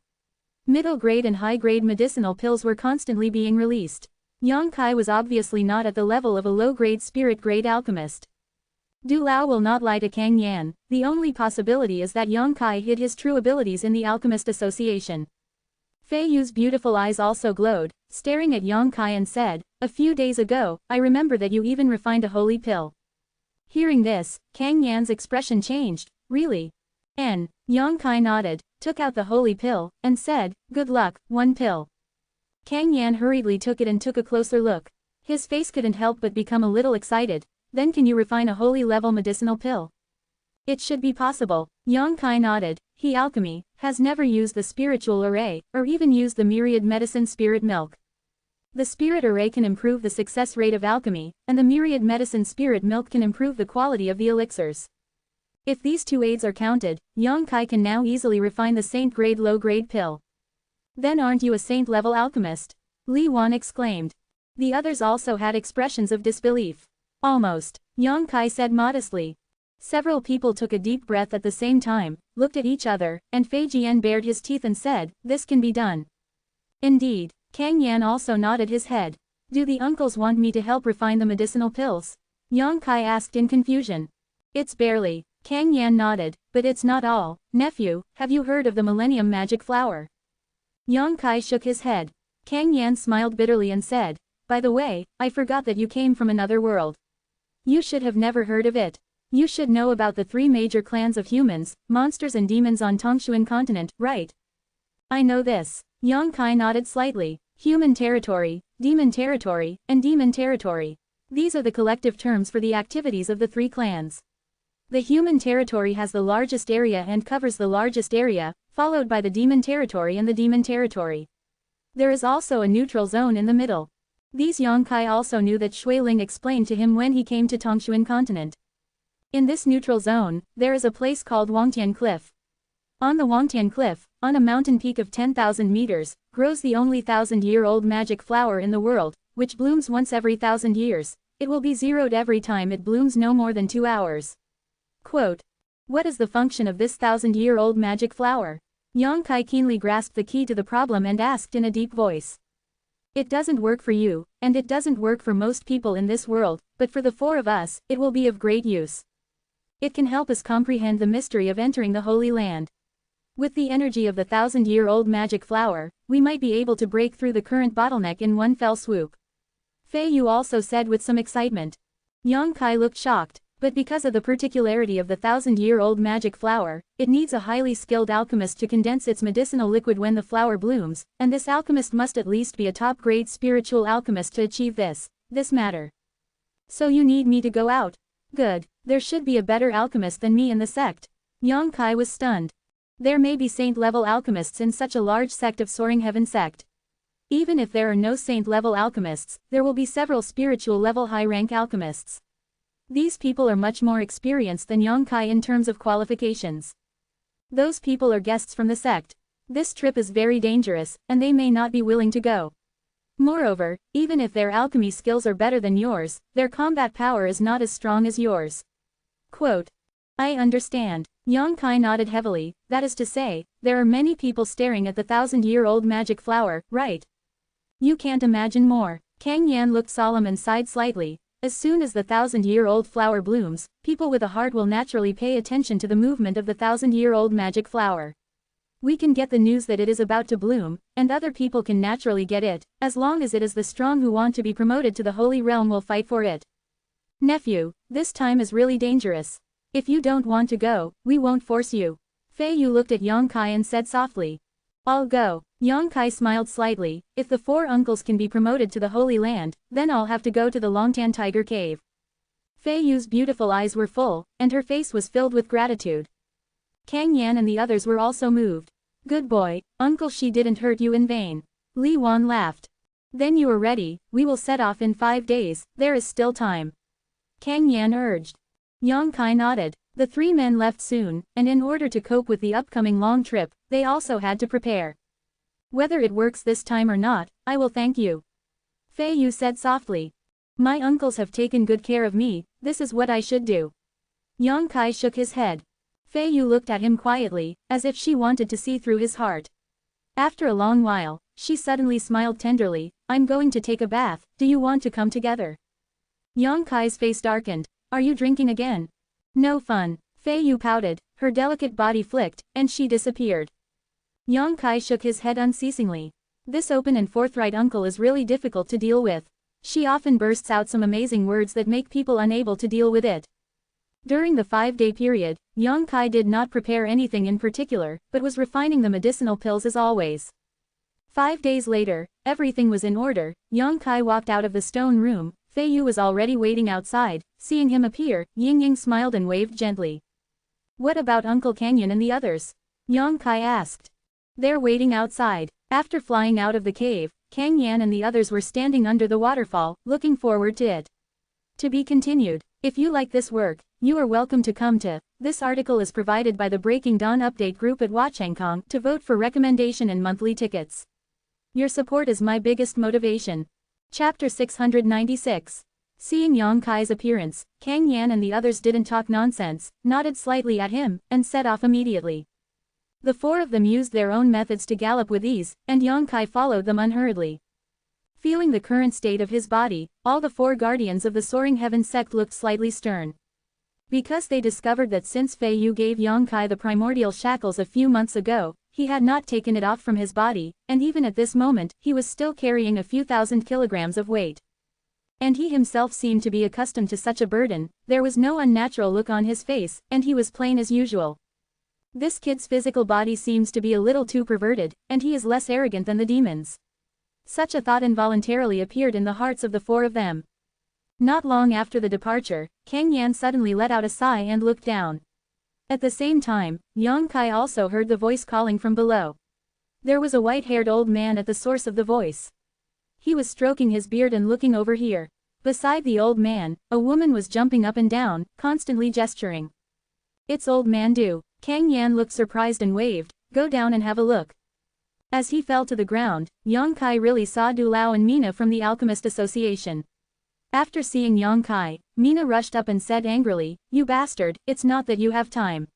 Middle-grade and high-grade medicinal pills were constantly being released. Yang Kai was obviously not at the level of a low-grade spirit-grade alchemist. Du Lao will not lie to Kang Yan, the only possibility is that Yang Kai hid his true abilities in the Alchemist Association. Fei Yu's beautiful eyes also glowed, staring at Yang Kai and said, "A few days ago, I remember that you even refined a holy pill." Hearing this, Kang Yan's expression changed. "Really?" Yang Kai nodded, took out the holy pill, and said, "Good luck, one pill." Kang Yan hurriedly took it and took a closer look. His face couldn't help but become a little excited. "Then can you refine a holy level medicinal pill?" "It should be possible." Yang Kai nodded. He alchemy has never used the spiritual array, or even used the myriad medicine spirit milk. The spirit array can improve the success rate of alchemy, and the myriad medicine spirit milk can improve the quality of the elixirs. If these two aids are counted, Yang Kai can now easily refine the saint grade low-grade pill. "Then aren't you a saint-level alchemist?" Li Wan exclaimed. The others also had expressions of disbelief. "Almost," Yang Kai said modestly. Several people took a deep breath at the same time, looked at each other, and Fei Jian bared his teeth and said, "This can be done." "Indeed." Kang Yan also nodded his head. "Do the uncles want me to help refine the medicinal pills?" Yang Kai asked in confusion. "It's barely." Kang Yan nodded, "But it's not all. Nephew, have you heard of the Millennium Magic Flower?" Yang Kai shook his head. Kang Yan smiled bitterly and said, "By the way, I forgot that you came from another world. You should have never heard of it. You should know about the three major clans of humans, monsters and demons on Tongshuan continent, right?" "I know this." Yang Kai nodded slightly. Human territory, demon territory, and demon territory. These are the collective terms for the activities of the three clans. The human territory has the largest area and covers the largest area, followed by the demon territory and the demon territory. There is also a neutral zone in the middle. These Yang Kai also knew that Shui Ling explained to him when he came to Tongshuan continent. In this neutral zone, there is a place called Wangtian Cliff. On the Wangtian Cliff, on a mountain peak of 10,000 meters, grows the only 1,000-year-old magic flower in the world, which blooms once every 1,000 years. It will be zeroed every time it blooms no more than 2 hours. Quote. What is the function of this 1,000-year-old magic flower? Yang Kai keenly grasped the key to the problem and asked in a deep voice. It doesn't work for you, and it doesn't work for most people in this world, but for the four of us, it will be of great use. It can help us comprehend the mystery of entering the Holy Land. With the energy of the 1,000-year-old magic flower, we might be able to break through the current bottleneck in one fell swoop. Fei Yu also said with some excitement. Yang Kai looked shocked, but because of the particularity of the 1,000-year-old magic flower, it needs a highly skilled alchemist to condense its medicinal liquid when the flower blooms, and this alchemist must at least be a top-grade spiritual alchemist to achieve this matter. So you need me to go out? Good, there should be a better alchemist than me in the sect. Yang Kai was stunned. There may be saint-level alchemists in such a large sect of Soaring Heaven sect. Even if there are no saint-level alchemists, there will be several spiritual-level high-rank alchemists. These people are much more experienced than Yang Kai in terms of qualifications. Those people are guests from the sect. This trip is very dangerous, and they may not be willing to go. Moreover, even if their alchemy skills are better than yours, their combat power is not as strong as yours. Quote. I understand. Yang Kai nodded heavily, that is to say, there are many people staring at the 1,000-year-old magic flower, right? You can't imagine more. Kang Yan looked solemn and sighed slightly. As soon as the 1,000-year-old flower blooms, people with a heart will naturally pay attention to the movement of the 1,000-year-old magic flower. We can get the news that it is about to bloom, and other people can naturally get it, as long as it is the strong who want to be promoted to the Holy Realm will fight for it. Nephew, this time is really dangerous. If you don't want to go, we won't force you. Fei Yu looked at Yang Kai and said softly. I'll go. Yang Kai smiled slightly. If the four uncles can be promoted to the Holy Land, then I'll have to go to the Longtan Tiger Cave. Fei Yu's beautiful eyes were full, and her face was filled with gratitude. Kang Yan and the others were also moved. Good boy, Uncle Shi didn't hurt you in vain. Li Wan laughed. Then you are ready, we will set off in 5 days, there is still time. Kang Yan urged. Yang Kai nodded. The three men left soon, and in order to cope with the upcoming long trip, they also had to prepare. Whether it works this time or not, I will thank you. Fei Yu said softly. My uncles have taken good care of me, this is what I should do. Yang Kai shook his head. Fei Yu looked at him quietly, as if she wanted to see through his heart. After a long while, she suddenly smiled tenderly. I'm going to take a bath, do you want to come together? Yang Kai's face darkened. Are you drinking again? No fun. Fei Yu pouted, her delicate body flicked, and she disappeared. Yang Kai shook his head unceasingly. This open and forthright uncle is really difficult to deal with. She often bursts out some amazing words that make people unable to deal with it. During the 5-day period, Yang Kai did not prepare anything in particular, but was refining the medicinal pills as always. 5 days later, everything was in order. Yang Kai walked out of the stone room. Fei Yu was already waiting outside. Seeing him appear, Ying Ying smiled and waved gently. What about Uncle Canyon and the others? Yang Kai asked. They're waiting outside. After flying out of the cave, Kang Yan and the others were standing under the waterfall, looking forward to it. To be continued. If you like this work, you are welcome to come to. This article is provided by the Breaking Dawn Update group at Watchangkong to vote for recommendation and monthly tickets. Your support is my biggest motivation. Chapter 696. Seeing Yang Kai's appearance, Kang Yan and the others didn't talk nonsense, nodded slightly at him, and set off immediately. The 4 of them used their own methods to gallop with ease, and Yang Kai followed them unhurriedly. Feeling the current state of his body, all the 4 guardians of the Soaring Heaven sect looked slightly stern. Because they discovered that since Fei Yu gave Yang Kai the primordial shackles a few months ago, he had not taken it off from his body, and even at this moment, he was still carrying a few thousand kilograms of weight. And he himself seemed to be accustomed to such a burden. There was no unnatural look on his face, and he was plain as usual. This kid's physical body seems to be a little too perverted, and he is less arrogant than the demons. Such a thought involuntarily appeared in the hearts of the 4 of them. Not long after the departure, Kang Yan suddenly let out a sigh and looked down. At the same time, Yang Kai also heard the voice calling from below. There was a white-haired old man at the source of the voice. He was stroking his beard and looking over here. Beside the old man, a woman was jumping up and down, constantly gesturing. It's Old Man Du. Kang Yan looked surprised and waved, go down and have a look. As he fell to the ground, Yang Kai really saw Du Lao and Mina from the Alchemist Association. After seeing Yang Kai, Mina rushed up and said angrily, you bastard, it's not that you have time.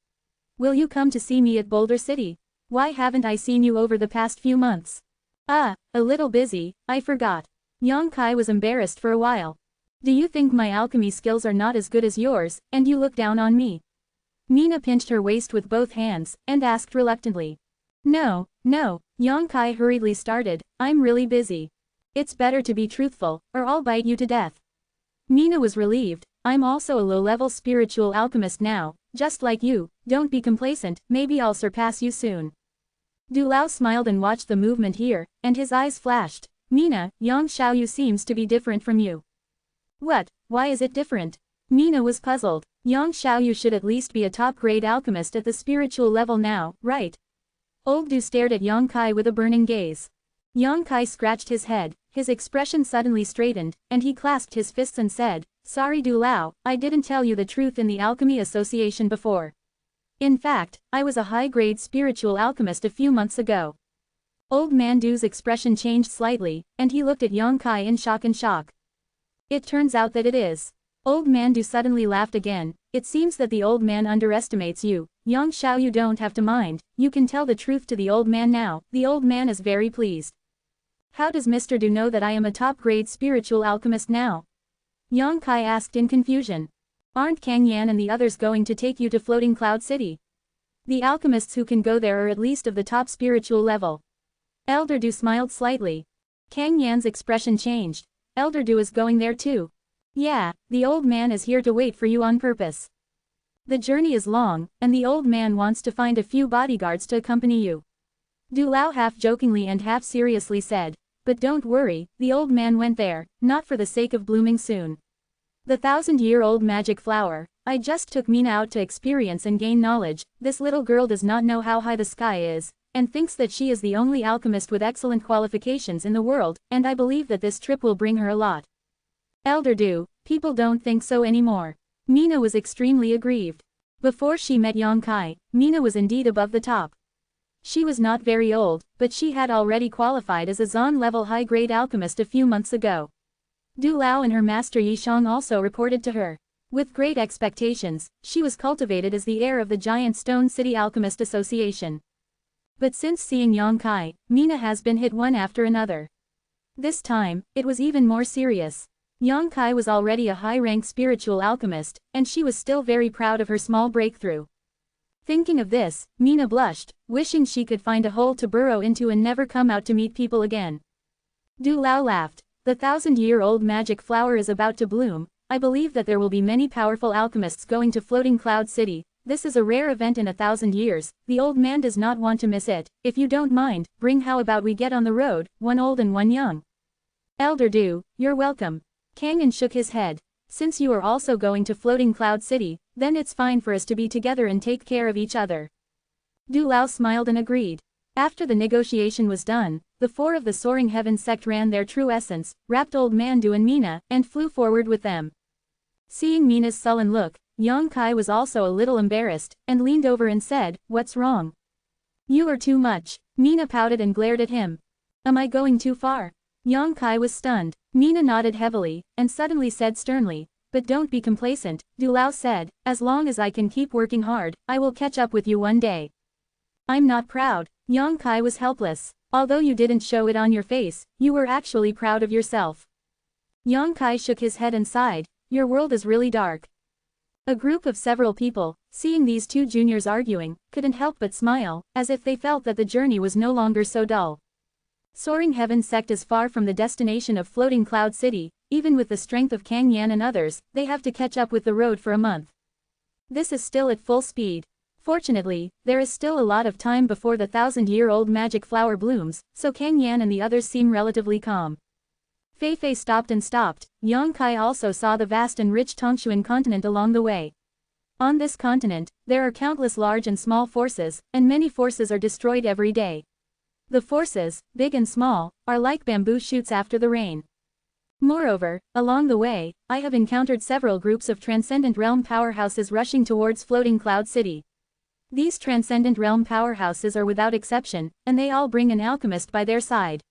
Will you come to see me at Boulder City? Why haven't I seen you over the past few months? A little busy, I forgot. Yang Kai was embarrassed for a while. Do you think my alchemy skills are not as good as yours, and you look down on me? Mina pinched her waist with both hands, and asked reluctantly. No, Yang Kai hurriedly started, I'm really busy. It's better to be truthful, or I'll bite you to death. Mina was relieved, I'm also a low-level spiritual alchemist now, just like you, don't be complacent, maybe I'll surpass you soon. Du Lao smiled and watched the movement here, and his eyes flashed. Mina, Yang Xiaoyu seems to be different from you. What, why is it different? Mina was puzzled. Yang Xiaoyu should at least be a top-grade alchemist at the spiritual level now, right? Old Du stared at Yang Kai with a burning gaze. Yang Kai scratched his head, his expression suddenly straightened, and he clasped his fists and said, sorry Du Lao, I didn't tell you the truth in the Alchemy Association before. In fact, I was a high-grade spiritual alchemist a few months ago. Old Man Du's expression changed slightly, and he looked at Yang Kai in shock. It turns out that it is. Old Man Du suddenly laughed again, it seems that the old man underestimates you, Yang Xiao you don't have to mind, you can tell the truth to the old man now, the old man is very pleased. How does Mr. Du know that I am a top-grade spiritual alchemist now? Yang Kai asked in confusion. Aren't Kang Yan and the others going to take you to Floating Cloud City? The alchemists who can go there are at least of the top spiritual level. Elder Du smiled slightly. Kang Yan's expression changed. Elder Du is going there too. Yeah, the old man is here to wait for you on purpose. The journey is long, and the old man wants to find a few bodyguards to accompany you. Du Lao half-jokingly and half-seriously said, but don't worry, the old man went there, not for the sake of blooming soon. The 1,000-year-old magic flower, I just took Mina out to experience and gain knowledge, this little girl does not know how high the sky is, and thinks that she is the only alchemist with excellent qualifications in the world, and I believe that this trip will bring her a lot. Elder Du, people don't think so anymore. Mina was extremely aggrieved. Before she met Yang Kai, Mina was indeed above the top. She was not very old, but she had already qualified as a Zon-level high-grade alchemist a few months ago. Du Lao and her master Yishang also reported to her. With great expectations, she was cultivated as the heir of the giant Stone City Alchemist Association. But since seeing Yang Kai, Mina has been hit one after another. This time, it was even more serious. Yang Kai was already a high-ranked spiritual alchemist, and she was still very proud of her small breakthrough. Thinking of this, Mina blushed, wishing she could find a hole to burrow into and never come out to meet people again. Du Lao laughed. The 1,000-year-old magic flower is about to bloom. I believe that there will be many powerful alchemists going to Floating Cloud City. This is a rare event in 1,000 years. The old man does not want to miss it. If you don't mind, how about we get on the road, one old and one young? Elder Du, you're welcome. Kangyan shook his head. Since you are also going to Floating Cloud City, then it's fine for us to be together and take care of each other. Du Lao smiled and agreed. After the negotiation was done, the four of the Soaring Heaven sect ran their true essence, wrapped old man Du and Mina, and flew forward with them. Seeing Mina's sullen look, Yang Kai was also a little embarrassed, and leaned over and said, "What's wrong?" "You are too much." Mina pouted and glared at him. "Am I going too far?" Yang Kai was stunned. Mina nodded heavily, and suddenly said sternly, "But don't be complacent," Du Lao said, "as long as I can keep working hard, I will catch up with you one day." "I'm not proud." Yang Kai was helpless. "Although you didn't show it on your face, you were actually proud of yourself." Yang Kai shook his head and sighed, "Your world is really dark." A group of several people, seeing these two juniors arguing, couldn't help but smile, as if they felt that the journey was no longer so dull. Soaring Heaven sect is far from the destination of Floating Cloud City. Even with the strength of Kangyan and others, they have to catch up with the road for a month. This is still at full speed. Fortunately, there is still a lot of time before the 1,000-year-old magic flower blooms, so Kangyan and the others seem relatively calm. Fei Fei stopped and stopped. Yang Kai also saw the vast and rich Tongshuan continent along the way. On this continent, there are countless large and small forces, and many forces are destroyed every day. The forces, big and small, are like bamboo shoots after the rain. Moreover, along the way, I have encountered several groups of Transcendent Realm powerhouses rushing towards Floating Cloud City. These Transcendent Realm powerhouses are without exception, and they all bring an alchemist by their side.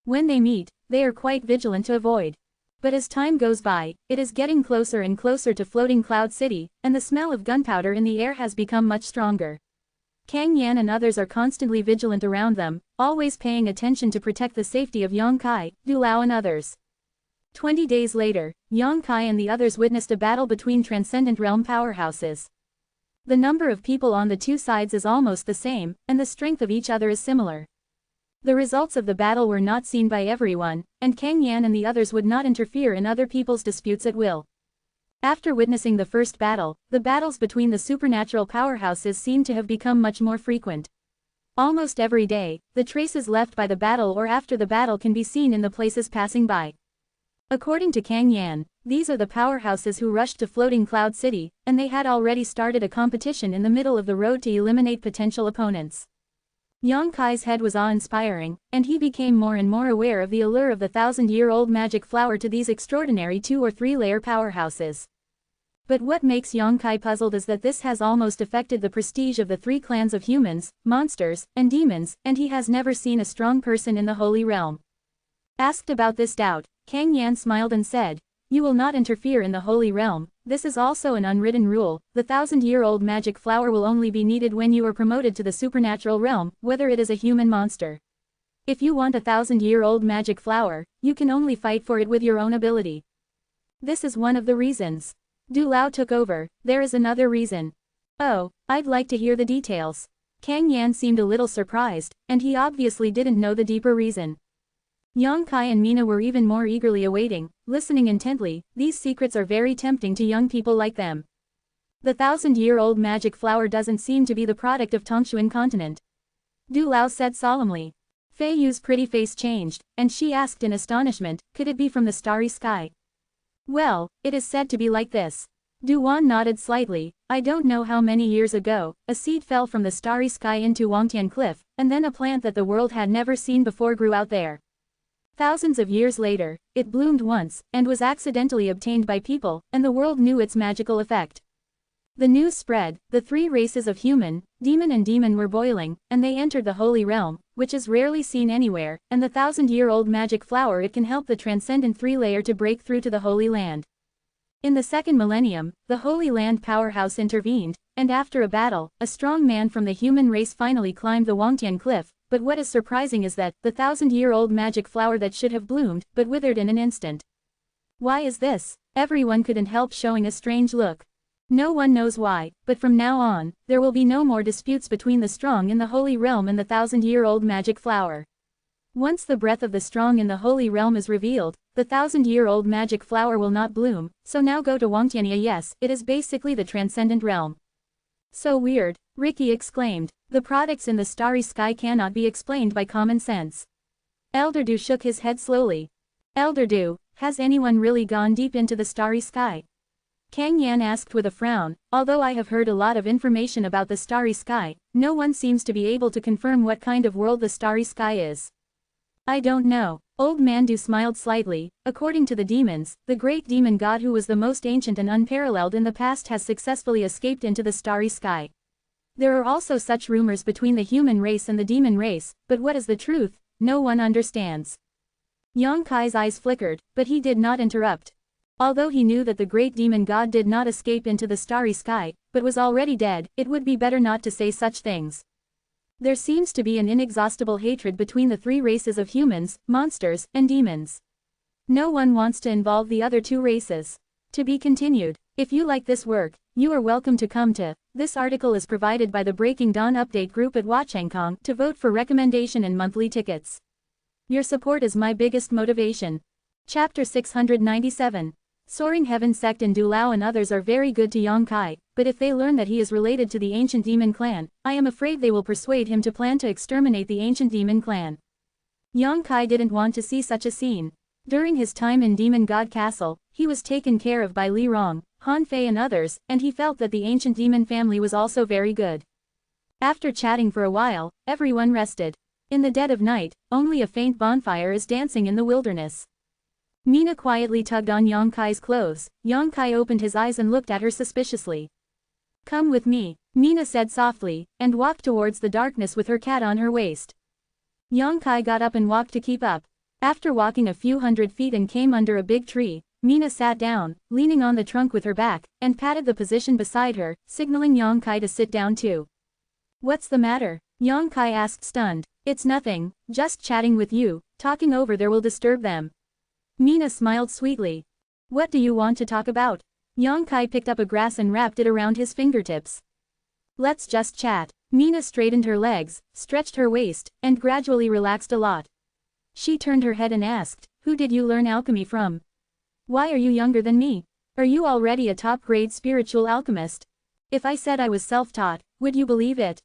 When they meet, they are quite vigilant to avoid. But as time goes by, it is getting closer and closer to Floating Cloud City, and the smell of gunpowder in the air has become much stronger. Kang Yan and others are constantly vigilant around them, always paying attention to protect the safety of Yang Kai, Du Lao and others. 20 days later, Yang Kai and the others witnessed a battle between Transcendent Realm powerhouses. The number of people on the two sides is almost the same, and the strength of each other is similar. The results of the battle were not seen by everyone, and Kang Yan and the others would not interfere in other people's disputes at will. After witnessing the first battle, the battles between the supernatural powerhouses seemed to have become much more frequent. Almost every day, the traces left by the battle or after the battle can be seen in the places passing by. According to Kang Yan, these are the powerhouses who rushed to Floating Cloud City, and they had already started a competition in the middle of the road to eliminate potential opponents. Yang Kai's head was awe-inspiring, and he became more and more aware of the allure of the 1,000-year-old magic flower to these extraordinary 2- or 3-layer powerhouses. But what makes Yang Kai puzzled is that this has almost affected the prestige of the 3 clans of humans, monsters, and demons, and he has never seen a strong person in the Holy Realm. Asked about this doubt, Kang Yan smiled and said, "You will not interfere in the Holy Realm. This is also an unwritten rule. The 1,000-year-old magic flower will only be needed when you are promoted to the supernatural realm, whether it is a human monster. If you want a 1,000-year-old magic flower, you can only fight for it with your own ability. This is one of the reasons." Du Lao took over. "There is another reason." "Oh, I'd like to hear the details." Kang Yan seemed a little surprised, and he obviously didn't know the deeper reason. Yang Kai and Mina were even more eagerly awaiting, listening intently. These secrets are very tempting to young people like them. The 1,000-year-old magic flower doesn't seem to be the product of Tongshuan continent. Du Lao said solemnly. Fei Yu's pretty face changed, and she asked in astonishment, could it be from the starry sky? "Well, it is said to be like this." Du Wan nodded slightly. "I don't know how many years ago, a seed fell from the starry sky into Wangtian Cliff, and then a plant that the world had never seen before grew out there. Thousands of years later, it bloomed once, and was accidentally obtained by people, and the world knew its magical effect. The news spread, the 3 races of human, demon and demon were boiling, and they entered the Holy Realm, which is rarely seen anywhere, and the 1,000-year-old magic flower it can help the transcendent 3-layer to break through to the Holy Land. In the 2nd millennium, the Holy Land powerhouse intervened, and after a battle, a strong man from the human race finally climbed the Wangtian Cliff, but what is surprising is that, the 1,000-year-old magic flower that should have bloomed, but withered in an instant. Why is this? Everyone couldn't help showing a strange look. No one knows why, but from now on, there will be no more disputes between the strong in the Holy Realm and the 1,000-year-old magic flower. Once the breath of the strong in the Holy Realm is revealed, the 1,000-year-old magic flower will not bloom, so now go to Wangtianya. Yes, it is basically the transcendent realm. So weird, Ricky exclaimed. The products in the starry sky cannot be explained by common sense. Elder Du shook his head slowly. Elder Du, has anyone really gone deep into the starry sky? Kang Yan asked with a frown. Although I have heard a lot of information about the starry sky, no one seems to be able to confirm what kind of world the starry sky is. I don't know. Old Man Du smiled slightly. According to the demons, the great demon god who was the most ancient and unparalleled in the past has successfully escaped into the starry sky. There are also such rumors between the human race and the demon race, but what is the truth? No one understands. Yang Kai's eyes flickered, but he did not interrupt. Although he knew that the great demon god did not escape into the starry sky, but was already dead, it would be better not to say such things. There seems to be an inexhaustible hatred between the three races of humans, monsters, and demons. No one wants to involve the other two races. To be continued. If you like this work, you are welcome to come to. This article is provided by the Breaking Dawn Update group at Watchangkong to vote for recommendation and monthly tickets. Your support is my biggest motivation. Chapter 697. Soaring Heaven Sect and Du Lao and others are very good to Yang Kai, but if they learn that he is related to the ancient demon clan, I am afraid they will persuade him to plan to exterminate the ancient demon clan. Yang Kai didn't want to see such a scene. During his time in Demon God Castle, he was taken care of by Li Rong, Han Fei and others, and he felt that the ancient demon family was also very good. After chatting for a while, everyone rested. In the dead of night, only a faint bonfire is dancing in the wilderness. Mina quietly tugged on Yang Kai's clothes. Yang Kai opened his eyes and looked at her suspiciously. Come with me, Mina said softly, and walked towards the darkness with her cat on her waist. Yang Kai got up and walked to keep up. After walking a few hundred feet and came under a big tree, Mina sat down, leaning on the trunk with her back, and patted the position beside her, signaling Yang Kai to sit down too. What's the matter? Yang Kai asked stunned. It's nothing, just chatting with you, talking over there will disturb them. Mina smiled sweetly. What do you want to talk about? Yang Kai picked up a grass and wrapped it around his fingertips. Let's just chat. Mina straightened her legs, stretched her waist, and gradually relaxed a lot. She turned her head and asked, who did you learn alchemy from? Why are you younger than me? Are you already a top-grade spiritual alchemist? If I said I was self-taught, would you believe it?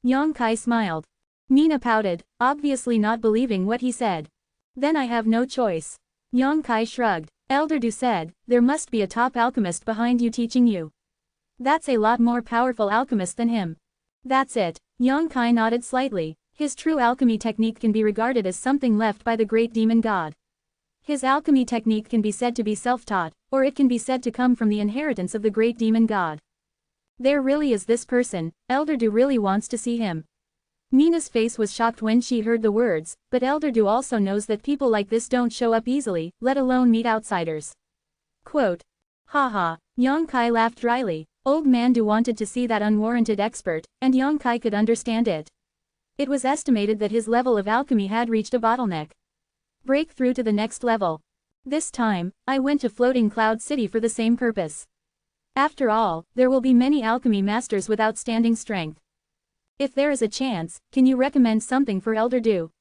Yang Kai smiled. Mina pouted, obviously not believing what he said. Then I have no choice. Yang Kai shrugged. Elder Du said, there must be a top alchemist behind you teaching you. That's a lot more powerful alchemist than him. That's it. Yang Kai nodded slightly. His true alchemy technique can be regarded as something left by the great demon god. His alchemy technique can be said to be self-taught, or it can be said to come from the inheritance of the great demon god. There really is this person, Elder Du really wants to see him. Mina's face was shocked when she heard the words, but Elder Du also knows that people like this don't show up easily, let alone meet outsiders. Quote. Haha, Yang Kai laughed dryly. Old Man Du wanted to see that unwarranted expert, and Yang Kai could understand it. It was estimated that his level of alchemy had reached a bottleneck. Break through to the next level. This time, I went to Floating Cloud City for the same purpose. After all, there will be many alchemy masters with outstanding strength. If there is a chance, can you recommend something for Elder Du?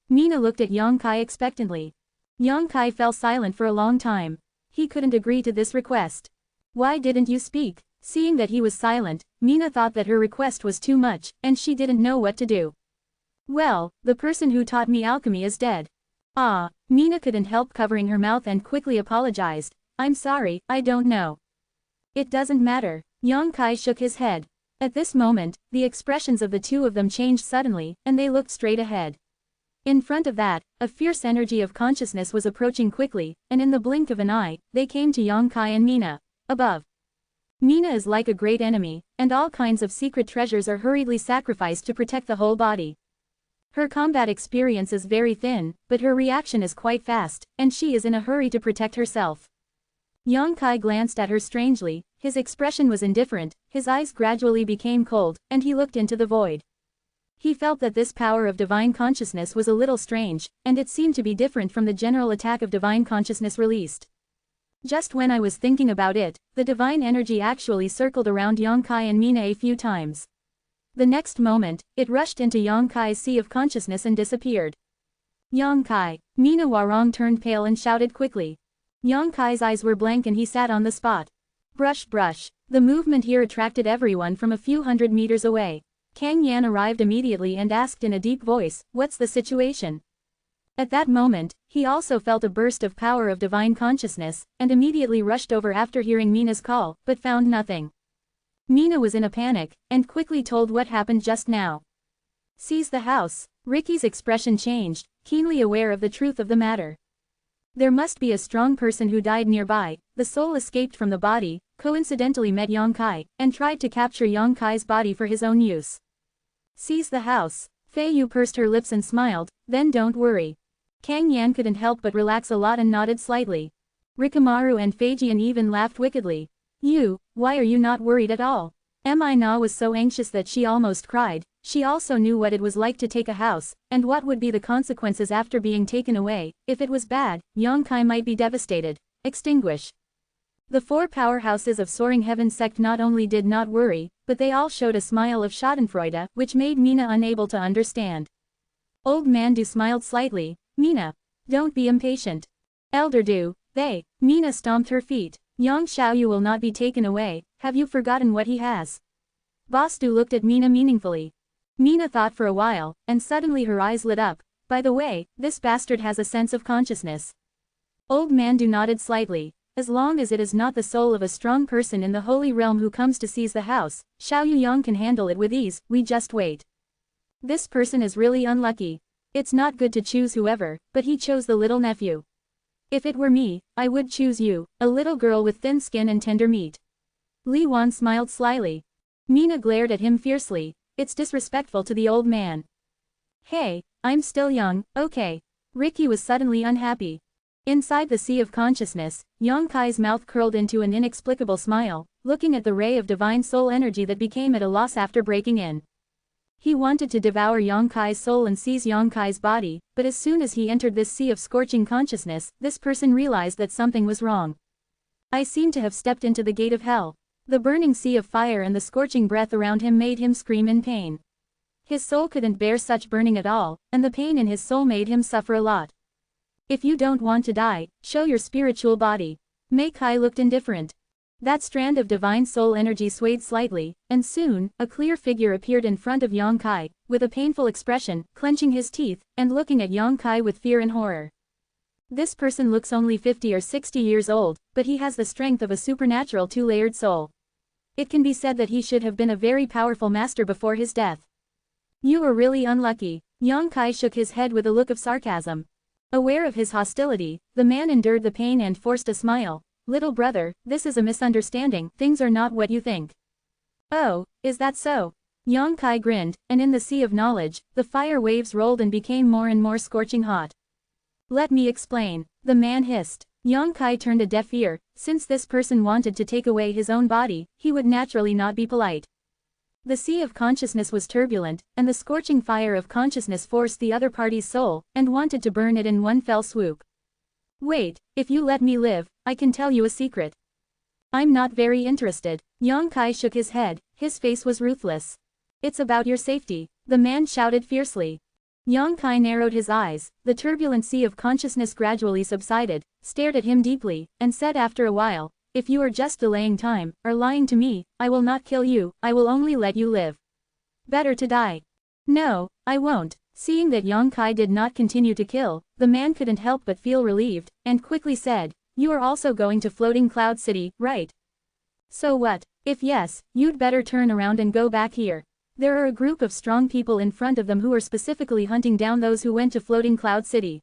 Mina looked at Yang Kai expectantly. Yang Kai fell silent for a long time. He couldn't agree to this request. Why didn't you speak? Seeing that he was silent, Mina thought that her request was too much, and she didn't know what to do. Well, the person who taught me alchemy is dead. Ah, Mina couldn't help covering her mouth and quickly apologized. I'm sorry, I don't know. It doesn't matter. Yang Kai shook his head. At this moment, the expressions of the two of them changed suddenly, and they looked straight ahead. In front of that, a fierce energy of consciousness was approaching quickly, and in the blink of an eye, they came to Yang Kai and Mina. Above. Mina is like a great enemy, and all kinds of secret treasures are hurriedly sacrificed to protect the whole body. Her combat experience is very thin, but her reaction is quite fast, and she is in a hurry to protect herself. Yang Kai glanced at her strangely, his expression was indifferent, his eyes gradually became cold, and he looked into the void. He felt that this power of divine consciousness was a little strange, and it seemed to be different from the general attack of divine consciousness released. Just when I was thinking about it, the divine energy actually circled around Yongkai and Mina a few times. The next moment, it rushed into Yongkai's sea of consciousness and disappeared. Yongkai! Mina Warong turned pale and shouted quickly. Yongkai's eyes were blank and he sat on the spot. Brush brush. The movement here attracted everyone from a few hundred meters away. Kang Yan arrived immediately and asked in a deep voice, "What's the situation?" At that moment, he also felt a burst of power of divine consciousness, and immediately rushed over after hearing Mina's call, but found nothing. Mina was in a panic, and quickly told what happened just now. "Seize the house." Ricky's expression changed, keenly aware of the truth of the matter. There must be a strong person who died nearby. The soul escaped from the body, coincidentally met Yongkai, and tried to capture Yongkai's body for his own use. "Seize the house." Fei Yu pursed her lips and smiled, "Then don't worry." Kang Yan couldn't help but relax a lot and nodded slightly. Rikamaru and Feijian even laughed wickedly. "You, why are you not worried at all?" Na was so anxious that she almost cried. She also knew what it was like to take a house, and what would be the consequences after being taken away. If it was bad, Yongkai might be devastated, extinguish. The four powerhouses of Soaring Heaven sect not only did not worry, but they all showed a smile of schadenfreude, which made Mina unable to understand. Old Man Du smiled slightly. "Mina, don't be impatient." "Elder Du, Mina stomped her feet. "Yang Xiaoyu will not be taken away, have you forgotten what he has?" Boss Du looked at Mina meaningfully. Mina thought for a while, and suddenly her eyes lit up. "By the way, this bastard has a sense of consciousness." Old Man Du nodded slightly. "As long as it is not the soul of a strong person in the Holy Realm who comes to seize the house, Xiaoyu Yang can handle it with ease, we just wait." "This person is really unlucky. It's not good to choose whoever, but he chose the little nephew. If it were me, I would choose you, a little girl with thin skin and tender meat." Li Wan smiled slyly. Mina glared at him fiercely. "It's disrespectful to the old man." "Hey, I'm still young, okay." Ricky was suddenly unhappy. Inside the sea of consciousness, Yongkai's mouth curled into an inexplicable smile, looking at the ray of divine soul energy that became at a loss after breaking in. He wanted to devour Yongkai's soul and seize Yongkai's body, but as soon as he entered this sea of scorching consciousness, this person realized that something was wrong. I seem to have stepped into the gate of hell. The burning sea of fire and the scorching breath around him made him scream in pain. His soul couldn't bear such burning at all, and the pain in his soul made him suffer a lot. "If you don't want to die, show your spiritual body." Mei Kai looked indifferent. That strand of divine soul energy swayed slightly, and soon, a clear figure appeared in front of Yongkai, with a painful expression, clenching his teeth, and looking at Yongkai with fear and horror. This person looks only 50 or 60 years old, but he has the strength of a supernatural two-layered soul. It can be said that he should have been a very powerful master before his death. "You are really unlucky." Yongkai shook his head with a look of sarcasm. Aware of his hostility, the man endured the pain and forced a smile. "Little brother, this is a misunderstanding, things are not what you think." "Oh, is that so?" Yongkai grinned, and in the sea of knowledge, the fire waves rolled and became more and more scorching hot. "Let me explain," the man hissed. Yongkai turned a deaf ear. Since this person wanted to take away his own body, he would naturally not be polite. The sea of consciousness was turbulent, and the scorching fire of consciousness forced the other party's soul, and wanted to burn it in one fell swoop. "Wait, if you let me live, I can tell you a secret." "I'm not very interested." Yongkai shook his head, his face was ruthless. "It's about your safety," the man shouted fiercely. Yongkai narrowed his eyes, the turbulent sea of consciousness gradually subsided, stared at him deeply, and said after a while, "If you are just delaying time, or lying to me, I will not kill you, I will only let you live. Better to die." "No, I won't." Seeing that Yongkai did not continue to kill, the man couldn't help but feel relieved, and quickly said, "You are also going to Floating Cloud City, right?" "So what? If yes, you'd better turn around and go back here. There are a group of strong people in front of them who are specifically hunting down those who went to Floating Cloud City.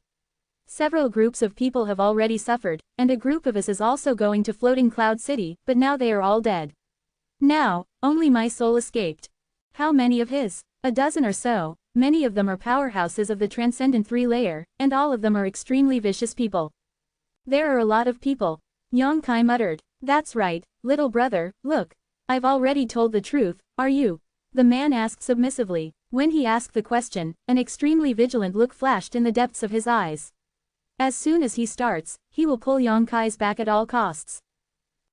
Several groups of people have already suffered, and a group of us is also going to Floating Cloud City, but now they are all dead. Now, only my soul escaped." "How many of his?" "A dozen or so. Many of them are powerhouses of the Transcendent 3-layer, and all of them are extremely vicious people." "There are a lot of people." Yongkai muttered. "That's right, little brother, look. I've already told the truth, are you?" The man asked submissively. When he asked the question, an extremely vigilant look flashed in the depths of his eyes. As soon as he starts, he will pull Yang Kai's back at all costs.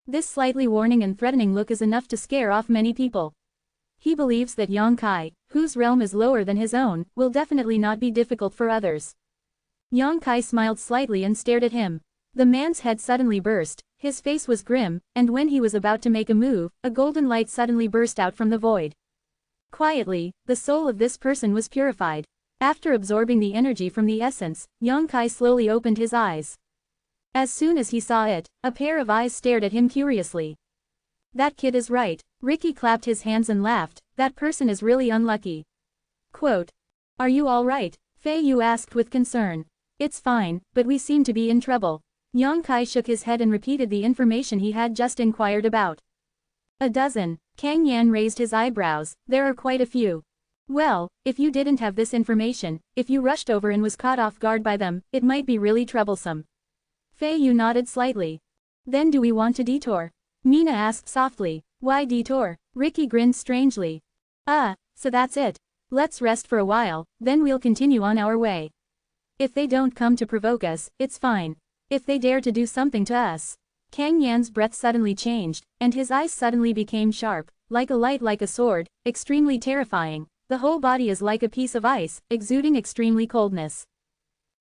This slightly warning and threatening look is enough to scare off many people. He believes that Yang Kai, whose realm is lower than his own, will definitely not be difficult for others. Yang Kai smiled slightly and stared at him. The man's head suddenly burst, his face was grim, and when he was about to make a move, a golden light suddenly burst out from the void. Quietly, the soul of this person was purified. After absorbing the energy from the essence, Yang Kai slowly opened his eyes. As soon as he saw it, a pair of eyes stared at him curiously. That kid is right. Ricky clapped his hands and laughed. That person is really unlucky. Quote. Are you all right? Fei Yu asked with concern. It's fine, but we seem to be in trouble. Yang Kai shook his head and repeated the information he had just inquired about. A dozen. Kang Yan raised his eyebrows. There are quite a few. Well, if you didn't have this information, if you rushed over and was caught off guard by them, it might be really troublesome. Fei Yu nodded slightly. Then do we want to detour? Mina asked softly. Why detour? Ricky grinned strangely. So that's it. Let's rest for a while, then we'll continue on our way. If they don't come to provoke us, it's fine. If they dare to do something to us. Kang Yan's breath suddenly changed, and his eyes suddenly became sharp, like a light like a sword, extremely terrifying. The whole body is like a piece of ice, exuding extremely coldness.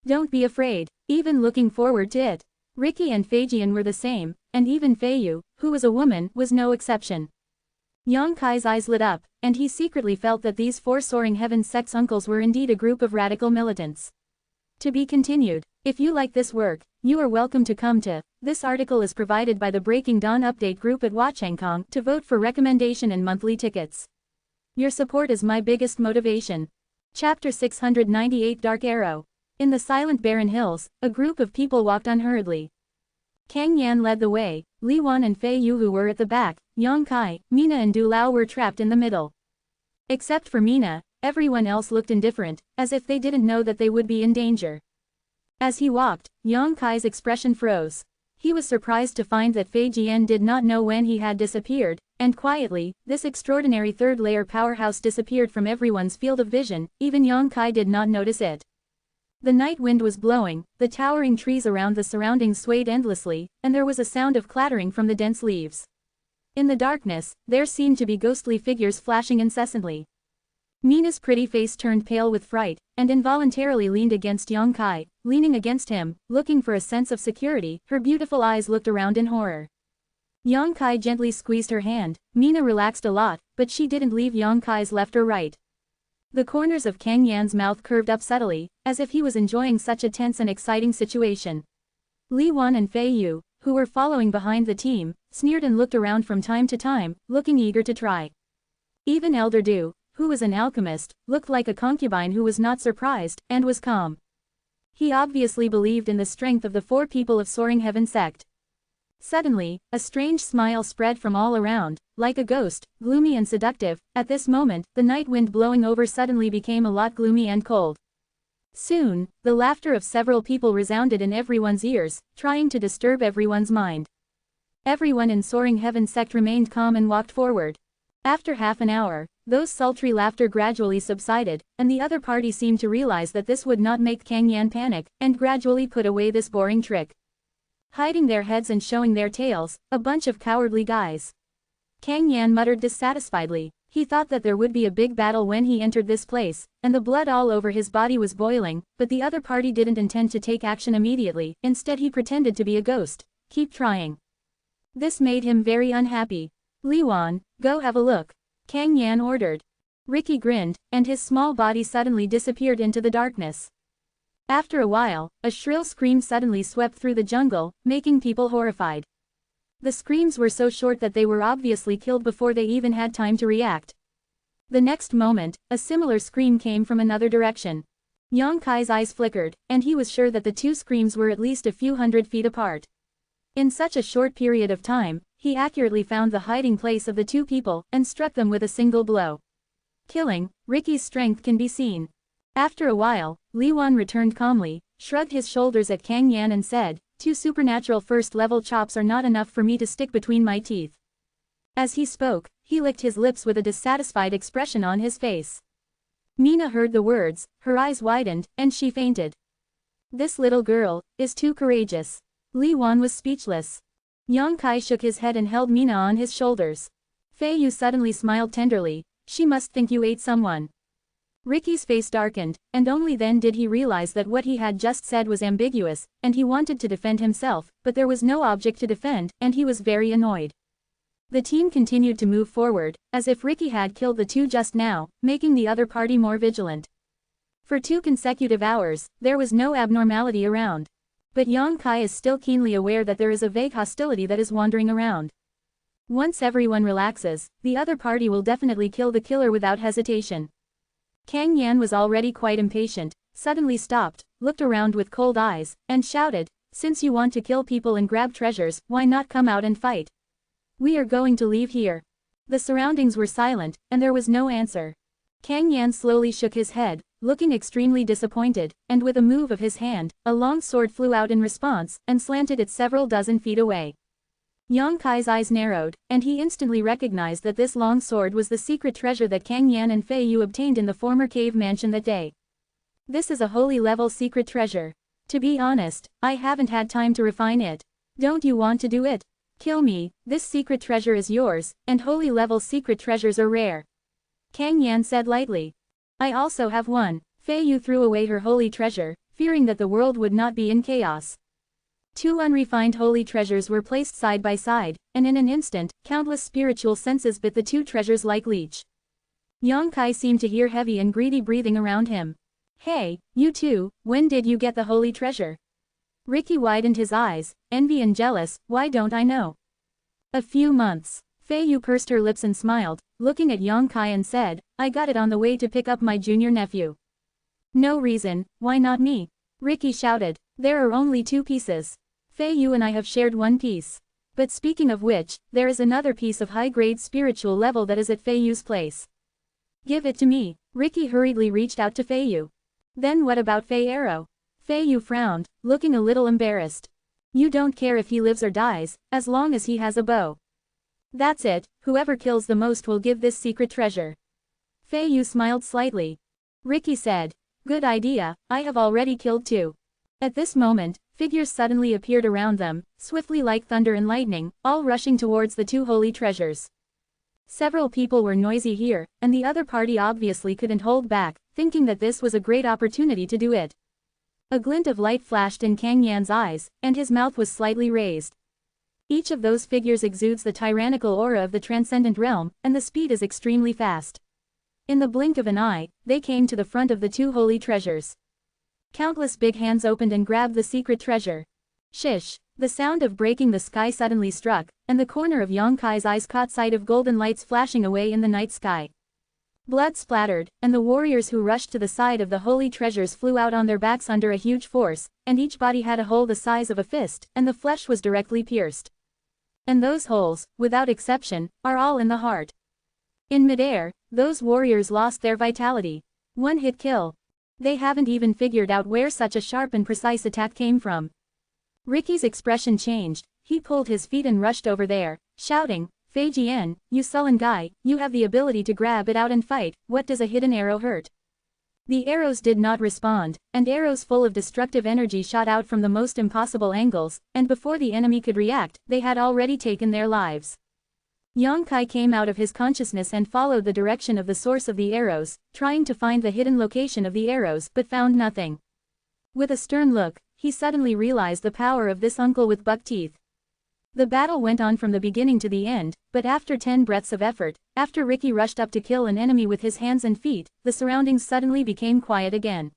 Don't be afraid, even looking forward to it. Ricky and Feijian were the same, and even Fei Yu, who was a woman, was no exception. Yang Kai's eyes lit up, and he secretly felt that these four soaring heaven sex uncles were indeed a group of radical militants. To be continued. If you like this work, you are welcome to come to. This article is provided by the Breaking Dawn Update group at Watchangkong to vote for recommendation and monthly tickets. Your support is my biggest motivation. Chapter 698 Dark Arrow. In the silent barren hills, a group of people walked unhurriedly. Kang Yan led the way, Li Wan and Fei Yu who were at the back, Yang Kai, Mina and Du Lao were trapped in the middle. Except for Mina, everyone else looked indifferent, as if they didn't know that they would be in danger. As he walked, Yang Kai's expression froze. He was surprised to find that Fei Jian did not know when he had disappeared, and quietly, this extraordinary third-layer powerhouse disappeared from everyone's field of vision, even Yang Kai did not notice it. The night wind was blowing, the towering trees around the surroundings swayed endlessly, and there was a sound of clattering from the dense leaves. In the darkness, there seemed to be ghostly figures flashing incessantly. Mina's pretty face turned pale with fright, and involuntarily leaned against Yang Kai, leaning against him, looking for a sense of security, her beautiful eyes looked around in horror. Yang Kai gently squeezed her hand. Mina relaxed a lot, but she didn't leave Yang Kai's left or right. The corners of Kang Yan's mouth curved up subtly, as if he was enjoying such a tense and exciting situation. Li Wan and Fei Yu, who were following behind the team, sneered and looked around from time to time, looking eager to try. Even Elder Du, who was an alchemist, looked like a concubine who was not surprised, and was calm. He obviously believed in the strength of the four people of Soaring Heaven sect. Suddenly, a strange smile spread from all around, like a ghost, gloomy and seductive. At this moment, the night wind blowing over suddenly became a lot gloomy and cold. Soon, the laughter of several people resounded in everyone's ears, trying to disturb everyone's mind. Everyone in Soaring Heaven sect remained calm and walked forward. After half an hour, those sultry laughter gradually subsided, and the other party seemed to realize that this would not make Kang Yan panic, and gradually put away this boring trick. Hiding their heads and showing their tails, a bunch of cowardly guys. Kang Yan muttered dissatisfiedly. He thought that there would be a big battle when he entered this place, and the blood all over his body was boiling, but the other party didn't intend to take action immediately. Instead he pretended to be a ghost. Keep trying. This made him very unhappy. Li Wan, go have a look. Kang Yan ordered. Ricky grinned, and his small body suddenly disappeared into the darkness. After a while, a shrill scream suddenly swept through the jungle, making people horrified. The screams were so short that they were obviously killed before they even had time to react. The next moment, a similar scream came from another direction. Yang Kai's eyes flickered, and he was sure that the two screams were at least a few hundred feet apart. In such a short period of time, he accurately found the hiding place of the two people, and struck them with a single blow. Killing, Ricky's strength can be seen. After a while, Li Wan returned calmly, shrugged his shoulders at Kang Yan and said, 2 supernatural first-level chops are not enough for me to stick between my teeth. As he spoke, he licked his lips with a dissatisfied expression on his face. Mina heard the words, her eyes widened, and she fainted. This little girl is too courageous. Li Wan was speechless. Yang Kai shook his head and held Mina on his shoulders. Fei Yu suddenly smiled tenderly, she must think you ate someone. Ricky's face darkened, and only then did he realize that what he had just said was ambiguous, and he wanted to defend himself, but there was no object to defend, and he was very annoyed. The team continued to move forward, as if Ricky had killed the two just now, making the other party more vigilant. For 2 consecutive hours, there was no abnormality around. But Yang Kai is still keenly aware that there is a vague hostility that is wandering around. Once everyone relaxes, the other party will definitely kill the killer without hesitation. Kang Yan was already quite impatient, suddenly stopped, looked around with cold eyes, and shouted, "Since you want to kill people and grab treasures, why not come out and fight? We are going to leave here." The surroundings were silent, and there was no answer. Kang Yan slowly shook his head, looking extremely disappointed, and with a move of his hand, a long sword flew out in response, and slanted it several dozen feet away. Yang Kai's eyes narrowed, and he instantly recognized that this long sword was the secret treasure that Kang Yan and Fei Yu obtained in the former cave mansion that day. This is a holy level secret treasure. To be honest, I haven't had time to refine it. Don't you want to do it? Kill me, this secret treasure is yours, and holy level secret treasures are rare. Kang Yan said lightly. I also have one. Fei Yu threw away her holy treasure, fearing that the world would not be in chaos. 2 unrefined holy treasures were placed side by side, and in an instant, countless spiritual senses bit the 2 treasures like leech. Yang Kai seemed to hear heavy and greedy breathing around him. Hey, you two, when did you get the holy treasure? Ricky widened his eyes, envy and jealous, why don't I know? A few months. Fei Yu pursed her lips and smiled, looking at Yang Kai and said, I got it on the way to pick up my junior nephew. No reason, why not me? Ricky shouted, there are only 2 pieces. Fei Yu and I have shared 1 piece. But speaking of which, there is another piece of high-grade spiritual level that is at Fei Yu's place. Give it to me. Ricky hurriedly reached out to Fei Yu. Then what about Fei Arrow? Fei Yu frowned, looking a little embarrassed. You don't care if he lives or dies, as long as he has a bow. That's it, whoever kills the most will give this secret treasure. Fei Yu smiled slightly. Ricky said, good idea, I have already killed 2. At this moment, figures suddenly appeared around them, swiftly like thunder and lightning, all rushing towards the 2 holy treasures. Several people were noisy here, and the other party obviously couldn't hold back, thinking that this was a great opportunity to do it. A glint of light flashed in Kang Yan's eyes, and his mouth was slightly raised. Each of those figures exudes the tyrannical aura of the transcendent realm, and the speed is extremely fast. In the blink of an eye, they came to the front of the 2 holy treasures. Countless big hands opened and grabbed the secret treasure. Shish! The sound of breaking the sky suddenly struck, and the corner of Yang Kai's eyes caught sight of golden lights flashing away in the night sky. Blood splattered, and the warriors who rushed to the side of the holy treasures flew out on their backs under a huge force, and each body had a hole the size of a fist, and the flesh was directly pierced. And those holes, without exception, are all in the heart. In midair, those warriors lost their vitality. 1-hit kill. They haven't even figured out where such a sharp and precise attack came from. Ricky's expression changed, he pulled his feet and rushed over there, shouting, Fei Jian, you sullen guy, you have the ability to grab it out and fight, what does a hidden arrow hurt? The arrows did not respond, and arrows full of destructive energy shot out from the most impossible angles, and before the enemy could react, they had already taken their lives. Yang Kai came out of his consciousness and followed the direction of the source of the arrows, trying to find the hidden location of the arrows but found nothing. With a stern look, he suddenly realized the power of this uncle with buck teeth. The battle went on from the beginning to the end, but after 10 breaths of effort, after Ricky rushed up to kill an enemy with his hands and feet, the surroundings suddenly became quiet again.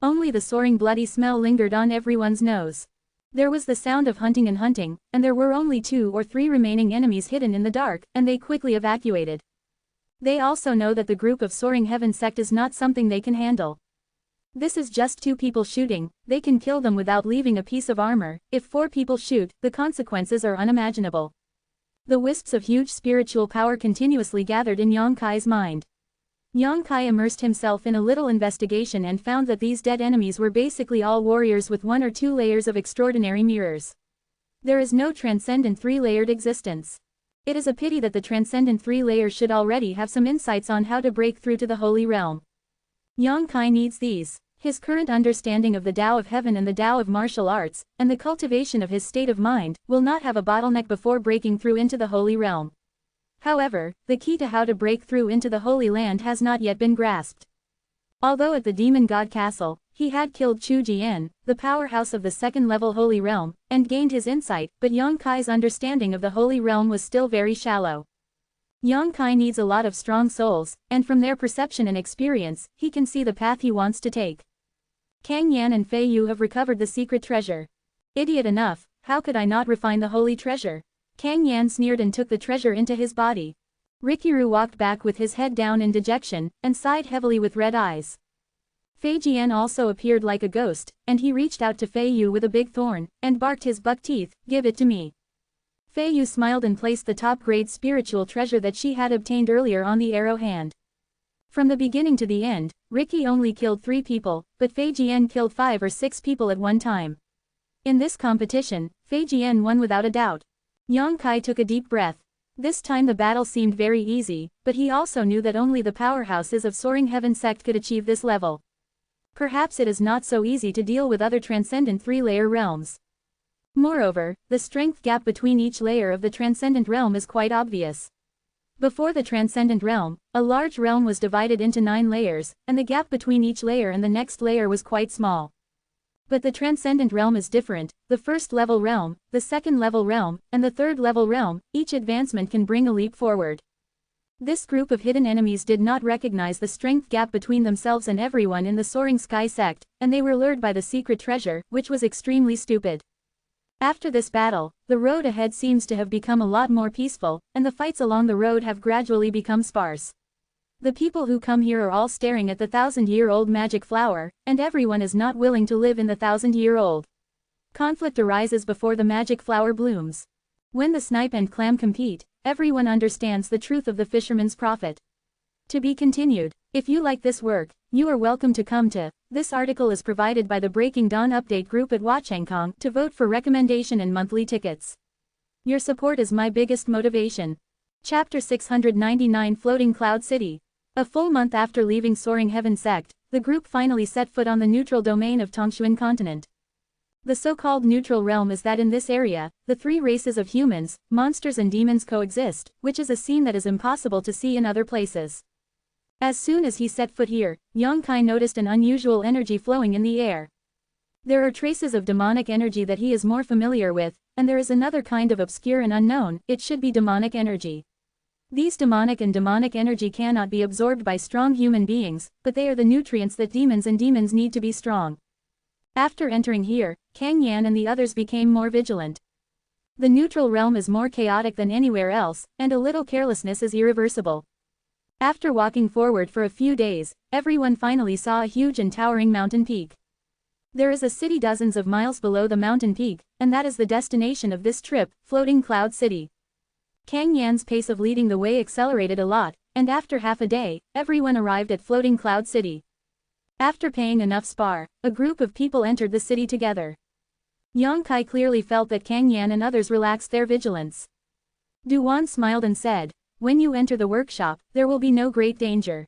Only the soaring bloody smell lingered on everyone's nose. There was the sound of hunting, and there were only 2 or 3 remaining enemies hidden in the dark, and they quickly evacuated. They also know that the group of Soaring Heaven sect is not something they can handle. This is just 2 people shooting, they can kill them without leaving a piece of armor. If 4 people shoot, the consequences are unimaginable. The wisps of huge spiritual power continuously gathered in Yang Kai's mind. Yang Kai immersed himself in a little investigation and found that these dead enemies were basically all warriors with 1 or 2 layers of extraordinary mirrors. There is no transcendent 3-layered existence. It is a pity that the transcendent three layers should already have some insights on how to break through to the holy realm. Yang Kai needs these. His current understanding of the Tao of Heaven and the Tao of martial arts, and the cultivation of his state of mind, will not have a bottleneck before breaking through into the holy realm. However, the key to how to break through into the Holy Land has not yet been grasped. Although at the Demon God Castle, he had killed Chu Jian, the powerhouse of the second-level Holy Realm, and gained his insight, but Yang Kai's understanding of the Holy Realm was still very shallow. Yang Kai needs a lot of strong souls, and from their perception and experience, he can see the path he wants to take. Kang Yan and Fei Yu have recovered the secret treasure. Idiot enough, how could I not refine the holy treasure? Kang Yan sneered and took the treasure into his body. Rikiru walked back with his head down in dejection, and sighed heavily with red eyes. Fei Jian also appeared like a ghost, and he reached out to Fei Yu with a big thorn, and barked his buck teeth, "Give it to me." Fei Yu smiled and placed the top-grade spiritual treasure that she had obtained earlier on the arrow hand. From the beginning to the end, Ricky only killed 3 people, but Fei Jian killed 5 or 6 people at one time. In this competition, Fei Jian won without a doubt. Yang Kai took a deep breath. This time the battle seemed very easy, but he also knew that only the powerhouses of Soaring Heaven sect could achieve this level. Perhaps it is not so easy to deal with other transcendent 3-layer realms. Moreover, the strength gap between each layer of the transcendent realm is quite obvious. Before the transcendent realm, a large realm was divided into 9 layers, and the gap between each layer and the next layer was quite small. But the transcendent realm is different. The first-level realm, the second-level realm, and the third-level realm, each advancement can bring a leap forward. This group of hidden enemies did not recognize the strength gap between themselves and everyone in the Soaring Sky sect, and they were lured by the secret treasure, which was extremely stupid. After this battle, the road ahead seems to have become a lot more peaceful, and the fights along the road have gradually become sparse. The people who come here are all staring at the 1,000-year-old magic flower, and everyone is not willing to live in the 1,000-year-old. Conflict arises before the magic flower blooms. When the snipe and clam compete, everyone understands the truth of the fisherman's prophet. To be continued. If you like this work, you are welcome to come to. This article is provided by the Breaking Dawn Update group at Watchengkong to vote for recommendation and monthly tickets. Your support is my biggest motivation. Chapter 699 Floating Cloud City. A full month after leaving Soaring Heaven sect, the group finally set foot on the neutral domain of Tongshuan continent. The so-called neutral realm is that in this area, the 3 races of humans, monsters and demons coexist, which is a scene that is impossible to see in other places. As soon as he set foot here, Yang Kai noticed an unusual energy flowing in the air. There are traces of demonic energy that he is more familiar with, and there is another kind of obscure and unknown. It should be demonic energy. These demonic energy cannot be absorbed by strong human beings, but they are the nutrients that demons need to be strong. After entering here, Kang Yan and the others became more vigilant. The neutral realm is more chaotic than anywhere else, and a little carelessness is irreversible. After walking forward for a few days, everyone finally saw a huge and towering mountain peak. There is a city dozens of miles below the mountain peak, and that is the destination of this trip, Floating Cloud City. Kang Yan's pace of leading the way accelerated a lot, and after half a day, everyone arrived at Floating Cloud City. After paying enough spar, a group of people entered the city together. Yang Kai clearly felt that Kang Yan and others relaxed their vigilance. Duan smiled and said, "When you enter the workshop, there will be no great danger.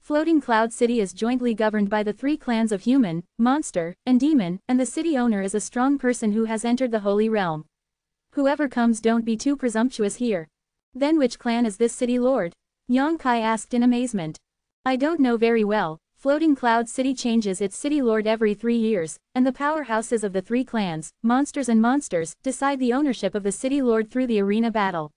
Floating Cloud City is jointly governed by the 3 clans of human, monster, and demon, and the city owner is a strong person who has entered the Holy Realm. Whoever comes, don't be too presumptuous here." "Then which clan is this city lord?" Yang Kai asked in amazement. "I don't know very well. Floating Cloud City changes its city lord every 3 years, and the powerhouses of the 3 clans, monsters, decide the ownership of the city lord through the arena battle.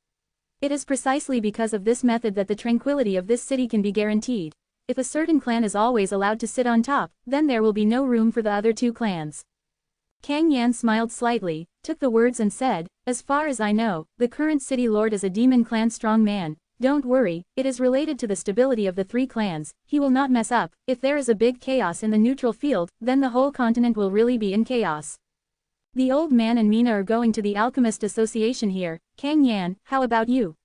It is precisely because of this method that the tranquility of this city can be guaranteed. If a certain clan is always allowed to sit on top, then there will be no room for the other 2 clans." Kang Yan smiled slightly, took the words and said, "As far as I know, the current city lord is a demon clan strong man. Don't worry, it is related to the stability of the 3 clans, he will not mess up. If there is a big chaos in the neutral field, then the whole continent will really be in chaos." "The old man and Mina are going to the Alchemist Association here. Kang Yan, how about you?"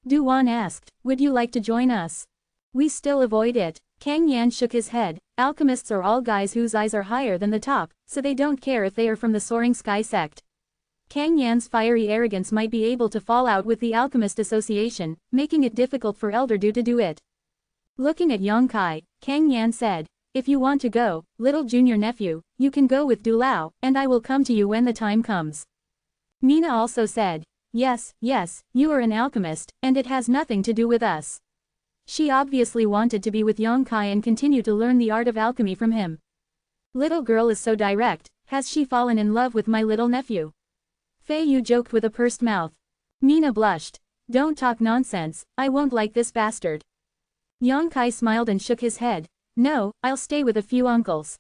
Duan asked, "Would you like to join us?" "We still avoid it." Kang Yan shook his head. "Alchemists are all guys whose eyes are higher than the top, so they don't care if they are from the Soaring Sky sect. Kang Yan's fiery arrogance might be able to fall out with the Alchemist Association, making it difficult for Elder Du to do it. Looking at Yang Kai, Kang Yan said, "If you want to go, little junior nephew, you can go with Du Lao, and I will come to you when the time comes." Mina also said, "Yes, yes, you are an alchemist, and it has nothing to do with us." She obviously wanted to be with Yang Kai and continue to learn the art of alchemy from him. Little girl is so direct, has she fallen in love with my little nephew? Fei Yu joked with a pursed mouth. Mina blushed. Don't talk nonsense, I won't like this bastard. Yang Kai smiled and shook his head. No, I'll stay with a few uncles.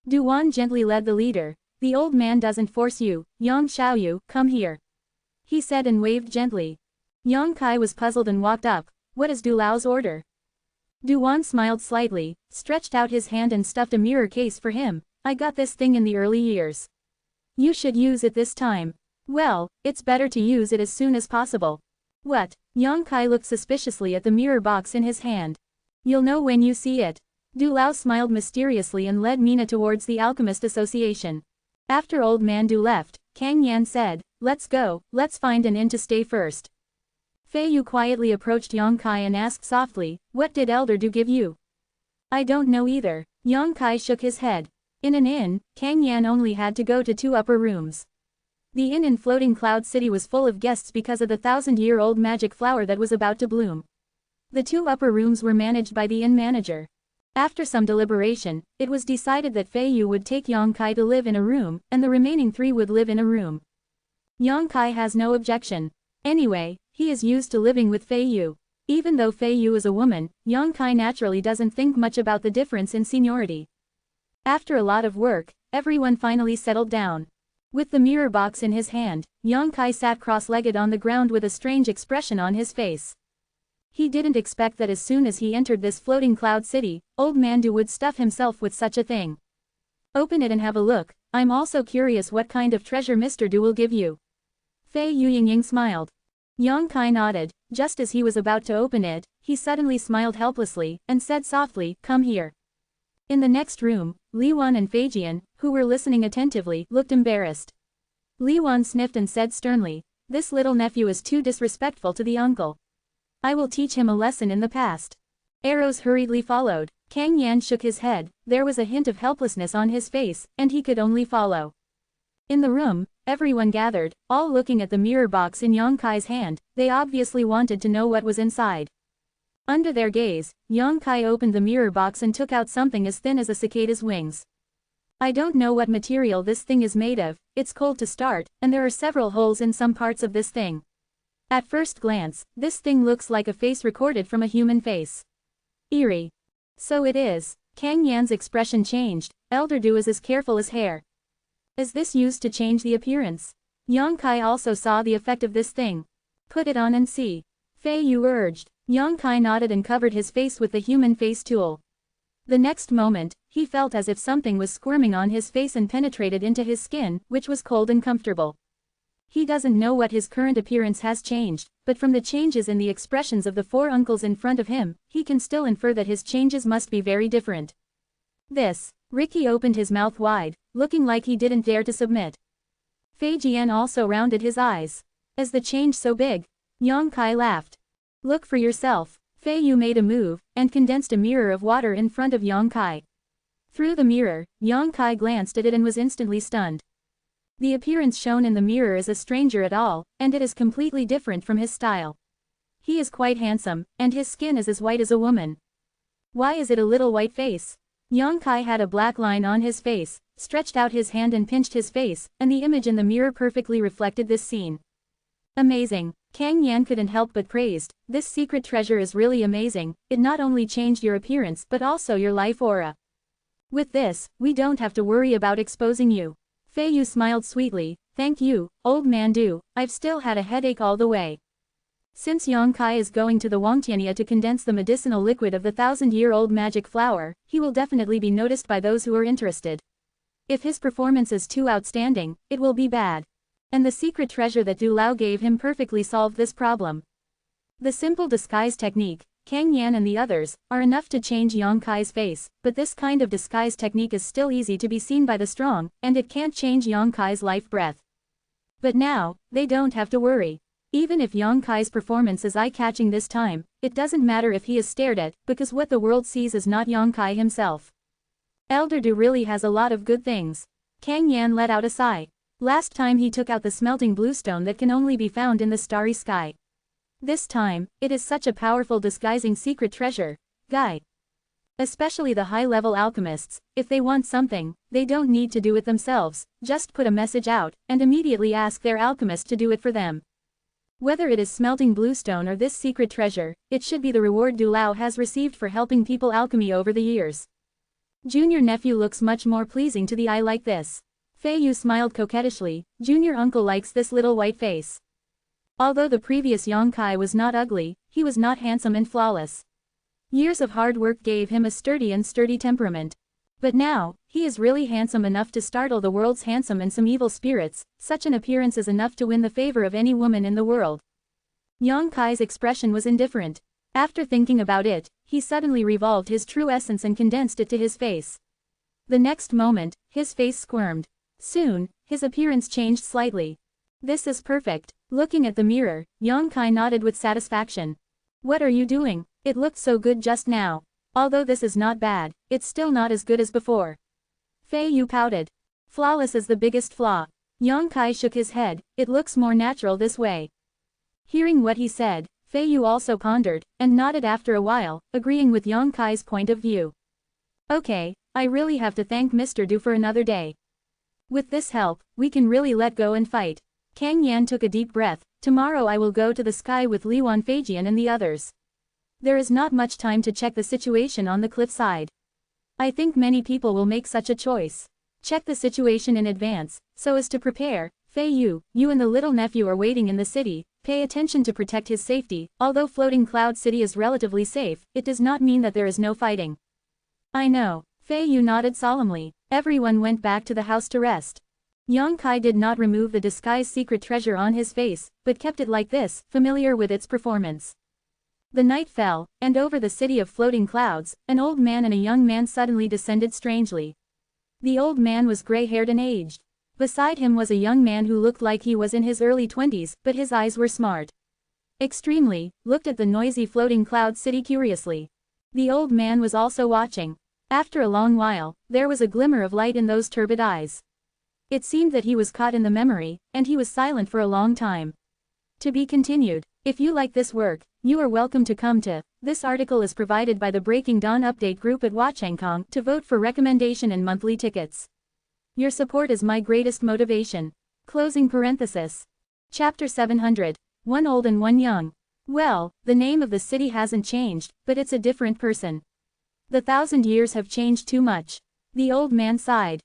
Du Wan gently led the leader. The old man doesn't force you, Yang Xiaoyu, come here. He said and waved gently. Yang Kai was puzzled and walked up. What is Du Lao's order? Du Wan smiled slightly, stretched out his hand and stuffed a mirror case for him. I got this thing in the early years. You should use it this time. Well, it's better to use it as soon as possible. What? Yang Kai looked suspiciously at the mirror box in his hand. You'll know when you see it. Du Lao smiled mysteriously and led Mina towards the Alchemist Association. After Old Man Du left, Kang Yan said, let's go, let's find an inn to stay first. Fei Yu quietly approached Yang Kai and asked softly, what did Elder Du give you? I don't know either. Yang Kai shook his head. In an inn, Kang Yan only had to go to 2 upper rooms. The inn in Floating Cloud City was full of guests because of the 1,000-year-old magic flower that was about to bloom. The 2 upper rooms were managed by the inn manager. After some deliberation, it was decided that Fei Yu would take Yang Kai to live in a room, and the remaining 3 would live in a room. Yang Kai has no objection. Anyway, he is used to living with Fei Yu. Even though Fei Yu is a woman, Yang Kai naturally doesn't think much about the difference in seniority. After a lot of work, everyone finally settled down. With the mirror box in his hand, Yang Kai sat cross-legged on the ground with a strange expression on his face. He didn't expect that as soon as he entered this Floating Cloud City, Old Man Du would stuff himself with such a thing. Open it and have a look. I'm also curious what kind of treasure Mr. Du will give you. Fei Yu Yingying smiled. Yang Kai nodded. Just as he was about to open it, he suddenly smiled helplessly, and said softly, come here. In the next room, Li Wan and Fei Jian, who were listening attentively, looked embarrassed. Li Wan sniffed and said sternly, this little nephew is too disrespectful to the uncle. I will teach him a lesson in the past. Arrows hurriedly followed. Kang Yan shook his head, there was a hint of helplessness on his face, and he could only follow. In the room, everyone gathered, all looking at the mirror box in Yang Kai's hand. They obviously wanted to know what was inside. Under their gaze, Yang Kai opened the mirror box and took out something as thin as a cicada's wings. I don't know what material this thing is made of, it's cold to start, and there are several holes in some parts of this thing. At first glance, this thing looks like a face recorded from a human face. Eerie. So it is. Kang Yan's expression changed. Elder Du is as careful as hair. Is this used to change the appearance? Yang Kai also saw the effect of this thing. Put it on and see. Fei Yu urged. Yang Kai nodded and covered his face with the human face tool. The next moment, he felt as if something was squirming on his face and penetrated into his skin, which was cold and comfortable. He doesn't know what his current appearance has changed, but from the changes in the expressions of the 4 uncles in front of him, he can still infer that his changes must be very different. This. Ricky opened his mouth wide, looking like he didn't dare to submit. Fei Jian also rounded his eyes. Is the change so big? Yang Kai laughed. Look for yourself. Fei Yu made a move, and condensed a mirror of water in front of Yang Kai. Through the mirror, Yang Kai glanced at it and was instantly stunned. The appearance shown in the mirror is a stranger at all, and it is completely different from his style. He is quite handsome, and his skin is as white as a woman. Why is it a little white face? Yang Kai had a black line on his face, stretched out his hand and pinched his face, and the image in the mirror perfectly reflected this scene. Amazing. Kang Yan couldn't help but praised, this secret treasure is really amazing, it not only changed your appearance but also your life aura. With this, we don't have to worry about exposing you. Fei Yu smiled sweetly, thank you, Old Man Du, I've still had a headache all the way. Since Yang Kai is going to the Wangtiania to condense the medicinal liquid of the 1,000-year-old magic flower, he will definitely be noticed by those who are interested. If his performance is too outstanding, it will be bad. And the secret treasure that Du Lao gave him perfectly solved this problem. The simple disguise technique, Kang Yan and the others, are enough to change Yang Kai's face, but this kind of disguise technique is still easy to be seen by the strong, and it can't change Yang Kai's life breath. But now, they don't have to worry. Even if Yang Kai's performance is eye-catching this time, it doesn't matter if he is stared at, because what the world sees is not Yang Kai himself. Elder Du really has a lot of good things. Kang Yan let out a sigh. Last time he took out the smelting bluestone that can only be found in the starry sky. This time, it is such a powerful disguising secret treasure, guy. Especially the high-level alchemists, if they want something, they don't need to do it themselves, just put a message out, and immediately ask their alchemist to do it for them. Whether it is smelting bluestone or this secret treasure, it should be the reward Du Lao has received for helping people alchemy over the years. Junior nephew looks much more pleasing to the eye like this. Fei Yu smiled coquettishly, junior uncle likes this little white face. Although the previous Yang Kai was not ugly, he was not handsome and flawless. Years of hard work gave him a sturdy temperament. But now, he is really handsome enough to startle the world's handsome and some evil spirits. Such an appearance is enough to win the favor of any woman in the world. Yang Kai's expression was indifferent. After thinking about it, he suddenly revolved his true essence and condensed it to his face. The next moment, his face squirmed. Soon, his appearance changed slightly. This is perfect. Looking at the mirror, Yang Kai nodded with satisfaction. What are you doing? It looked so good just now. Although this is not bad, it's still not as good as before. Fei Yu pouted. Flawless is the biggest flaw. Yang Kai shook his head, it looks more natural this way. Hearing what he said, Fei Yu also pondered, and nodded after a while, agreeing with Yang Kai's point of view. Okay, I really have to thank Mr. Du for another day. With this help, we can really let go and fight. Kang Yan took a deep breath. Tomorrow I will go to the sky with Li Wanfeijian and the others. There is not much time to check the situation on the cliffside. I think many people will make such a choice. Check the situation in advance, so as to prepare. Fei Yu, you and the little nephew are waiting in the city. Pay attention to protect his safety. Although Floating Cloud City is relatively safe, it does not mean that there is no fighting. I know. Fei Yu nodded solemnly. Everyone went back to the house to rest. Yang Kai did not remove the disguised secret treasure on his face, but kept it like this, familiar with its performance. The night fell, and over the city of floating clouds, an old man and a young man suddenly descended strangely. The old man was gray-haired and aged. Beside him was a young man who looked like he was in his early 20s, but his eyes were smart. Extremely, looked at the noisy floating cloud city curiously. The old man was also watching. After a long while, there was a glimmer of light in those turbid eyes. It seemed that he was caught in the memory, and he was silent for a long time. To be continued. If you like this work, you are welcome to come to. This article is provided by the Breaking Dawn Update group at Watchengkong to vote for recommendation and monthly tickets. Your support is my greatest motivation. Closing parenthesis. Chapter 700. One old and one young. Well, the name of the city hasn't changed, but it's a different person. The 1,000 years have changed too much. The old man sighed.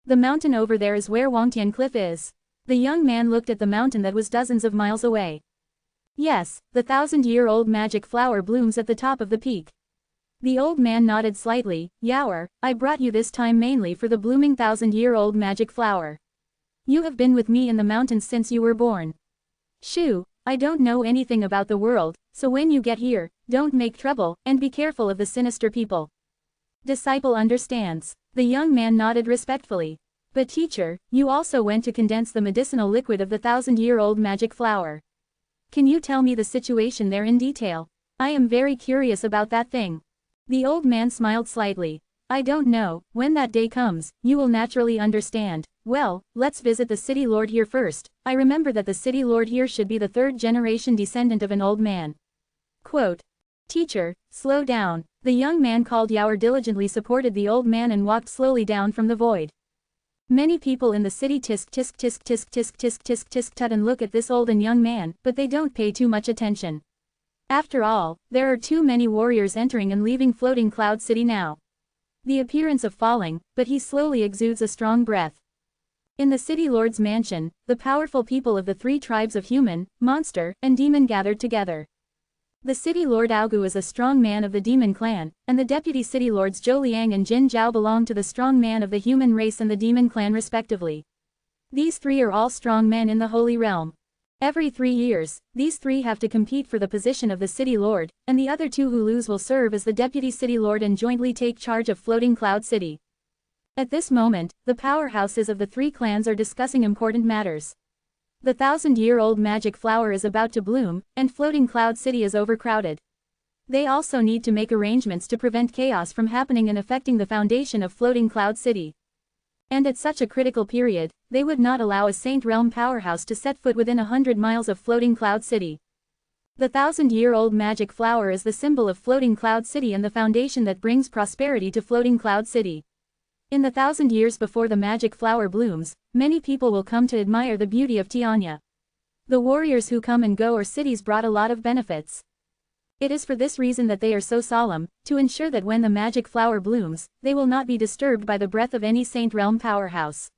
The mountain over there is where Wangtian Cliff is. The young man looked at the mountain that was dozens of miles away. Yes, the 1,000-year-old magic flower blooms at the top of the peak. The old man nodded slightly. Yower, I brought you this time mainly for the blooming 1,000-year-old magic flower. You have been with me in the mountains since you were born. Shoo, I don't know anything about the world, so when you get here, don't make trouble, and be careful of the sinister people. Disciple understands. The young man nodded respectfully. But teacher, you also went to condense the medicinal liquid of the 1,000-year-old magic flower. Can you tell me the situation there in detail? I am very curious about that thing. The old man smiled slightly. I don't know, when that day comes, you will naturally understand. Well, let's visit the city lord here first. I remember that the city lord here should be the third-generation descendant of an old man. Quote. Teacher, slow down. The young man called Yower diligently supported the old man and walked slowly down from the void. Many people in the city tisk tisk tisk tisk tisk tisk tisk tisk tut and look at this old and young man, but they don't pay too much attention. After all, there are too many warriors entering and leaving Floating Cloud City now. The appearance of falling, but he slowly exudes a strong breath. In the city lord's mansion, the powerful people of the 3 tribes of human, monster, and demon gathered together. The city lord Aogu is a strong man of the demon clan, and the deputy city lords Zhou Liang and Jin Zhao belong to the strong man of the human race and the demon clan respectively. These 3 are all strong men in the holy realm. Every 3 years, these 3 have to compete for the position of the city lord, and the other 2 who lose will serve as the deputy city lord and jointly take charge of Floating Cloud City. At this moment, the powerhouses of the 3 clans are discussing important matters. The 1,000-year-old magic flower is about to bloom, and floating cloud city is overcrowded. They also need to make arrangements to prevent chaos from happening and affecting the foundation of floating cloud city. And at such a critical period, they would not allow a Saint Realm powerhouse to set foot within 100 miles of floating cloud city. The 1,000-year-old magic flower is the symbol of floating cloud city and the foundation that brings prosperity to floating cloud city. In the 1,000 years before the magic flower blooms, many people will come to admire the beauty of Tianya. The warriors who come and go or cities brought a lot of benefits. It is for this reason that they are so solemn, to ensure that when the magic flower blooms, they will not be disturbed by the breath of any Saint Realm powerhouse.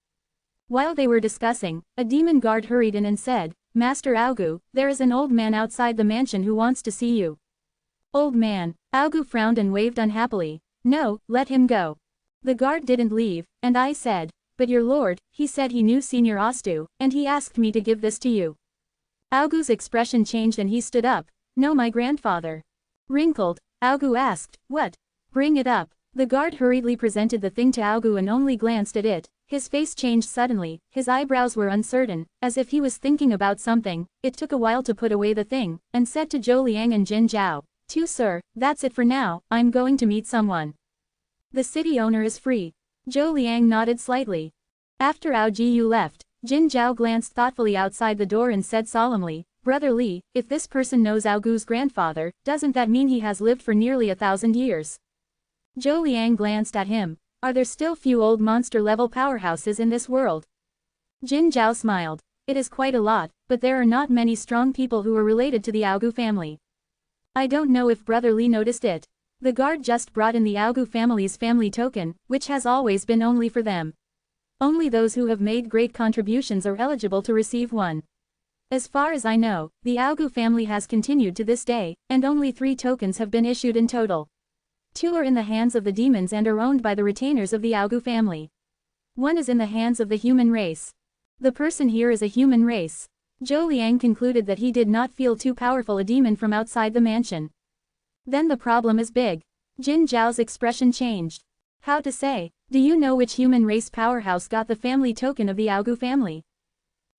While they were discussing, a demon guard hurried in and said, "Master Augu, there is an old man outside the mansion who wants to see you." Old man. Augu frowned and waved unhappily. "No, let him go." The guard didn't leave, and I said, "But your lord, he said he knew Senior Ostu, and he asked me to give this to you." Augu's expression changed and he stood up. "No, my grandfather." Wrinkled, Augu asked, "What? Bring it up." The guard hurriedly presented the thing to Augu and only glanced at it. His face changed suddenly, his eyebrows were uncertain, as if he was thinking about something. It took a while to put away the thing, and said to Zhou Liang and Jin Zhao, "Tu sir, that's it for now, I'm going to meet someone. The city owner is free." Zhou Liang nodded slightly. After Ao Jiyu left, Jin Zhao glanced thoughtfully outside the door and said solemnly, "Brother Li, if this person knows Augu's grandfather, doesn't that mean he has lived for nearly 1,000 years? Zhou Liang glanced at him. "Are there still few old monster-level powerhouses in this world?" Jin Zhao smiled. "It is quite a lot, but there are not many strong people who are related to the Augu family. I don't know if Brother Li noticed it. The guard just brought in the Augu family's family token, which has always been only for them. Only those who have made great contributions are eligible to receive one. As far as I know, the Augu family has continued to this day, and only 3 tokens have been issued in total. 2 are in the hands of the demons and are owned by the retainers of the Augu family. 1 is in the hands of the human race. The person here is a human race." Zhou Liang concluded that he did not feel too powerful a demon from outside the mansion. "Then the problem is big." Jin Zhao's expression changed. "How to say? Do you know which human race powerhouse got the family token of the Augu family?"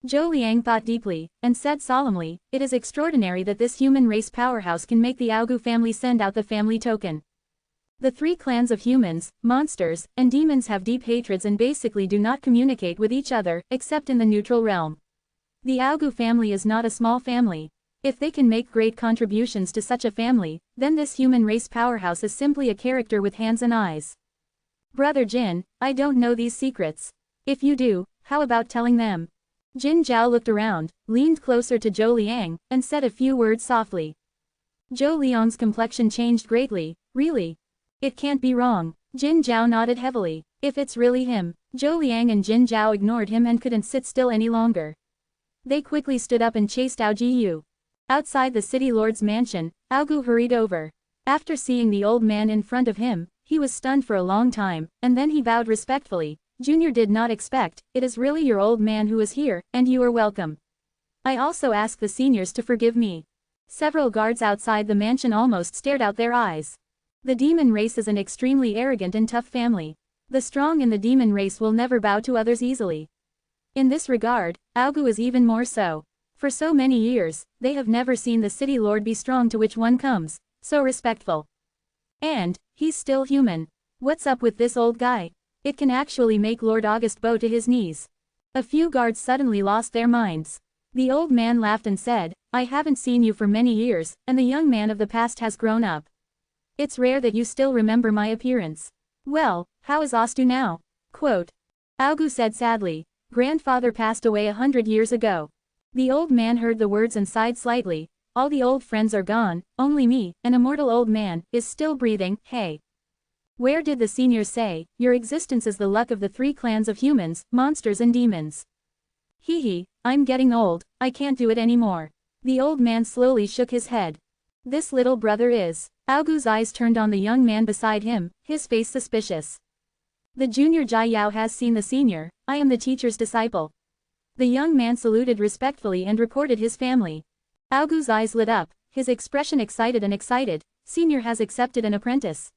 Zhou Liang thought deeply, and said solemnly, "It is extraordinary that this human race powerhouse can make the Augu family send out the family token. The 3 clans of humans, monsters, and demons have deep hatreds and basically do not communicate with each other, except in the neutral realm. The Augu family is not a small family. If they can make great contributions to such a family, then this human race powerhouse is simply a character with hands and eyes. Brother Jin, I don't know these secrets. If you do, how about telling them?" Jin Zhao looked around, leaned closer to Zhou Liang, and said a few words softly. Zhou Liang's complexion changed greatly. "Really? It can't be wrong." Jin Zhao nodded heavily. "If it's really him." Zhou Liang and Jin Zhao ignored him and couldn't sit still any longer. They quickly stood up and chased Ao Jiyu. Outside the city lord's mansion, Augu hurried over. After seeing the old man in front of him, he was stunned for a long time, and then he bowed respectfully. "Junior did not expect, it is really your old man who is here, and you are welcome. I also ask the seniors to forgive me." Several guards outside the mansion almost stared out their eyes. The demon race is an extremely arrogant and tough family. The strong in the demon race will never bow to others easily. In this regard, Augu is even more so. For so many years, they have never seen the city lord be strong to which one comes, so respectful. And, he's still human. What's up with this old guy? It can actually make Lord August bow to his knees. A few guards suddenly lost their minds. The old man laughed and said, "I haven't seen you for many years, and the young man of the past has grown up. It's rare that you still remember my appearance. Well, how is Ostu now?" Quote. Augu said sadly, "Grandfather passed away 100 years ago." The old man heard the words and sighed slightly. "All the old friends are gone, only me, an immortal old man, is still breathing. Hey. Where did the seniors say, your existence is the luck of the 3 clans of humans, monsters and demons? Hee hee, I'm getting old, I can't do it anymore." The old man slowly shook his head. "This little brother is." Augu's eyes turned on the young man beside him, his face suspicious. "The junior Jai Yao has seen the senior, I am the teacher's disciple." The young man saluted respectfully and reported his family. Augu's eyes lit up, his expression excited and excited. "Senior has accepted an apprentice."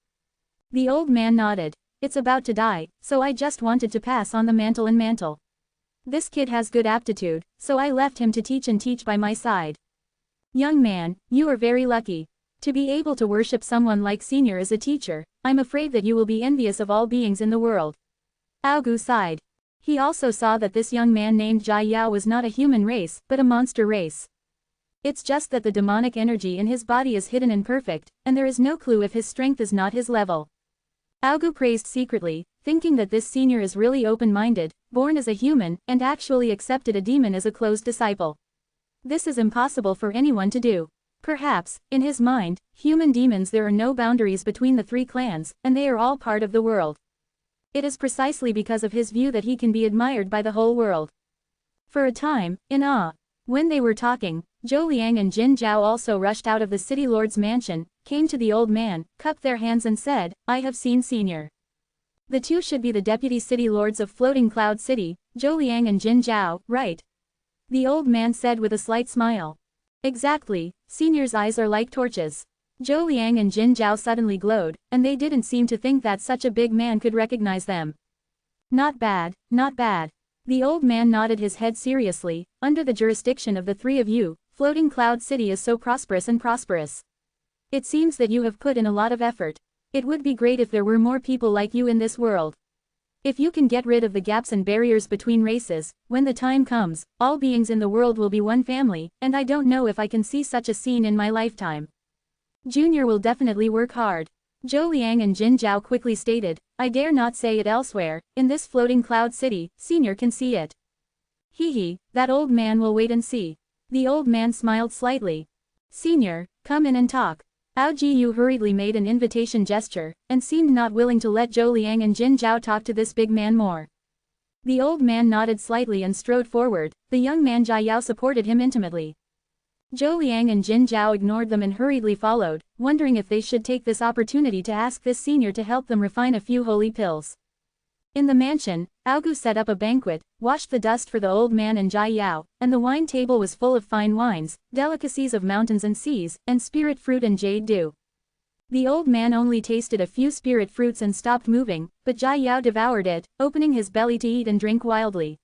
The old man nodded. "It's about to die, so I just wanted to pass on the mantle and mantle." This kid has good aptitude, so I left him to teach by my side. Young man, you are very lucky. To be able to worship someone like senior as a teacher, I'm afraid that you will be envious of all beings in the world. Aogu sighed. He also saw that this young man named Jai Yao was not a human race, but a monster race. It's just that the demonic energy in his body is hidden and perfect, and there is no clue if his strength is not his level. Aogu praised secretly, thinking that this senior is really open-minded, born as a human, and actually accepted a demon as a close disciple. This is impossible for anyone to do. Perhaps, in his mind, human demons there are no boundaries between the three clans, and they are all part of the world. It is precisely because of his view that he can be admired by the whole world. For a time, in awe. When they were talking, Zhou Liang and Jin Zhao also rushed out of the city lord's mansion, came to the old man, cupped their hands and said, I have seen senior. The two should be the deputy city lords of Floating Cloud City, Zhou Liang and Jin Zhao, right? The old man said with a slight smile. Exactly, senior's eyes are like torches. Zhou Liang and Jin Zhao suddenly glowed, and they didn't seem to think that such a big man could recognize them. Not bad, not bad. The old man nodded his head seriously. Under the jurisdiction of the three of you, Floating Cloud City is so prosperous and prosperous. It seems that you have put in a lot of effort. It would be great if there were more people like you in this world. If you can get rid of the gaps and barriers between races, when the time comes, all beings in the world will be one family, and I don't know if I can see such a scene in my lifetime. Junior will definitely work hard. Zhou Liang and Jin Zhao quickly stated, I dare not say it elsewhere, in this Floating Cloud City, senior can see it. Hee, that old man will wait and see. The old man smiled slightly. Senior, come in and talk. Ao Jiyu hurriedly made an invitation gesture, and seemed not willing to let Zhou Liang and Jin Zhao talk to this big man more. The old man nodded slightly and strode forward. The young man Jai Yao supported him intimately. Zhou Liang and Jin Zhao ignored them and hurriedly followed, wondering if they should take this opportunity to ask this senior to help them refine a few holy pills. In the mansion, Aogu set up a banquet, washed the dust for the old man and Jai Yao, and the wine table was full of fine wines, delicacies of mountains and seas, and spirit fruit and jade dew. The old man only tasted a few spirit fruits and stopped moving, but Jai Yao devoured it, opening his belly to eat and drink wildly.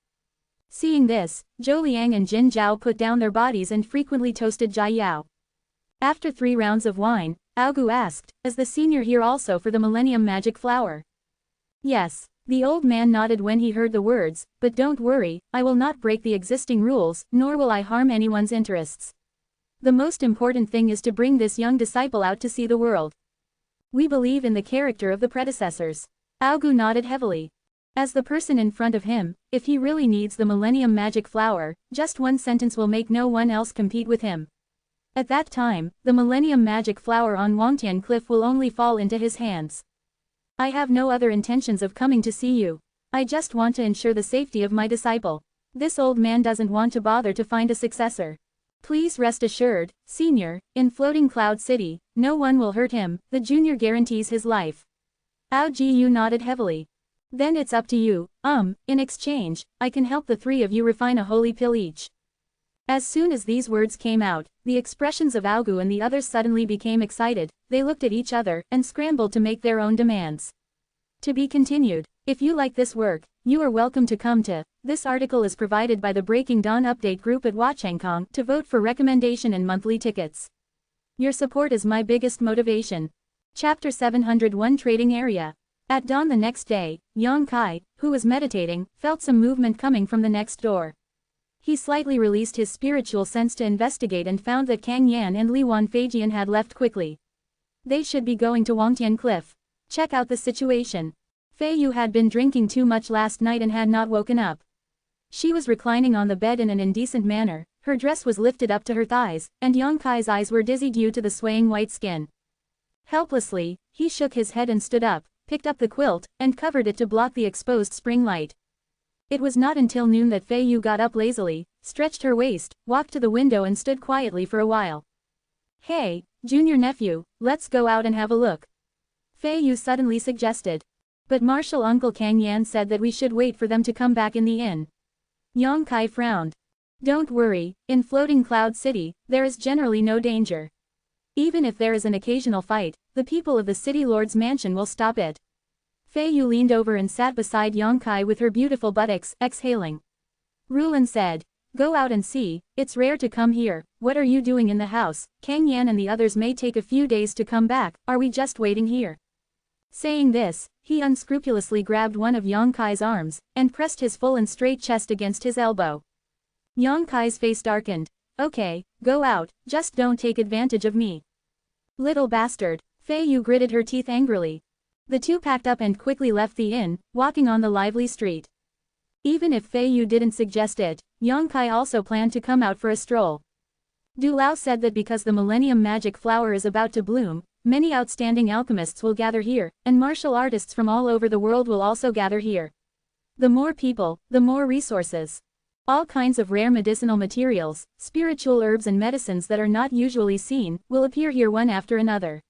Seeing this, Zhou Liang and Jin Zhao put down their bodies and frequently toasted Jai Yao. After 3 rounds of wine, Aogu asked, is the senior here also for the Millennium Magic Flower? Yes. The old man nodded when he heard the words, but don't worry, I will not break the existing rules, nor will I harm anyone's interests. The most important thing is to bring this young disciple out to see the world. We believe in the character of the predecessors. Aogu nodded heavily. As the person in front of him, if he really needs the Millennium Magic Flower, just one sentence will make no one else compete with him. At that time, the Millennium Magic Flower on Wangtian Cliff will only fall into his hands. I have no other intentions of coming to see you. I just want to ensure the safety of my disciple. This old man doesn't want to bother to find a successor. Please rest assured, senior, in Floating Cloud City, no one will hurt him, the junior guarantees his life. Ao Jiyu nodded heavily. Then it's up to you, in exchange, I can help the 3 of you refine a holy pill each. As soon as these words came out, the expressions of Aogu and the others suddenly became excited. They looked at each other and scrambled to make their own demands. To be continued. If you like this work, you are welcome to come to. This article is provided by the Breaking Dawn Update group at Wachangkong to vote for recommendation and monthly tickets. Your support is my biggest motivation. Chapter 701 Trading Area. At dawn the next day, Yang Kai, who was meditating, felt some movement coming from the next door. He slightly released his spiritual sense to investigate and found that Kang Yan and Li Wanfeijian had left quickly. They should be going to Wangtian Cliff. Check out the situation. Fei Yu had been drinking too much last night and had not woken up. She was reclining on the bed in an indecent manner, her dress was lifted up to her thighs, and Yang Kai's eyes were dizzy due to the swaying white skin. Helplessly, he shook his head and stood up, picked up the quilt, and covered it to block the exposed spring light. It was not until noon that Fei Yu got up lazily, stretched her waist, walked to the window and stood quietly for a while. Hey, junior nephew, let's go out and have a look. Fei Yu suddenly suggested. But Martial Uncle Kang Yan said that we should wait for them to come back in the inn. Yang Kai frowned. Don't worry, in Floating Cloud City, there is generally no danger. Even if there is an occasional fight, the people of the City Lord's mansion will stop it. Fei Yu leaned over and sat beside Yang Kai with her beautiful buttocks, exhaling. Rulan said. Go out and see, it's rare to come here, what are you doing in the house? Kang Yan and the others may take a few days to come back, are we just waiting here? Saying this, he unscrupulously grabbed one of Yang Kai's arms, and pressed his full and straight chest against his elbow. Yang Kai's face darkened. Okay, go out, just don't take advantage of me. Little bastard, Fei Yu gritted her teeth angrily. The two packed up and quickly left the inn, walking on the lively street. Even if Fei Yu didn't suggest it, Yang Kai also planned to come out for a stroll. Du Lao said that because the Millennium Magic Flower is about to bloom, many outstanding alchemists will gather here, and martial artists from all over the world will also gather here. The more people, the more resources. All kinds of rare medicinal materials, spiritual herbs and medicines that are not usually seen, will appear here one after another.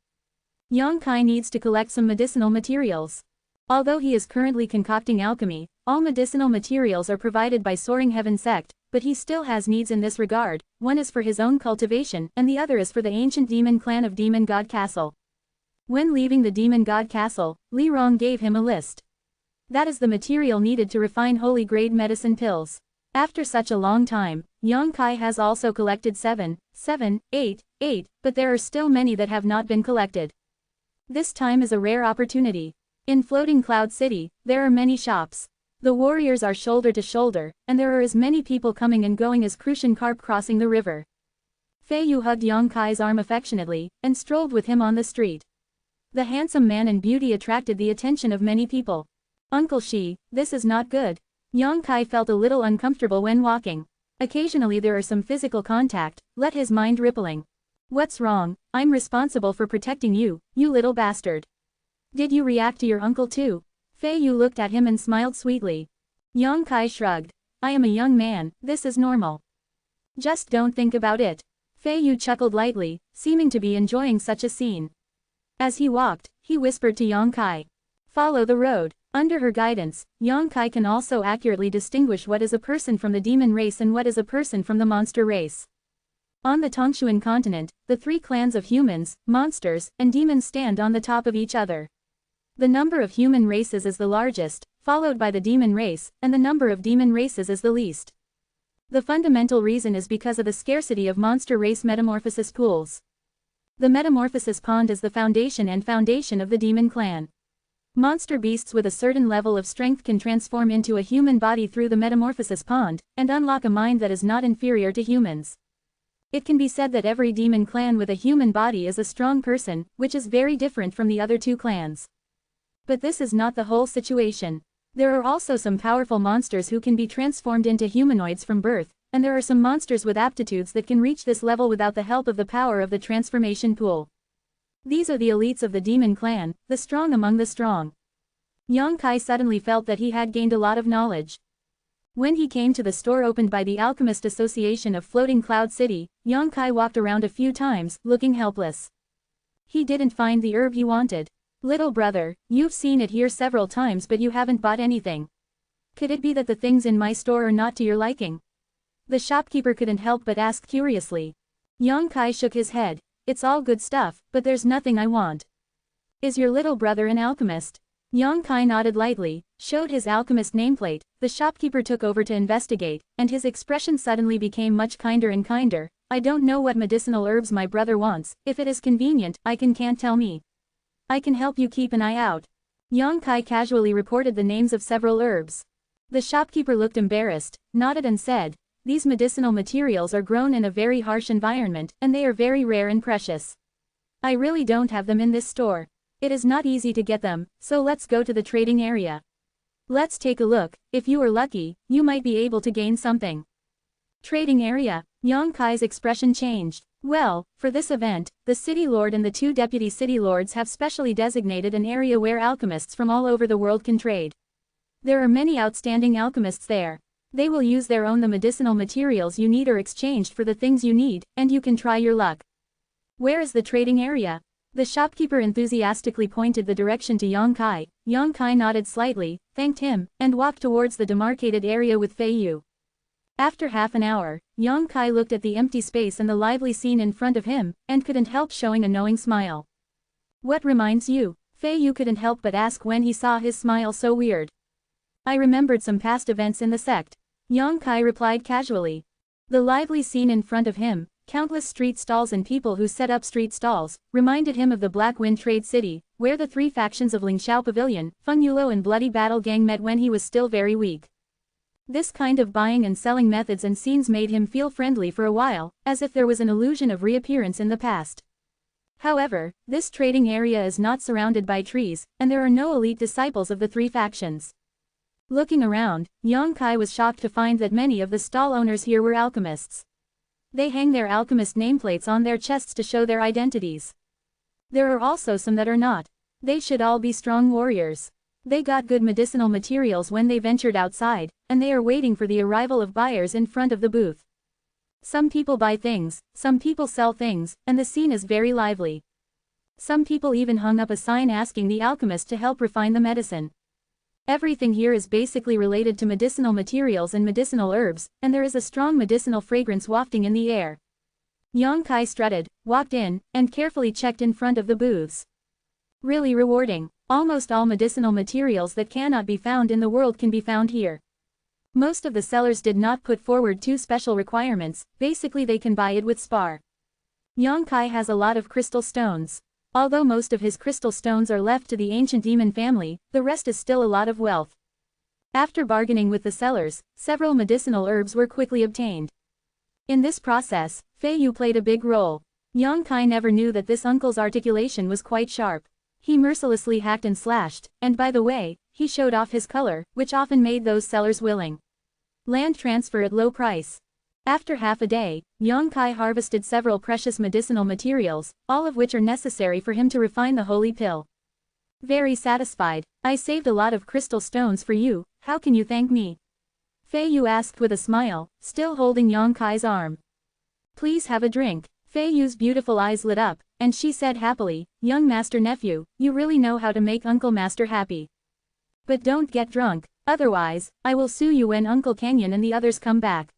Yang Kai needs to collect some medicinal materials. Although he is currently concocting alchemy, all medicinal materials are provided by Soaring Heaven sect, but he still has needs in this regard. One is for his own cultivation and the other is for the ancient demon clan of Demon God Castle. When leaving the Demon God Castle, Li Rong gave him a list. That is the material needed to refine holy grade medicine pills. After such a long time, Yang Kai has also collected 7, 8, but there are still many that have not been collected. This time is a rare opportunity. In Floating Cloud City, there are many shops. The warriors are shoulder to shoulder, and there are as many people coming and going as Crucian carp crossing the river. Fei Yu hugged Yang Kai's arm affectionately, and strolled with him on the street. The handsome man and beauty attracted the attention of many people. Uncle Shi, this is not good. Yang Kai felt a little uncomfortable when walking. Occasionally there are some physical contact, let his mind rippling. What's wrong? I'm responsible for protecting you, you little bastard. Did you react to your uncle too? Fei Yu looked at him and smiled sweetly. Yang Kai shrugged. I am a young man, this is normal. Just don't think about it. Fei Yu chuckled lightly, seeming to be enjoying such a scene. As he walked, he whispered to Yang Kai. Follow the road. Under her guidance, Yang Kai can also accurately distinguish what is a person from the demon race and what is a person from the monster race. On the Tongshuan continent, the three clans of humans, monsters, and demons stand on the top of each other. The number of human races is the largest, followed by the demon race, and the number of demon races is the least. The fundamental reason is because of the scarcity of monster race metamorphosis pools. The metamorphosis pond is the foundation of the demon clan. Monster beasts with a certain level of strength can transform into a human body through the metamorphosis pond, and unlock a mind that is not inferior to humans. It can be said that every demon clan with a human body is a strong person, which is very different from the other two clans. But this is not the whole situation. There are also some powerful monsters who can be transformed into humanoids from birth, and there are some monsters with aptitudes that can reach this level without the help of the power of the transformation pool. These are the elites of the demon clan, the strong among the strong. Yang Kai suddenly felt that he had gained a lot of knowledge. When he came to the store opened by the Alchemist Association of Floating Cloud City, Yang Kai walked around a few times, looking helpless. He didn't find the herb he wanted. Little brother, you've seen it here several times but you haven't bought anything. Could it be that the things in my store are not to your liking? The shopkeeper couldn't help but ask curiously. Yang Kai shook his head. It's all good stuff, but there's nothing I want. Is your little brother an alchemist? Yang Kai nodded lightly, showed his alchemist nameplate, the shopkeeper took over to investigate, and his expression suddenly became much kinder and kinder. I don't know what medicinal herbs my brother wants, if it is convenient, can't tell me. I can help you keep an eye out. Yang Kai casually reported the names of several herbs. The shopkeeper looked embarrassed, nodded and said, these medicinal materials are grown in a very harsh environment, and they are very rare and precious. I really don't have them in this store. It is not easy to get them, so let's go to the trading area. Let's take a look, if you are lucky, you might be able to gain something. Trading area. Yang Kai's expression changed. Well, for this event, the City Lord and the two Deputy City Lords have specially designated an area where alchemists from all over the world can trade. There are many outstanding alchemists there. They will use their own the medicinal materials you need or exchanged for the things you need, and you can try your luck. Where is the trading area? The shopkeeper enthusiastically pointed the direction to Yang Kai. Yang Kai nodded slightly, thanked him, and walked towards the demarcated area with Fei Yu. After half an hour, Yang Kai looked at the empty space and the lively scene in front of him, and couldn't help showing a knowing smile. What reminds you? Fei Yu couldn't help but ask when he saw his smile so weird. I remembered some past events in the sect. Yang Kai replied casually. The lively scene in front of him, countless street stalls and people who set up street stalls, reminded him of the Black Wind Trade City, where the three factions of Lingxiao Pavilion, Feng Yulo and Bloody Battle Gang met when he was still very weak. This kind of buying and selling methods and scenes made him feel friendly for a while, as if there was an illusion of reappearance in the past. However, this trading area is not surrounded by trees, and there are no elite disciples of the three factions. Looking around, Yang Kai was shocked to find that many of the stall owners here were alchemists. They hang their alchemist nameplates on their chests to show their identities. There are also some that are not. They should all be strong warriors. They got good medicinal materials when they ventured outside, and they are waiting for the arrival of buyers in front of the booth. Some people buy things, some people sell things, and the scene is very lively. Some people even hung up a sign asking the alchemist to help refine the medicine. Everything here is basically related to medicinal materials and medicinal herbs, and there is a strong medicinal fragrance wafting in the air. Yang Kai strutted, walked in, and carefully checked in front of the booths. Really rewarding. Almost all medicinal materials that cannot be found in the world can be found here. Most of the sellers did not put forward two special requirements, basically they can buy it with spar. Yang Kai has a lot of crystal stones. Although most of his crystal stones are left to the ancient demon family, the rest is still a lot of wealth. After bargaining with the sellers, several medicinal herbs were quickly obtained. In this process, Fei Yu played a big role. Yang Kai never knew that this uncle's articulation was quite sharp. He mercilessly hacked and slashed, and by the way, he showed off his color, which often made those sellers willing. Land transfer at low price. After half a day, Yang Kai harvested several precious medicinal materials, all of which are necessary for him to refine the holy pill. Very satisfied. I saved a lot of crystal stones for you, how can you thank me? Fei Yu asked with a smile, still holding Yang Kai's arm. Please have a drink. Fei Yu's beautiful eyes lit up, and she said happily, young master nephew, you really know how to make Uncle Master happy. But don't get drunk, otherwise, I will sue you when Uncle Canyon and the others come back.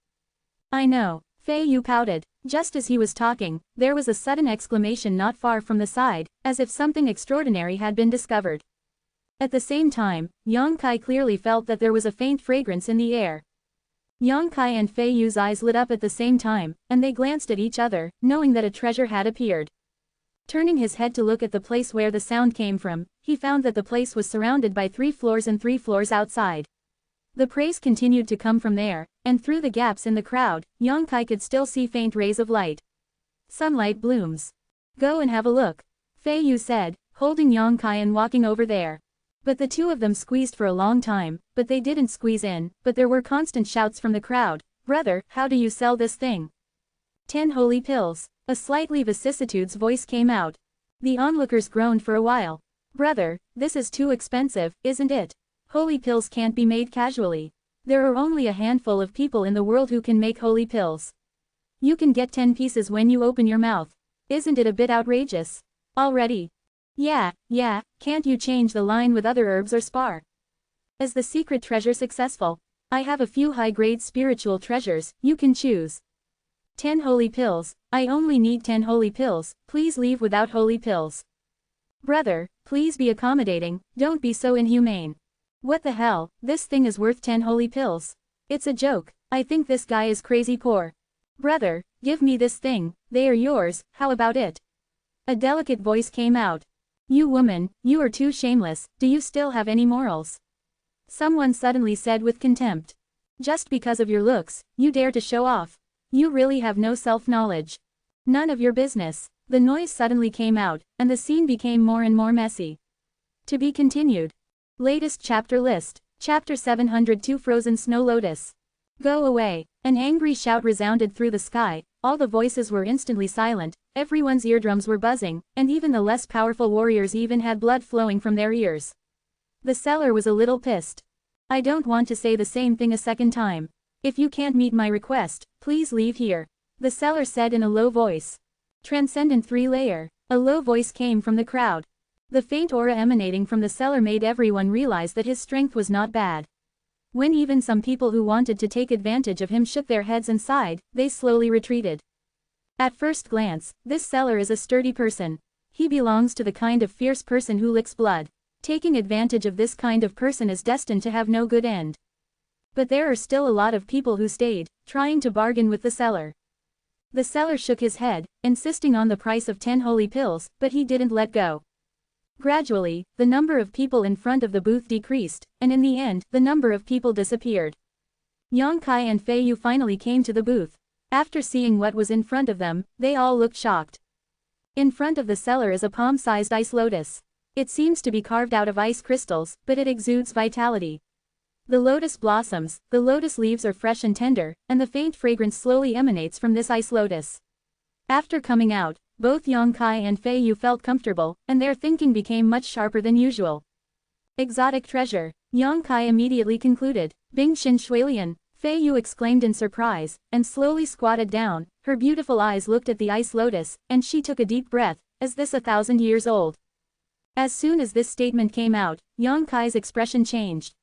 I know. Fei Yu pouted. Just as he was talking, there was a sudden exclamation not far from the side, as if something extraordinary had been discovered. At the same time, Yang Kai clearly felt that there was a faint fragrance in the air. Yang Kai and Fei Yu's eyes lit up at the same time, and they glanced at each other, knowing that a treasure had appeared. Turning his head to look at the place where the sound came from, he found that the place was surrounded by 3 floors and 3 floors outside. The praise continued to come from there, and through the gaps in the crowd, Yang Kai could still see faint rays of light. Sunlight blooms. Go and have a look, Fei Yu said, holding Yang Kai and walking over there. But the two of them squeezed for a long time, but they didn't squeeze in, but there were constant shouts from the crowd. Brother, how do you sell this thing? 10 holy pills. A slightly vicissitude's voice came out. The onlookers groaned for a while. Brother, this is too expensive, isn't it? Holy pills can't be made casually. There are only a handful of people in the world who can make holy pills. You can get 10 pieces when you open your mouth. Isn't it a bit outrageous? Already? Yeah, can't you change the line with other herbs or spar? Is the secret treasure successful? I have a few high-grade spiritual treasures, you can choose. 10 holy pills, I only need 10 holy pills, please leave without holy pills. Brother, please be accommodating, don't be so inhumane. What the hell, this thing is worth 10 holy pills. It's a joke, I think this guy is crazy poor. Brother, give me this thing, they are yours, how about it? A delicate voice came out. You woman, you are too shameless, do you still have any morals? Someone suddenly said with contempt. Just because of your looks, you dare to show off. You really have no self-knowledge. None of your business. The noise suddenly came out, and the scene became more and more messy. To be continued. Latest chapter list. Chapter 702 Frozen Snow Lotus. Go away. An angry shout resounded through the sky, all the voices were instantly silent, everyone's eardrums were buzzing, and even the less powerful warriors even had blood flowing from their ears. The seller was a little pissed. I don't want to say the same thing a second time. If you can't meet my request, please leave here. The seller said in a low voice. Transcendent 3-layer. A low voice came from the crowd. The faint aura emanating from the seller made everyone realize that his strength was not bad. When even some people who wanted to take advantage of him shook their heads and sighed, they slowly retreated. At first glance, this seller is a sturdy person. He belongs to the kind of fierce person who licks blood. Taking advantage of this kind of person is destined to have no good end. But there are still a lot of people who stayed, trying to bargain with the seller. The seller shook his head, insisting on the price of 10 holy pills, but he didn't let go. Gradually, the number of people in front of the booth decreased, and in the end, the number of people disappeared. Yang Kai and Fei Yu finally came to the booth. After seeing what was in front of them, they all looked shocked. In front of the seller is a palm-sized ice lotus. It seems to be carved out of ice crystals, but it exudes vitality. The lotus blossoms, the lotus leaves are fresh and tender, and the faint fragrance slowly emanates from this ice lotus. After coming out, both Yang Kai and Fei Yu felt comfortable, and their thinking became much sharper than usual. Exotic treasure. Yang Kai immediately concluded. Bing Xin Shuilian. Fei Yu exclaimed in surprise, and slowly squatted down. Her beautiful eyes looked at the ice lotus, and she took a deep breath. Is this 1,000 years old? As soon as this statement came out, Yang Kai's expression changed.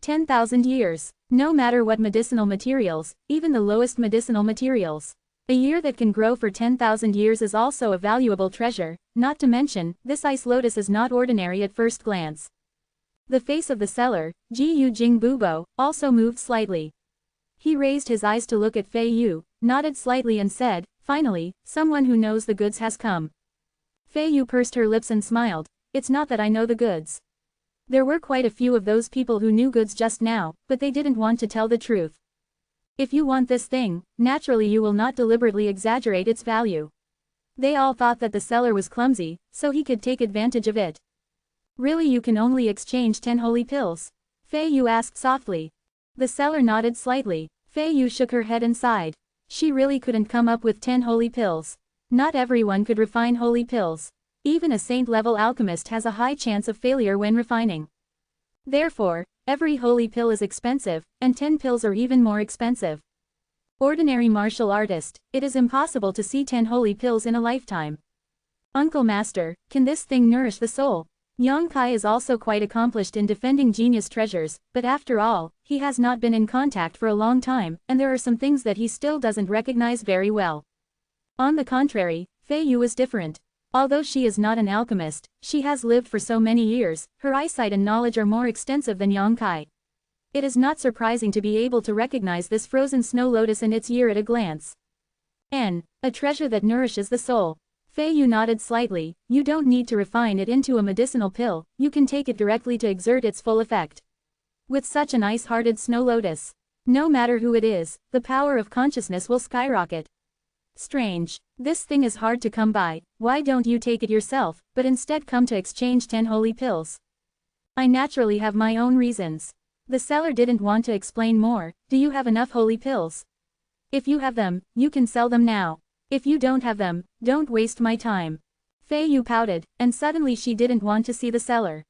10,000 years. No matter what medicinal materials, even the lowest medicinal materials. A year that can grow for 10,000 years is also a valuable treasure, not to mention, this ice lotus is not ordinary at first glance. The face of the seller, Jiyu Jing Bubo, also moved slightly. He raised his eyes to look at Fei Yu, nodded slightly and said, finally, someone who knows the goods has come. Fei Yu pursed her lips and smiled. It's not that I know the goods. There were quite a few of those people who knew goods just now, but they didn't want to tell the truth. If you want this thing, naturally you will not deliberately exaggerate its value. They all thought that the seller was clumsy, so he could take advantage of it. Really, you can only exchange 10 holy pills? Fei Yu asked softly. The seller nodded slightly. Fei Yu shook her head and sighed. She really couldn't come up with 10 holy pills. Not everyone could refine holy pills. Even a saint-level alchemist has a high chance of failure when refining. Therefore, every holy pill is expensive, and 10 pills are even more expensive. Ordinary martial artist, it is impossible to see 10 holy pills in a lifetime. Uncle Master, can this thing nourish the soul? Yang Kai is also quite accomplished in defending genius treasures, but after all, he has not been in contact for a long time, and there are some things that he still doesn't recognize very well. On the contrary, Fei Yu is different. Although she is not an alchemist, she has lived for so many years, her eyesight and knowledge are more extensive than Yang Kai. It is not surprising to be able to recognize this frozen snow lotus and its year at a glance. A treasure that nourishes the soul. Fei Yu nodded slightly. You don't need to refine it into a medicinal pill, you can take it directly to exert its full effect. With such an ice-hearted snow lotus, no matter who it is, the power of consciousness will skyrocket. Strange. This thing is hard to come by. Why don't you take it yourself, but instead come to exchange 10 holy pills? I naturally have my own reasons. The seller didn't want to explain more. Do you have enough holy pills? If you have them, you can sell them now. If you don't have them, don't waste my time. Fei Yu pouted, and suddenly she didn't want to see the seller.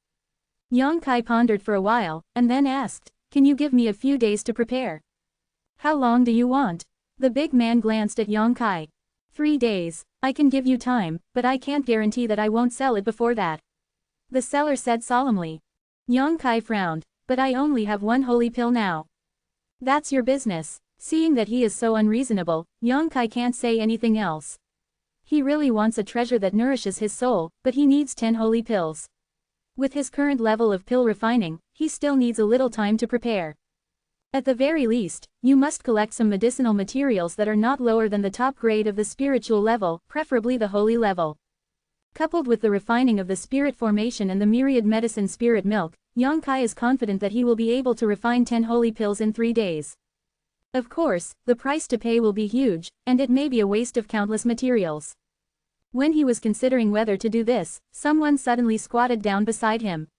Yang Kai pondered for a while, and then asked, can you give me a few days to prepare? How long do you want? The big man glanced at Yang Kai. 3 days. I can give you time, but I can't guarantee that I won't sell it before that. The seller said solemnly. Yang Kai frowned. But I only have 1 holy pill now. That's your business. Seeing that he is so unreasonable, Yang Kai can't say anything else. He really wants a treasure that nourishes his soul, but he needs 10 holy pills. With his current level of pill refining, he still needs a little time to prepare. At the very least, you must collect some medicinal materials that are not lower than the top grade of the spiritual level, preferably the holy level. Coupled with the refining of the spirit formation and the myriad medicine spirit milk, Yang Kai is confident that he will be able to refine 10 holy pills in 3 days. Of course, the price to pay will be huge, and it may be a waste of countless materials. When he was considering whether to do this, someone suddenly squatted down beside him.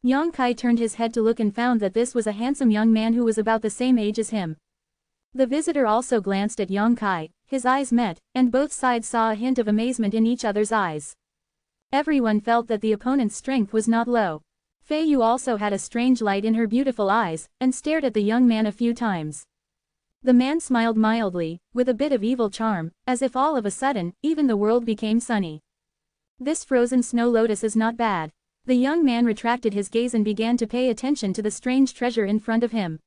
Yang Kai turned his head to look and found that this was a handsome young man who was about the same age as him. The visitor also glanced at Yang Kai, his eyes met, and both sides saw a hint of amazement in each other's eyes. Everyone felt that the opponent's strength was not low. Fei Yu also had a strange light in her beautiful eyes, and stared at the young man a few times. The man smiled mildly, with a bit of evil charm, as if all of a sudden, even the world became sunny. This frozen snow lotus is not bad. The young man retracted his gaze and began to pay attention to the strange treasure in front of him.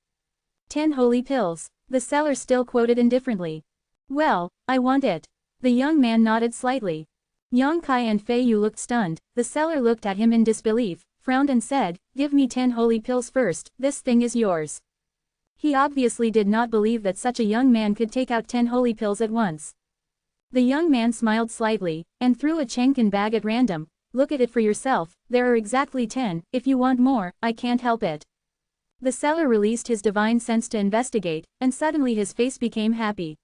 10 holy pills. The seller still quoted indifferently. Well, I want it. The young man nodded slightly. Yang Kai and Fei Yu looked stunned. The seller looked at him in disbelief, frowned and said, give me 10 holy pills first, this thing is yours. He obviously did not believe that such a young man could take out 10 holy pills at once. The young man smiled slightly, and threw a Chenkin bag at random. Look at it for yourself, there are exactly 10, if you want more, I can't help it. The seller released his divine sense to investigate, and suddenly his face became happy.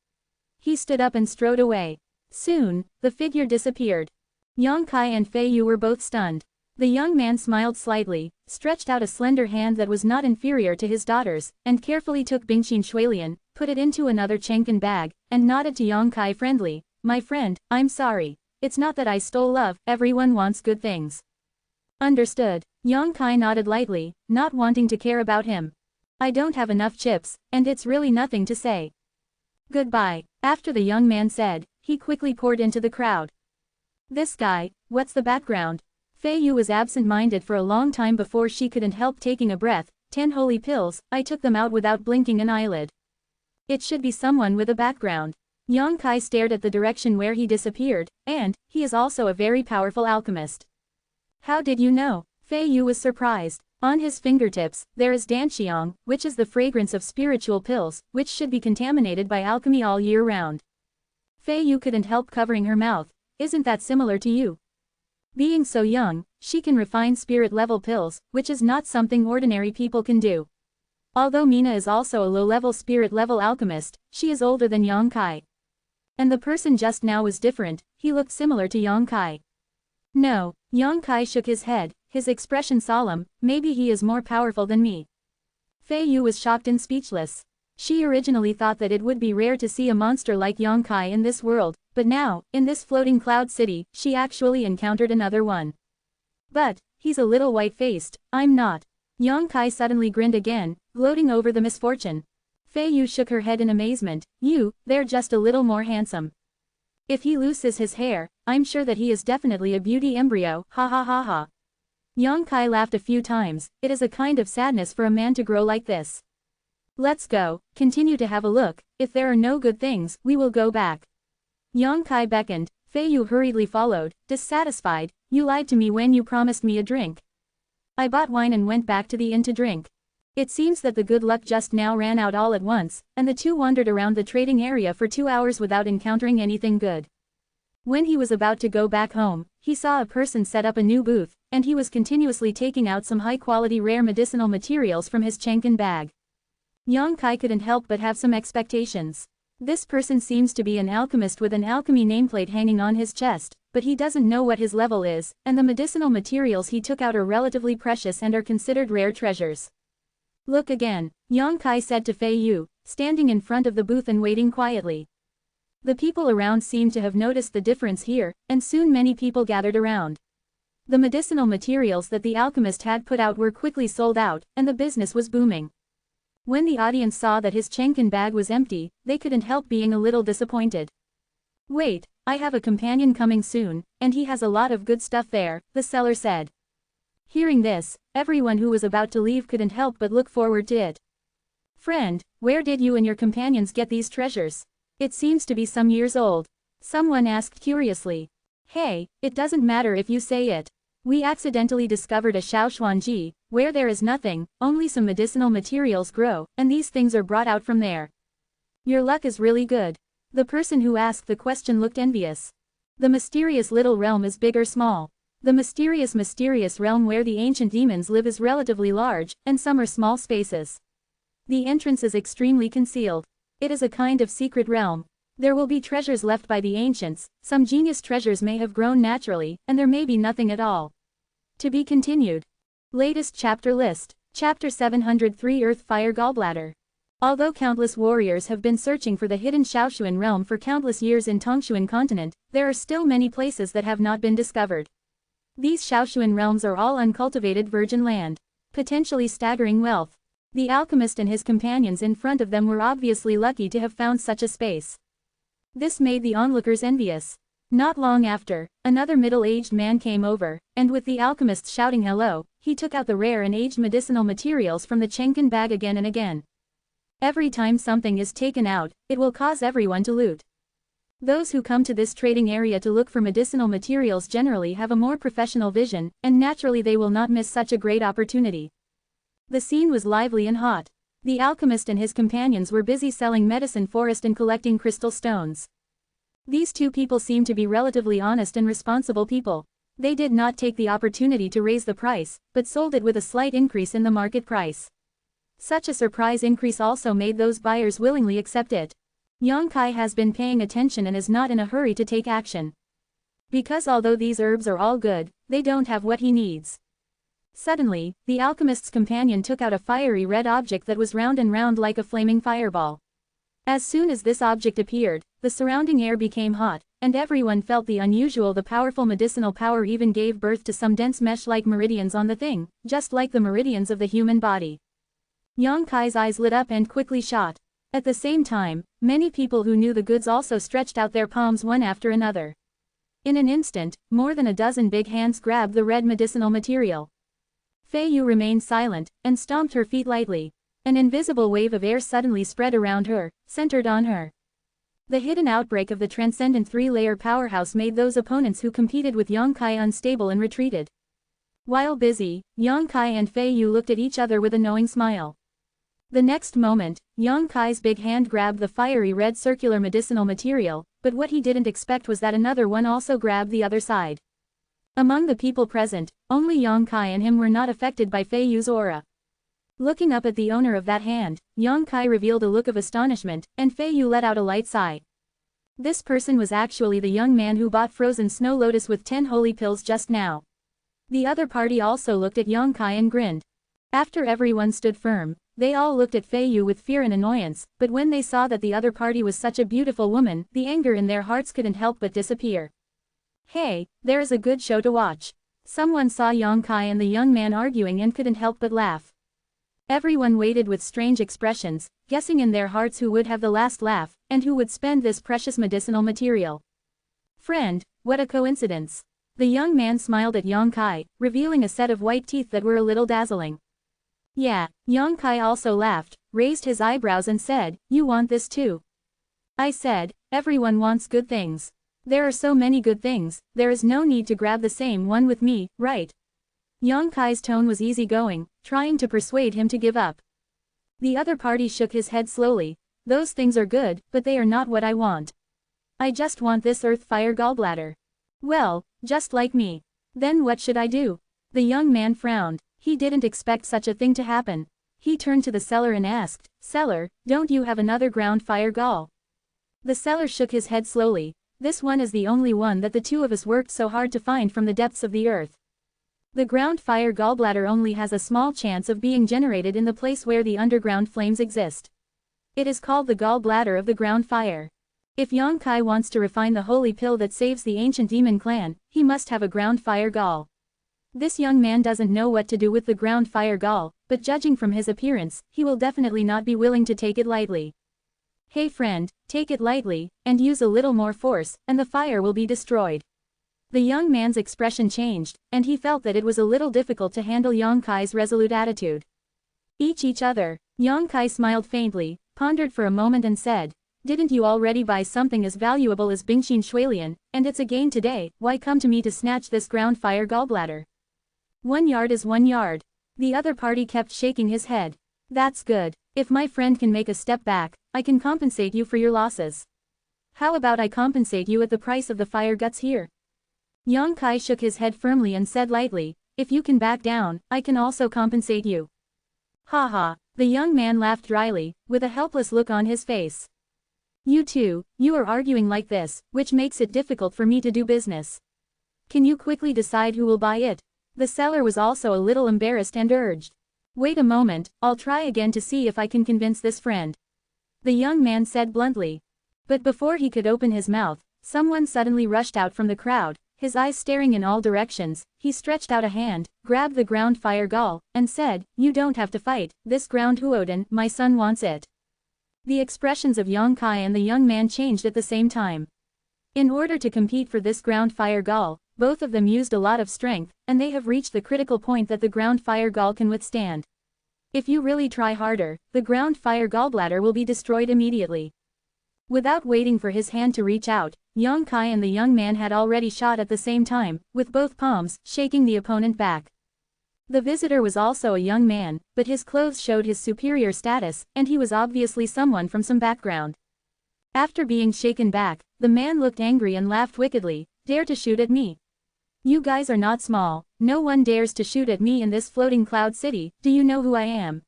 He stood up and strode away. Soon, the figure disappeared. Yang Kai and Fei Yu were both stunned. The young man smiled slightly, stretched out a slender hand that was not inferior to his daughter's, and carefully took Bingxin Shuilian, put it into another Chenkin bag, and nodded to Yang Kai friendly. My friend, I'm sorry. It's not that I stole love, everyone wants good things. Understood. Yang Kai nodded lightly, not wanting to care about him. I don't have enough chips, and it's really nothing to say. Goodbye. After the young man said, he quickly poured into the crowd. This guy, what's the background? Fei Yu was absent-minded for a long time before she couldn't help taking a breath. 10 holy pills, I took them out without blinking an eyelid. It should be someone with a background. Yang Kai stared at the direction where he disappeared, and, he is also a very powerful alchemist. How did you know? Fei Yu was surprised. On his fingertips, there is danxiang, which is the fragrance of spiritual pills, which should be contaminated by alchemy all year round. Fei Yu couldn't help covering her mouth. Isn't that similar to you? Being so young, she can refine spirit-level pills, which is not something ordinary people can do. Although Mina is also a low-level spirit-level alchemist, she is older than Yang Kai. And the person just now was different, he looked similar to Yang Kai. No, Yang Kai shook his head, his expression solemn, maybe he is more powerful than me. Fei Yu was shocked and speechless. She originally thought that it would be rare to see a monster like Yang Kai in this world, but now, in this floating cloud city, she actually encountered another one. But, he's a little white-faced, I'm not. Yang Kai suddenly grinned again, gloating over the misfortune. Fei Yu shook her head in amazement. They're just a little more handsome. If he loses his hair, I'm sure that he is definitely a beauty embryo, ha ha ha ha. Yang Kai laughed a few times. It is a kind of sadness for a man to grow like this. Let's go, continue to have a look, if there are no good things, we will go back. Yang Kai beckoned, Fei Yu hurriedly followed, dissatisfied. You lied to me when you promised me a drink. I bought wine and went back to the inn to drink. It seems that the good luck just now ran out all at once, and the two wandered around the trading area for 2 hours without encountering anything good. When he was about to go back home, he saw a person set up a new booth, and he was continuously taking out some high-quality rare medicinal materials from his Chenkin bag. Yang Kai couldn't help but have some expectations. This person seems to be an alchemist with an alchemy nameplate hanging on his chest, but he doesn't know what his level is, and the medicinal materials he took out are relatively precious and are considered rare treasures. Look again, Yang Kai said to Fei Yu, standing in front of the booth and waiting quietly. The people around seemed to have noticed the difference here, and soon many people gathered around. The medicinal materials that the alchemist had put out were quickly sold out, and the business was booming. When the audience saw that his Chenkin bag was empty, they couldn't help being a little disappointed. Wait, I have a companion coming soon, and he has a lot of good stuff there, the seller said. Hearing this, everyone who was about to leave couldn't help but look forward to it. Friend, where did you and your companions get these treasures? It seems to be some years old. Someone asked curiously. Hey, it doesn't matter if you say it. We accidentally discovered a Shaoxuanji, where there is nothing, only some medicinal materials grow, and these things are brought out from there. Your luck is really good. The person who asked the question looked envious. The mysterious little realm is big or small? The mysterious realm where the ancient demons live is relatively large, and some are small spaces. The entrance is extremely concealed. It is a kind of secret realm. There will be treasures left by the ancients, some genius treasures may have grown naturally, and there may be nothing at all. To be continued. Latest chapter list. Chapter 703 Earth Fire Gallbladder. Although countless warriors have been searching for the hidden Shaoxuan realm for countless years in Tongshuan continent, there are still many places that have not been discovered. These Shaoxuan realms are all uncultivated virgin land. Potentially staggering wealth. The alchemist and his companions in front of them were obviously lucky to have found such a space. This made the onlookers envious. Not long after, another middle-aged man came over, and with the alchemist shouting hello, he took out the rare and aged medicinal materials from the Chenkin bag again and again. Every time something is taken out, it will cause everyone to loot. Those who come to this trading area to look for medicinal materials generally have a more professional vision, and naturally they will not miss such a great opportunity. The scene was lively and hot. The alchemist and his companions were busy selling medicine forest and collecting crystal stones. These two people seemed to be relatively honest and responsible people. They did not take the opportunity to raise the price, but sold it with a slight increase in the market price. Such a surprise increase also made those buyers willingly accept it. Yang Kai has been paying attention and is not in a hurry to take action. Because although these herbs are all good, they don't have what he needs. Suddenly, the alchemist's companion took out a fiery red object that was round and round like a flaming fireball. As soon as this object appeared, the surrounding air became hot, and everyone felt the powerful medicinal power even gave birth to some dense mesh-like meridians on the thing, just like the meridians of the human body. Yang Kai's eyes lit up and quickly shot. At the same time, many people who knew the goods also stretched out their palms one after another. In an instant, more than a dozen big hands grabbed the red medicinal material. Fei Yu remained silent, and stomped her feet lightly. An invisible wave of air suddenly spread around her, centered on her. The hidden outbreak of the transcendent three-layer powerhouse made those opponents who competed with Yang Kai unstable and retreated. While busy, Yang Kai and Fei Yu looked at each other with a knowing smile. The next moment, Yang Kai's big hand grabbed the fiery red circular medicinal material, but what he didn't expect was that another one also grabbed the other side. Among the people present, only Yang Kai and him were not affected by Fei Yu's aura. Looking up at the owner of that hand, Yang Kai revealed a look of astonishment, and Fei Yu let out a light sigh. This person was actually the young man who bought frozen snow lotus with 10 holy pills just now. The other party also looked at Yang Kai and grinned. After everyone stood firm, they all looked at Fei Yu with fear and annoyance, but when they saw that the other party was such a beautiful woman, the anger in their hearts couldn't help but disappear. Hey, there is a good show to watch. Someone saw Yang Kai and the young man arguing and couldn't help but laugh. Everyone waited with strange expressions, guessing in their hearts who would have the last laugh, and who would spend this precious medicinal material. Friend, what a coincidence. The young man smiled at Yang Kai, revealing a set of white teeth that were a little dazzling. Yeah, Yang Kai also laughed, raised his eyebrows and said, you want this too? I said, everyone wants good things. There are so many good things, there is no need to grab the same one with me, right? Yang Kai's tone was easygoing, trying to persuade him to give up. The other party shook his head slowly. Those things are good, but they are not what I want. I just want this earth fire gallbladder. Well, just like me. Then what should I do? The young man frowned. He didn't expect such a thing to happen. He turned to the seller and asked, Seller, don't you have another ground fire gall? The seller shook his head slowly. This one is the only one that the two of us worked so hard to find from the depths of the earth. The ground fire gallbladder only has a small chance of being generated in the place where the underground flames exist. It is called the gallbladder of the ground fire. If Yang Kai wants to refine the holy pill that saves the ancient demon clan, he must have a ground fire gall. This young man doesn't know what to do with the ground fire gall, but judging from his appearance, he will definitely not be willing to take it lightly. Hey friend, take it lightly, and use a little more force, and the fire will be destroyed. The young man's expression changed, and he felt that it was a little difficult to handle Yang Kai's resolute attitude. Each other. Yang Kai smiled faintly, pondered for a moment and said, didn't you already buy something as valuable as Bingxin Shuilian, and it's a gain today, why come to me to snatch this ground fire gallbladder? 1 yard is 1 yard. The other party kept shaking his head. That's good. If my friend can make a step back, I can compensate you for your losses. How about I compensate you at the price of the fire guts here? Yang Kai shook his head firmly and said lightly, if you can back down, I can also compensate you. Ha ha, the young man laughed dryly, with a helpless look on his face. You two, you are arguing like this, which makes it difficult for me to do business. Can you quickly decide who will buy it? The seller was also a little embarrassed and urged. Wait a moment, I'll try again to see if I can convince this friend. The young man said bluntly. But before he could open his mouth, someone suddenly rushed out from the crowd, his eyes staring in all directions. He stretched out a hand, grabbed the ground fire gall, and said, you don't have to fight, this ground huoden, my son wants it. The expressions of Yang Kai and the young man changed at the same time. In order to compete for this ground fire gall, both of them used a lot of strength, and they have reached the critical point that the ground fire gall can withstand. If you really try harder, the ground fire gallbladder will be destroyed immediately. Without waiting for his hand to reach out, Yang Kai and the young man had already shot at the same time, with both palms shaking the opponent back. The visitor was also a young man, but his clothes showed his superior status, and he was obviously someone from some background. After being shaken back, the man looked angry and laughed wickedly. Dare to shoot at me? You guys are not small, no one dares to shoot at me in this floating cloud city. Do you know who I am?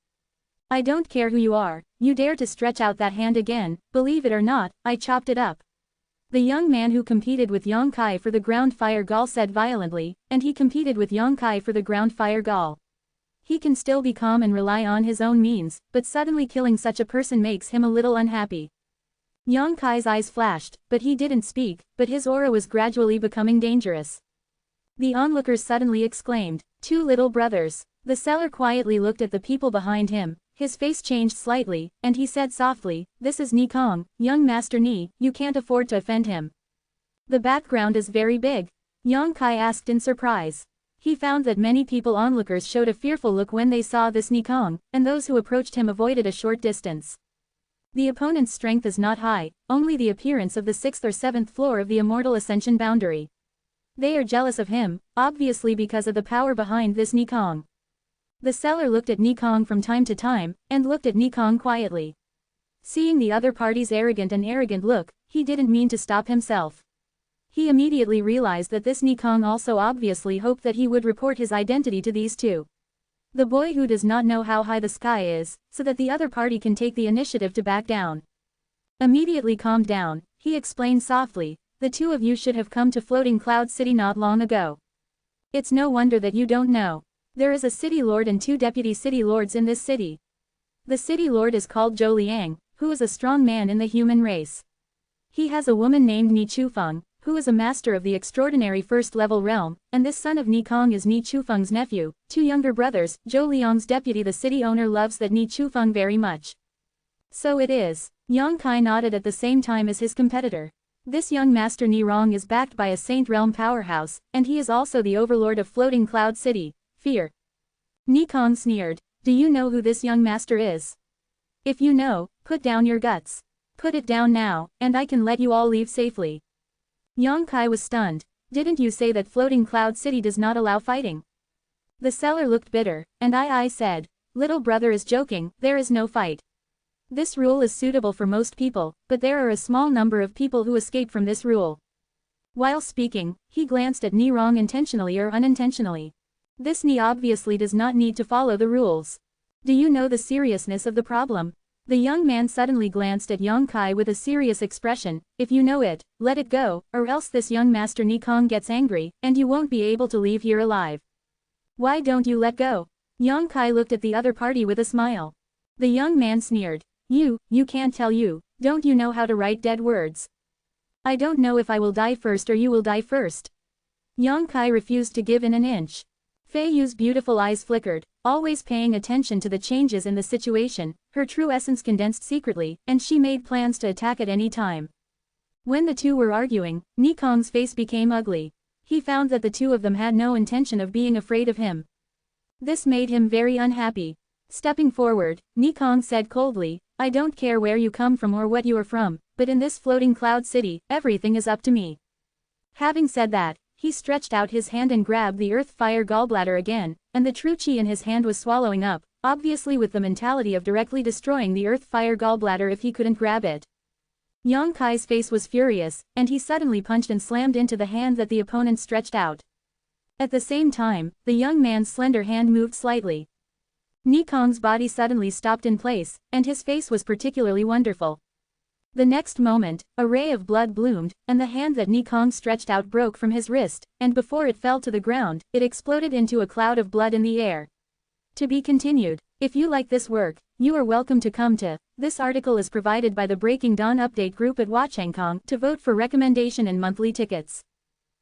I don't care who you are, you dare to stretch out that hand again, believe it or not, I chopped it up. The young man who competed with Yang Kai for the ground fire gall said violently, and he competed with Yang Kai for the ground fire gall. He can still be calm and rely on his own means, but suddenly killing such a person makes him a little unhappy. Yang Kai's eyes flashed, but he didn't speak, but his aura was gradually becoming dangerous. The onlookers suddenly exclaimed, "Two little brothers." The seller quietly looked at the people behind him, his face changed slightly, and he said softly, "This is Ni Kong, young Master Ni, you can't afford to offend him." The background is very big. Yang Kai asked in surprise. He found that many people onlookers showed a fearful look when they saw this Ni Kong, and those who approached him avoided a short distance. The opponent's strength is not high, only the appearance of the 6th or 7th floor of the Immortal Ascension boundary. They are jealous of him, obviously because of the power behind this Ni Kong. The seller looked at Ni Kong from time to time, and looked at Ni Kong quietly. Seeing the other party's arrogant look, he didn't mean to stop himself. He immediately realized that this Ni Kong also obviously hoped that he would report his identity to these two. The boy who does not know how high the sky is, so that the other party can take the initiative to back down. Immediately calmed down, he explained softly, "The two of you should have come to Floating Cloud City not long ago. It's no wonder that you don't know. There is a city lord and 2 deputy city lords in this city. The city lord is called Zhou Liang, who is a strong man in the human race. He has a woman named Ni Chufeng, who is a master of the extraordinary first-level realm, and this son of Ni Kong is Ni Chufeng's nephew, 2 younger brothers. Zhou Liang's deputy, the city owner, loves that Ni Chufeng very much." "So it is." Yang Kai nodded at the same time as his competitor. "This young master Ni Rong is backed by a Saint Realm powerhouse, and he is also the overlord of Floating Cloud City. Fear." Ni Kong sneered, "Do you know who this young master is? If you know, put down your guts. Put it down now, and I can let you all leave safely." Yang Kai was stunned. "Didn't you say that Floating Cloud City does not allow fighting?" The seller looked bitter, and I said, "Little brother is joking, there is no fight. This rule is suitable for most people, but there are a small number of people who escape from this rule." While speaking, he glanced at Ni Rong intentionally or unintentionally. This Ni obviously does not need to follow the rules. "Do you know the seriousness of the problem?" The young man suddenly glanced at Yang Kai with a serious expression. "If you know it, let it go, or else this young master Ni Kong gets angry, and you won't be able to leave here alive." "Why don't you let go?" Yang Kai looked at the other party with a smile. The young man sneered. You can't tell you, don't you know how to write dead words? I don't know if I will die first or you will die first." Yang Kai refused to give in an inch. Fei Yu's beautiful eyes flickered, always paying attention to the changes in the situation, her true essence condensed secretly, and she made plans to attack at any time. When the two were arguing, Ni Kong's face became ugly. He found that the two of them had no intention of being afraid of him. This made him very unhappy. Stepping forward, Ni Kong said coldly, "I don't care where you come from or what you are from, but in this Floating Cloud City, everything is up to me." Having said that, he stretched out his hand and grabbed the earth-fire gallbladder again, and the true chi in his hand was swallowing up, obviously with the mentality of directly destroying the earth-fire gallbladder if he couldn't grab it. Yang Kai's face was furious, and he suddenly punched and slammed into the hand that the opponent stretched out. At the same time, the young man's slender hand moved slightly. Ni Kong's body suddenly stopped in place, and his face was particularly wonderful. The next moment, a ray of blood bloomed, and the hand that Ni Kong stretched out broke from his wrist, and before it fell to the ground, it exploded into a cloud of blood in the air. To be continued. If you like this work, you are welcome to come to. This article is provided by the Breaking Dawn Update Group at Watchengkong to vote for recommendation and monthly tickets.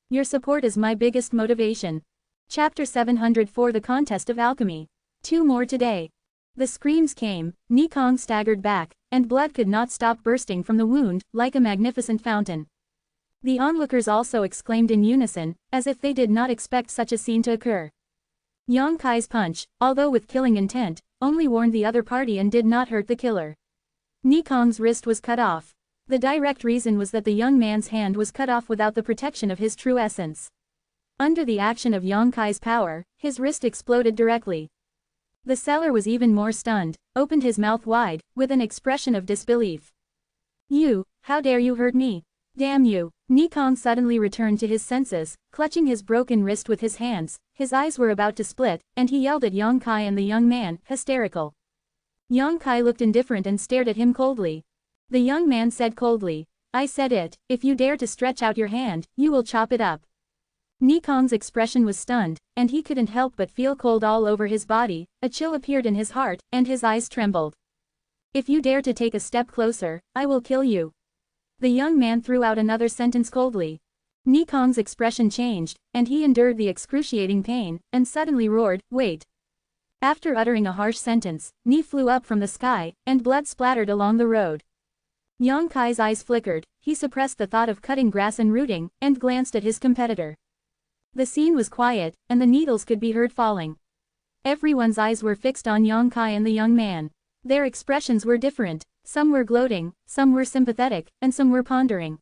Your support is my biggest motivation. Chapter 704, The Contest of Alchemy. 2 more today. The screams came, Ni Kong staggered back, and blood could not stop bursting from the wound, like a magnificent fountain. The onlookers also exclaimed in unison, as if they did not expect such a scene to occur. Yang Kai's punch, although with killing intent, only warned the other party and did not hurt the killer. Ni Kong's wrist was cut off. The direct reason was that the young man's hand was cut off without the protection of his true essence. Under the action of Yang Kai's power, his wrist exploded directly. The seller was even more stunned, opened his mouth wide, with an expression of disbelief. You, how dare you hurt me? Damn you! Nikong suddenly returned to his senses, clutching his broken wrist with his hands, his eyes were about to split, and he yelled at Yang Kai and the young man, hysterical. Yang Kai looked indifferent and stared at him coldly. The young man said coldly, I said it, if you dare to stretch out your hand, you will chop it up. Nikong's expression was stunned, and he couldn't help but feel cold all over his body, a chill appeared in his heart, and his eyes trembled. If you dare to take a step closer, I will kill you. The young man threw out another sentence coldly. Nikong's expression changed, and he endured the excruciating pain, and suddenly roared, wait. After uttering a harsh sentence, Ni flew up from the sky, and blood splattered along the road. Yang Kai's eyes flickered, he suppressed the thought of cutting grass and rooting, and glanced at his competitor. The scene was quiet, and the needles could be heard falling. Everyone's eyes were fixed on Yang Kai and the young man. Their expressions were different, some were gloating, some were sympathetic, and some were pondering.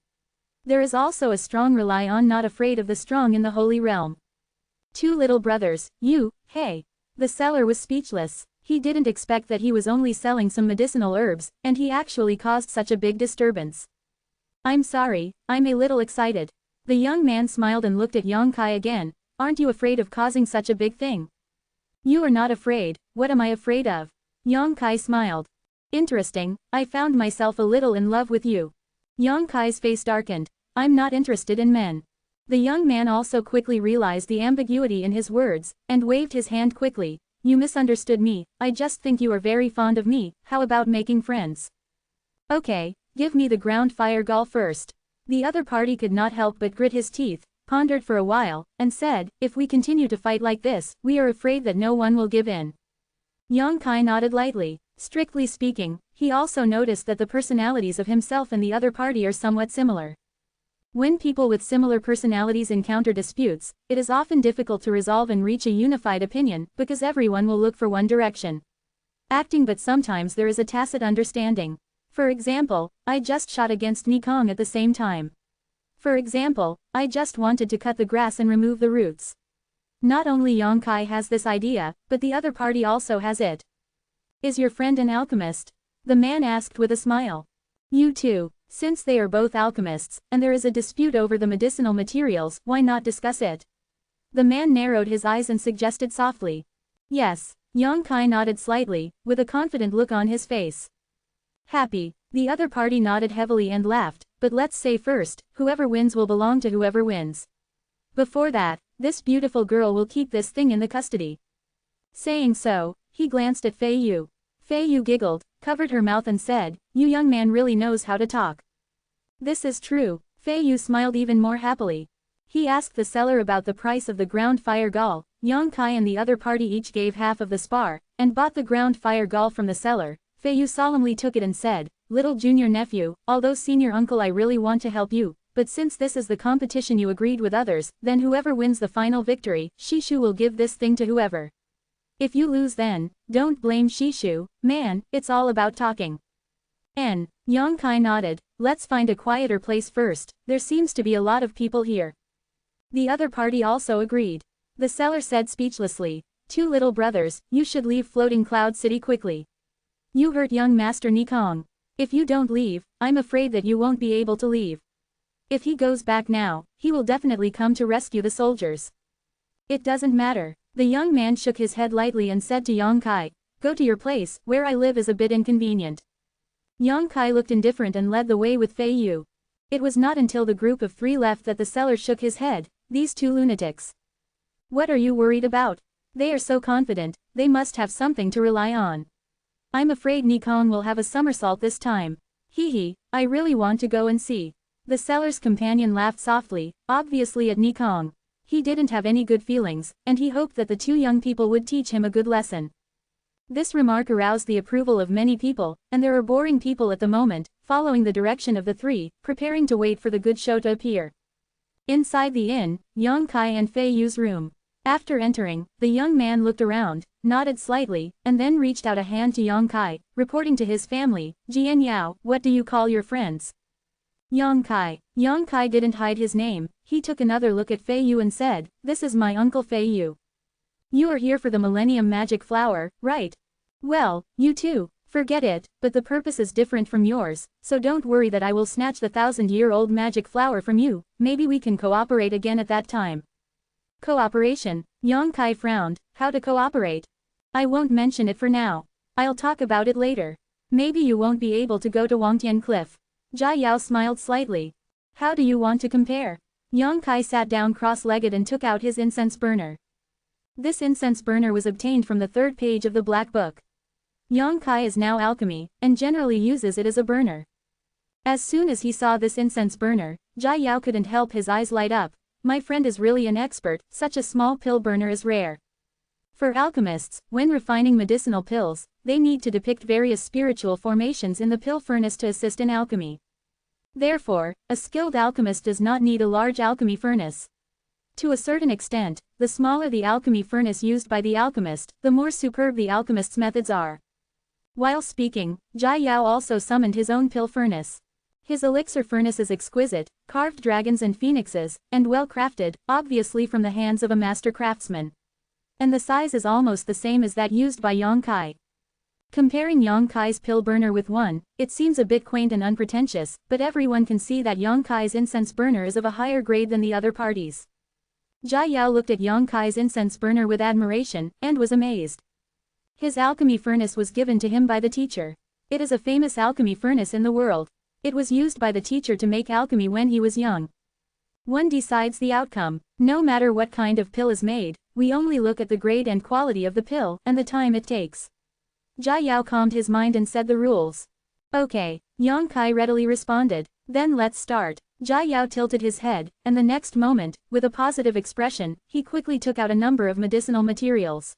There is also a strong rely on not afraid of the strong in the holy realm. Two little brothers, you, hey. The seller was speechless, he didn't expect that he was only selling some medicinal herbs, and he actually caused such a big disturbance. I'm sorry, I'm a little excited. The young man smiled and looked at Yang Kai again, aren't you afraid of causing such a big thing? You are not afraid, what am I afraid of? Yang Kai smiled. Interesting, I found myself a little in love with you. Yang Kai's face darkened, I'm not interested in men. The young man also quickly realized the ambiguity in his words, and waved his hand quickly, you misunderstood me, I just think you are very fond of me, how about making friends? Okay, give me the ground fire gall first. The other party could not help but grit his teeth, pondered for a while, and said, if we continue to fight like this, we are afraid that no one will give in. Yang Kai nodded lightly. Strictly speaking, he also noticed that the personalities of himself and the other party are somewhat similar. When people with similar personalities encounter disputes, it is often difficult to resolve and reach a unified opinion, because everyone will look for one direction. Acting, but sometimes there is a tacit understanding. For example, I just shot against Nikong at the same time. For example, I just wanted to cut the grass and remove the roots. Not only Yang Kai has this idea, but the other party also has it. Is your friend an alchemist? The man asked with a smile. You too. Since they are both alchemists, and there is a dispute over the medicinal materials, why not discuss it? The man narrowed his eyes and suggested softly. Yes. Yang Kai nodded slightly, with a confident look on his face. Happy. The other party nodded heavily and laughed, but let's say first, whoever wins will belong to whoever wins. Before that, this beautiful girl will keep this thing in the custody. Saying so, he glanced at Fei Yu. Fei Yu giggled, covered her mouth and said, you young man really knows how to talk. This is true. Fei Yu smiled even more happily. He asked the seller about the price of the ground fire gall. Yang Kai and the other party each gave half of the spar, and bought the ground fire gall from the seller. Fei Yu solemnly took it and said, little junior nephew, although senior uncle, I really want to help you, but since this is the competition you agreed with others, then whoever wins the final victory, Shishu will give this thing to whoever. If you lose then, don't blame Shishu, man, it's all about talking. Yang Kai nodded, let's find a quieter place first, there seems to be a lot of people here. The other party also agreed. The seller said speechlessly, two little brothers, you should leave Floating Cloud City quickly. You hurt young Master Nikong. If you don't leave, I'm afraid that you won't be able to leave. If he goes back now, he will definitely come to rescue the soldiers. It doesn't matter. The young man shook his head lightly and said to Yang Kai, go to your place, where I live is a bit inconvenient. Yang Kai looked indifferent and led the way with Fei Yu. It was not until the group of three left that the seller shook his head, these two lunatics. What are you worried about? They are so confident, they must have something to rely on. I'm afraid Nikong will have a somersault this time. Hee hee, I really want to go and see. The seller's companion laughed softly, obviously at Nikong. He didn't have any good feelings, and he hoped that the two young people would teach him a good lesson. This remark aroused the approval of many people, and there are boring people at the moment, following the direction of the three, preparing to wait for the good show to appear. Inside the inn, Yang Kai and Fei Yu's room. After entering, the young man looked around, nodded slightly, and then reached out a hand to Yang Kai, reporting to his family, Jian Yao, what do you call your friends? Yang Kai. Yang Kai didn't hide his name, he took another look at Fei Yu and said, "This is my uncle Fei Yu. You are here for the Millennium Magic Flower, right? Well, you too. Forget it, but the purpose is different from yours, so don't worry that I will snatch the 1,000-year-old magic flower from you, maybe we can cooperate again at that time." Cooperation? Yang Kai frowned, how to cooperate? I won't mention it for now. I'll talk about it later. Maybe you won't be able to go to Wangtian Cliff. Jia Yao smiled slightly. How do you want to compare? Yang Kai sat down cross-legged and took out his incense burner. This incense burner was obtained from the 3rd page of the Black Book. Yang Kai is now alchemy, and generally uses it as a burner. As soon as he saw this incense burner, Jia Yao couldn't help his eyes light up. My friend is really an expert, such a small pill burner is rare. For alchemists, when refining medicinal pills, they need to depict various spiritual formations in the pill furnace to assist in alchemy. Therefore, a skilled alchemist does not need a large alchemy furnace. To a certain extent, the smaller the alchemy furnace used by the alchemist, the more superb the alchemist's methods are. While speaking, Jia Yao also summoned his own pill furnace. His elixir furnace is exquisite, carved dragons and phoenixes, and well crafted, obviously from the hands of a master craftsman. And the size is almost the same as that used by Yang Kai. Comparing Yang Kai's pill burner with one, it seems a bit quaint and unpretentious, but everyone can see that Yang Kai's incense burner is of a higher grade than the other parties. Jia Yao looked at Yang Kai's incense burner with admiration, and was amazed. His alchemy furnace was given to him by the teacher. It is a famous alchemy furnace in the world. It was used by the teacher to make alchemy when he was young. One decides the outcome. No matter what kind of pill is made, we only look at the grade and quality of the pill and the time it takes. Jia Yao calmed his mind and said the rules. Okay, Yang Kai readily responded. Then let's start. Jia Yao tilted his head, and the next moment, with a positive expression, he quickly took out a number of medicinal materials.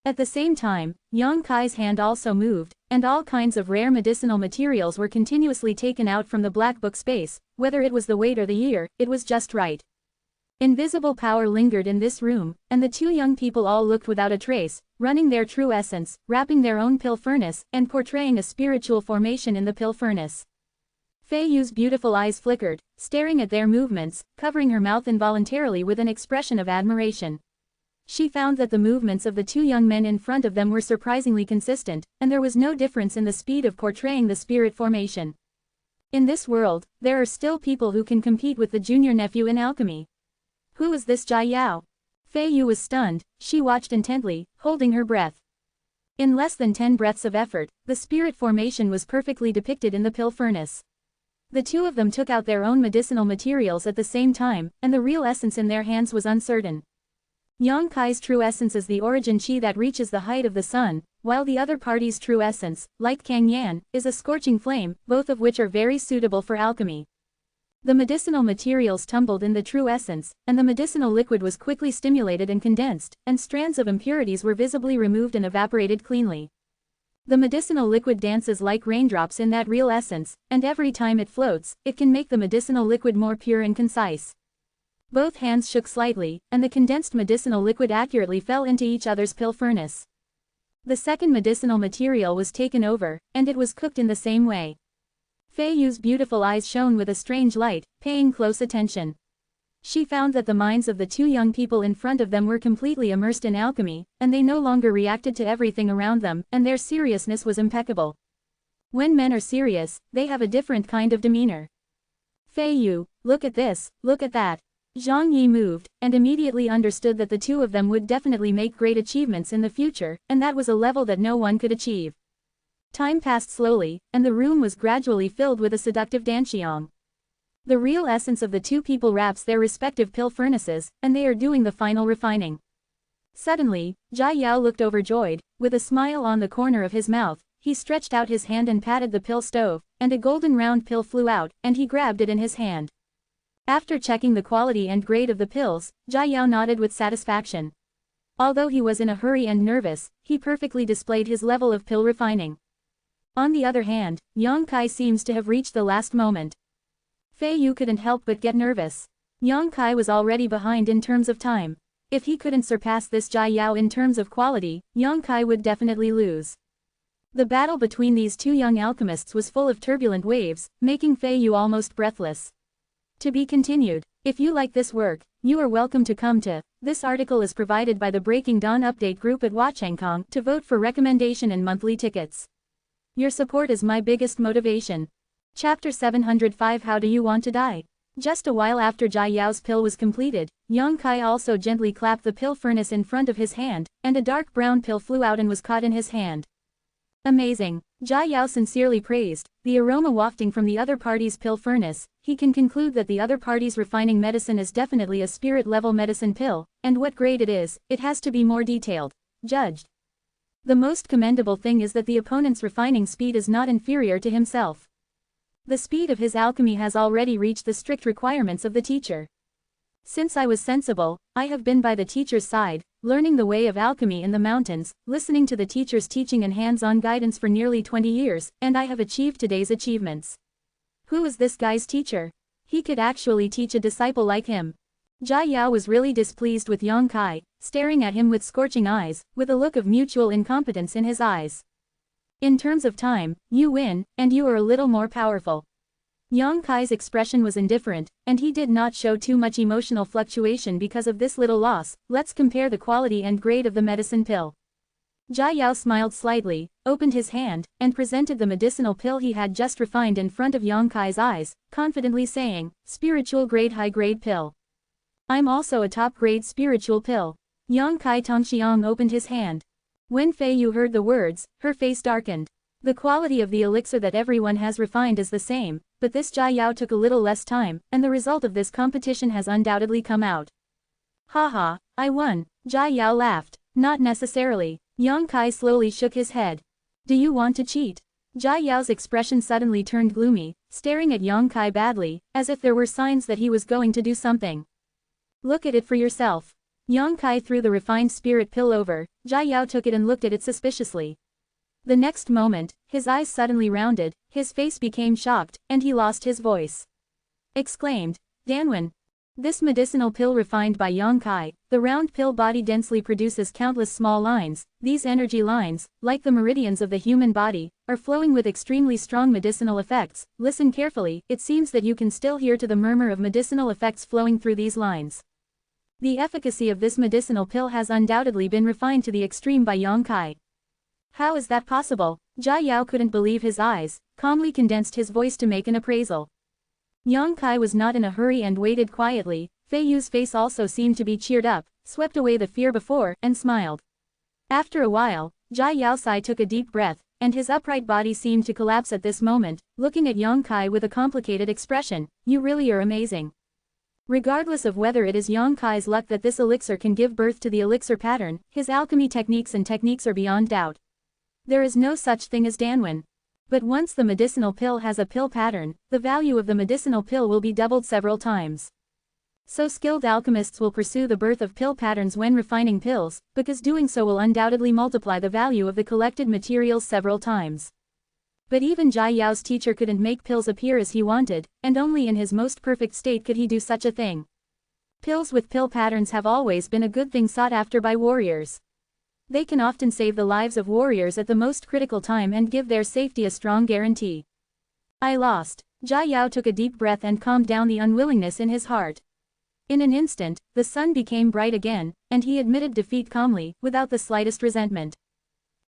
At the same time, Yang Kai's hand also moved, and all kinds of rare medicinal materials were continuously taken out from the Black Book space, whether it was the weight or the year, it was just right. Invisible power lingered in this room, and the two young people all looked without a trace, running their true essence, wrapping their own pill furnace, and portraying a spiritual formation in the pill furnace. Fei Yu's beautiful eyes flickered, staring at their movements, covering her mouth involuntarily with an expression of admiration. She found that the movements of the two young men in front of them were surprisingly consistent, and there was no difference in the speed of portraying the spirit formation. In this world, there are still people who can compete with the junior nephew in alchemy. Who is this Jia Yao? Fei Yu was stunned, she watched intently, holding her breath. In less than 10 breaths of effort, the spirit formation was perfectly depicted in the pill furnace. The two of them took out their own medicinal materials at the same time, and the real essence in their hands was uncertain. Yang Kai's true essence is the origin chi that reaches the height of the sun, while the other party's true essence, like Kang Yan, is a scorching flame, both of which are very suitable for alchemy. The medicinal materials tumbled in the true essence, and the medicinal liquid was quickly stimulated and condensed, and strands of impurities were visibly removed and evaporated cleanly. The medicinal liquid dances like raindrops in that real essence, and every time it floats, it can make the medicinal liquid more pure and concise. Both hands shook slightly, and the condensed medicinal liquid accurately fell into each other's pill furnace. The second medicinal material was taken over, and it was cooked in the same way. Fei Yu's beautiful eyes shone with a strange light, paying close attention. She found that the minds of the two young people in front of them were completely immersed in alchemy, and they no longer reacted to everything around them, and their seriousness was impeccable. When men are serious, they have a different kind of demeanor. Fei Yu, look at this, look at that. Zhang Yi moved, and immediately understood that the two of them would definitely make great achievements in the future, and that was a level that no one could achieve. Time passed slowly, and the room was gradually filled with a seductive danxiang. The real essence of the two people wraps their respective pill furnaces, and they are doing the final refining. Suddenly, Jia Yao looked overjoyed, with a smile on the corner of his mouth, he stretched out his hand and patted the pill stove, and a golden round pill flew out, and he grabbed it in his hand. After checking the quality and grade of the pills, Jia Yao nodded with satisfaction. Although he was in a hurry and nervous, he perfectly displayed his level of pill refining. On the other hand, Yang Kai seems to have reached the last moment. Fei Yu couldn't help but get nervous. Yang Kai was already behind in terms of time. If he couldn't surpass this Jia Yao in terms of quality, Yang Kai would definitely lose. The battle between these two young alchemists was full of turbulent waves, making Fei Yu almost breathless. To be continued. If you like this work, you are welcome to come to. This article is provided by the Breaking Dawn Update group at Watchangkong to vote for recommendation and monthly tickets. Your support is my biggest motivation. Chapter 705 How Do You Want to Die? Just a while after Jia Yao's pill was completed, Yang Kai also gently clapped the pill furnace in front of his hand, and a dark brown pill flew out and was caught in his hand. Amazing, Jia Yao sincerely praised, the aroma wafting from the other party's pill furnace. He can conclude that the other party's refining medicine is definitely a spirit-level medicine pill, and what grade it has to be more detailed. Judged. The most commendable thing is that the opponent's refining speed is not inferior to himself. The speed of his alchemy has already reached the strict requirements of the teacher. Since I was sensible, I have been by the teacher's side, learning the way of alchemy in the mountains, listening to the teacher's teaching and hands-on guidance for nearly 20 years, and I have achieved today's achievements. Who is this guy's teacher? He could actually teach a disciple like him. Jia Yao was really displeased with Yang Kai, staring at him with scorching eyes, with a look of mutual incompetence in his eyes. In terms of time, you win, and you are a little more powerful. Yang Kai's expression was indifferent, and he did not show too much emotional fluctuation because of this little loss. Let's compare the quality and grade of the medicine pill. Jia Yao smiled slightly, opened his hand, and presented the medicinal pill he had just refined in front of Yang Kai's eyes, confidently saying, spiritual grade high-grade pill. I'm also a top-grade spiritual pill. Yang Kai Tongxiang opened his hand. When Fei Yu heard the words, her face darkened. The quality of the elixir that everyone has refined is the same, but this Jia Yao took a little less time, and the result of this competition has undoubtedly come out. Haha, I won, Jia Yao laughed. Not necessarily. Yang Kai slowly shook his head. Do you want to cheat? Jia Yao's expression suddenly turned gloomy, staring at Yang Kai badly, as if there were signs that he was going to do something. Look at it for yourself. Yang Kai threw the refined spirit pill over. Jia Yao took it and looked at it suspiciously. The next moment, his eyes suddenly rounded, his face became shocked, and he lost his voice. Exclaimed, Danwen. This medicinal pill refined by Yang Kai, the round pill body densely produces countless small lines. These energy lines, like the meridians of the human body, are flowing with extremely strong medicinal effects. Listen carefully, it seems that you can still hear to the murmur of medicinal effects flowing through these lines. The efficacy of this medicinal pill has undoubtedly been refined to the extreme by Yang Kai. How is that possible? Jia Yao couldn't believe his eyes, calmly condensed his voice to make an appraisal. Yang Kai was not in a hurry and waited quietly. Fei Yu's face also seemed to be cheered up, swept away the fear before, and smiled. After a while, Jia Yao took a deep breath, and his upright body seemed to collapse at this moment, looking at Yang Kai with a complicated expression. You really are amazing. Regardless of whether it is Yang Kai's luck that this elixir can give birth to the elixir pattern, his alchemy techniques are beyond doubt. There is no such thing as Danwen. But once the medicinal pill has a pill pattern, the value of the medicinal pill will be doubled several times. So skilled alchemists will pursue the birth of pill patterns when refining pills, because doing so will undoubtedly multiply the value of the collected materials several times. But even Jia Yao's teacher couldn't make pills appear as he wanted, and only in his most perfect state could he do such a thing. Pills with pill patterns have always been a good thing sought after by warriors. They can often save the lives of warriors at the most critical time and give their safety a strong guarantee. I lost. Jia Yao took a deep breath and calmed down the unwillingness in his heart. In an instant, the sun became bright again, and he admitted defeat calmly, without the slightest resentment.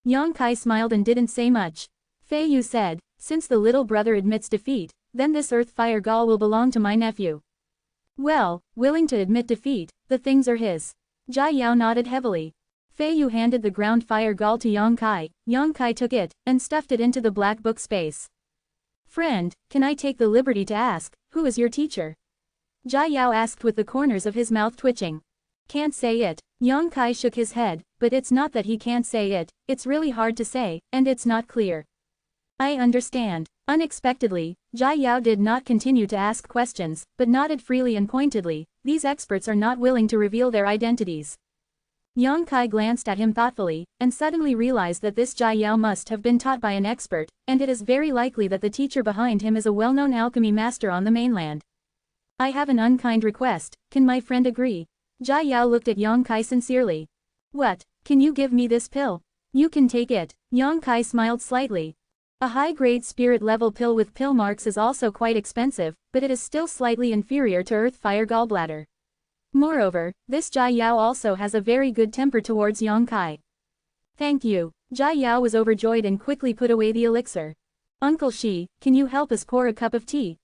Yang Kai smiled and didn't say much. Fei Yu said, since the little brother admits defeat, then this earth fire gall will belong to my nephew. Well, willing to admit defeat, the things are his. Jia Yao nodded heavily. Fei Yu handed the ground fire gall to Yang Kai. Yang Kai took it, and stuffed it into the black book space. Friend, can I take the liberty to ask, who is your teacher? Jia Yao asked with the corners of his mouth twitching. Can't say it. Yang Kai shook his head, but it's not that he can't say it, it's really hard to say, and it's not clear. I understand. Unexpectedly, Jia Yao did not continue to ask questions, but nodded freely and pointedly. These experts are not willing to reveal their identities. Yang Kai glanced at him thoughtfully, and suddenly realized that this Jia Yao must have been taught by an expert, and it is very likely that the teacher behind him is a well-known alchemy master on the mainland. I have an unkind request, can my friend agree? Jia Yao looked at Yang Kai sincerely. What, can you give me this pill? You can take it. Yang Kai smiled slightly. A high-grade spirit-level pill with pill marks is also quite expensive, but it is still slightly inferior to Earth-Fire Gallbladder. Moreover, this Jia Yao also has a very good temper towards Yang Kai. Thank you. Jia Yao was overjoyed and quickly put away the elixir. Uncle Shi, can you help us pour a cup of tea?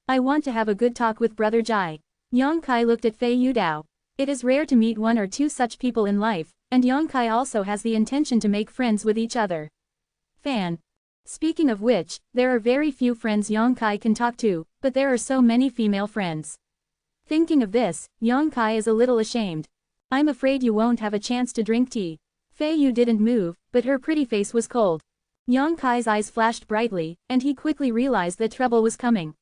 I want to have a good talk with Brother Jai. Yang Kai looked at Fei Yudao. It is rare to meet one or two such people in life, and Yang Kai also has the intention to make friends with each other. Fan. Speaking of which, there are very few friends Yang Kai can talk to, but there are so many female friends. Thinking of this, Yang Kai is a little ashamed. I'm afraid you won't have a chance to drink tea. Fei Yu didn't move, but her pretty face was cold. Yang Kai's eyes flashed brightly, and he quickly realized that trouble was coming.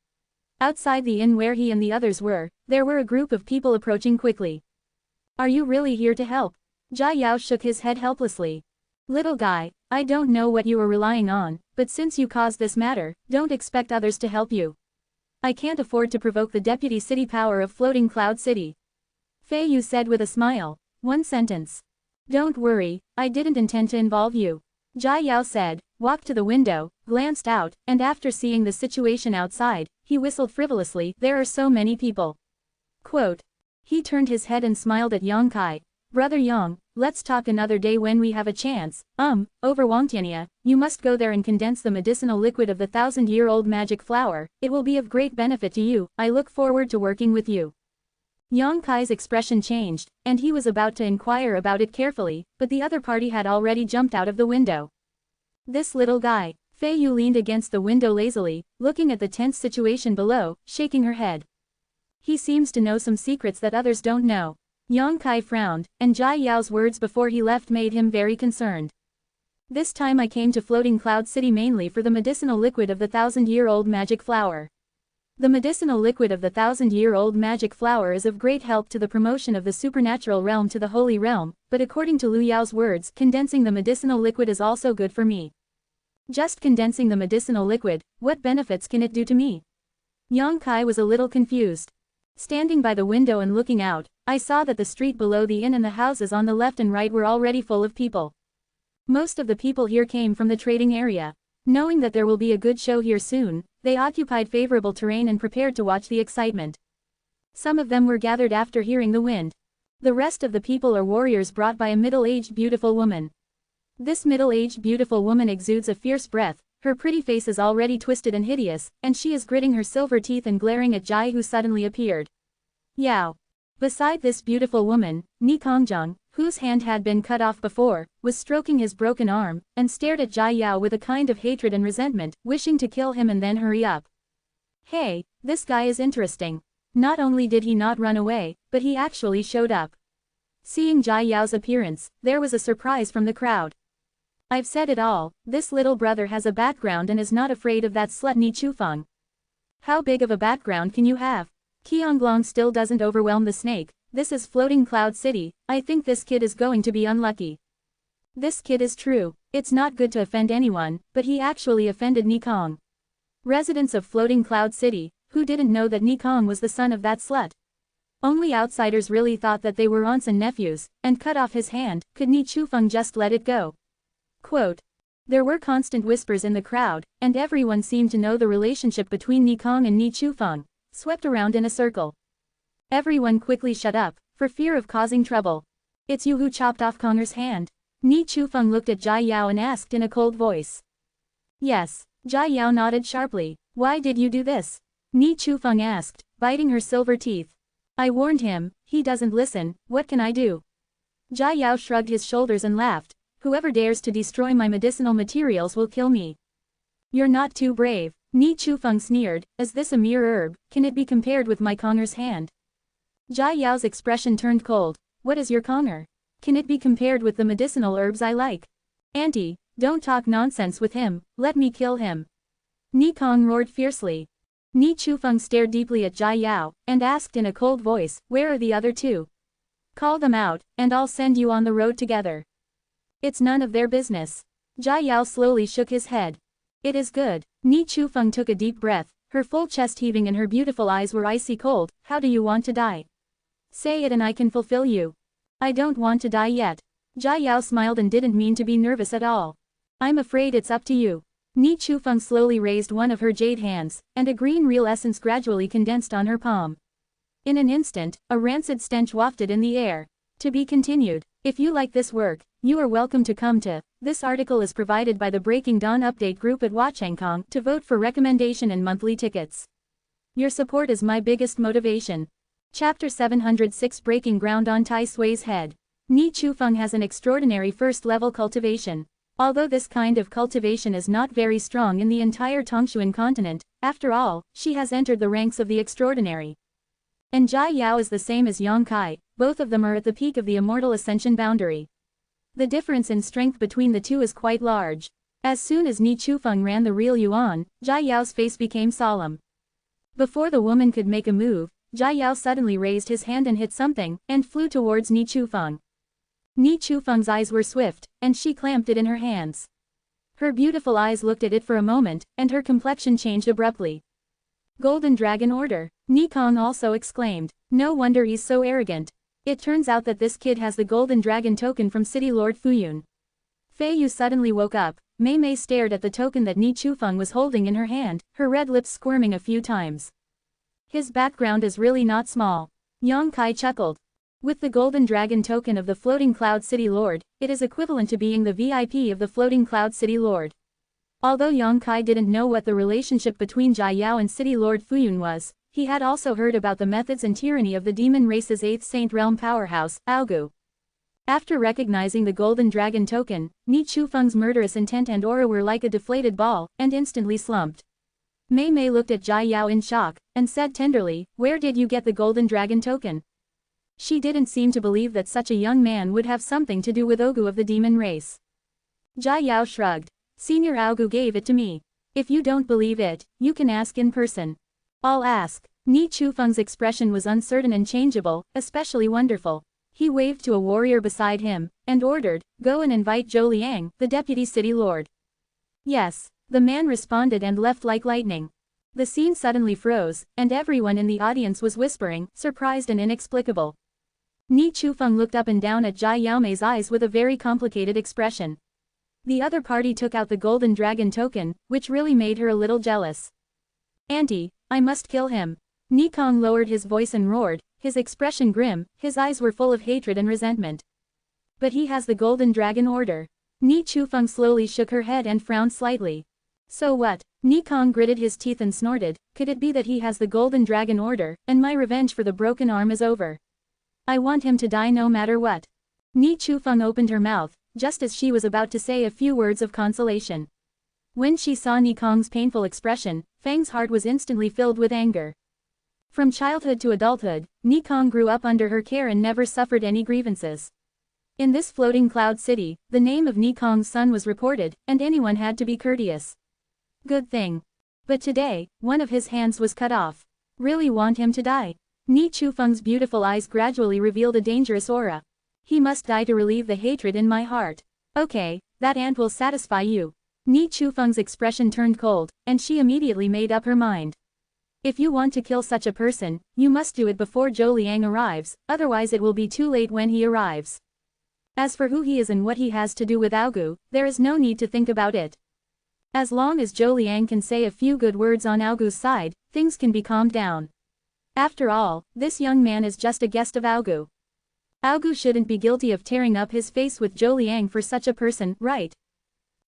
Outside the inn where he and the others were, there were a group of people approaching quickly. Are you really here to help? Jia Yao shook his head helplessly. Little guy, I don't know what you are relying on, but since you caused this matter, don't expect others to help you. I can't afford to provoke the deputy city power of Floating Cloud City. Fei Yu said with a smile. One sentence. Don't worry, I didn't intend to involve you. Jia Yao said, walked to the window, glanced out, and after seeing the situation outside, he whistled frivolously. There are so many people. Quote. He turned his head and smiled at Yang Kai. Brother Yang, let's talk another day when we have a chance. Over Wangtiania, you must go there and condense the medicinal liquid of the 1,000-year-old magic flower. It will be of great benefit to you. I look forward to working with you. Yang Kai's expression changed, and he was about to inquire about it carefully, but the other party had already jumped out of the window. This little guy. Fei Yu leaned against the window lazily, looking at the tense situation below, shaking her head. He seems to know some secrets that others don't know. Yang Kai frowned, and Jia Yao's words before he left made him very concerned. This time I came to Floating Cloud City mainly for the medicinal liquid of the 1,000-year-old magic flower. The medicinal liquid of the 1,000-year-old magic flower is of great help to the promotion of the supernatural realm to the holy realm, but according to Lu Yao's words, condensing the medicinal liquid is also good for me. Just condensing the medicinal liquid, what benefits can it do to me? Yang Kai was a little confused. Standing by the window and looking out, I saw that the street below the inn and the houses on the left and right were already full of people. Most of the people here came from the trading area. Knowing that there will be a good show here soon, they occupied favorable terrain and prepared to watch the excitement. Some of them were gathered after hearing the wind. The rest of the people are warriors brought by a middle-aged beautiful woman. This middle-aged beautiful woman exudes a fierce breath, her pretty face is already twisted and hideous, and she is gritting her silver teeth and glaring at Jai who suddenly appeared. Yao. Beside this beautiful woman, Ni Kongjang, whose hand had been cut off before, was stroking his broken arm, and stared at Jia Yao with a kind of hatred and resentment, wishing to kill him and then hurry up. Hey, this guy is interesting. Not only did he not run away, but he actually showed up. Seeing Jia Yao's appearance, there was a surprise from the crowd. I've said it all, this little brother has a background and is not afraid of that slut Ni Chufeng. How big of a background can you have? Qianglong still doesn't overwhelm the snake. This is Floating Cloud City. I think this kid is going to be unlucky. This kid is true. It's not good to offend anyone, but he actually offended Ni Kong. Residents of Floating Cloud City, who didn't know that Ni Kong was the son of that slut? Only outsiders really thought that they were aunts and nephews, and cut off his hand. Could Ni Chufeng just let it go? Quote. There were constant whispers in the crowd, and everyone seemed to know the relationship between Ni Kong and Ni Chufeng, swept around in a circle. Everyone quickly shut up, for fear of causing trouble. It's you who chopped off Konger's hand? Ni Chufeng looked at Jia Yao and asked in a cold voice. Yes. Jia Yao nodded sharply. Why did you do this? Ni Chufeng asked, biting her silver teeth. I warned him, he doesn't listen, what can I do? Jia Yao shrugged his shoulders and laughed. Whoever dares to destroy my medicinal materials will kill me. You're not too brave. Ni Chufeng sneered, is this a mere herb, can it be compared with my Konger's hand? Jia Yao's expression turned cold. What is your Konger? Can it be compared with the medicinal herbs I like? Auntie, don't talk nonsense with him, let me kill him. Ni Kong roared fiercely. Ni Chufeng stared deeply at Jia Yao, and asked in a cold voice, where are the other two? Call them out, and I'll send you on the road together. It's none of their business. Jia Yao slowly shook his head. It is good. Ni Chufeng took a deep breath, her full chest heaving and her beautiful eyes were icy cold. How do you want to die? Say it and I can fulfill you. I don't want to die yet. Jia Yao smiled and didn't mean to be nervous at all. I'm afraid it's up to you. Ni Chufeng slowly raised one of her jade hands, and a green real essence gradually condensed on her palm. In an instant, a rancid stench wafted in the air. To be continued. If you like this work, you are welcome to come to. This article is provided by the Breaking Dawn Update group at Wachangkong to vote for recommendation and monthly tickets. Your support is my biggest motivation. Chapter 706 Breaking Ground on Tai Sui's Head. Ni Chufeng has an extraordinary first-level cultivation. Although this kind of cultivation is not very strong in the entire Tongshuan continent, after all, she has entered the ranks of the extraordinary. And Jia Yao is the same as Yang Kai, both of them are at the peak of the Immortal Ascension boundary. The difference in strength between the two is quite large. As soon as Ni Chufeng ran the real yuan, Jia Yao's face became solemn. Before the woman could make a move, Jia Yao suddenly raised his hand and hit something, and flew towards Ni Chufeng. Ni Chufeng's eyes were swift, and she clamped it in her hands. Her beautiful eyes looked at it for a moment, and her complexion changed abruptly. Golden Dragon Order, Ni Kong also exclaimed. No wonder he's so arrogant. It turns out that this kid has the Golden Dragon token from City Lord Fuyun. Fei Yu suddenly woke up. Mei Mei stared at the token that Ni Chufeng was holding in her hand, her red lips squirming a few times. His background is really not small. Yang Kai chuckled. With the Golden Dragon token of the Floating Cloud City Lord, it is equivalent to being the VIP of the Floating Cloud City Lord. Although Yang Kai didn't know what the relationship between Jia Yao and City Lord Fuyun was, he had also heard about the methods and tyranny of the demon race's 8th Saint Realm powerhouse, Youku. After recognizing the Golden Dragon token, Ni Chufeng's murderous intent and aura were like a deflated ball, and instantly slumped. Mei Mei looked at Jia Yao in shock, and said tenderly, "Where did you get the Golden Dragon token?" She didn't seem to believe that such a young man would have something to do with Youku of the demon race. Jia Yao shrugged. Senior Youku gave it to me. If you don't believe it, you can ask in person. I'll ask. Ni Chufeng's expression was uncertain and changeable, especially wonderful. He waved to a warrior beside him, and ordered, "Go and invite Zhou Liang, the deputy city lord." Yes. The man responded and left like lightning. The scene suddenly froze, and everyone in the audience was whispering, surprised and inexplicable. Ni Chufeng looked up and down at Jia Yaomei's eyes with a very complicated expression. The other party took out the Golden Dragon token, which really made her a little jealous. "Auntie, I must kill him." Ni Kong lowered his voice and roared, his expression grim, his eyes were full of hatred and resentment. "But he has the Golden Dragon order." Ni Chufeng slowly shook her head and frowned slightly. "So what?" Ni Kong gritted his teeth and snorted, "Could it be that he has the Golden Dragon order, and my revenge for the broken arm is over? I want him to die no matter what." Ni Chufeng opened her mouth, just as she was about to say a few words of consolation. When she saw Ni Kong's painful expression, Fang's heart was instantly filled with anger. From childhood to adulthood, Ni Kong grew up under her care and never suffered any grievances. In this floating cloud city, the name of Ni Kong's son was reported, and anyone had to be courteous. Good thing. But today, one of his hands was cut off. Really want him to die? Ni Chufeng's beautiful eyes gradually revealed a dangerous aura. He must die to relieve the hatred in my heart. Okay, that ant will satisfy you. Ni Chufeng's expression turned cold, and she immediately made up her mind. If you want to kill such a person, you must do it before Zhou Liang arrives, otherwise it will be too late when he arrives. As for who he is and what he has to do with Youku, there is no need to think about it. As long as Zhou Liang can say a few good words on Youku's side, things can be calmed down. After all, this young man is just a guest of Youku. Youku shouldn't be guilty of tearing up his face with Zhou Liang for such a person, right?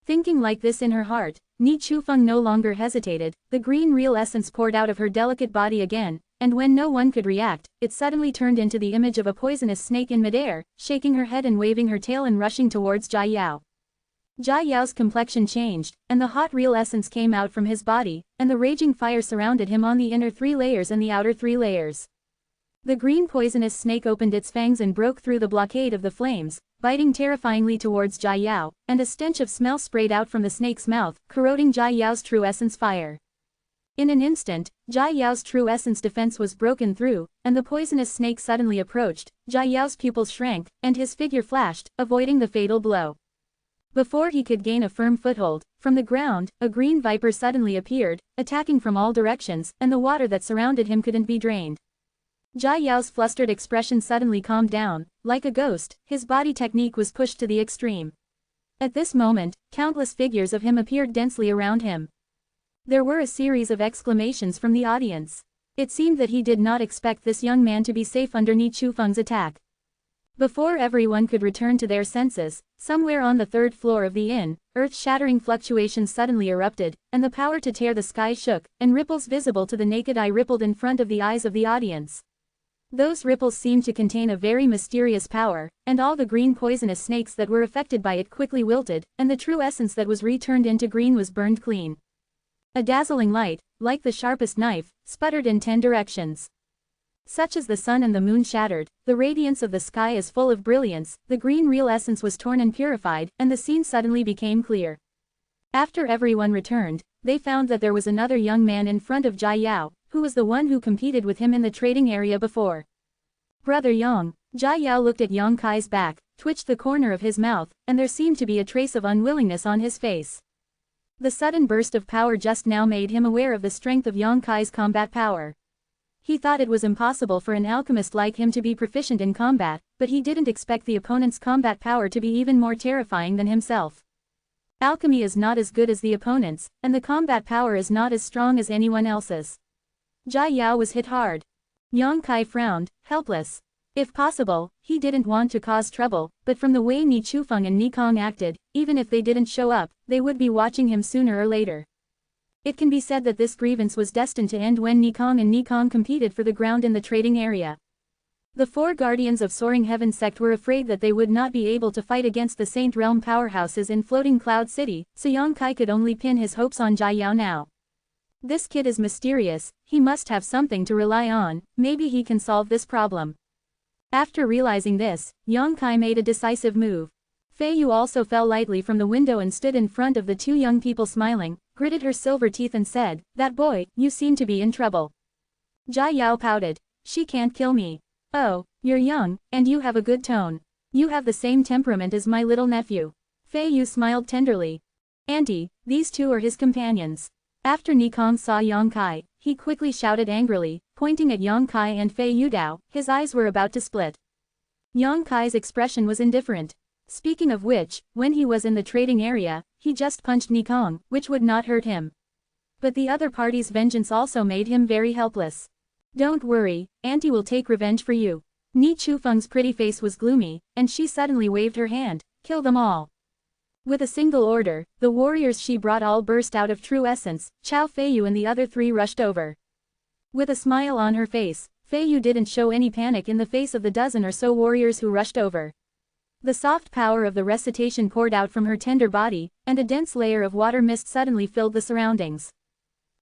Thinking like this in her heart, Ni Chufeng no longer hesitated, the green real essence poured out of her delicate body again, and when no one could react, it suddenly turned into the image of a poisonous snake in midair, shaking her head and waving her tail and rushing towards Jia Yao. Jia Yao's complexion changed, and the hot real essence came out from his body, and the raging fire surrounded him on the inner 3 layers and the outer 3 layers. The green poisonous snake opened its fangs and broke through the blockade of the flames, biting terrifyingly towards Jia Yao, and a stench of smell sprayed out from the snake's mouth, corroding Jia Yao's true essence fire. In an instant, Jia Yao's true essence defense was broken through, and the poisonous snake suddenly approached. Jia Yao's pupils shrank, and his figure flashed, avoiding the fatal blow. Before he could gain a firm foothold, from the ground, a green viper suddenly appeared, attacking from all directions, and the water that surrounded him couldn't be drained. Jia Yao's flustered expression suddenly calmed down. Like a ghost, his body technique was pushed to the extreme. At this moment, countless figures of him appeared densely around him. There were a series of exclamations from the audience. It seemed that he did not expect this young man to be safe under Ni Chufeng's attack. Before everyone could return to their senses, somewhere on the third floor of the inn, earth-shattering fluctuations suddenly erupted, and the power to tear the sky shook, and ripples visible to the naked eye rippled in front of the eyes of the audience. Those ripples seemed to contain a very mysterious power, and all the green poisonous snakes that were affected by it quickly wilted, and the true essence that was returned into green was burned clean. A dazzling light, like the sharpest knife, sputtered in 10 directions. Such as the sun and the moon shattered, the radiance of the sky is full of brilliance, the green real essence was torn and purified, and the scene suddenly became clear. After everyone returned, they found that there was another young man in front of Jia Yao, who was the one who competed with him in the trading area before. Brother Yang. Jia Yao looked at Yang Kai's back, twitched the corner of his mouth, and there seemed to be a trace of unwillingness on his face. The sudden burst of power just now made him aware of the strength of Yang Kai's combat power. He thought it was impossible for an alchemist like him to be proficient in combat, but he didn't expect the opponent's combat power to be even more terrifying than himself. Alchemy is not as good as the opponent's, and the combat power is not as strong as anyone else's. Jia Yao was hit hard. Yang Kai frowned, helpless. If possible, he didn't want to cause trouble, but from the way Ni Chufeng and Ni Kong acted, even if they didn't show up, they would be watching him sooner or later. It can be said that this grievance was destined to end when Ni Kong and Ni Kong competed for the ground in the trading area. The 4 guardians of Soaring Heaven sect were afraid that they would not be able to fight against the Saint Realm powerhouses in Floating Cloud City, so Yang Kai could only pin his hopes on Jia Yao now. This kid is mysterious, he must have something to rely on, maybe he can solve this problem. After realizing this, Yang Kai made a decisive move. Fei Yu also fell lightly from the window and stood in front of the 2 young people smiling, gritted her silver teeth and said, "That boy, you seem to be in trouble." Jia Yao pouted. "She can't kill me." "Oh, you're young, and you have a good tone. You have the same temperament as my little nephew." Fei Yu smiled tenderly. "Auntie, these 2 are his companions." After Ni Kong saw Yang Kai, he quickly shouted angrily, pointing at Yang Kai and Fei Yudao, his eyes were about to split. Yang Kai's expression was indifferent. Speaking of which, when he was in the trading area, he just punched Ni Kong, which would not hurt him. But the other party's vengeance also made him very helpless. "Don't worry, Auntie will take revenge for you." Ni Chufeng's pretty face was gloomy, and she suddenly waved her hand, "Kill them all." With a single order, the warriors she brought all burst out of true essence. Chao Feiyu and the other 3 rushed over. With a smile on her face, Feiyu didn't show any panic in the face of the dozen or so warriors who rushed over. The soft power of the recitation poured out from her tender body, and a dense layer of water mist suddenly filled the surroundings.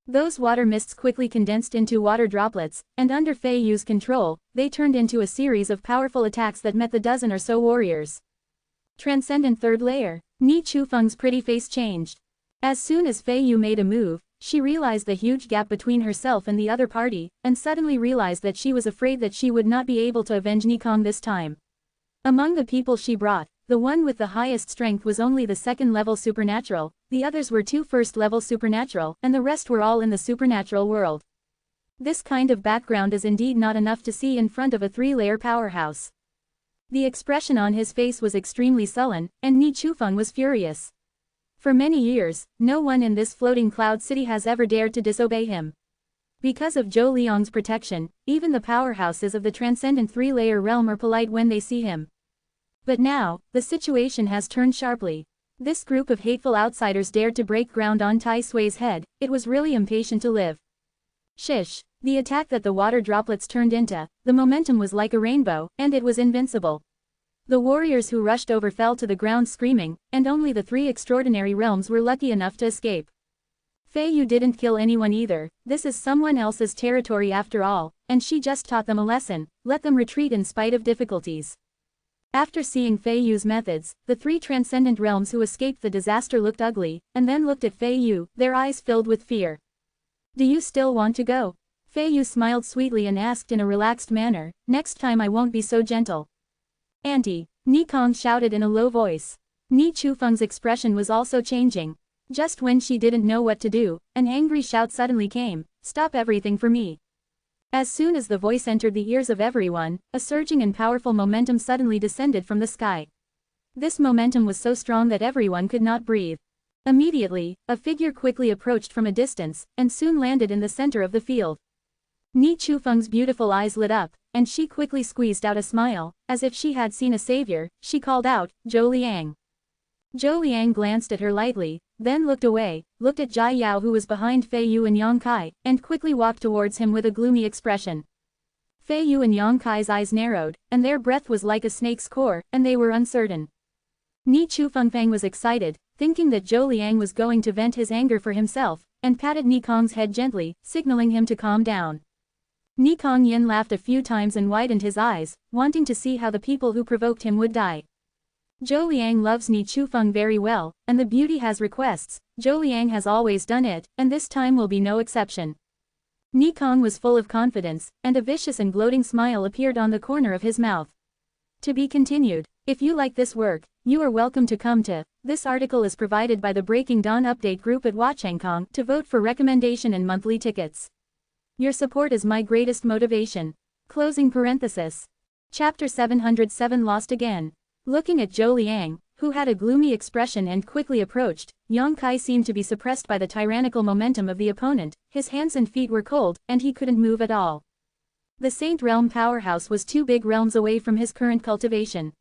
Those water mists quickly condensed into water droplets, and under Fei Yu's control, they turned into a series of powerful attacks that met the dozen or so warriors. Transcendent third layer. Ni Chufeng's pretty face changed. As soon as Fei Yu made a move, she realized the huge gap between herself and the other party, and suddenly realized that she was afraid that she would not be able to avenge Ni Kong this time. Among the people she brought, the one with the highest strength was only the 2nd level supernatural, the others were 2 first-level supernatural, and the rest were all in the supernatural world. This kind of background is indeed not enough to see in front of a 3-layer powerhouse. The expression on his face was extremely sullen, and Ni Chufeng was furious. For many years, no one in this floating cloud city has ever dared to disobey him. Because of Zhou Liang's protection, even the powerhouses of the transcendent 3-layer realm are polite when they see him. But now, the situation has turned sharply. This group of hateful outsiders dared to break ground on Tai Sui's head. It was really impatient to live. Shish! The attack that the water droplets turned into, the momentum was like a rainbow, and it was invincible. The warriors who rushed over fell to the ground screaming, and only the 3 extraordinary realms were lucky enough to escape. Fei Yu didn't kill anyone either. This is someone else's territory after all, and she just taught them a lesson, let them retreat in spite of difficulties. After seeing Fei Yu's methods, the 3 transcendent realms who escaped the disaster looked ugly, and then looked at Fei Yu, their eyes filled with fear. "Do you still want to go?" Fei Yu smiled sweetly and asked in a relaxed manner, "Next time I won't be so gentle." "Auntie," Ni Kong shouted in a low voice. Ni Chufeng's expression was also changing. Just when she didn't know what to do, an angry shout suddenly came, "Stop everything for me." As soon as the voice entered the ears of everyone, a surging and powerful momentum suddenly descended from the sky. This momentum was so strong that everyone could not breathe. Immediately, a figure quickly approached from a distance, and soon landed in the center of the field. Ni Chufeng's beautiful eyes lit up, and she quickly squeezed out a smile, as if she had seen a savior. She called out, "Zhou Liang." Zhou Liang glanced at her lightly, then looked away, looked at Jia Yao who was behind Fei Yu and Yang Kai, and quickly walked towards him with a gloomy expression. Fei Yu and Yang Kai's eyes narrowed, and their breath was like a snake's core, and they were uncertain. Ni Chufeng was excited, thinking that Zhou Liang was going to vent his anger for himself, and patted Ni Kong's head gently, signaling him to calm down. Ni Kong Yin laughed a few times and widened his eyes, wanting to see how the people who provoked him would die. Zhou Liang loves Ni Chufeng very well, and the beauty has requests. Zhou Liang has always done it, and this time will be no exception. Ni Kong was full of confidence, and a vicious and gloating smile appeared on the corner of his mouth. To be continued. If you like this work, you are welcome to come to. This article is provided by the Breaking Dawn Update group at Watchangkong to vote for recommendation and monthly tickets. Your support is my greatest motivation. Closing parenthesis. Chapter 707 Lost Again. Looking at Zhou Liang, who had a gloomy expression and quickly approached, Yang Kai seemed to be suppressed by the tyrannical momentum of the opponent. His hands and feet were cold, and he couldn't move at all. The Saint Realm powerhouse was 2 big realms away from his current cultivation.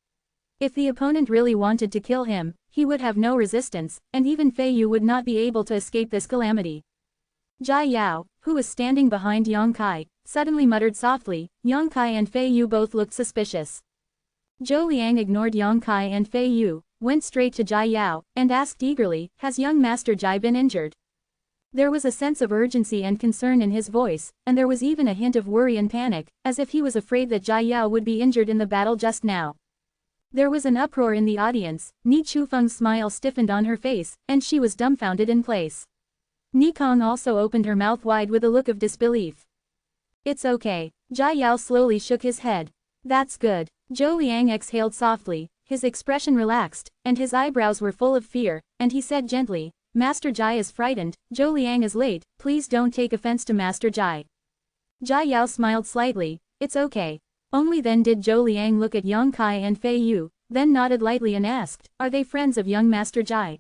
If the opponent really wanted to kill him, he would have no resistance, and even Fei Yu would not be able to escape this calamity. Jia Yao, who was standing behind Yang Kai, suddenly muttered softly. Yang Kai and Fei Yu both looked suspicious. Zhou Liang ignored Yang Kai and Fei Yu, went straight to Jia Yao, and asked eagerly, "Has young Master Jai been injured?" There was a sense of urgency and concern in his voice, and there was even a hint of worry and panic, as if he was afraid that Jia Yao would be injured in the battle just now. There was an uproar in the audience. Ni Chufeng's smile stiffened on her face, and she was dumbfounded in place. Ni Kong also opened her mouth wide with a look of disbelief. "It's okay." Jia Yao slowly shook his head. "That's good." Zhou Liang exhaled softly, his expression relaxed, and his eyebrows were full of fear, and he said gently, "Master Jai is frightened, Zhou Liang is late, please don't take offense to Master Jai." Jia Yao smiled slightly, "It's okay." Only then did Zhou Liang look at Yang Kai and Fei Yu, then nodded lightly and asked, "Are they friends of young Master Jai?"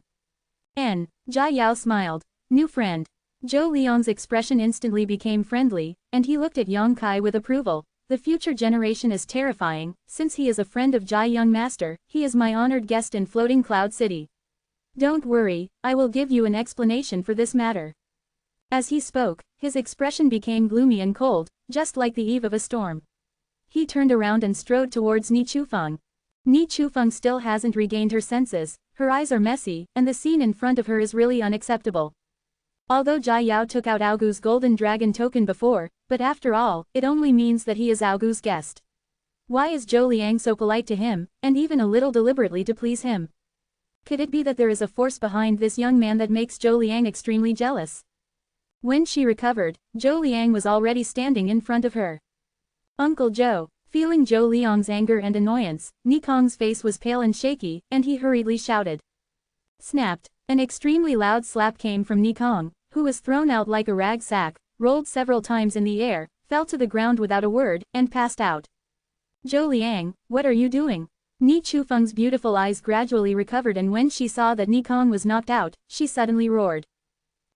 Jia Yao smiled. "New friend." Zhou Liang's expression instantly became friendly, and he looked at Yang Kai with approval. "The future generation is terrifying. Since he is a friend of Jai young master, he is my honored guest in Floating Cloud City. Don't worry, I will give you an explanation for this matter." As he spoke, his expression became gloomy and cold, just like the eve of a storm. He turned around and strode towards Ni Chufeng. Ni Chufeng still hasn't regained her senses, her eyes are messy, and the scene in front of her is really unacceptable. Although Jia Yao took out Aogu's golden dragon token before, but after all, it only means that he is Aogu's guest. Why is Zhou Liang so polite to him, and even a little deliberately to please him? Could it be that there is a force behind this young man that makes Zhou Liang extremely jealous? When she recovered, Zhou Liang was already standing in front of her. "Uncle Zhou." Feeling Zhou Liang's anger and annoyance, Ni Kong's face was pale and shaky, and he hurriedly shouted. Snapped. An extremely loud slap came from Ni Kong, who was thrown out like a rag sack, rolled several times in the air, fell to the ground without a word, and passed out. "Zhou Liang, what are you doing?" Ni Chufeng's beautiful eyes gradually recovered, and when she saw that Ni Kong was knocked out, she suddenly roared.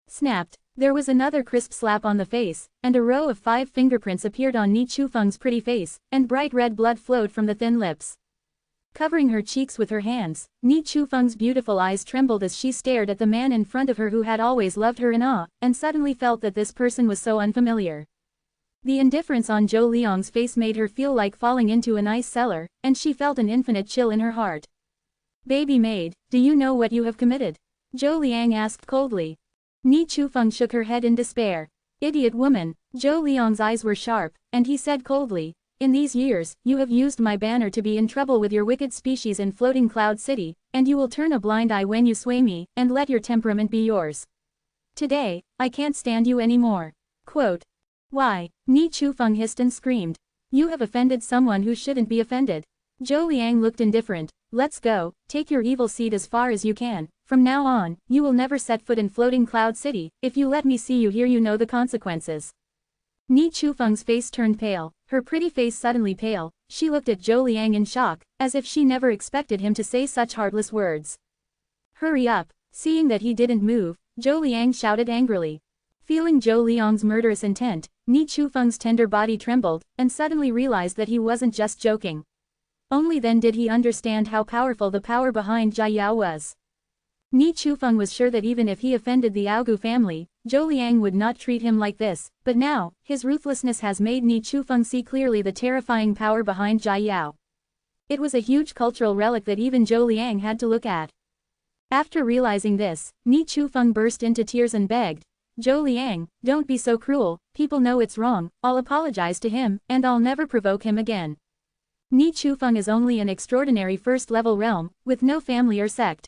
Snapped. There was another crisp slap on the face, and a row of 5 fingerprints appeared on Ni Chufeng's pretty face, and bright red blood flowed from the thin lips. Covering her cheeks with her hands, Ni Chufeng's beautiful eyes trembled as she stared at the man in front of her who had always loved her in awe, and suddenly felt that this person was so unfamiliar. The indifference on Zhou Liang's face made her feel like falling into an ice cellar, and she felt an infinite chill in her heart. "Baby maid, do you know what you have committed?" Zhou Liang asked coldly. Ni Chufeng shook her head in despair. "Idiot woman." Zhou Liang's eyes were sharp, and he said coldly, "In these years, you have used my banner to be in trouble with your wicked species in Floating Cloud City, and you will turn a blind eye when you sway me, and let your temperament be yours. Today, I can't stand you anymore." Quote. "Why?" Ni Chufeng hissed and screamed. "You have offended someone who shouldn't be offended." Zhou Liang looked indifferent. "Let's go, take your evil seed as far as you can. From now on, you will never set foot in Floating Cloud City. If you let me see you here, you know the consequences." Ni Chufeng's face turned pale, her pretty face suddenly pale. She looked at Zhou Liang in shock, as if she never expected him to say such heartless words. Hurry up! Seeing that he didn't move, Zhou Liang shouted angrily. Feeling Zhou Liang's murderous intent, Ni Chufeng's tender body trembled, and suddenly realized that he wasn't just joking. Only then did he understand how powerful the power behind Jia Yao was. Ni Chufeng was sure that even if he offended the Aogu family, Zhou Liang would not treat him like this, but now, his ruthlessness has made Ni Chufeng see clearly the terrifying power behind Jia Yao. It was a huge cultural relic that even Zhou Liang had to look at. After realizing this, Ni Chufeng burst into tears and begged, Zhou Liang, don't be so cruel, people know it's wrong, I'll apologize to him, and I'll never provoke him again. Ni Chufeng is only an extraordinary first-level realm, with no family or sect.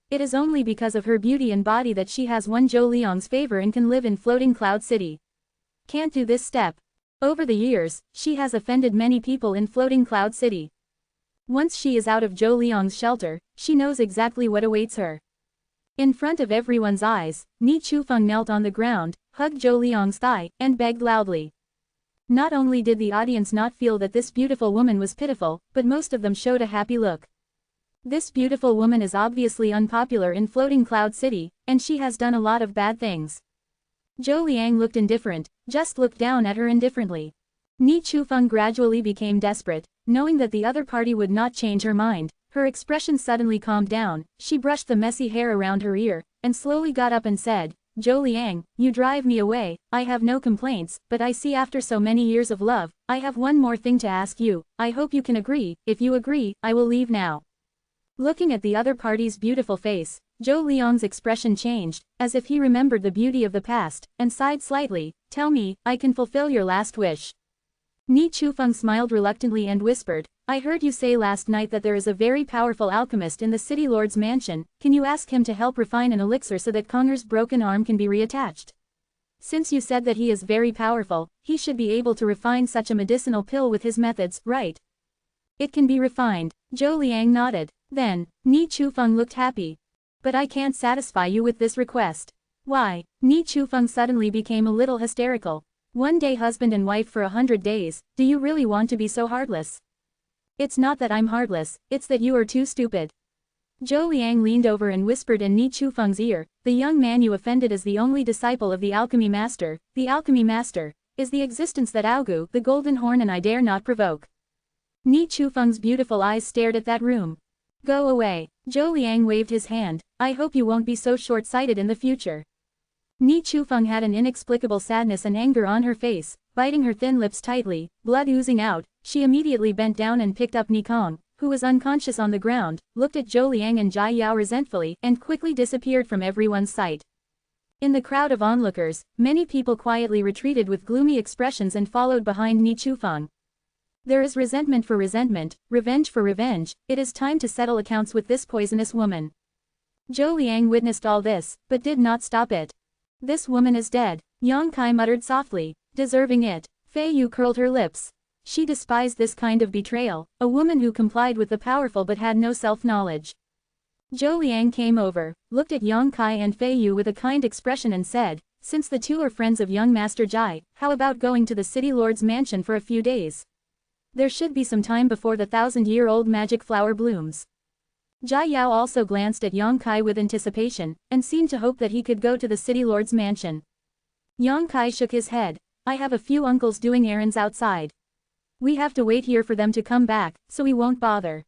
It is only because of her beauty and body that she has won Zhou Liang's favor and can live in Floating Cloud City. Can't do this step. Over the years, she has offended many people in Floating Cloud City. Once she is out of Zhou Liang's shelter, she knows exactly what awaits her. In front of everyone's eyes, Ni Chufeng knelt on the ground, hugged Zhou Liang's thigh, and begged loudly. Not only did the audience not feel that this beautiful woman was pitiful, but most of them showed a happy look. This beautiful woman is obviously unpopular in Floating Cloud City, and she has done a lot of bad things. Zhou Liang looked indifferent, just looked down at her indifferently. Ni Chufeng gradually became desperate, knowing that the other party would not change her mind. Her expression suddenly calmed down, she brushed the messy hair around her ear, and slowly got up and said, Zhou Liang, you drive me away, I have no complaints, but I see after so many years of love, I have one more thing to ask you, I hope you can agree. If you agree, I will leave now. Looking at the other party's beautiful face, Zhou Liang's expression changed, as if he remembered the beauty of the past, and sighed slightly, tell me, I can fulfill your last wish. Ni Chufeng smiled reluctantly and whispered, I heard you say last night that there is a very powerful alchemist in the City Lord's mansion, can you ask him to help refine an elixir so that Konger's broken arm can be reattached? Since you said that he is very powerful, he should be able to refine such a medicinal pill with his methods, right? It can be refined. Zhou Liang nodded. Then, Ni Chufeng looked happy. But I can't satisfy you with this request. Why? Ni Chufeng suddenly became a little hysterical. One day husband and wife for 100 days, do you really want to be so heartless? It's not that I'm heartless, it's that you are too stupid. Zhou Liang leaned over and whispered in Ni Chufeng's ear, the young man you offended is the only disciple of the alchemy master. The alchemy master is the existence that Aogu, the golden horn, and I dare not provoke. Ni Chufeng's beautiful eyes stared at that room. Go away. Zhou Liang waved his hand, I hope you won't be so short-sighted in the future. Ni Chufeng had an inexplicable sadness and anger on her face, biting her thin lips tightly, blood oozing out, she immediately bent down and picked up Ni Kong, who was unconscious on the ground, looked at Zhou Liang and Jia Yao resentfully, and quickly disappeared from everyone's sight. In the crowd of onlookers, many people quietly retreated with gloomy expressions and followed behind Ni Chufeng. There is resentment for resentment, revenge for revenge, it is time to settle accounts with this poisonous woman. Zhou Liang witnessed all this, but did not stop it. This woman is dead, Yang Kai muttered softly, deserving it. Fei Yu curled her lips. She despised this kind of betrayal, a woman who complied with the powerful but had no self-knowledge. Zhou Liang came over, looked at Yang Kai and Fei Yu with a kind expression and said, since the two are friends of young Master Jai, how about going to the City Lord's mansion for a few days? There should be some time before the 1,000-year-old magic flower blooms. Jia Yao also glanced at Yang Kai with anticipation, and seemed to hope that he could go to the City Lord's mansion. Yang Kai shook his head. I have a few uncles doing errands outside. We have to wait here for them to come back, so we won't bother.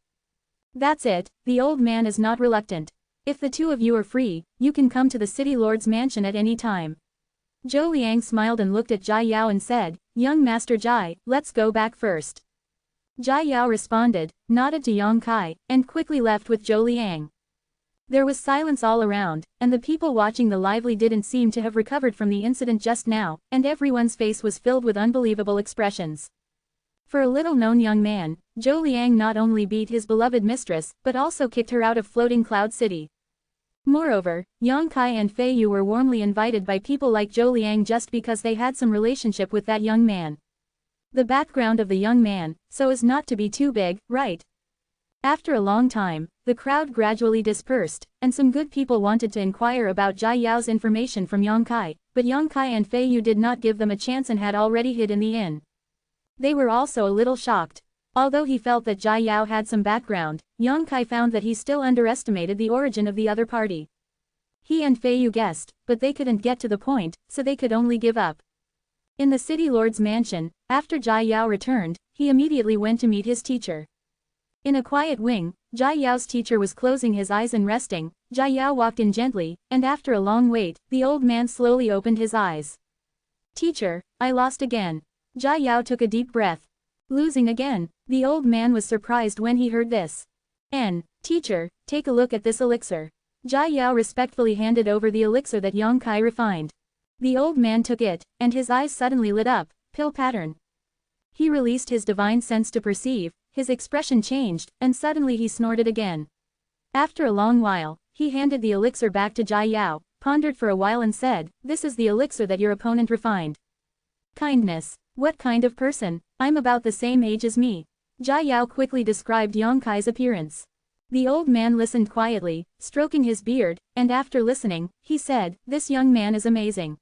That's it, the old man is not reluctant. If the two of you are free, you can come to the City Lord's mansion at any time. Zhou Liang smiled and looked at Jia Yao and said, young Master Jai, let's go back first. Jia Yao responded, nodded to Yang Kai, and quickly left with Zhou Liang. There was silence all around, and the people watching the lively didn't seem to have recovered from the incident just now, and everyone's face was filled with unbelievable expressions. For a little-known young man, Zhou Liang not only beat his beloved mistress, but also kicked her out of Floating Cloud City. Moreover, Yang Kai and Fei Yu were warmly invited by people like Zhou Liang just because they had some relationship with that young man. The background of the young man, so as not to be too big, right? After a long time, the crowd gradually dispersed, and some good people wanted to inquire about Jia Yao's information from Yang Kai, but Yang Kai and Fei Yu did not give them a chance and had already hid in the inn. They were also a little shocked. Although he felt that Jia Yao had some background, Yang Kai found that he still underestimated the origin of the other party. He and Fei Yu guessed, but they couldn't get to the point, so they could only give up. In the city lord's mansion, after Jia Yao returned, he immediately went to meet his teacher. In a quiet wing, Jia Yao's teacher was closing his eyes and resting. Jia Yao walked in gently, and after a long wait, the old man slowly opened his eyes. "Teacher, I lost again." Jia Yao took a deep breath. "Losing again?" The old man was surprised when he heard this. "Teacher, take a look at this elixir." Jia Yao respectfully handed over the elixir that Yang Kai refined. The old man took it, and his eyes suddenly lit up. Pill pattern. He released his divine sense to perceive, his expression changed, and suddenly he snorted again. After a long while, he handed the elixir back to Jia Yao, pondered for a while and said, "This is the elixir that your opponent refined." "Kindness. What kind of person? I'm about the same age as me." Jia Yao quickly described Yang Kai's appearance. The old man listened quietly, stroking his beard, and after listening, he said, "This young man is amazing.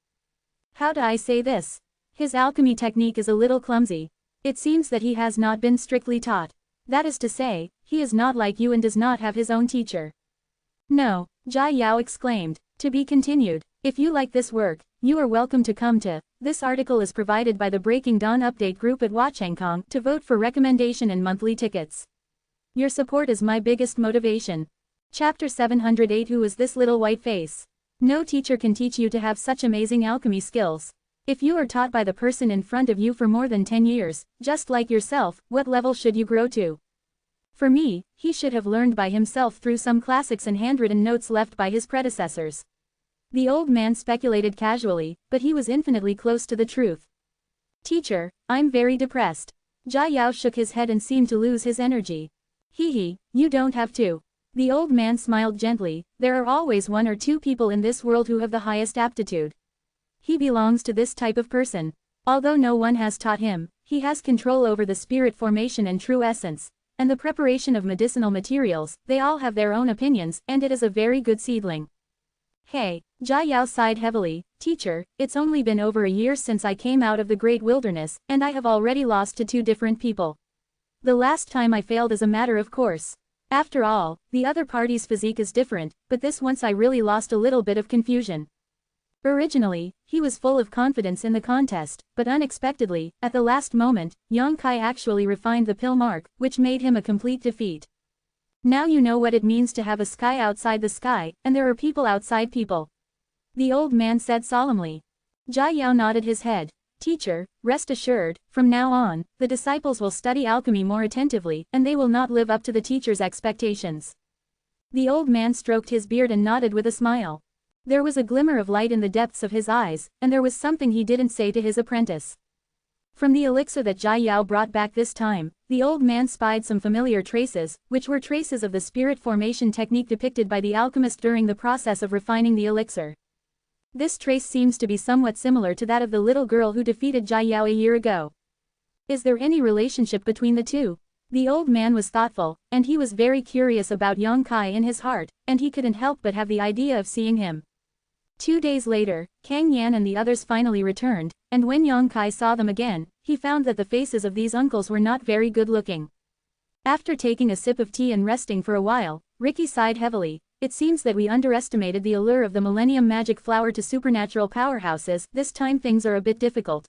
How do I say this? His alchemy technique is a little clumsy. It seems that he has not been strictly taught. That is to say, he is not like you and does not have his own teacher." "No," Jia Yao exclaimed. "To be continued. If you like this work, you are welcome to come to." This article is provided by the Breaking Dawn Update group at Watchengkong to vote for recommendation and monthly tickets. Your support is my biggest motivation. Chapter 708. Who is this little white face? No teacher can teach you to have such amazing alchemy skills. If you are taught by the person in front of you for more than 10 years, just like yourself, what level should you grow to? For me, he should have learned by himself through some classics and handwritten notes left by his predecessors. The old man speculated casually, but he was infinitely close to the truth. "Teacher, I'm very depressed." Jia Yao shook his head and seemed to lose his energy. "Hee, you don't have to." The old man smiled gently. "There are always one or two people in this world who have the highest aptitude. He belongs to this type of person. Although no one has taught him, he has control over the spirit formation and true essence, and the preparation of medicinal materials. They all have their own opinions, and it is a very good seedling." "Hey," Jia Yao sighed heavily, "Teacher, it's only been over a year since I came out of the great wilderness, and I have already lost to 2 different people. The last time I failed as a matter of course. After all, the other party's physique is different, but this once I really lost a little bit of confusion." Originally, he was full of confidence in the contest, but unexpectedly, at the last moment, Yang Kai actually refined the pill mark, which made him a complete defeat. "Now you know what it means to have a sky outside the sky, and there are people outside people," the old man said solemnly. Jia Yao nodded his head. "Teacher, rest assured, from now on, the disciples will study alchemy more attentively, and they will not live up to the teacher's expectations." The old man stroked his beard and nodded with a smile. There was a glimmer of light in the depths of his eyes, and there was something he didn't say to his apprentice. From the elixir that Jia Yao brought back this time, the old man spied some familiar traces, which were traces of the spirit formation technique depicted by the alchemist during the process of refining the elixir. This trace seems to be somewhat similar to that of the little girl who defeated Jia Yao a year ago. Is there any relationship between the two? The old man was thoughtful, and he was very curious about Yang Kai in his heart, and he couldn't help but have the idea of seeing him. 2 days later, Kang Yan and the others finally returned, and when Yang Kai saw them again, he found that the faces of these uncles were not very good looking. After taking a sip of tea and resting for a while, Ricky sighed heavily. "It seems that we underestimated the allure of the Millennium Magic Flower to supernatural powerhouses. This time things are a bit difficult."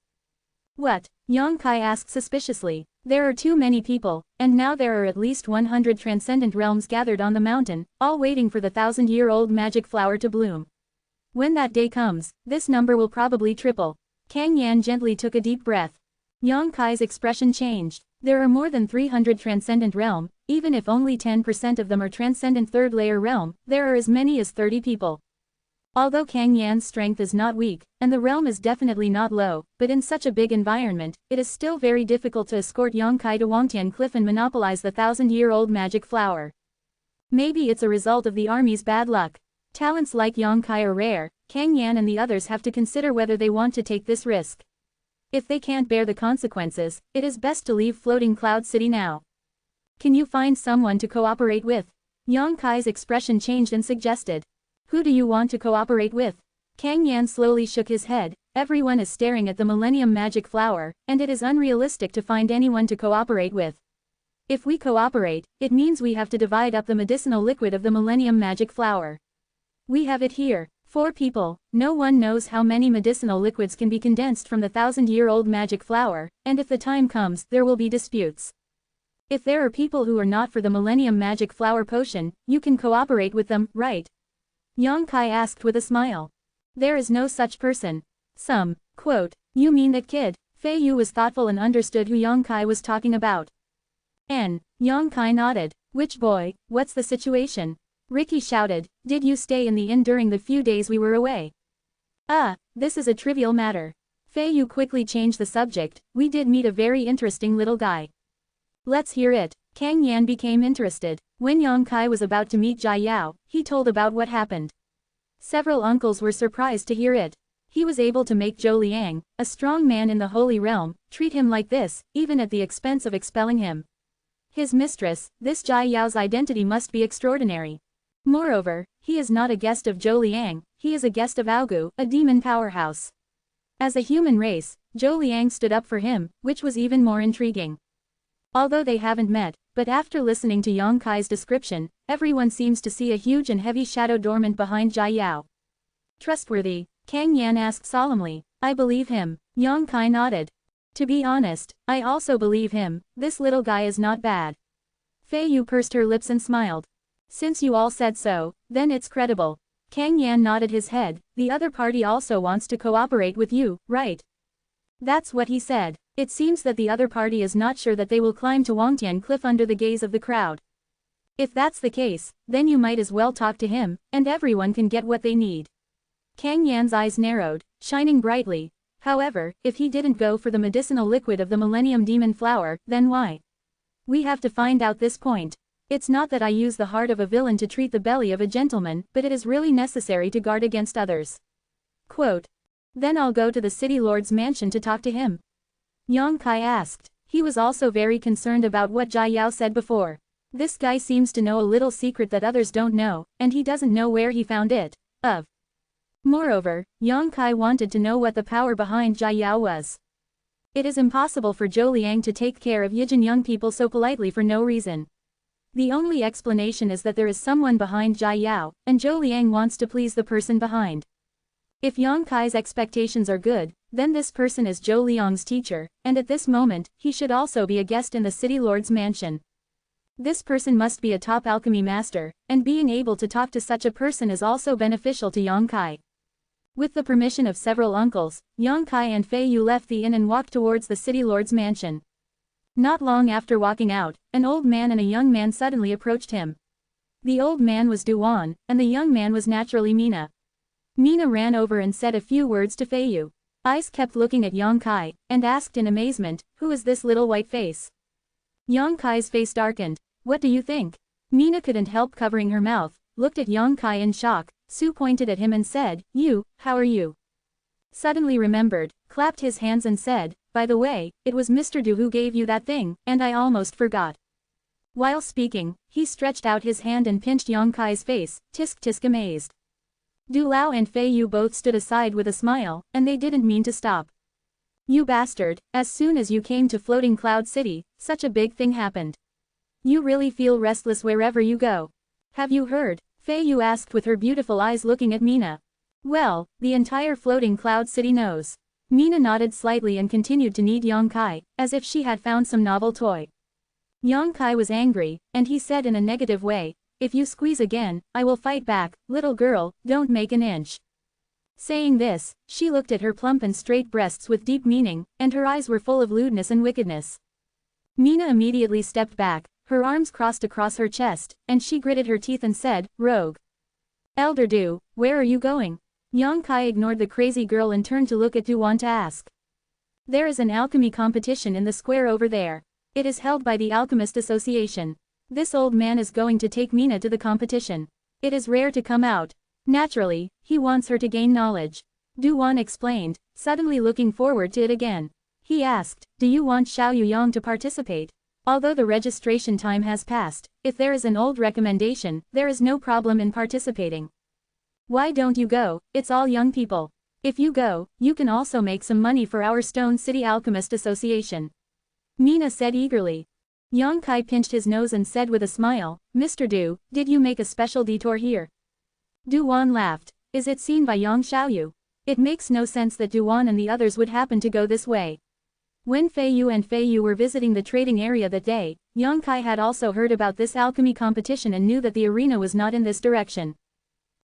"What?" Yang Kai asked suspiciously. "There are too many people, and now there are at least 100 transcendent realms gathered on the mountain, all waiting for the 1,000-year-old magic flower to bloom. When that day comes, this number will probably triple." Kang Yan gently took a deep breath. Yang Kai's expression changed. "There are more than 300 transcendent realm, even if only 10% of them are transcendent third-layer realm, there are as many as 30 people." Although Kang Yan's strength is not weak, and the realm is definitely not low, but in such a big environment, it is still very difficult to escort Yang Kai to Wangtian Cliff and monopolize the 1,000-year-old magic flower. Maybe it's a result of the army's bad luck. Talents like Yang Kai are rare. Kang Yan and the others have to consider whether they want to take this risk. If they can't bear the consequences, it is best to leave Floating Cloud City now. "Can you find someone to cooperate with?" Yang Kai's expression changed and suggested. "Who do you want to cooperate with?" Kang Yan slowly shook his head. Everyone is staring at the Millennium Magic Flower, and it is unrealistic to find anyone to cooperate with. If we cooperate, it means we have to divide up the medicinal liquid of the Millennium Magic Flower. We have it here. 4 people. No one knows how many medicinal liquids can be condensed from the 1,000-year-old magic flower, and if the time comes, there will be disputes. If there are people who are not for the Millennium Magic Flower potion, you can cooperate with them, right? Yang Kai asked with a smile. There is no such person. Quote, you mean that kid? Fei Yu was thoughtful and understood who Yang Kai was talking about. Yang Kai nodded. Which boy? What's the situation? Ricky shouted, did you stay in the inn during the few days we were away? This is a trivial matter. Fei Yu quickly changed the subject, we did meet a very interesting little guy. Let's hear it. Kang Yan became interested. When Yang Kai was about to meet Jia Yao, he told about what happened. Several uncles were surprised to hear it. He was able to make Zhou Liang, a strong man in the Holy Realm, treat him like this, even at the expense of expelling him. His mistress, this Jia Yao's identity must be extraordinary. Moreover, he is not a guest of Zhou Liang, he is a guest of Aogu, a demon powerhouse. As a human race, Zhou Liang stood up for him, which was even more intriguing. Although they haven't met, but after listening to Yang Kai's description, everyone seems to see a huge and heavy shadow dormant behind Jia Yao. Trustworthy? Kang Yan asked solemnly. I believe him. Yang Kai nodded. To be honest, I also believe him, this little guy is not bad. Fei Yu pursed her lips and smiled. Since you all said so, then it's credible. Kang Yan nodded his head, the other party also wants to cooperate with you, right? That's what he said. It seems that the other party is not sure that they will climb to Wangtian Cliff under the gaze of the crowd. If that's the case, then you might as well talk to him, and everyone can get what they need. Kang Yan's eyes narrowed, shining brightly. However, if he didn't go for the medicinal liquid of the Millennium Demon Flower, then why? We have to find out this point. It's not that I use the heart of a villain to treat the belly of a gentleman, but it is really necessary to guard against others. Quote. Then I'll go to the city lord's mansion to talk to him. Yang Kai asked. He was also very concerned about what Jia Yao said before. This guy seems to know a little secret that others don't know, and he doesn't know where he found it. Moreover, Yang Kai wanted to know what the power behind Jia Yao was. It is impossible for Zhou Liang to take care of Yijin young people so politely for no reason. The only explanation is that there is someone behind Jia Yao, and Zhou Liang wants to please the person behind. If Yang Kai's expectations are good, then this person is Zhou Liang's teacher, and at this moment, he should also be a guest in the city lord's mansion. This person must be a top alchemy master, and being able to talk to such a person is also beneficial to Yang Kai. With the permission of several uncles, Yang Kai and Fei Yu left the inn and walked towards the city lord's mansion. Not long after walking out, an old man and a young man suddenly approached him. The old man was Duan, and the young man was naturally Mina. Mina ran over and said a few words to Fei Yu. Eyes kept looking at Yang Kai, and asked in amazement, who is this little white face? Yang Kai's face darkened. What do you think? Mina couldn't help covering her mouth, looked at Yang Kai in shock. Su pointed at him and said, You, how are you? Suddenly remembered, clapped his hands and said, By the way, it was Mr. Du who gave you that thing, and I almost forgot. While speaking, he stretched out his hand and pinched Yang Kai's face, tisk amazed. Du Lao and Fei Yu both stood aside with a smile, and they didn't mean to stop. You bastard, as soon as you came to Floating Cloud City, such a big thing happened. You really feel restless wherever you go. Have you heard? Fei Yu asked with her beautiful eyes looking at Mina. Well, the entire Floating Cloud City knows. Mina nodded slightly and continued to knead Yang Kai, as if she had found some novel toy. Yang Kai was angry, and he said in a negative way, If you squeeze again, I will fight back, little girl, don't make an inch. Saying this, she looked at her plump and straight breasts with deep meaning, and her eyes were full of lewdness and wickedness. Mina immediately stepped back, her arms crossed across her chest, and she gritted her teeth and said, Rogue. Elder Du, where are you going? Yang Kai ignored the crazy girl and turned to look at Duan to ask. There is an alchemy competition in the square over there. It is held by the Alchemist Association. This old man is going to take Mina to the competition. It is rare to come out. Naturally, he wants her to gain knowledge. Duan explained, suddenly looking forward to it again. He asked, Do you want Xiao Yuyang to participate? Although the registration time has passed, if there is an old recommendation, there is no problem in participating. Why don't you go? It's all young people. If you go, you can also make some money for our Stone City Alchemist Association. Mina said eagerly. Yang Kai pinched his nose and said with a smile, Mr. Du, did you make a special detour here? Duan laughed. Is it seen by Yang Xiaoyu? It makes no sense that Duan and the others would happen to go this way. When Fei Yu and Fei Yu were visiting the trading area that day, Yang Kai had also heard about this alchemy competition and knew that the arena was not in this direction.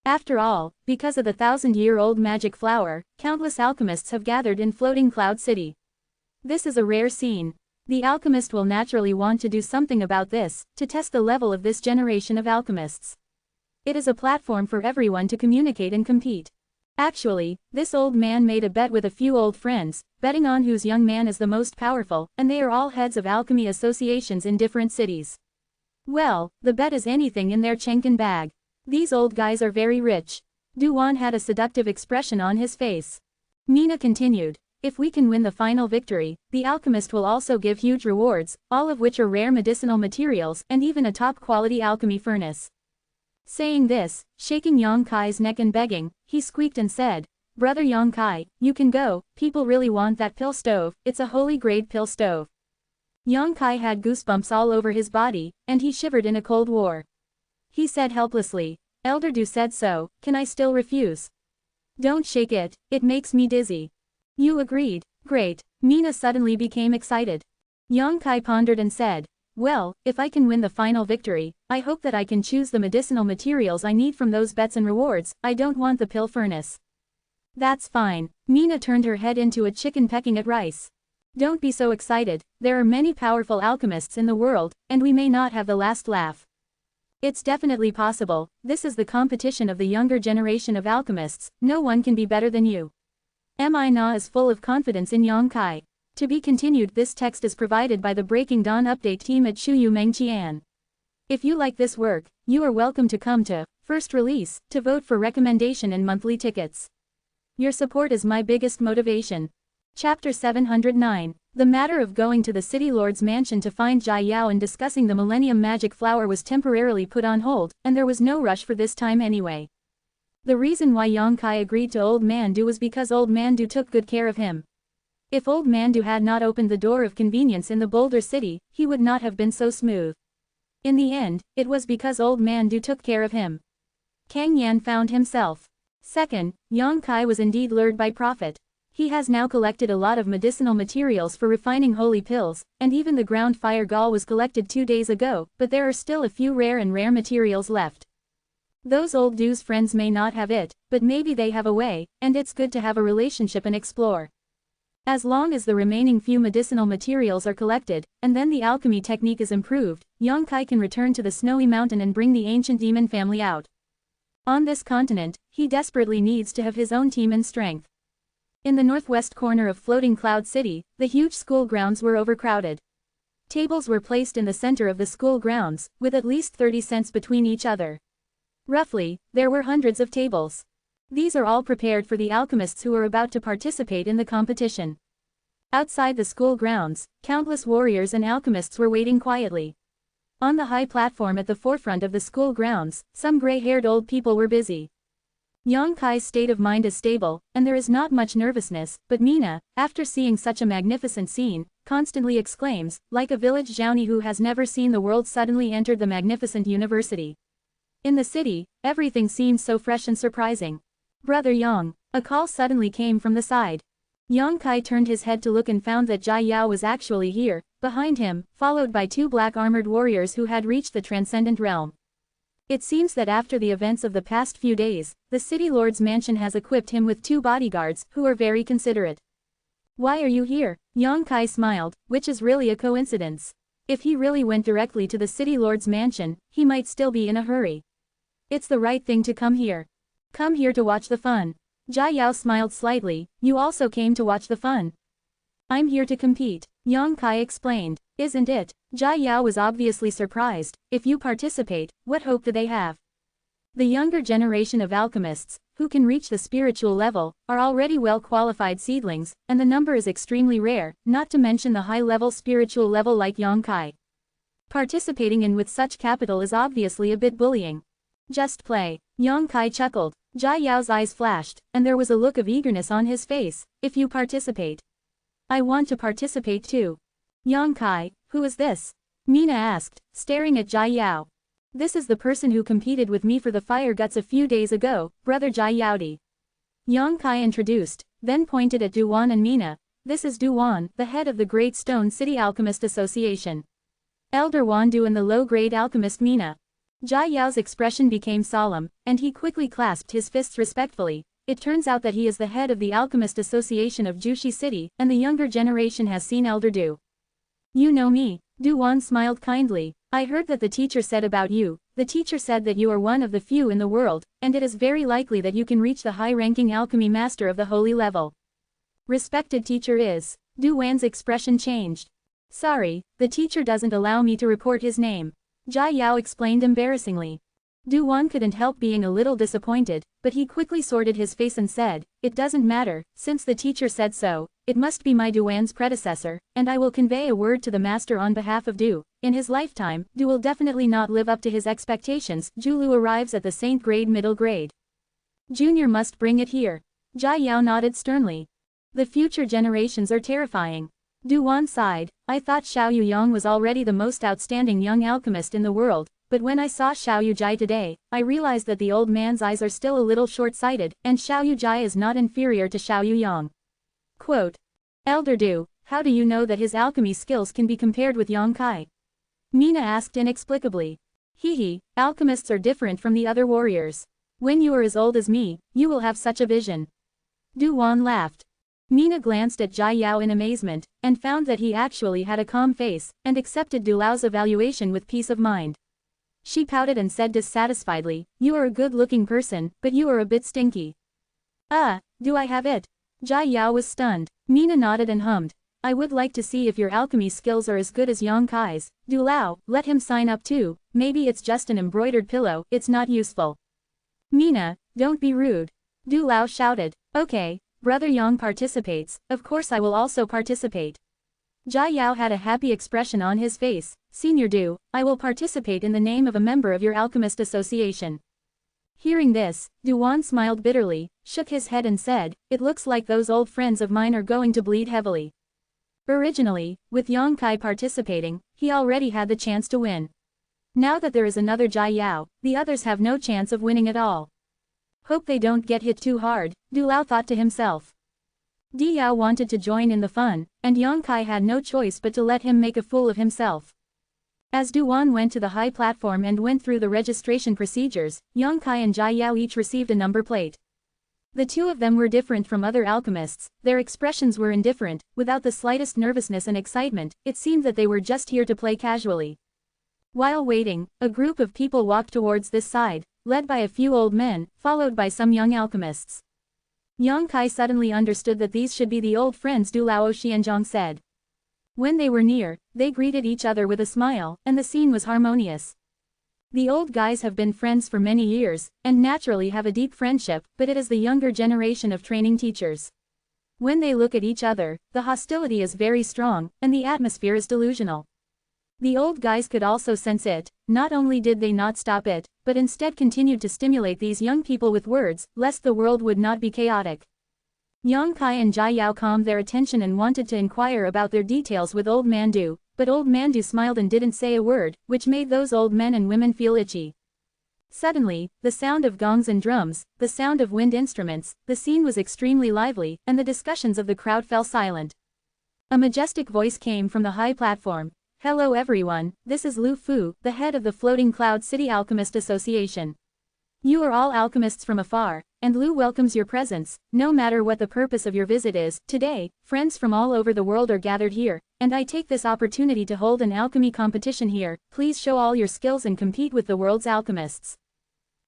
After all, because of the 1,000-year-old magic flower, countless alchemists have gathered in floating Cloud City. This is a rare scene. The alchemist will naturally want to do something about this, to test the level of this generation of alchemists. It is a platform for everyone to communicate and compete. Actually, this old man made a bet with a few old friends, betting on whose young man is the most powerful, and they are all heads of alchemy associations in different cities. Well, the bet is anything in their Chenkin bag. These old guys are very rich. Duan had a seductive expression on his face. Mina continued. If we can win the final victory, the alchemist will also give huge rewards, all of which are rare medicinal materials and even a top-quality alchemy furnace. Saying this, shaking Yang Kai's neck and begging, he squeaked and said, Brother Yang Kai, you can go, people really want that pill stove, it's a holy-grade pill stove. Yang Kai had goosebumps all over his body, and he shivered in a cold war. He said helplessly, Elder Du said so, can I still refuse? Don't shake it, it makes me dizzy. You agreed, great. Mina suddenly became excited. Yang Kai pondered and said, well, if I can win the final victory, I hope that I can choose the medicinal materials I need from those bets and rewards, I don't want the pill furnace. That's fine. Mina turned her head into a chicken pecking at rice. Don't be so excited, there are many powerful alchemists in the world, and we may not have the last laugh. It's definitely possible, this is the competition of the younger generation of alchemists, no one can be better than you. Mi Na is full of confidence in Yang Kai. To be continued. This text is provided by the Breaking Dawn Update team at Shuyu Mengqian. If you like this work, you are welcome to come to First Release to vote for recommendation and monthly tickets. Your support is my biggest motivation. Chapter 709. The matter of going to the City Lord's mansion to find Jai Yao and discussing the Millennium Magic Flower was temporarily put on hold, and there was no rush for this time anyway. The reason why Yang Kai agreed to Old Man Du was because Old Man Du took good care of him. If Old Man Du had not opened the door of convenience in the Boulder City, he would not have been so smooth. In the end, it was because Old Man Du took care of him. Kang Yan found himself. Second, Yang Kai was indeed lured by profit. He has now collected a lot of medicinal materials for refining holy pills, and even the ground fire gall was collected 2 days ago, but there are still a few rare materials left. Those old Du's friends may not have it, but maybe they have a way, and it's good to have a relationship and explore. As long as the remaining few medicinal materials are collected, and then the alchemy technique is improved, Yang Kai can return to the snowy mountain and bring the ancient demon family out. On this continent, he desperately needs to have his own team and strength. In the northwest corner of floating Cloud City, the huge school grounds were overcrowded. Tables were placed in the center of the school grounds, with at least 30 cents between each other. Roughly, there were hundreds of tables. These are all prepared for the alchemists who are about to participate in the competition. Outside the school grounds, countless warriors and alchemists were waiting quietly. On the high platform at the forefront of the school grounds, some gray-haired old people were busy. Yang Kai's state of mind is stable, and there is not much nervousness, but Mina, after seeing such a magnificent scene, constantly exclaims, like a village Zhaoni who has never seen the world suddenly entered the magnificent university. In the city, everything seems so fresh and surprising. Brother Yang. A call suddenly came from the side. Yang Kai turned his head to look and found that Jai Yao was actually here, behind him, followed by 2 black-armored warriors who had reached the transcendent realm. It seems that after the events of the past few days, the City Lord's mansion has equipped him with 2 bodyguards, who are very considerate. Why are you here? Yang Kai smiled, which is really a coincidence. If he really went directly to the City Lord's mansion, he might still be in a hurry. It's the right thing to come here. Come here to watch the fun. Jai Yao smiled slightly, you also came to watch the fun. I'm here to compete, Yang Kai explained. Isn't it? Jai Yao was obviously surprised. If you participate, what hope do they have? The younger generation of alchemists, who can reach the spiritual level, are already well-qualified seedlings, and the number is extremely rare, not to mention the high-level spiritual level like Yang Kai. Participating in with such capital is obviously a bit bullying. Just play. Yang Kai chuckled. Jia Yao's eyes flashed, and there was a look of eagerness on his face. If you participate. I want to participate too. Yang Kai, who is this? Mina asked, staring at Jia Yao. This is the person who competed with me for the fire guts a few days ago, brother Jia Yaodi. Yang Kai introduced, then pointed at Duan and Mina. This is Duan, the head of the Great Stone City Alchemist Association. Elder Wandu and the low-grade alchemist Mina. Jia Yao's expression became solemn, and he quickly clasped his fists respectfully. It turns out that he is the head of the Alchemist Association of Jushi City, and the younger generation has seen Elder Du. You know me. Duan smiled kindly. I heard that the teacher said about you. The teacher said that you are one of the few in the world, and it is very likely that you can reach the high-ranking alchemy master of the holy level. Respected teacher is. Duan's expression changed. Sorry, the teacher doesn't allow me to report his name. Jia Yao explained embarrassingly. Duan couldn't help being a little disappointed, but he quickly sorted his face and said, it doesn't matter, since the teacher said so, it must be my Duan's predecessor, and I will convey a word to the master on behalf of Du. In his lifetime, Du will definitely not live up to his expectations. Julu arrives at the Saint grade middle grade. Junior must bring it here. Jia Yao nodded sternly. The future generations are terrifying. Duan sighed. I thought Xiao Yuyang was already the most outstanding young alchemist in the world, but when I saw Xiao Yujai today, I realized that the old man's eyes are still a little short-sighted, and Xiao Yujai is not inferior to Xiao Yuyang. Quote. Elder Du, how do you know that his alchemy skills can be compared with Yang Kai? Mina asked inexplicably. Hee, alchemists are different from the other warriors. When you are as old as me, you will have such a vision. Duan laughed. Mina glanced at Jia Yao in amazement, and found that he actually had a calm face, and accepted Du Lao's evaluation with peace of mind. She pouted and said dissatisfiedly, you are a good-looking person, but you are a bit stinky. Do I have it? Jia Yao was stunned. Mina nodded and hummed. I would like to see if your alchemy skills are as good as Yang Kai's. Du Lao, let him sign up too. Maybe it's just an embroidered pillow, it's not useful. Mina, don't be rude. Du Lao shouted. Okay. Brother Yang participates, of course I will also participate. Jia Yao had a happy expression on his face. Senior Du, I will participate in the name of a member of your alchemist association. Hearing this, Duan smiled bitterly, shook his head and said, it looks like those old friends of mine are going to bleed heavily. Originally, with Yang Kai participating, he already had the chance to win. Now that there is another Jia Yao, the others have no chance of winning at all. Hope they don't get hit too hard, Du Lao thought to himself. Di Yao wanted to join in the fun, and Yang Kai had no choice but to let him make a fool of himself. As Duan went to the high platform and went through the registration procedures, Yang Kai and Jia Yao each received a number plate. The two of them were different from other alchemists, their expressions were indifferent, without the slightest nervousness and excitement, it seemed that they were just here to play casually. While waiting, a group of people walked towards this side, led by a few old men, followed by some young alchemists. Yang Kai suddenly understood that these should be the old friends Du Lao Xianzhong said. When they were near, they greeted each other with a smile, and the scene was harmonious. The old guys have been friends for many years, and naturally have a deep friendship, but it is the younger generation of training teachers. When they look at each other, the hostility is very strong, and the atmosphere is delusional. The old guys could also sense it. Not only did they not stop it, but instead continued to stimulate these young people with words, lest the world would not be chaotic. Yang Kai and Jia Yao calmed their attention and wanted to inquire about their details with Old Man Du, but Old Man Du smiled and didn't say a word, which made those old men and women feel itchy. Suddenly, the sound of gongs and drums, the sound of wind instruments, the scene was extremely lively, and the discussions of the crowd fell silent. A majestic voice came from the high platform. Hello everyone, this is Lu Fu, the head of the Floating Cloud City Alchemist Association. You are all alchemists from afar, and Lu welcomes your presence, no matter what the purpose of your visit is. Today, friends from all over the world are gathered here, and I take this opportunity to hold an alchemy competition here. Please show all your skills and compete with the world's alchemists.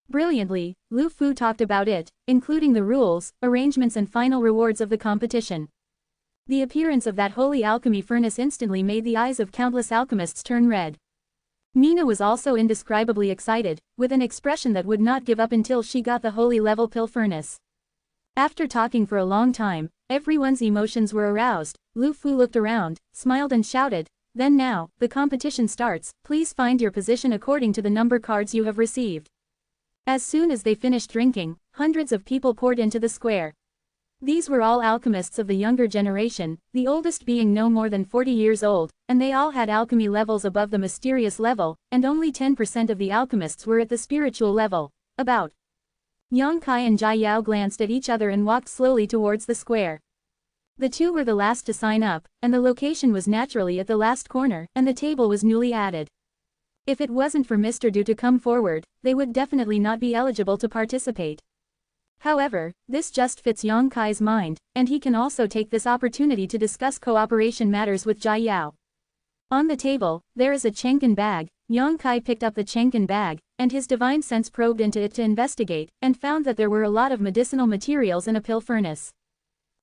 Brilliantly, Lu Fu talked about it, including the rules, arrangements and final rewards of the competition. The appearance of that holy alchemy furnace instantly made the eyes of countless alchemists turn red. Mina was also indescribably excited, with an expression that would not give up until she got the holy level pill furnace. After talking for a long time, everyone's emotions were aroused. Lu Fu looked around, smiled and shouted, "Then now, the competition starts, please find your position according to the number cards you have received." As soon as they finished drinking, hundreds of people poured into the square. These were all alchemists of the younger generation, the oldest being no more than 40 years old, and they all had alchemy levels above the mysterious level, and only 10% of the alchemists were at the spiritual level. About. Yang Kai and Jia Yao glanced at each other and walked slowly towards the square. The two were the last to sign up, and the location was naturally at the last corner, and the table was newly added. If it wasn't for Mr. Du to come forward, they would definitely not be eligible to participate. However, this just fits Yang Kai's mind, and he can also take this opportunity to discuss cooperation matters with Jia Yao. On the table, there is a Chenken bag. Yang Kai picked up the Chenken bag, and his divine sense probed into it to investigate, and found that there were a lot of medicinal materials in a pill furnace.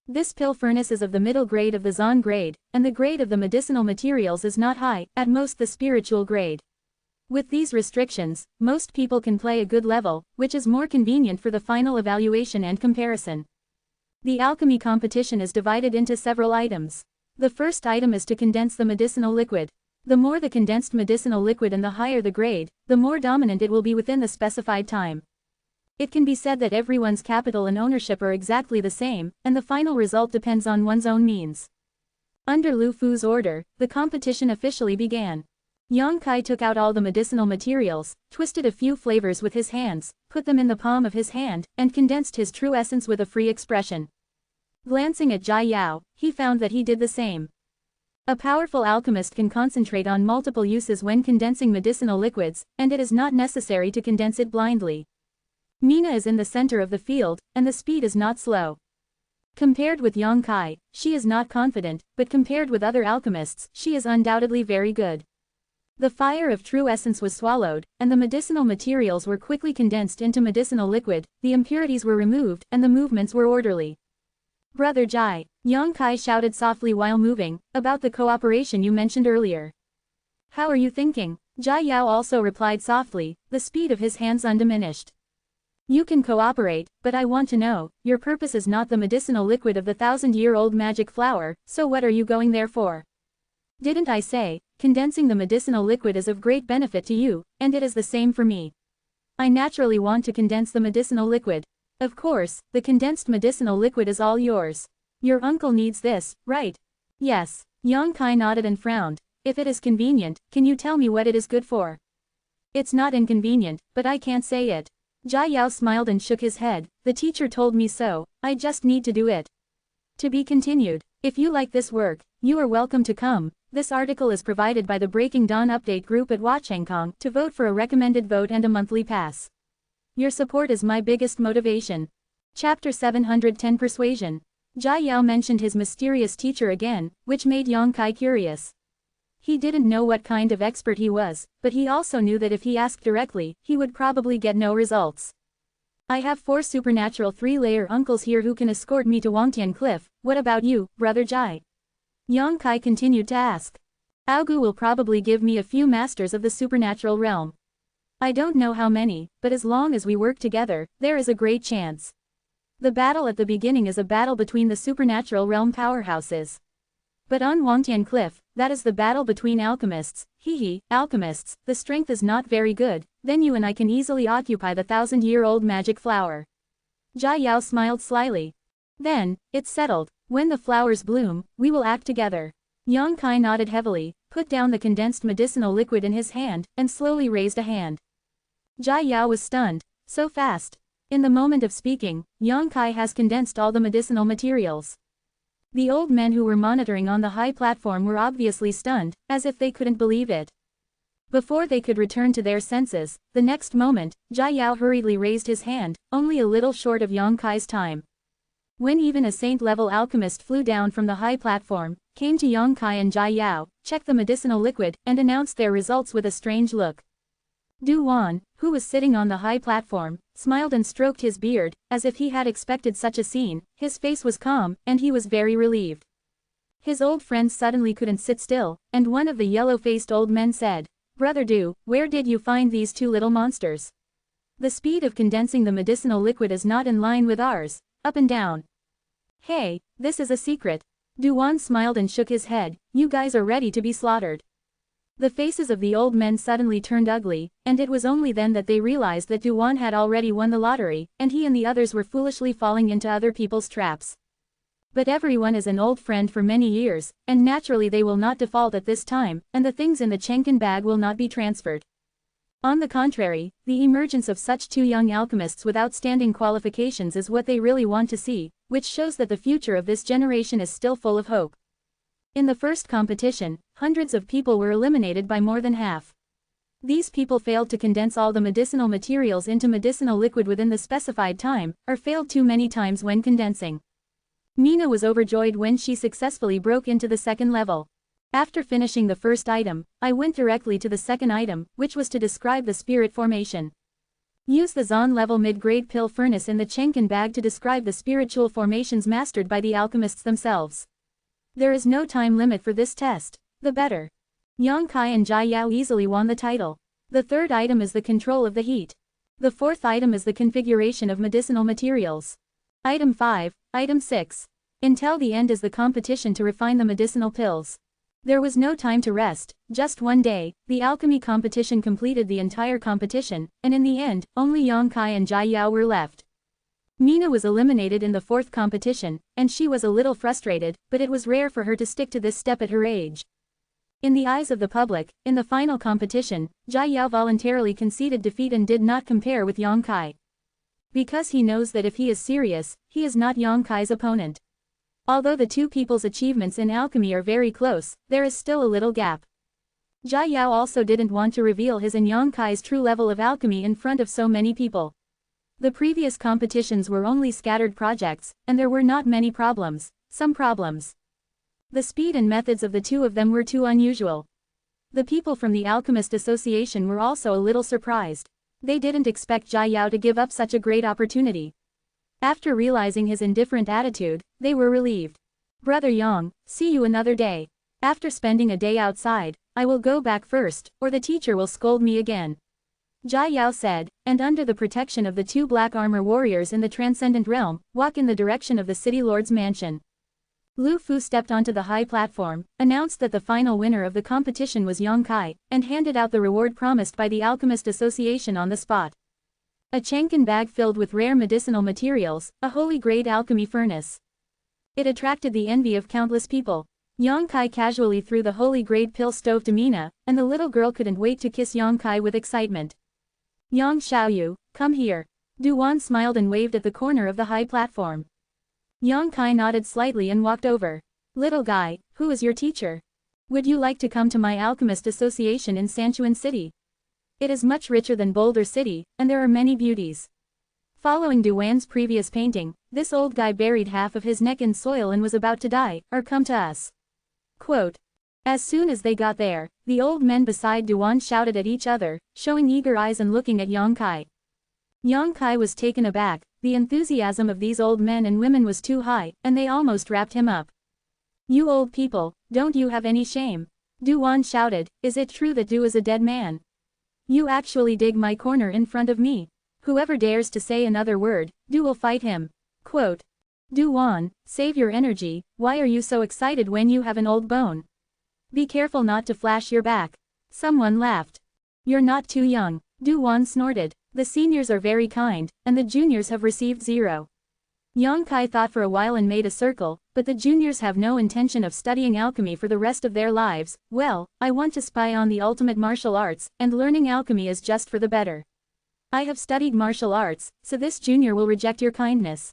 This pill furnace is of the middle grade of the Zhan grade, and the grade of the medicinal materials is not high, at most the spiritual grade. With these restrictions, most people can play a good level, which is more convenient for the final evaluation and comparison. The alchemy competition is divided into several items. The first item is to condense the medicinal liquid. The more the condensed medicinal liquid and the higher the grade, the more dominant it will be within the specified time. It can be said that everyone's capital and ownership are exactly the same, and the final result depends on one's own means. Under Lu Fu's order, the competition officially began. Yang Kai took out all the medicinal materials, twisted a few flavors with his hands, put them in the palm of his hand, and condensed his true essence with a free expression. Glancing at Jia Yao, he found that he did the same. A powerful alchemist can concentrate on multiple uses when condensing medicinal liquids, and it is not necessary to condense it blindly. Mina is in the center of the field, and the speed is not slow. Compared with Yang Kai, she is not confident, but compared with other alchemists, she is undoubtedly very good. The fire of true essence was swallowed, and the medicinal materials were quickly condensed into medicinal liquid, the impurities were removed, and the movements were orderly. Brother Jai, Yang Kai shouted softly while moving, about the cooperation you mentioned earlier. How are you thinking? Jia Yao also replied softly, the speed of his hands undiminished. You can cooperate, but I want to know, your purpose is not the medicinal liquid of the 1,000-year-old magic flower, so what are you going there for? Didn't I say, condensing the medicinal liquid is of great benefit to you, and it is the same for me. I naturally want to condense the medicinal liquid. Of course, the condensed medicinal liquid is all yours. Your uncle needs this, right? Yes. Yang Kai nodded and frowned. If it is convenient, can you tell me what it is good for? It's not inconvenient, but I can't say it. Jia Yao smiled and shook his head. The teacher told me so, I just need to do it. To be continued. If you like this work, you are welcome to come. This article is provided by the Breaking Dawn Update Group at Wachangkong to vote for a recommended vote and a monthly pass. Your support is my biggest motivation. Chapter 710 Persuasion. Jia Yao mentioned his mysterious teacher again, which made Yang Kai curious. He didn't know what kind of expert he was, but he also knew that if he asked directly, he would probably get no results. I have 4 supernatural 3-layer uncles here who can escort me to Wangtian Cliff. What about you, Brother Jai? Yang Kai continued to ask. Aogu will probably give me a few masters of the supernatural realm. I don't know how many, but as long as we work together, there is a great chance. The battle at the beginning is a battle between the supernatural realm powerhouses. But on Wangtian Cliff, that is the battle between alchemists. Alchemists, the strength is not very good, then you and I can easily occupy the 1,000-year-old magic flower. Jia Yao smiled slyly. Then, it's settled. When the flowers bloom, we will act together. Yang Kai nodded heavily, put down the condensed medicinal liquid in his hand, and slowly raised a hand. Jia Yao was stunned. So fast. In the moment of speaking, Yang Kai has condensed all the medicinal materials. The old men who were monitoring on the high platform were obviously stunned, as if they couldn't believe it. Before they could return to their senses, the next moment, Jia Yao hurriedly raised his hand, only a little short of Yang Kai's time. When even a saint-level alchemist flew down from the high platform, came to Yang Kai and Jia Yao, checked the medicinal liquid, and announced their results with a strange look. Du Wan, who was sitting on the high platform, smiled and stroked his beard, as if he had expected such a scene. His face was calm, and he was very relieved. His old friends suddenly couldn't sit still, and one of the yellow-faced old men said, Brother Du, where did you find these 2 little monsters? The speed of condensing the medicinal liquid is not in line with ours. Up and down. Hey, this is a secret. Du Wan smiled and shook his head. You guys are ready to be slaughtered. The faces of the old men suddenly turned ugly, and it was only then that they realized that Duan had already won the lottery, and he and the others were foolishly falling into other people's traps. But everyone is an old friend for many years, and naturally they will not default at this time, and the things in the Chenkin bag will not be transferred. On the contrary, the emergence of such two young alchemists with outstanding qualifications is what they really want to see, which shows that the future of this generation is still full of hope. In the first competition, hundreds of people were eliminated by more than half. These people failed to condense all the medicinal materials into medicinal liquid within the specified time, or failed too many times when condensing. Mina was overjoyed when she successfully broke into the second level. After finishing the first item, I went directly to the second item, which was to describe the spirit formation. Use the Zon level mid-grade pill furnace in the Chenkin bag to describe the spiritual formations mastered by the alchemists themselves. There is no time limit for this test, the better. Yang Kai and Jia Yao easily won the title. The third item is the control of the heat. The fourth item is the configuration of medicinal materials. Item 5, Item 6. Until the end is the competition to refine the medicinal pills. There was no time to rest, just one day, the alchemy competition completed the entire competition, and in the end, only Yang Kai and Jia Yao were left. Mina was eliminated in the fourth competition, and she was a little frustrated, but it was rare for her to stick to this step at her age. In the eyes of the public, in the final competition, Jia Yao voluntarily conceded defeat and did not compare with Yang Kai. Because he knows that if he is serious, he is not Yang Kai's opponent. Although the two people's achievements in alchemy are very close, there is still a little gap. Jia Yao also didn't want to reveal his and Yang Kai's true level of alchemy in front of so many people. The previous competitions were only scattered projects, and there were not many problems, some problems. The speed and methods of the two of them were too unusual. The people from the Alchemist Association were also a little surprised. They didn't expect Jia Yao to give up such a great opportunity. After realizing his indifferent attitude, they were relieved. Brother Yang, see you another day. After spending a day outside, I will go back first, or the teacher will scold me again. Jia Yao said, and under the protection of the two black armor warriors in the transcendent realm, walk in the direction of the city lord's mansion. Lu Fu stepped onto the high platform, announced that the final winner of the competition was Yang Kai, and handed out the reward promised by the Alchemist Association on the spot. A Chenkin bag filled with rare medicinal materials, a holy-grade alchemy furnace. It attracted the envy of countless people. Yang Kai casually threw the holy-grade pill stove to Mina, and the little girl couldn't wait to kiss Yang Kai with excitement. Yang Xiaoyu, come here. Duan smiled and waved at the corner of the high platform. Yang Kai nodded slightly and walked over. Little guy, who is your teacher? Would you like to come to my Alchemist Association in Sanchuan City? It is much richer than Boulder City, and there are many beauties. Following Duan's previous painting, this old guy buried half of his neck in soil and was about to die, or come to us. Quote. As soon as they got there, the old men beside Duan shouted at each other, showing eager eyes and looking at Yang Kai. Yang Kai was taken aback, the enthusiasm of these old men and women was too high, and they almost wrapped him up. You old people, don't you have any shame? Duan shouted, is it true that Du is a dead man? You actually dig my corner in front of me. Whoever dares to say another word, Du will fight him. Quote. Duan, save your energy, why are you so excited when you have an old bone? Be careful not to flash your back. Someone laughed. You're not too young, Duan snorted. The seniors are very kind, and the juniors have received 0. Yang Kai thought for a while and made a circle, but the juniors have no intention of studying alchemy for the rest of their lives. Well, I want to spy on the ultimate martial arts, and learning alchemy is just for the better. I have studied martial arts, so this junior will reject your kindness.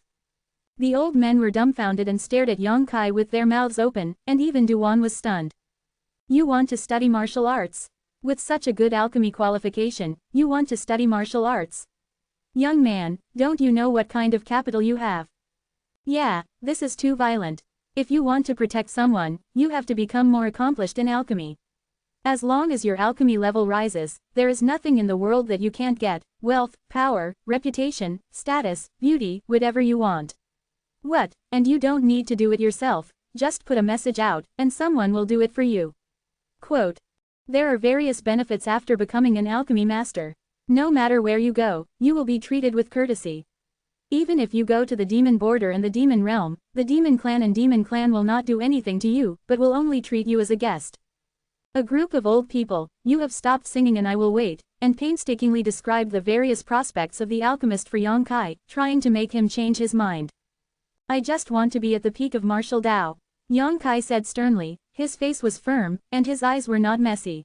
The old men were dumbfounded and stared at Yang Kai with their mouths open, and even Duan was stunned. You want to study martial arts? With such a good alchemy qualification, you want to study martial arts? Young man, don't you know what kind of capital you have? Yeah, this is too violent. If you want to protect someone, you have to become more accomplished in alchemy. As long as your alchemy level rises, there is nothing in the world that you can't get, wealth, power, reputation, status, beauty, whatever you want. What, and you don't need to do it yourself, just put a message out, and someone will do it for you. Quote. There are various benefits after becoming an alchemy master. No matter where you go, you will be treated with courtesy. Even if you go to the demon border and the demon realm, the demon clan and demon clan will not do anything to you, but will only treat you as a guest. A group of old people, you have stopped singing and I will wait, and painstakingly described the various prospects of the alchemist for Yang Kai, trying to make him change his mind. I just want to be at the peak of martial Tao, Yang Kai said sternly. His face was firm, and his eyes were not messy.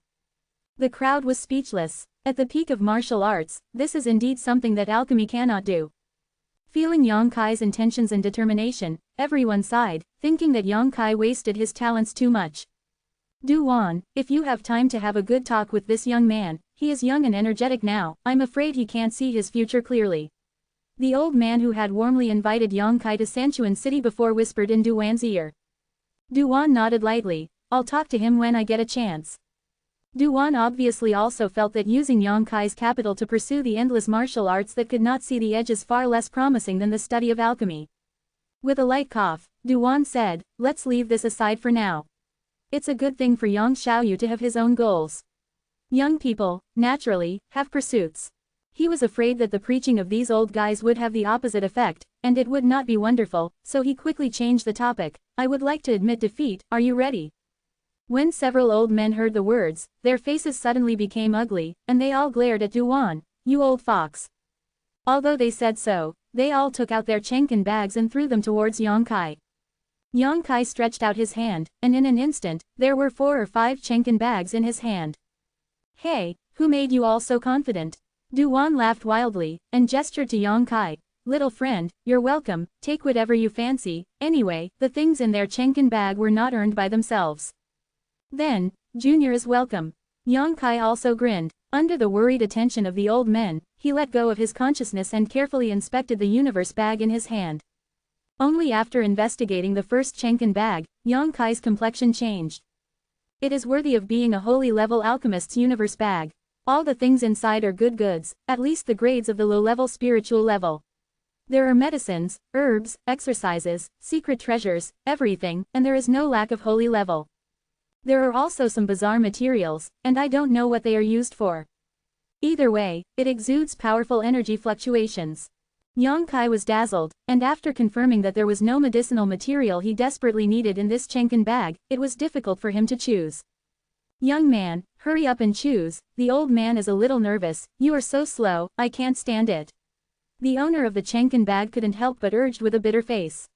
The crowd was speechless. At the peak of martial arts, this is indeed something that alchemy cannot do. Feeling Yang Kai's intentions and determination, everyone sighed, thinking that Yang Kai wasted his talents too much. Du Wan, if you have time to have a good talk with this young man, he is young and energetic now, I'm afraid he can't see his future clearly. The old man who had warmly invited Yang Kai to Sanchuan City before whispered in Du Wan's ear. Du Wan nodded lightly. I'll talk to him when I get a chance. Du Wan obviously also felt that using Yang Kai's capital to pursue the endless martial arts that could not see the edge is far less promising than the study of alchemy. With a light cough, Du Wan said, let's leave this aside for now. It's a good thing for Yang Xiaoyu to have his own goals. Young people, naturally, have pursuits. He was afraid that the preaching of these old guys would have the opposite effect, and it would not be wonderful, so he quickly changed the topic. I would like to admit defeat, are you ready? When several old men heard the words, their faces suddenly became ugly, and they all glared at Du Wan. You old fox. Although they said so, they all took out their chenken bags and threw them towards Yang Kai. Yang Kai stretched out his hand, and in an instant, there were 4 or 5 chenken bags in his hand. Hey, who made you all so confident? Du Wan laughed wildly, and gestured to Yang Kai. Little friend, you're welcome, take whatever you fancy, anyway, the things in their chenken bag were not earned by themselves. Then, Junior is welcome. Yang Kai also grinned. Under the worried attention of the old men, he let go of his consciousness and carefully inspected the universe bag in his hand. Only after investigating the first chenken bag, Yang Kai's complexion changed. It is worthy of being a holy level alchemist's universe bag. All the things inside are good goods, at least the grades of the low-level spiritual level. There are medicines, herbs, exercises, secret treasures, everything, and there is no lack of holy level. There are also some bizarre materials, and I don't know what they are used for. Either way, it exudes powerful energy fluctuations. Yang Kai was dazzled, and after confirming that there was no medicinal material he desperately needed in this chenken bag, it was difficult for him to choose. Young man, hurry up and choose, the old man is a little nervous, you are so slow, I can't stand it. The owner of the chenken bag couldn't help but urged with a bitter face.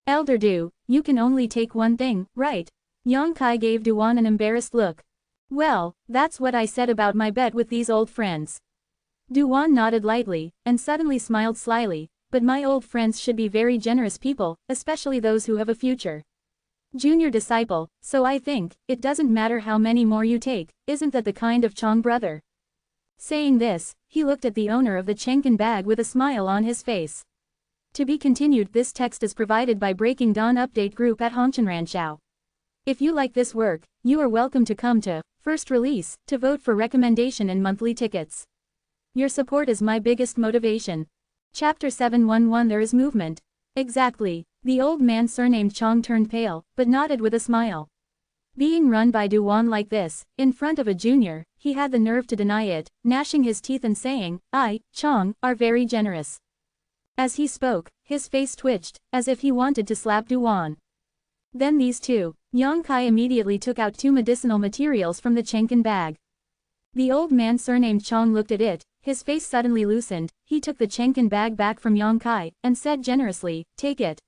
Elder Du, you can only take one thing, right? Yang Kai gave Du Wan an embarrassed look. Well, that's what I said about my bet with these old friends. Du Wan nodded lightly, and suddenly smiled slyly, but my old friends should be very generous people, especially those who have a future. Junior disciple, so I think, it doesn't matter how many more you take, isn't that the kind of Chong brother? Saying this, he looked at the owner of the chenken bag with a smile on his face. To be continued. This text is provided by Breaking Dawn Update Group at Hongchenranshao. If you like this work, you are welcome to come to First Release to vote for recommendation and monthly tickets. Your support is my biggest motivation. Chapter 711 There is movement. Exactly. The old man surnamed Chong turned pale, but nodded with a smile. Being run by Du Wan like this, in front of a junior, he had the nerve to deny it, gnashing his teeth and saying, I, Chong, are very generous. As he spoke, his face twitched, as if he wanted to slap Du Wan. Then these two, Yang Kai immediately took out 2 medicinal materials from the chenken bag. The old man surnamed Chong looked at it, his face suddenly loosened, he took the chenken bag back from Yang Kai, and said generously, take it.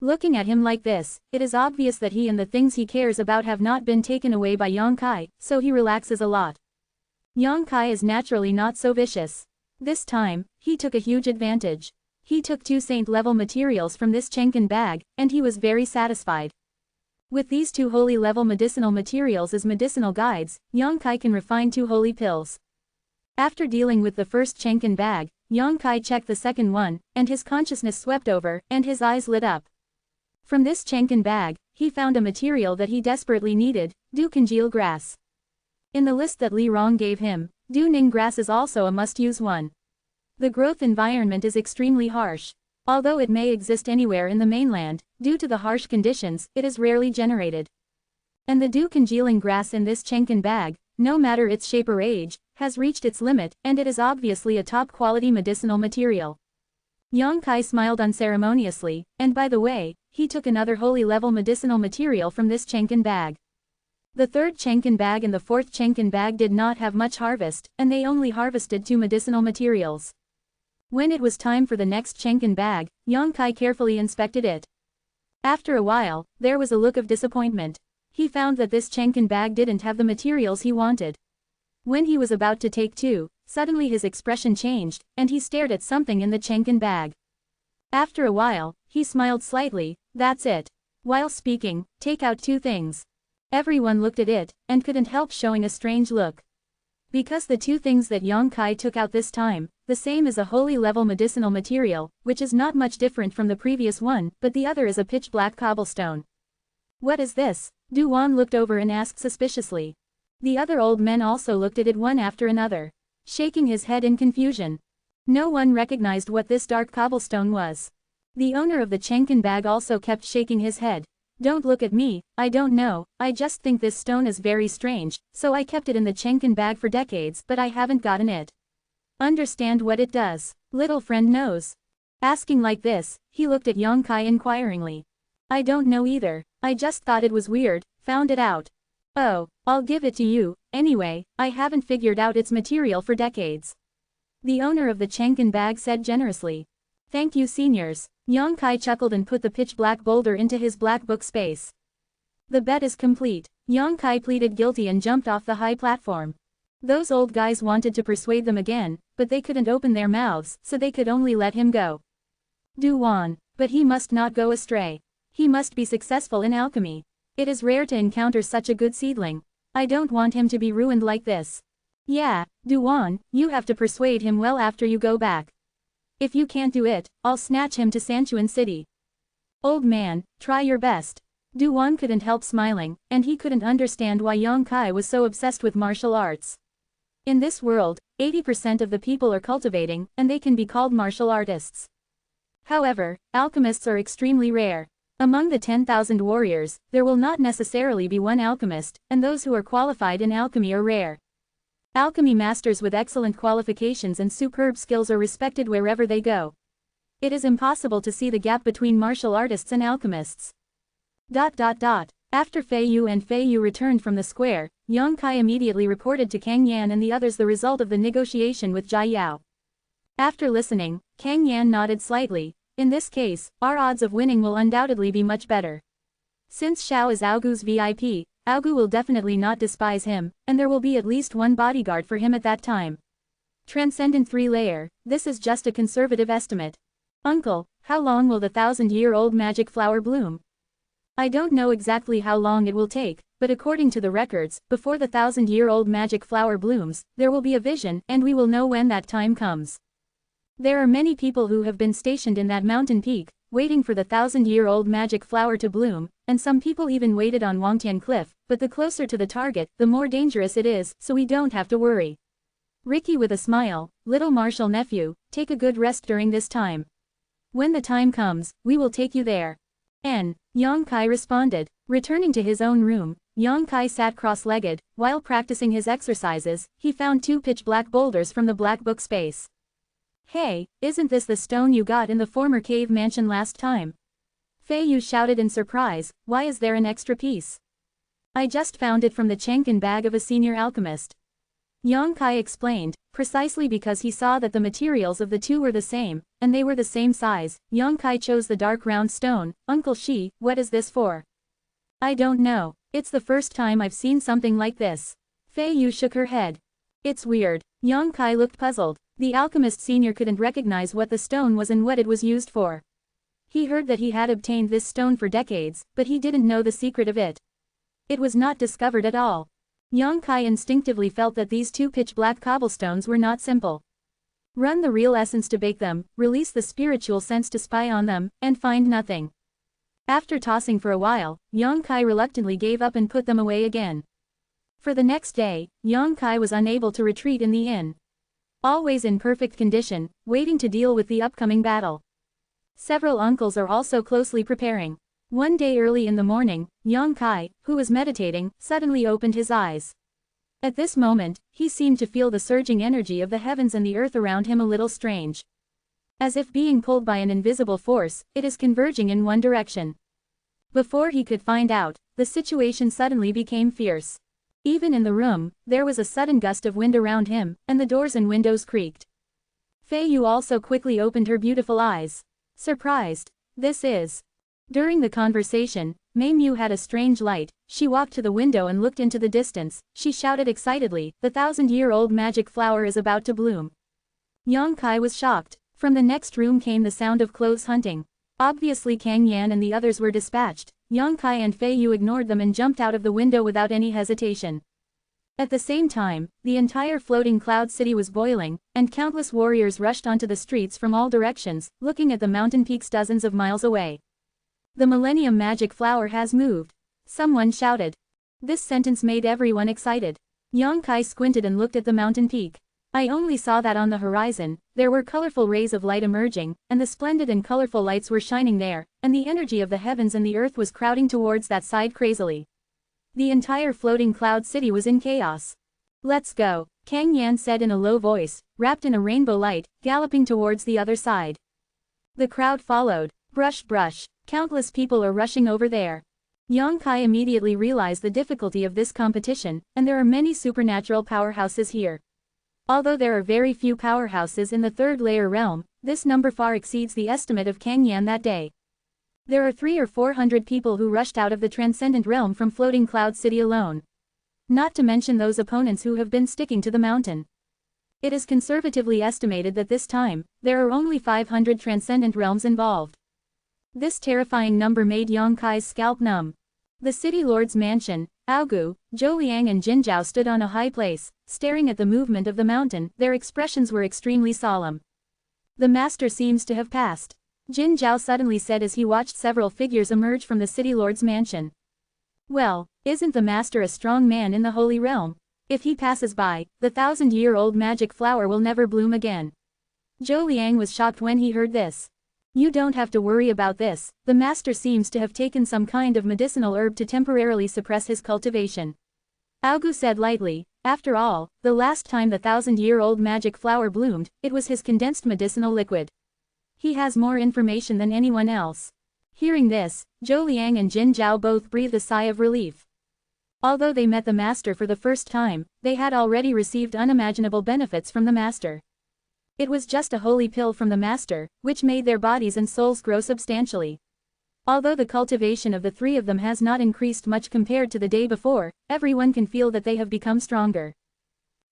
Looking at him like this, it is obvious that he and the things he cares about have not been taken away by Yang Kai, so he relaxes a lot. Yang Kai is naturally not so vicious. This time, he took a huge advantage. He took 2 saint-level materials from this chenken bag, and he was very satisfied. With these 2 holy-level medicinal materials as medicinal guides, Yang Kai can refine 2 holy pills. After dealing with the first chenken bag, Yang Kai checked the second one, and his consciousness swept over, and his eyes lit up. From this chenken bag, he found a material that he desperately needed, Du congeal grass. In the list that Li Rong gave him, Du Ning grass is also a must-use one. The growth environment is extremely harsh. Although it may exist anywhere in the mainland, due to the harsh conditions, it is rarely generated. And the Du congealing grass in this chenken bag, no matter its shape or age, has reached its limit, and it is obviously a top-quality medicinal material. Yang Kai smiled unceremoniously, and by the way, he took another holy-level medicinal material from this chenken bag. The third Chenkin bag and the fourth Chenkin bag did not have much harvest, and they only harvested 2 medicinal materials. When it was time for the next Chenkin bag, Yang Kai carefully inspected it. After a while, there was a look of disappointment. He found that this Chenkin bag didn't have the materials he wanted. When he was about to take 2, suddenly his expression changed, and he stared at something in the Chenkin bag. After a while, he smiled slightly. That's it. While speaking, take out 2 things. Everyone looked at it, and couldn't help showing a strange look. Because the 2 things that Yang Kai took out this time, the same is a holy level medicinal material, which is not much different from the previous one, but the other is a pitch black cobblestone. What is this? Du Wan looked over and asked suspiciously. The other old men also looked at it one after another, shaking his head in confusion. No one recognized what this dark cobblestone was. The owner of the Chenkin bag also kept shaking his head. Don't look at me, I don't know, I just think this stone is very strange, so I kept it in the Chenkin bag for decades but I haven't gotten it. Understand what it does. Little friend knows. Asking like this, he looked at Yang Kai inquiringly. I don't know either, I just thought it was weird, found it out. Oh, I'll give it to you, anyway, I haven't figured out its material for decades. The owner of the Chenkin bag said generously. Thank you seniors. Yang Kai chuckled and put the pitch black boulder into his black book space. The bet is complete. Yang Kai pleaded guilty and jumped off the high platform. Those old guys wanted to persuade them again, but they couldn't open their mouths, so they could only let him go. Du Wan, but he must not go astray. He must be successful in alchemy. It is rare to encounter such a good seedling. I don't want him to be ruined like this. Yeah, Du Wan, you have to persuade him well after you go back. If you can't do it, I'll snatch him to Sanchuan City. Old man, try your best. Du Wan couldn't help smiling, and he couldn't understand why Yang Kai was so obsessed with martial arts. In this world, 80% of the people are cultivating, and they can be called martial artists. However, alchemists are extremely rare. Among the 10,000 warriors, there will not necessarily be one alchemist, and those who are qualified in alchemy are rare. Alchemy masters with excellent qualifications and superb skills are respected wherever they go. It is impossible to see the gap between martial artists and alchemists. After Fei Yu and Fei Yu returned from the square, Yang Kai immediately reported to Kang Yan and the others the result of the negotiation with Jia Yao. After listening, Kang Yan nodded slightly. In this case, our odds of winning will undoubtedly be much better. Since Xiao is Aogu's VIP, Aogu will definitely not despise him, and there will be at least one bodyguard for him at that time. Transcendent 3-layer, this is just a conservative estimate. Uncle, how long will the 1,000-year-old magic flower bloom? I don't know exactly how long it will take, but according to the records, before the 1,000-year-old magic flower blooms, there will be a vision, and we will know when that time comes. There are many people who have been stationed in that mountain peak, waiting for the 1,000-year-old magic flower to bloom, and some people even waited on Wangtian Cliff, but the closer to the target, the more dangerous it is, so we don't have to worry. Ricky with a smile, little Marshal nephew, take a good rest during this time. When the time comes, we will take you there. Yang Kai responded. Returning to his own room, Yang Kai sat cross-legged. While practicing his exercises, he found 2 pitch-black boulders from the black book space. Hey, isn't this the stone you got in the former cave mansion last time? Fei Yu shouted in surprise, why is there an extra piece? I just found it from the Chenkin bag of a senior alchemist. Yang Kai explained, precisely because he saw that the materials of the 2 were the same, and they were the same size. Yang Kai chose the dark round stone. Uncle Shi, what is this for? I don't know, it's the first time I've seen something like this. Fei Yu shook her head. It's weird. Yang Kai looked puzzled. The alchemist senior couldn't recognize what the stone was and what it was used for. He heard that he had obtained this stone for decades, but he didn't know the secret of it. It was not discovered at all. Yang Kai instinctively felt that these 2 pitch-black cobblestones were not simple. Run the real essence to bake them, release the spiritual sense to spy on them, and find nothing. After tossing for a while, Yang Kai reluctantly gave up and put them away again. For the next day, Yang Kai was unable to retreat in the inn. Always in perfect condition, waiting to deal with the upcoming battle. Several uncles are also closely preparing. One day early in the morning, Yang Kai, who was meditating, suddenly opened his eyes. At this moment, he seemed to feel the surging energy of the heavens and the earth around him a little strange. As if being pulled by an invisible force, it is converging in one direction. Before he could find out, the situation suddenly became fierce. Even in the room, there was a sudden gust of wind around him, and the doors and windows creaked. Fei Yu also quickly opened her beautiful eyes. Surprised. This is. During the conversation, Mei Mu had a strange light. She walked to the window and looked into the distance. She shouted excitedly, "The 1,000-year-old magic flower is about to bloom." Yang Kai was shocked. From the next room came the sound of clothes hunting. Obviously Kang Yan and the others were dispatched. Yang Kai and Fei Yu ignored them and jumped out of the window without any hesitation. At the same time, the entire floating cloud city was boiling, and countless warriors rushed onto the streets from all directions, looking at the mountain peaks dozens of miles away. "The Millennium Magic Flower has moved," someone shouted. This sentence made everyone excited. Yang Kai squinted and looked at the mountain peak. "I only saw that on the horizon, there were colorful rays of light emerging, and the splendid and colorful lights were shining there, and the energy of the heavens and the earth was crowding towards that side crazily. The entire floating cloud city was in chaos." "Let's go," Kang Yan said in a low voice, wrapped in a rainbow light, galloping towards the other side. The crowd followed. Brush brush, countless people are rushing over there. Yang Kai immediately realized the difficulty of this competition, and there are many supernatural powerhouses here. Although there are very few powerhouses in the third layer realm, this number far exceeds the estimate of Kang Yan that day. There are 300 or 400 people who rushed out of the transcendent realm from Floating Cloud City alone. Not to mention those opponents who have been sticking to the mountain. It is conservatively estimated that this time, there are only 500 transcendent realms involved. This terrifying number made Yang Kai's scalp numb. The city lord's mansion, Aogu, Zhou Liang and Jin Zhao stood on a high place, staring at the movement of the mountain. Their expressions were extremely solemn. "The master seems to have passed," Jin Zhao suddenly said as he watched several figures emerge from the city lord's mansion. "Well, isn't the master a strong man in the holy realm? If he passes by, the 1,000-year-old magic flower will never bloom again." Zhou Liang was shocked when he heard this. "You don't have to worry about this, the master seems to have taken some kind of medicinal herb to temporarily suppress his cultivation." Aogu said lightly, "After all, the last time the 1,000-year-old magic flower bloomed, it was his condensed medicinal liquid. He has more information than anyone else." Hearing this, Zhou Liang and Jin Zhao both breathed a sigh of relief. Although they met the master for the first time, they had already received unimaginable benefits from the master. It was just a holy pill from the master, which made their bodies and souls grow substantially. Although the cultivation of the three of them has not increased much compared to the day before, everyone can feel that they have become stronger.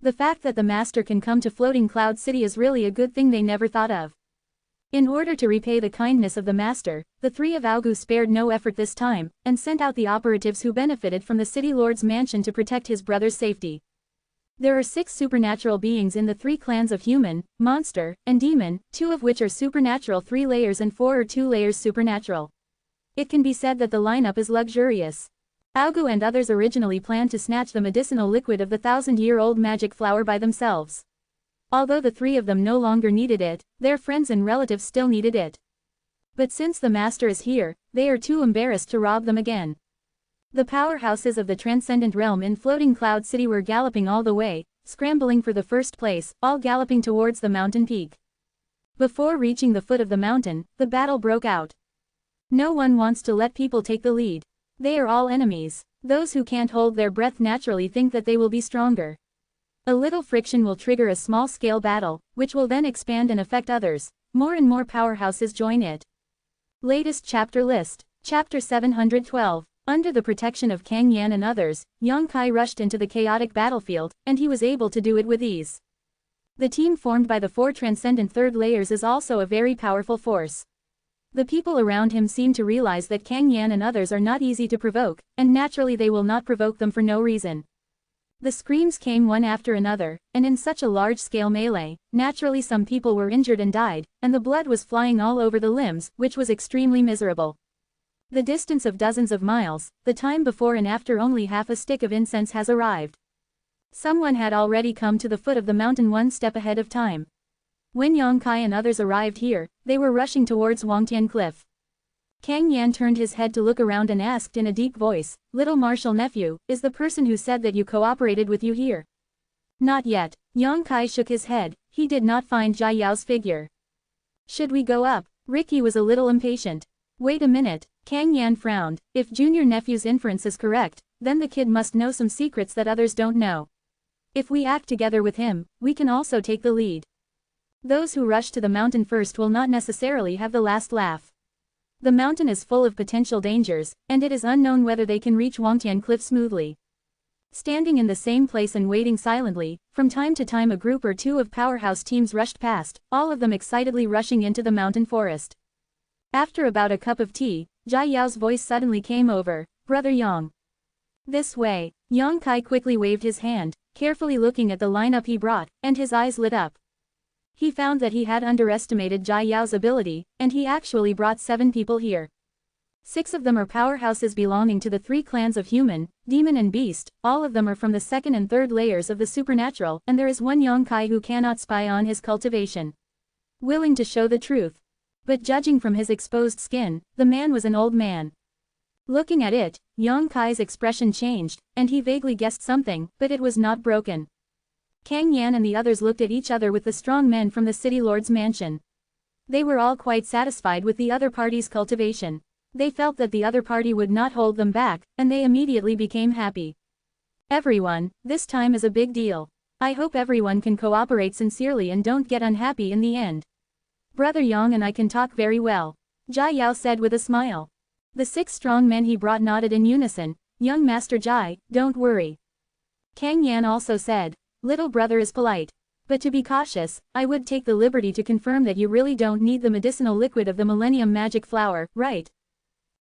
The fact that the master can come to Floating Cloud City is really a good thing they never thought of. In order to repay the kindness of the master, the three of Aogu spared no effort this time, and sent out the operatives who benefited from the city lord's mansion to protect his brother's safety. There are 6 supernatural beings in the 3 clans of human, monster, and demon, 2 of which are supernatural 3 layers and 4 or 2 layers supernatural. It can be said that the lineup is luxurious. Aogu and others originally planned to snatch the medicinal liquid of the 1,000-year-old magic flower by themselves. Although the 3 of them no longer needed it, their friends and relatives still needed it. But since the master is here, they are too embarrassed to rob them again. The powerhouses of the transcendent realm in Floating Cloud City were galloping all the way, scrambling for the first place, all galloping towards the mountain peak. Before reaching the foot of the mountain, the battle broke out. No one wants to let people take the lead. They are all enemies. Those who can't hold their breath naturally think that they will be stronger. A little friction will trigger a small-scale battle, which will then expand and affect others. More and more powerhouses join it. Latest chapter list. Chapter 712. Under the protection of Kang Yan and others, Yang Kai rushed into the chaotic battlefield, and he was able to do it with ease. The team formed by the 4 transcendent third layers is also a very powerful force. The people around him seem to realize that Kang Yan and others are not easy to provoke, and naturally they will not provoke them for no reason. The screams came one after another, and in such a large-scale melee, naturally some people were injured and died, and the blood was flying all over the limbs, which was extremely miserable. The distance of dozens of miles, the time before and after only half a stick of incense has arrived. Someone had already come to the foot of the mountain one step ahead of time. When Yang Kai and others arrived here, they were rushing towards Wangtian Cliff. Kang Yan turned his head to look around and asked in a deep voice, "Little martial nephew, is the person who said that you cooperated with you here?" "Not yet." Yang Kai shook his head, he did not find Jia Yao's figure. "Should we go up?" Ricky was a little impatient. Wait a minute, Kang Yan frowned. If junior nephew's inference is correct, then the kid must know some secrets that others don't know. If we act together with him, we can also take the lead. Those who rush to the mountain first will not necessarily have the last laugh. The mountain is full of potential dangers, and it is unknown whether they can reach Wangtian Cliff smoothly. Standing in the same place and waiting silently, from time to time a group or two of powerhouse teams rushed past, all of them excitedly rushing into the mountain forest. After about a cup of tea, Jia Yao's voice suddenly came over, "Brother Yang." "This way." Yang Kai quickly waved his hand, carefully looking at the lineup he brought, and his eyes lit up. He found that he had underestimated Jia Yao's ability, and he actually brought 7 people here. 6 of them are powerhouses belonging to the 3 clans of human, demon and beast, all of them are from the 2nd and 3rd layers of the supernatural, and there is one Yang Kai who cannot spy on his cultivation. Willing to show the truth. But judging from his exposed skin, the man was an old man. Looking at it, Yang Kai's expression changed, and he vaguely guessed something, but it was not broken. Kang Yan and the others looked at each other with the strong men from the city lord's mansion. They were all quite satisfied with the other party's cultivation. They felt that the other party would not hold them back, and they immediately became happy. Everyone, this time is a big deal. I hope everyone can cooperate sincerely and don't get unhappy in the end. Brother Yang and I can talk very well, Jia Yao said with a smile. The 6 strong men he brought nodded in unison. Young Master Jai, don't worry. Kang Yan also said, little brother is polite. But to be cautious, I would take the liberty to confirm that you really don't need the medicinal liquid of the Millennium Magic Flower, right?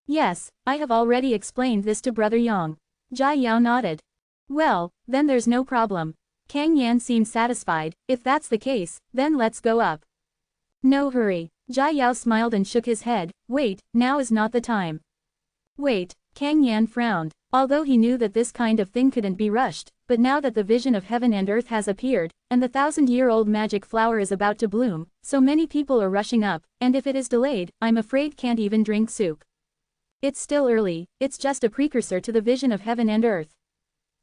Yes, I have already explained this to Brother Yang. Jia Yao nodded. Well, then there's no problem. Kang Yan seemed satisfied. If that's the case, then let's go up. No hurry. Jia Yao smiled and shook his head. Wait, now is not the time. Wait, Kang Yan frowned. Although he knew that this kind of thing couldn't be rushed, but now that the vision of heaven and earth has appeared, and the 1000-year-old magic flower is about to bloom, so many people are rushing up, and if it is delayed, I'm afraid can't even drink soup. It's still early, it's just a precursor to the vision of heaven and earth.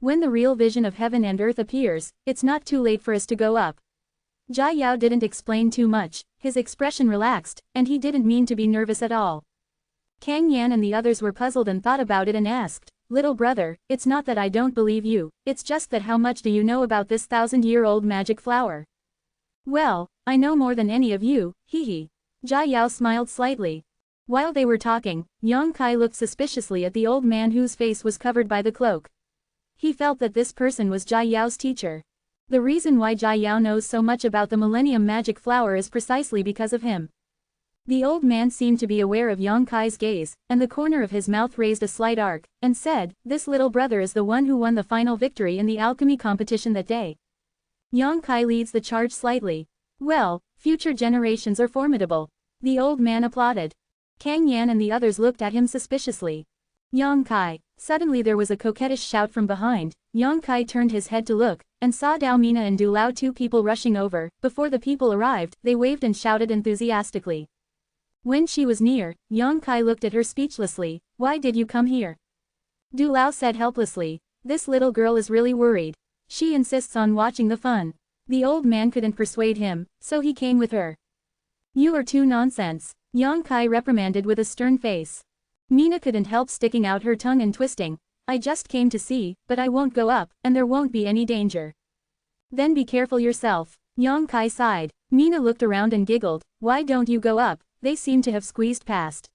When the real vision of heaven and earth appears, it's not too late for us to go up. Jia Yao didn't explain too much, his expression relaxed, and he didn't mean to be nervous at all. Kang Yan and the others were puzzled and thought about it and asked, little brother, it's not that I don't believe you, it's just that how much do you know about this 1000-year-old magic flower? Well, I know more than any of you, hee. Jia Yao smiled slightly. While they were talking, Yang Kai looked suspiciously at the old man whose face was covered by the cloak. He felt that this person was Jia Yao's teacher. The reason why Jia Yao knows so much about the Millennium Magic Flower is precisely because of him. The old man seemed to be aware of Yang Kai's gaze, and the corner of his mouth raised a slight arc, and said, this little brother is the one who won the final victory in the alchemy competition that day. Yang Kai leads the charge slightly. Well, future generations are formidable. The old man applauded. Kang Yan and the others looked at him suspiciously. Yang Kai. Suddenly there was a coquettish shout from behind. Yang Kai turned his head to look, and saw Dao Mina and Du Lao, 2 people rushing over. Before the people arrived, they waved and shouted enthusiastically. When she was near, Yang Kai looked at her speechlessly. Why did you come here? Du Lao said helplessly. This little girl is really worried. She insists on watching the fun. The old man couldn't persuade him, so he came with her. You are too nonsense, Yang Kai reprimanded with a stern face. Mina couldn't help sticking out her tongue and twisting. I just came to see, but I won't go up, and there won't be any danger. Then be careful yourself, Yang Kai sighed. Mina looked around and giggled. Why don't you go up? They seem to have squeezed past.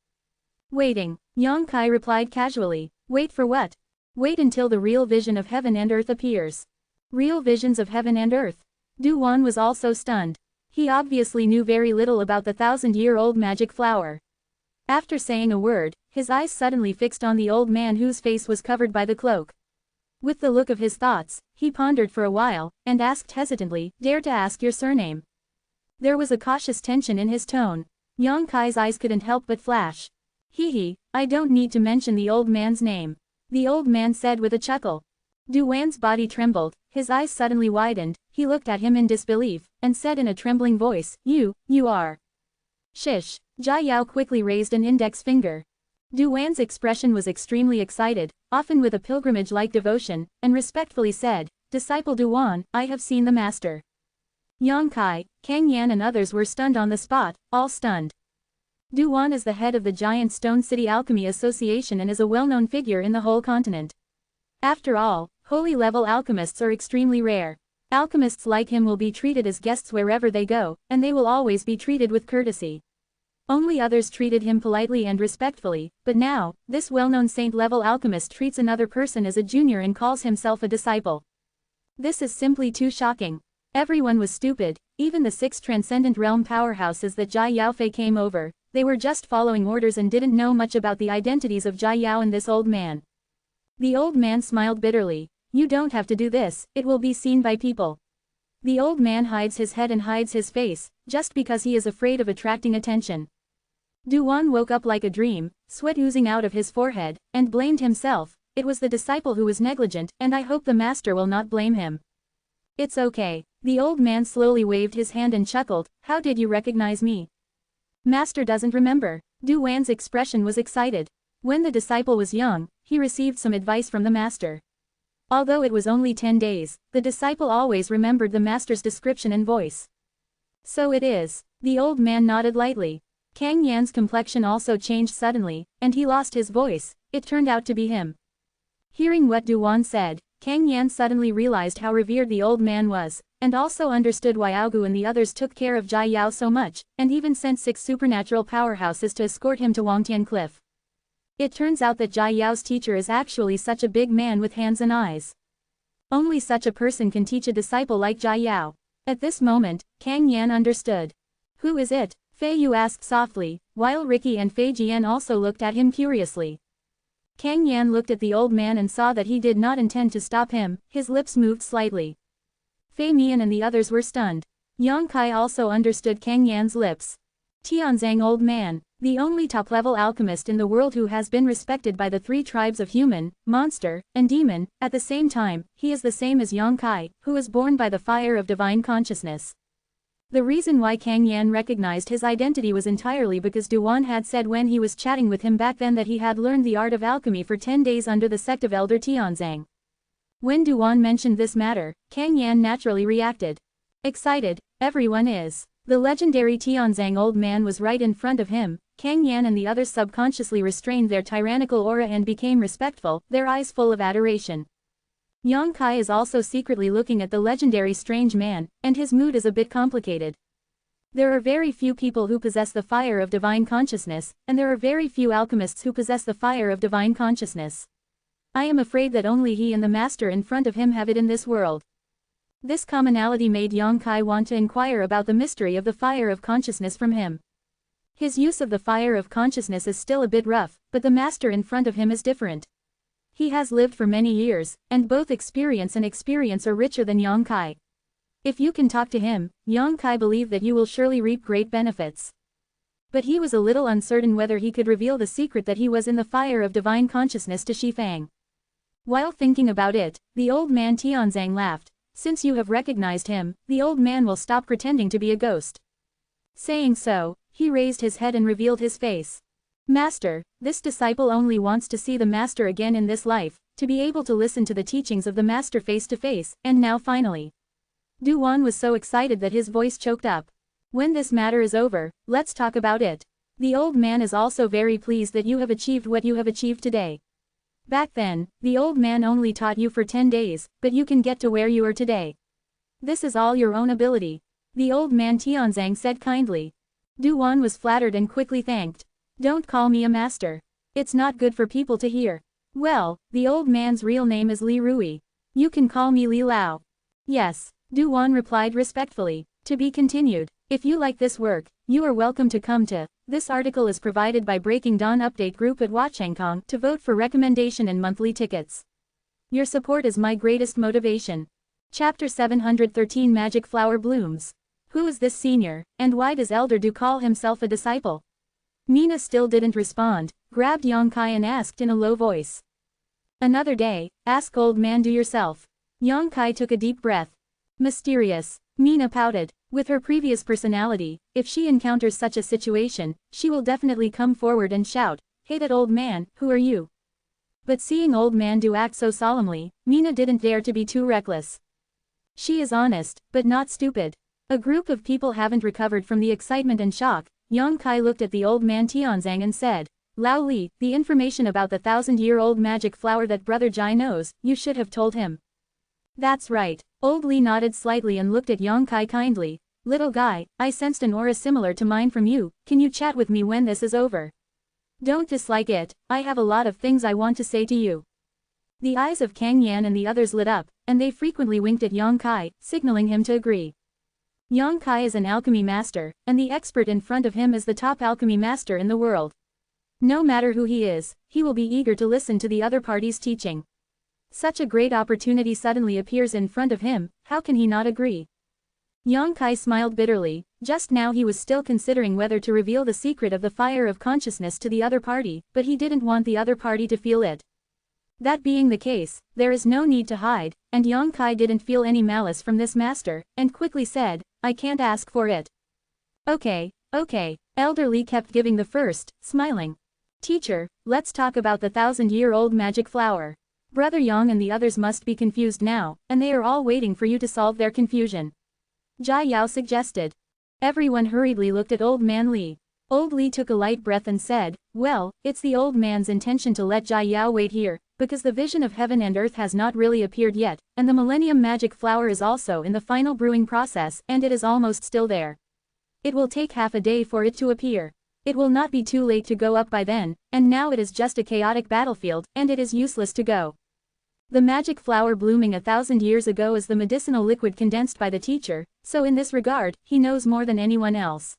Waiting, Yang Kai replied casually. Wait for what? Wait until the real vision of heaven and earth appears. Real visions of heaven and earth. Du Wan was also stunned. He obviously knew very little about the 1000-year-old magic flower. After saying a word, his eyes suddenly fixed on the old man whose face was covered by the cloak. With the look of his thoughts, he pondered for a while, and asked hesitantly, dare to ask your surname? There was a cautious tension in his tone. Yang Kai's eyes couldn't help but flash. Hee, I don't need to mention the old man's name. The old man said with a chuckle. Du Wan's body trembled, his eyes suddenly widened, he looked at him in disbelief, and said in a trembling voice, you are. Shish. Jia Yao quickly raised an index finger. Du Wan's expression was extremely excited, often with a pilgrimage-like devotion, and respectfully said, Disciple Du Wan, I have seen the master. Yang Kai, Kang Yan and others were stunned on the spot, all stunned. Duan is the head of the Giant Stone City Alchemy Association and is a well-known figure in the whole continent. After all, holy-level alchemists are extremely rare. Alchemists like him will be treated as guests wherever they go, and they will always be treated with courtesy. Only others treated him politely and respectfully, but now, this well-known saint-level alchemist treats another person as a junior and calls himself a disciple. This is simply too shocking. Everyone was stupid, even the 6 transcendent realm powerhouses that Jia Yaofei came over. They were just following orders and didn't know much about the identities of Jia Yao and this old man. The old man smiled bitterly. You don't have to do this, it will be seen by people. The old man hides his head and hides his face, just because he is afraid of attracting attention. Duan woke up like a dream, sweat oozing out of his forehead, and blamed himself. It was the disciple who was negligent, and I hope the master will not blame him. It's okay. The old man slowly waved his hand and chuckled. How did you recognize me? Master doesn't remember. Duan's expression was excited. When the disciple was young, he received some advice from the master. Although it was only 10 days, the disciple always remembered the master's description and voice. So it is. The old man nodded lightly. Kang Yan's complexion also changed suddenly, and he lost his voice. It turned out to be him. Hearing what Duan said, Kang Yan suddenly realized how revered the old man was, and also understood why Aogu and the others took care of Jia Yao so much, and even sent 6 supernatural powerhouses to escort him to Wangtian Cliff. It turns out that Jia Yao's teacher is actually such a big man with hands and eyes. Only such a person can teach a disciple like Jia Yao. At this moment, Kang Yan understood. Who is it? Fei Yu asked softly, while Ricky and Fei Jian also looked at him curiously. Kang Yan looked at the old man and saw that he did not intend to stop him. His lips moved slightly. Fei Mian and the others were stunned. Yang Kai also understood Kang Yan's lips. Tianzang old man, the only top-level alchemist in the world who has been respected by the 3 tribes of human, monster, and demon. At the same time, he is the same as Yang Kai, who is born by the fire of divine consciousness. The reason why Kang Yan recognized his identity was entirely because Duan had said when he was chatting with him back then that he had learned the art of alchemy for 10 days under the sect of Elder Tianzang. When Duan mentioned this matter, Kang Yan naturally reacted. Excited, everyone is. The legendary Tianzang old man was right in front of him. Kang Yan and the others subconsciously restrained their tyrannical aura and became respectful, their eyes full of adoration. Yang Kai is also secretly looking at the legendary strange man, and his mood is a bit complicated. There are very few people who possess the fire of divine consciousness, and there are very few alchemists who possess the fire of divine consciousness. I am afraid that only he and the master in front of him have it in this world. This commonality made Yang Kai want to inquire about the mystery of the fire of consciousness from him. His use of the fire of consciousness is still a bit rough, but the master in front of him is different. He has lived for many years, and both experience and experience are richer than Yang Kai. If you can talk to him, Yang Kai believed that you will surely reap great benefits. But he was a little uncertain whether he could reveal the secret that he was in the fire of divine consciousness to Shifang. While thinking about it, the old man Tianzang laughed. Since you have recognized him, the old man will stop pretending to be a ghost. Saying so, he raised his head and revealed his face. Master, this disciple only wants to see the master again in this life, to be able to listen to the teachings of the master face to face, and now finally. Duan was so excited that his voice choked up. When this matter is over, let's talk about it. The old man is also very pleased that you have achieved what you have achieved today. Back then, the old man only taught you for 10 days, but you can get to where you are today. This is all your own ability. The old man Tianzang said kindly. Duan was flattered and quickly thanked. Don't call me a master. It's not good for people to hear. Well, the old man's real name is Li Rui. You can call me Li Lao. Yes, Duan replied respectfully. To be continued. If you like this work, you are welcome to come to. This article is provided by Breaking Dawn Update Group at Huachangkong to vote for recommendation and monthly tickets. Your support is my greatest motivation. Chapter 713 Magic Flower Blooms. Who is this senior, and why does Elder Du call himself a disciple? Mina still didn't respond, grabbed Yang Kai and asked in a low voice. Another day, ask old man do yourself. Yang Kai took a deep breath. Mysterious. Mina pouted. With her previous personality, if she encounters such a situation, she will definitely come forward and shout, "Hey that old man, who are you?" But seeing old man do act so solemnly, Mina didn't dare to be too reckless. She is honest, but not stupid. A group of people haven't recovered from the excitement and shock, Yang Kai looked at the old man Tianzang and said, Lao Li, the information about the 1,000-year-old magic flower that Brother Jai knows, you should have told him. That's right. Old Li nodded slightly and looked at Yang Kai kindly. Little guy, I sensed an aura similar to mine from you, can you chat with me when this is over? Don't dislike it, I have a lot of things I want to say to you. The eyes of Kang Yan and the others lit up, and they frequently winked at Yang Kai, signaling him to agree. Yang Kai is an alchemy master, and the expert in front of him is the top alchemy master in the world. No matter who he is, he will be eager to listen to the other party's teaching. Such a great opportunity suddenly appears in front of him, how can he not agree? Yang Kai smiled bitterly. Just now he was still considering whether to reveal the secret of the fire of consciousness to the other party, but he didn't want the other party to feel it. That being the case, there is no need to hide, and Yang Kai didn't feel any malice from this master, and quickly said, I can't ask for it. Okay. Elder Li kept giving the first, smiling. Teacher, let's talk about the 1,000-year-old magic flower. Brother Yang and the others must be confused now, and they are all waiting for you to solve their confusion. Jai Yao suggested. Everyone hurriedly looked at Old Man Li. Old Li took a light breath and said, well, it's the old man's intention to let Jai Yao wait here, because the vision of heaven and earth has not really appeared yet, and the Millennium Magic Flower is also in the final brewing process, and it is almost still there. It will take half a day for it to appear. It will not be too late to go up by then, and now it is just a chaotic battlefield, and it is useless to go. The magic flower blooming 1,000 years ago is the medicinal liquid condensed by the teacher, so in this regard, he knows more than anyone else.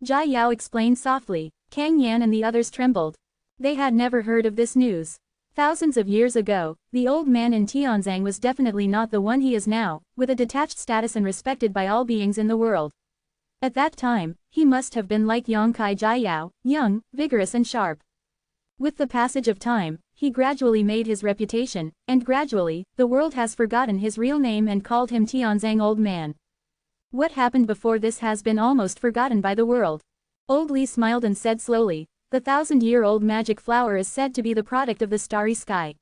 Jai Yao explained softly. Kang Yan and the others trembled. They had never heard of this news. Thousands of years ago, the old man in Tianzang was definitely not the one he is now, with a detached status and respected by all beings in the world. At that time, he must have been like Yang Kai Jai Yao, young, vigorous and sharp. With the passage of time, he gradually made his reputation, and gradually, the world has forgotten his real name and called him Tianzang Old Man. What happened before this has been almost forgotten by the world. Old Li smiled and said slowly, the 1,000-year-old magic flower is said to be the product of the starry sky.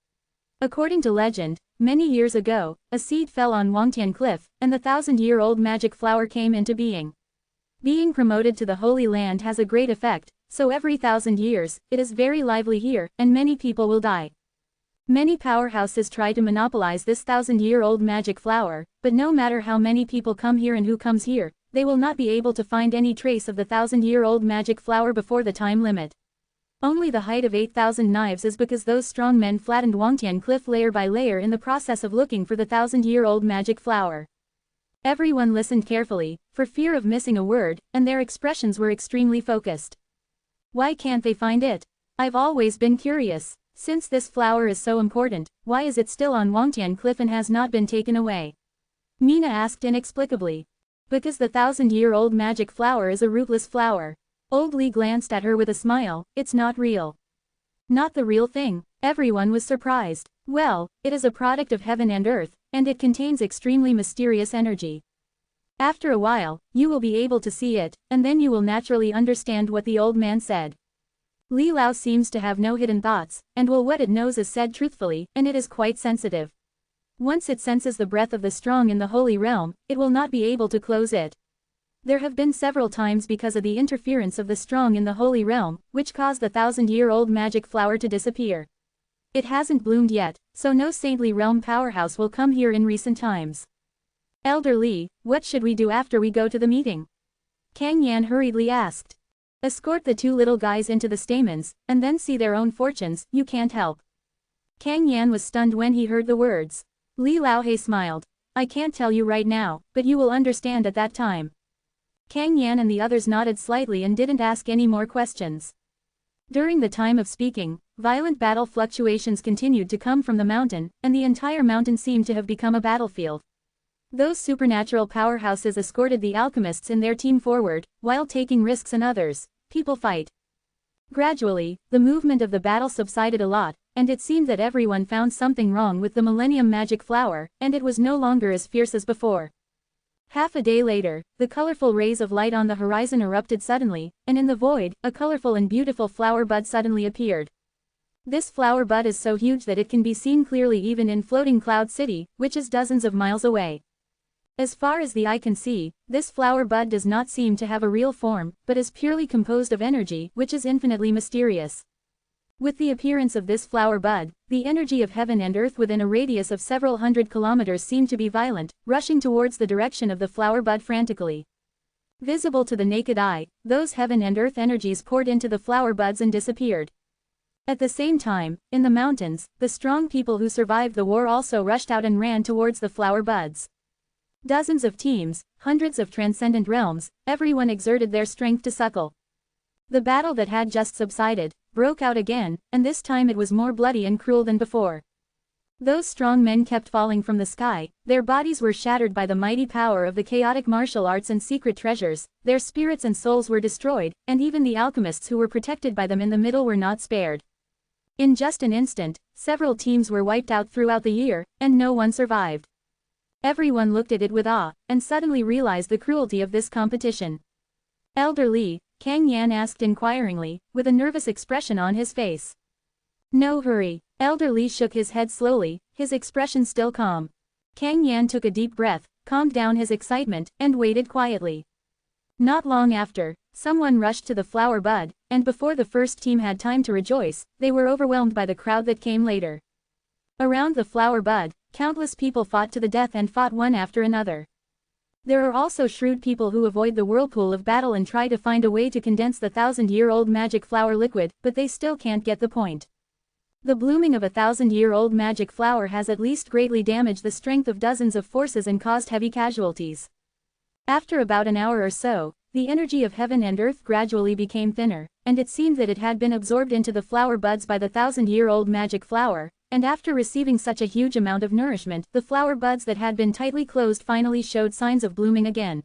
According to legend, many years ago, a seed fell on Wangtian Cliff, and the 1,000-year-old magic flower came into being. Being promoted to the Holy Land has a great effect, so every 1,000 years, it is very lively here, and many people will die. Many powerhouses try to monopolize this 1,000-year-old magic flower, but no matter how many people come here and who comes here, they will not be able to find any trace of the 1,000-year-old magic flower before the time limit. Only the height of 8,000 knives is because those strong men flattened Wangtian Cliff layer by layer in the process of looking for the 1,000-year-old magic flower. Everyone listened carefully, for fear of missing a word, and their expressions were extremely focused. Why can't they find it? I've always been curious. Since this flower is so important, why is it still on Wangtian Cliff and has not been taken away? Mina asked inexplicably. Because the 1,000-year-old magic flower is a rootless flower. Old Li glanced at her with a smile, it's not real. Not the real thing. Everyone was surprised. Well, it is a product of heaven and earth, and it contains extremely mysterious energy. After a while, you will be able to see it, and then you will naturally understand what the old man said. Li Lao seems to have no hidden thoughts, and will what it knows is said truthfully, and it is quite sensitive. Once it senses the breath of the strong in the holy realm, it will not be able to close it. There have been several times because of the interference of the strong in the holy realm, which caused the 1,000-year-old magic flower to disappear. It hasn't bloomed yet, so no saintly realm powerhouse will come here in recent times. Elder Li, what should we do after we go to the meeting? Kang Yan hurriedly asked. Escort the two little guys into the stamens, and then see their own fortunes, you can't help. Kang Yan was stunned when he heard the words. Li Laohe smiled. I can't tell you right now, but you will understand at that time. Kang Yan and the others nodded slightly and didn't ask any more questions. During the time of speaking, violent battle fluctuations continued to come from the mountain, and the entire mountain seemed to have become a battlefield. Those supernatural powerhouses escorted the alchemists in their team forward, while taking risks and others. People fight. Gradually, the movement of the battle subsided a lot, and it seemed that everyone found something wrong with the Millennium Magic Flower, and it was no longer as fierce as before. Half a day later, the colorful rays of light on the horizon erupted suddenly, and in the void, a colorful and beautiful flower bud suddenly appeared. This flower bud is so huge that it can be seen clearly even in floating Cloud City, which is dozens of miles away. As far as the eye can see, this flower bud does not seem to have a real form, but is purely composed of energy, which is infinitely mysterious. With the appearance of this flower bud, the energy of heaven and earth within a radius of several hundred kilometers seemed to be violent, rushing towards the direction of the flower bud frantically. Visible to the naked eye, those heaven and earth energies poured into the flower buds and disappeared. At the same time, in the mountains, the strong people who survived the war also rushed out and ran towards the flower buds. Dozens of teams, hundreds of transcendent realms, everyone exerted their strength to suckle. The battle that had just subsided broke out again, and this time it was more bloody and cruel than before. Those strong men kept falling from the sky, their bodies were shattered by the mighty power of the chaotic martial arts and secret treasures, their spirits and souls were destroyed, and even the alchemists who were protected by them in the middle were not spared. In just an instant, several teams were wiped out throughout the year, and no one survived. Everyone looked at it with awe, and suddenly realized the cruelty of this competition. Elder Li, Kang Yan asked inquiringly, with a nervous expression on his face. No hurry. Elder Li shook his head slowly, his expression still calm. Kang Yan took a deep breath, calmed down his excitement, and waited quietly. Not long after, someone rushed to the flower bud, and before the first team had time to rejoice, they were overwhelmed by the crowd that came later. Around the flower bud, countless people fought to the death and fought one after another. There are also shrewd people who avoid the whirlpool of battle and try to find a way to condense the 1,000-year-old magic flower liquid, but they still can't get the point. The blooming of a 1,000-year-old magic flower has at least greatly damaged the strength of dozens of forces and caused heavy casualties. After about an hour or so, the energy of heaven and earth gradually became thinner, and it seemed that it had been absorbed into the flower buds by the 1,000-year-old magic flower, and after receiving such a huge amount of nourishment, the flower buds that had been tightly closed finally showed signs of blooming again.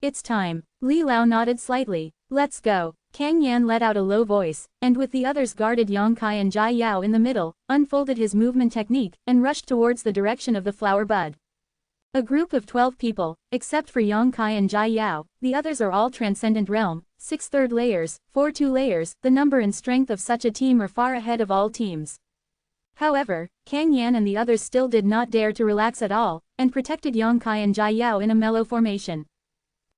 It's time. Li Lao nodded slightly. Let's go. Kang Yan let out a low voice, and with the others guarded Yang Kai and Jai Yao in the middle, unfolded his movement technique, and rushed towards the direction of the flower bud. A group of 12 people, except for Yang Kai and Jai Yao, the others are all transcendent realm, 6 third layers, 4 2 layers, the number and strength of such a team are far ahead of all teams. However, Kang Yan and the others still did not dare to relax at all, and protected Yang Kai and Jai Yao in a mellow formation.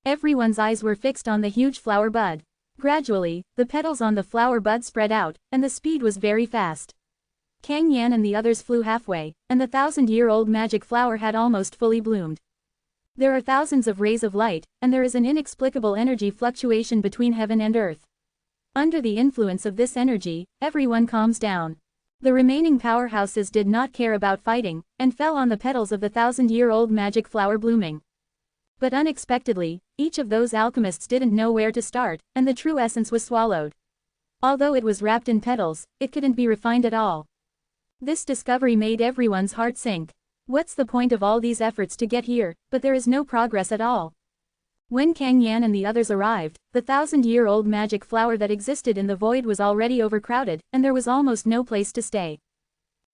Everyone's eyes were fixed on the huge flower bud. Gradually, the petals on the flower bud spread out, and the speed was very fast. Kang Yan and the others flew halfway, and the 1,000-year-old magic flower had almost fully bloomed. There are thousands of rays of light, and there is an inexplicable energy fluctuation between heaven and earth. Under the influence of this energy, everyone calms down. The remaining powerhouses did not care about fighting, and fell on the petals of the 1,000-year-old magic flower blooming. But unexpectedly, each of those alchemists didn't know where to start, and the true essence was swallowed. Although it was wrapped in petals, it couldn't be refined at all. This discovery made everyone's heart sink. What's the point of all these efforts to get here, but there is no progress at all? When Kang Yan and the others arrived, the 1,000-year-old magic flower that existed in the void was already overcrowded, and there was almost no place to stay.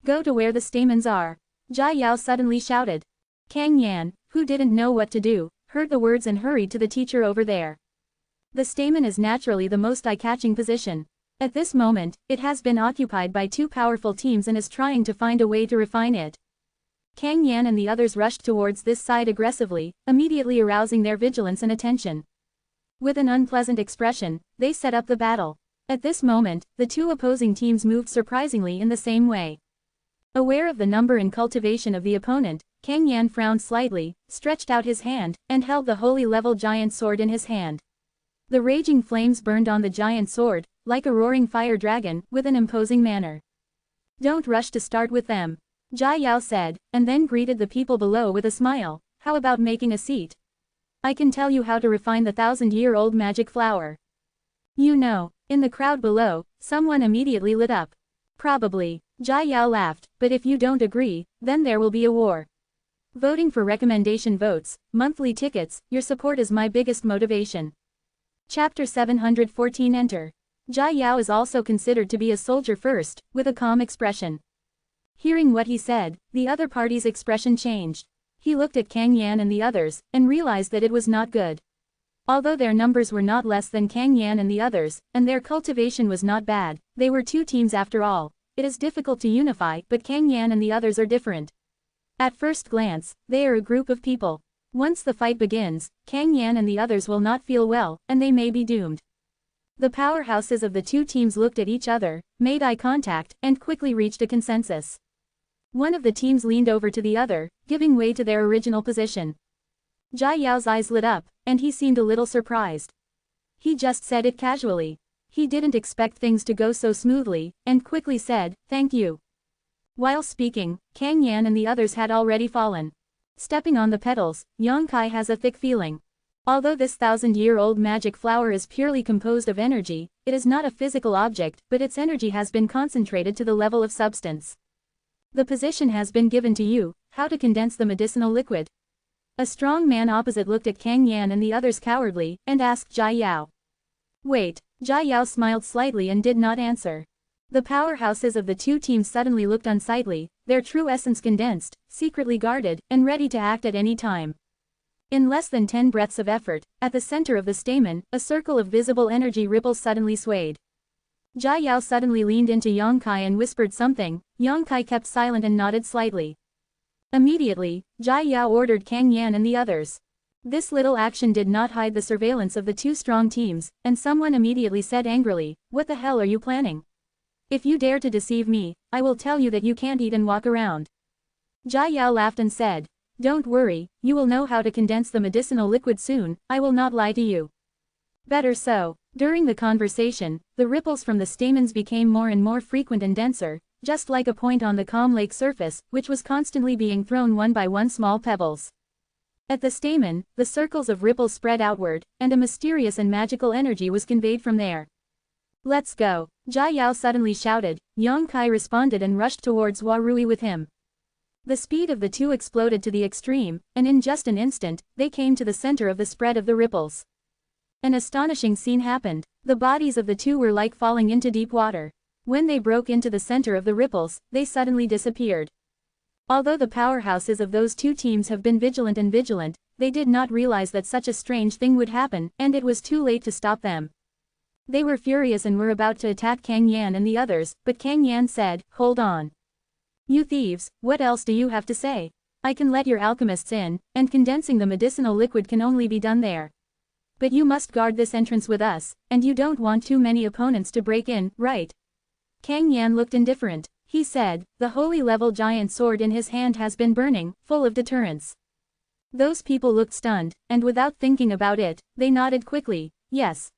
Go to where the stamens are. Jai Yao suddenly shouted. Kang Yan, who didn't know what to do, heard the words and hurried to the teacher over there. The stamen is naturally the most eye-catching position. At this moment, it has been occupied by 2 powerful teams and is trying to find a way to refine it. Kang Yan and the others rushed towards this side aggressively, immediately arousing their vigilance and attention. With an unpleasant expression, they set up the battle. At this moment, the 2 opposing teams moved surprisingly in the same way. Aware of the number and cultivation of the opponent, Kang Yan frowned slightly, stretched out his hand, and held the holy level giant sword in his hand. The raging flames burned on the giant sword, like a roaring fire dragon, with an imposing manner. Don't rush to start with them. Jai Yao said, and then greeted the people below with a smile. How about making a seat? I can tell you how to refine the 1,000-year-old magic flower. You know. In the crowd below, someone immediately lit up. Probably. Jai Yao laughed, but if you don't agree, then there will be a war. Voting for recommendation votes, monthly tickets, your support is my biggest motivation. Chapter 714 Enter. Jai Yao is also considered to be a soldier first, with a calm expression. Hearing what he said, the other party's expression changed. He looked at Kang Yan and the others, and realized that it was not good. Although their numbers were not less than Kang Yan and the others, and their cultivation was not bad, they were 2 teams after all. It is difficult to unify, but Kang Yan and the others are different. At first glance, they are a group of people. Once the fight begins, Kang Yan and the others will not feel well, and they may be doomed. The powerhouses of the two teams looked at each other, made eye contact, and quickly reached a consensus. One of the teams leaned over to the other, giving way to their original position. Jia Yao's eyes lit up, and he seemed a little surprised. He just said it casually. He didn't expect things to go so smoothly, and quickly said, "Thank you." While speaking, Kang Yan and the others had already fallen. Stepping on the petals, Yang Kai has a thick feeling. Although this 1,000-year-old magic flower is purely composed of energy, it is not a physical object, but its energy has been concentrated to the level of substance. The position has been given to you, how to condense the medicinal liquid. A strong man opposite looked at Kang Yan and the others cowardly, and asked Jia Yao. Wait, Jia Yao smiled slightly and did not answer. The powerhouses of the two teams suddenly looked unsightly, their true essence condensed, secretly guarded, and ready to act at any time. In less than 10 breaths of effort, at the center of the stamen, a circle of visible energy ripples suddenly swayed. Jia Yao suddenly leaned into Yang Kai and whispered something. Yang Kai kept silent and nodded slightly. Immediately, Jia Yao ordered Kang Yan and the others. This little action did not hide the surveillance of the two strong teams, and someone immediately said angrily, "What the hell are you planning? If you dare to deceive me, I will tell you that you can't eat and walk around." Jia Yao laughed and said, "Don't worry, you will know how to condense the medicinal liquid soon, I will not lie to you." Better so. During the conversation, the ripples from the stamens became more and more frequent and denser, just like a point on the calm lake surface, which was constantly being thrown one by one small pebbles. At the stamen, the circles of ripples spread outward, and a mysterious and magical energy was conveyed from there. "Let's go," Jia Yao suddenly shouted. Yang Kai responded and rushed towards Warui with him. The speed of the two exploded to the extreme, and in just an instant, they came to the center of the spread of the ripples. An astonishing scene happened. The bodies of the two were like falling into deep water. When they broke into the center of the ripples, they suddenly disappeared. Although the powerhouses of those two teams have been vigilant, they did not realize that such a strange thing would happen, and it was too late to stop them. They were furious and were about to attack Kang Yan and the others, but Kang Yan said, "Hold on. You thieves, what else do you have to say? I can let your alchemists in, and condensing the medicinal liquid can only be done there. But you must guard this entrance with us, and you don't want too many opponents to break in, right?" Kang Yan looked indifferent. He said, "The holy level giant sword in his hand has been burning, full of deterrence." Those people looked stunned, and without thinking about it, they nodded quickly, "Yes.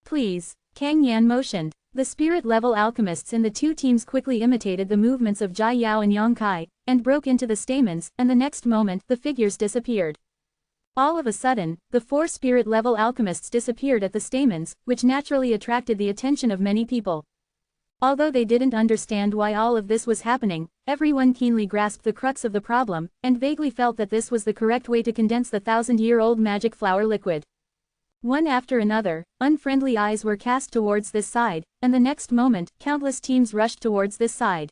Please." Kang Yan motioned. The spirit-level alchemists in the two teams quickly imitated the movements of Jia Yao and Yang Kai, and broke into the stamens, and the next moment, the figures disappeared. All of a sudden, the 4 spirit-level alchemists disappeared at the stamens, which naturally attracted the attention of many people. Although they didn't understand why all of this was happening, everyone keenly grasped the crux of the problem, and vaguely felt that this was the correct way to condense the 1,000-year-old magic flower liquid. One after another, unfriendly eyes were cast towards this side, and the next moment, countless teams rushed towards this side.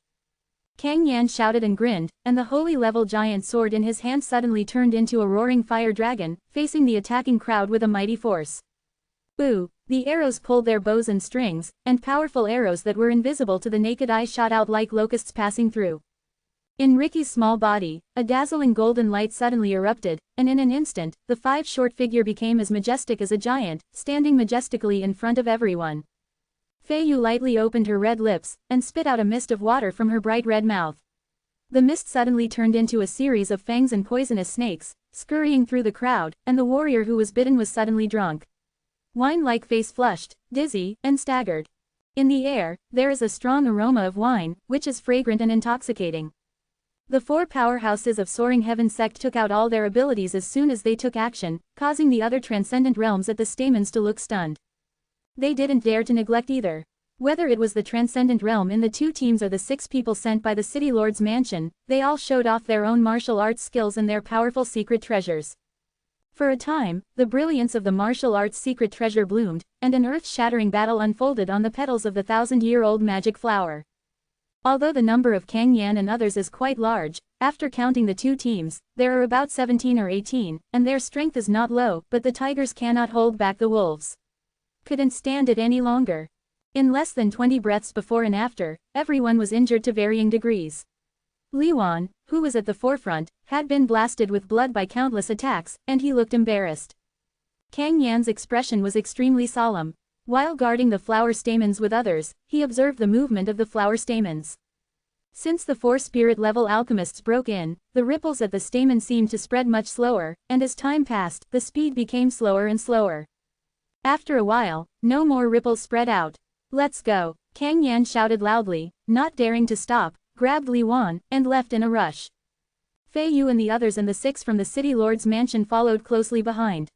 Kang Yan shouted and grinned, and the holy level giant sword in his hand suddenly turned into a roaring fire dragon, facing the attacking crowd with a mighty force. Boo! The arrows pulled their bows and strings, and powerful arrows that were invisible to the naked eye shot out like locusts passing through. In Ricky's small body, a dazzling golden light suddenly erupted, and in an instant, the 5-short figure became as majestic as a giant, standing majestically in front of everyone. Fei Yu lightly opened her red lips, and spit out a mist of water from her bright red mouth. The mist suddenly turned into a series of fangs and poisonous snakes, scurrying through the crowd, and the warrior who was bitten was suddenly drunk. Wine-like face flushed, dizzy, and staggered. In the air, there is a strong aroma of wine, which is fragrant and intoxicating. The 4 powerhouses of Soaring Heaven sect took out all their abilities as soon as they took action, causing the other transcendent realms at the stamens to look stunned. They didn't dare to neglect either. Whether it was the transcendent realm in the 2 teams or the 6 people sent by the City Lord's mansion, they all showed off their own martial arts skills and their powerful secret treasures. For a time, the brilliance of the martial arts secret treasure bloomed, and an earth-shattering battle unfolded on the petals of the 1,000-year-old magic flower. Although the number of Kang Yan and others is quite large, after counting the 2 teams, there are about 17 or 18, and their strength is not low, but the tigers cannot hold back the wolves. Couldn't stand it any longer. In less than 20 breaths before and after, everyone was injured to varying degrees. Li Wan, who was at the forefront, had been blasted with blood by countless attacks, and he looked embarrassed. Kang Yan's expression was extremely solemn. While guarding the flower stamens with others, he observed the movement of the flower stamens. Since the 4 spirit-level alchemists broke in, the ripples at the stamen seemed to spread much slower, and as time passed, the speed became slower and slower. After a while, no more ripples spread out. "Let's go," Kang Yan shouted loudly, not daring to stop, grabbed Li Wan, and left in a rush. Fei Yu and the others and the 6 from the city lord's mansion followed closely behind.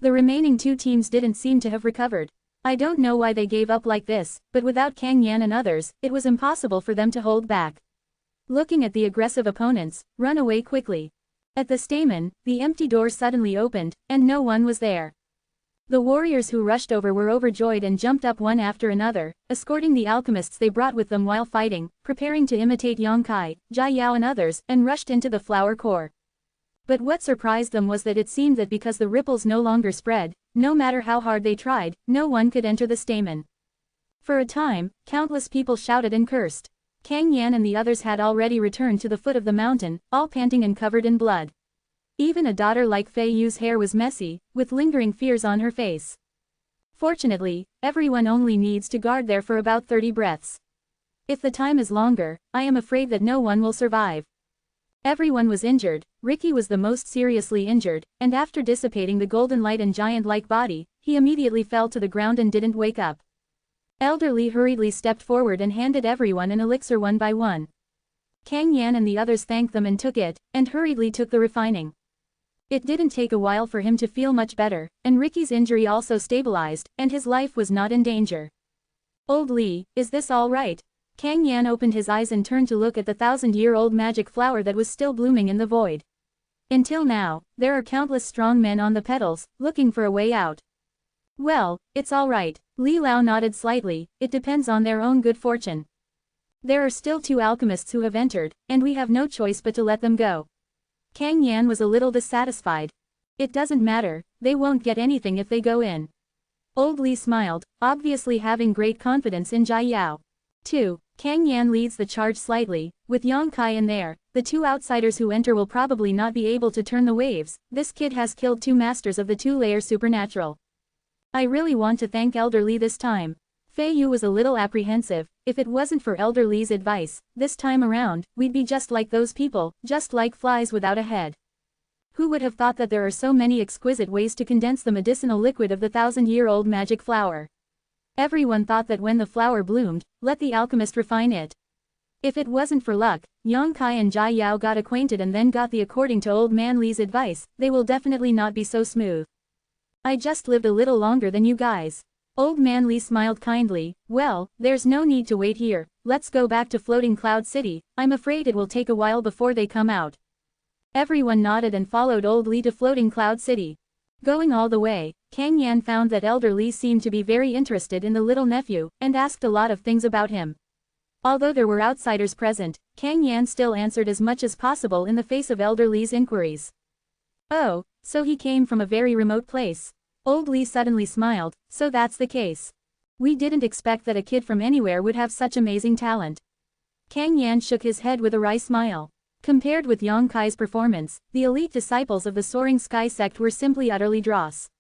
The remaining 2 teams didn't seem to have recovered. I don't know why they gave up like this, but without Kang Yan and others, it was impossible for them to hold back. Looking at the aggressive opponents, run away quickly. At the stamen, the empty door suddenly opened, and no one was there. The warriors who rushed over were overjoyed and jumped up one after another, escorting the alchemists they brought with them while fighting, preparing to imitate Yongkai, Jia Yao and others, and rushed into the flower core. But what surprised them was that it seemed that because the ripples no longer spread, no matter how hard they tried, no one could enter the stamen. For a time, countless people shouted and cursed. Kang Yan and the others had already returned to the foot of the mountain, all panting and covered in blood. Even a daughter like Fei Yu's hair was messy, with lingering fears on her face. Fortunately, everyone only needs to guard there for about 30 breaths. If the time is longer, I am afraid that no one will survive. Everyone was injured. Ricky was the most seriously injured, and after dissipating the golden light and giant-like body, he immediately fell to the ground and didn't wake up. Elder Li hurriedly stepped forward and handed everyone an elixir one by one. Kang Yan and the others thanked them and took it, and hurriedly took the refining. It didn't take a while for him to feel much better, and Ricky's injury also stabilized, and his life was not in danger. "Old Li, is this all right?" Kang Yan opened his eyes and turned to look at the 1,000-year-old magic flower that was still blooming in the void. Until now, there are countless strong men on the petals, looking for a way out. "Well, it's all right," Li Lao nodded slightly, "it depends on their own good fortune. There are still 2 alchemists who have entered, and we have no choice but to let them go." Kang Yan was a little dissatisfied. "It doesn't matter, they won't get anything if they go in." Old Li smiled, obviously having great confidence in Jia Yao. 2. Kang Yan leads the charge slightly, with Yongkai in there. The 2 outsiders who enter will probably not be able to turn the waves. This kid has killed 2 masters of the 2-layer supernatural. I really want to thank Elder Li this time. Fei Yu was a little apprehensive. If it wasn't for Elder Li's advice, this time around, we'd be just like those people, just like flies without a head. Who would have thought that there are so many exquisite ways to condense the medicinal liquid of the 1,000-year-old magic flower? Everyone thought that when the flower bloomed, let the alchemist refine it. If it wasn't for luck, Yongkai and Jia Yao got acquainted and then got the according to Old Man Li's advice, they will definitely not be so smooth. I just lived a little longer than you guys. Old Man Li smiled kindly. "Well, there's no need to wait here, let's go back to Floating Cloud City. I'm afraid it will take a while before they come out." Everyone nodded and followed Old Li to Floating Cloud City. Going all the way, Kang Yan found that Elder Li seemed to be very interested in the little nephew, and asked a lot of things about him. Although there were outsiders present, Kang Yan still answered as much as possible in the face of Elder Li's inquiries. "Oh, so he came from a very remote place." Old Li suddenly smiled. "So that's the case. We didn't expect that a kid from anywhere would have such amazing talent." Kang Yan shook his head with a wry smile. Compared with Yongkai's performance, the elite disciples of the Soaring Sky sect were simply utterly dross.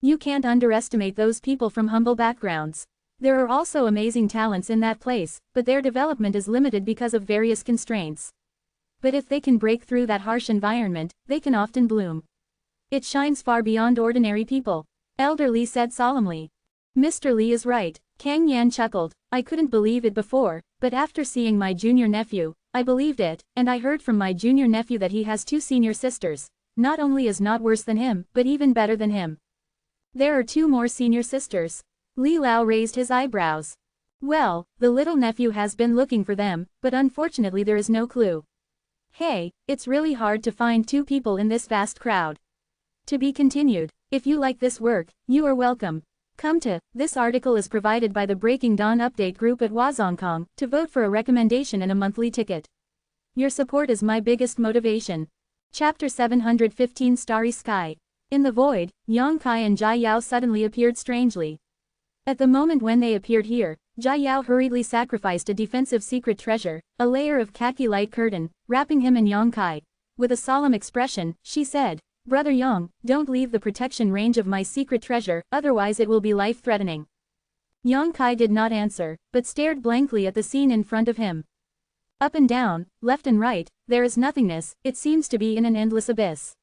You can't underestimate those people from humble backgrounds. There are also amazing talents in that place, but their development is limited because of various constraints. But if they can break through that harsh environment, they can often bloom. It shines far beyond ordinary people," Elder Li said solemnly. "Mr. Li is right," Kang Yan chuckled. "I couldn't believe it before, but after seeing my junior nephew, I believed it, and I heard from my junior nephew that he has 2 senior sisters. Not only is not worse than him, but even better than him." "There are 2 more senior sisters." Li Lao raised his eyebrows. "Well, the little nephew has been looking for them, but unfortunately there is no clue. Hey, it's really hard to find 2 people in this vast crowd." To be continued. If you like this work, you are welcome. Come to, this article is provided by the Breaking Dawn Update group at Wazongkong, to vote for a recommendation and a monthly ticket. Your support is my biggest motivation. Chapter 715 Starry Sky. In the void, Yongkai and Jia Yao suddenly appeared strangely. At the moment when they appeared here, Jia Yao hurriedly sacrificed a defensive secret treasure, a layer of khaki light curtain, wrapping him in Yang Kai. With a solemn expression, she said, "Brother Yang, don't leave the protection range of my secret treasure, otherwise it will be life-threatening." Yang Kai did not answer, but stared blankly at the scene in front of him. Up and down, left and right, there is nothingness, it seems to be in an endless abyss.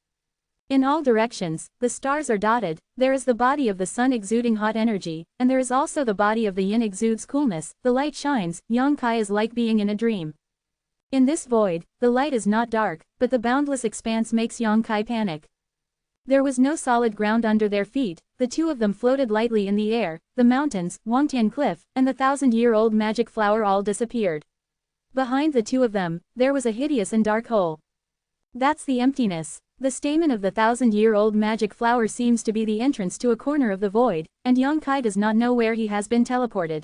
In all directions, the stars are dotted, there is the body of the sun exuding hot energy, and there is also the body of the yin exudes coolness, the light shines, Yang Kai is like being in a dream. In this void, the light is not dark, but the boundless expanse makes Yang Kai panic. There was no solid ground under their feet, the two of them floated lightly in the air, the mountains, Wangtian Cliff, and the 1,000-year-old magic flower all disappeared. Behind the two of them, there was a hideous and dark hole. That's the emptiness. The stamen of the 1,000-year-old magic flower seems to be the entrance to a corner of the void, and Yang Kai does not know where he has been teleported.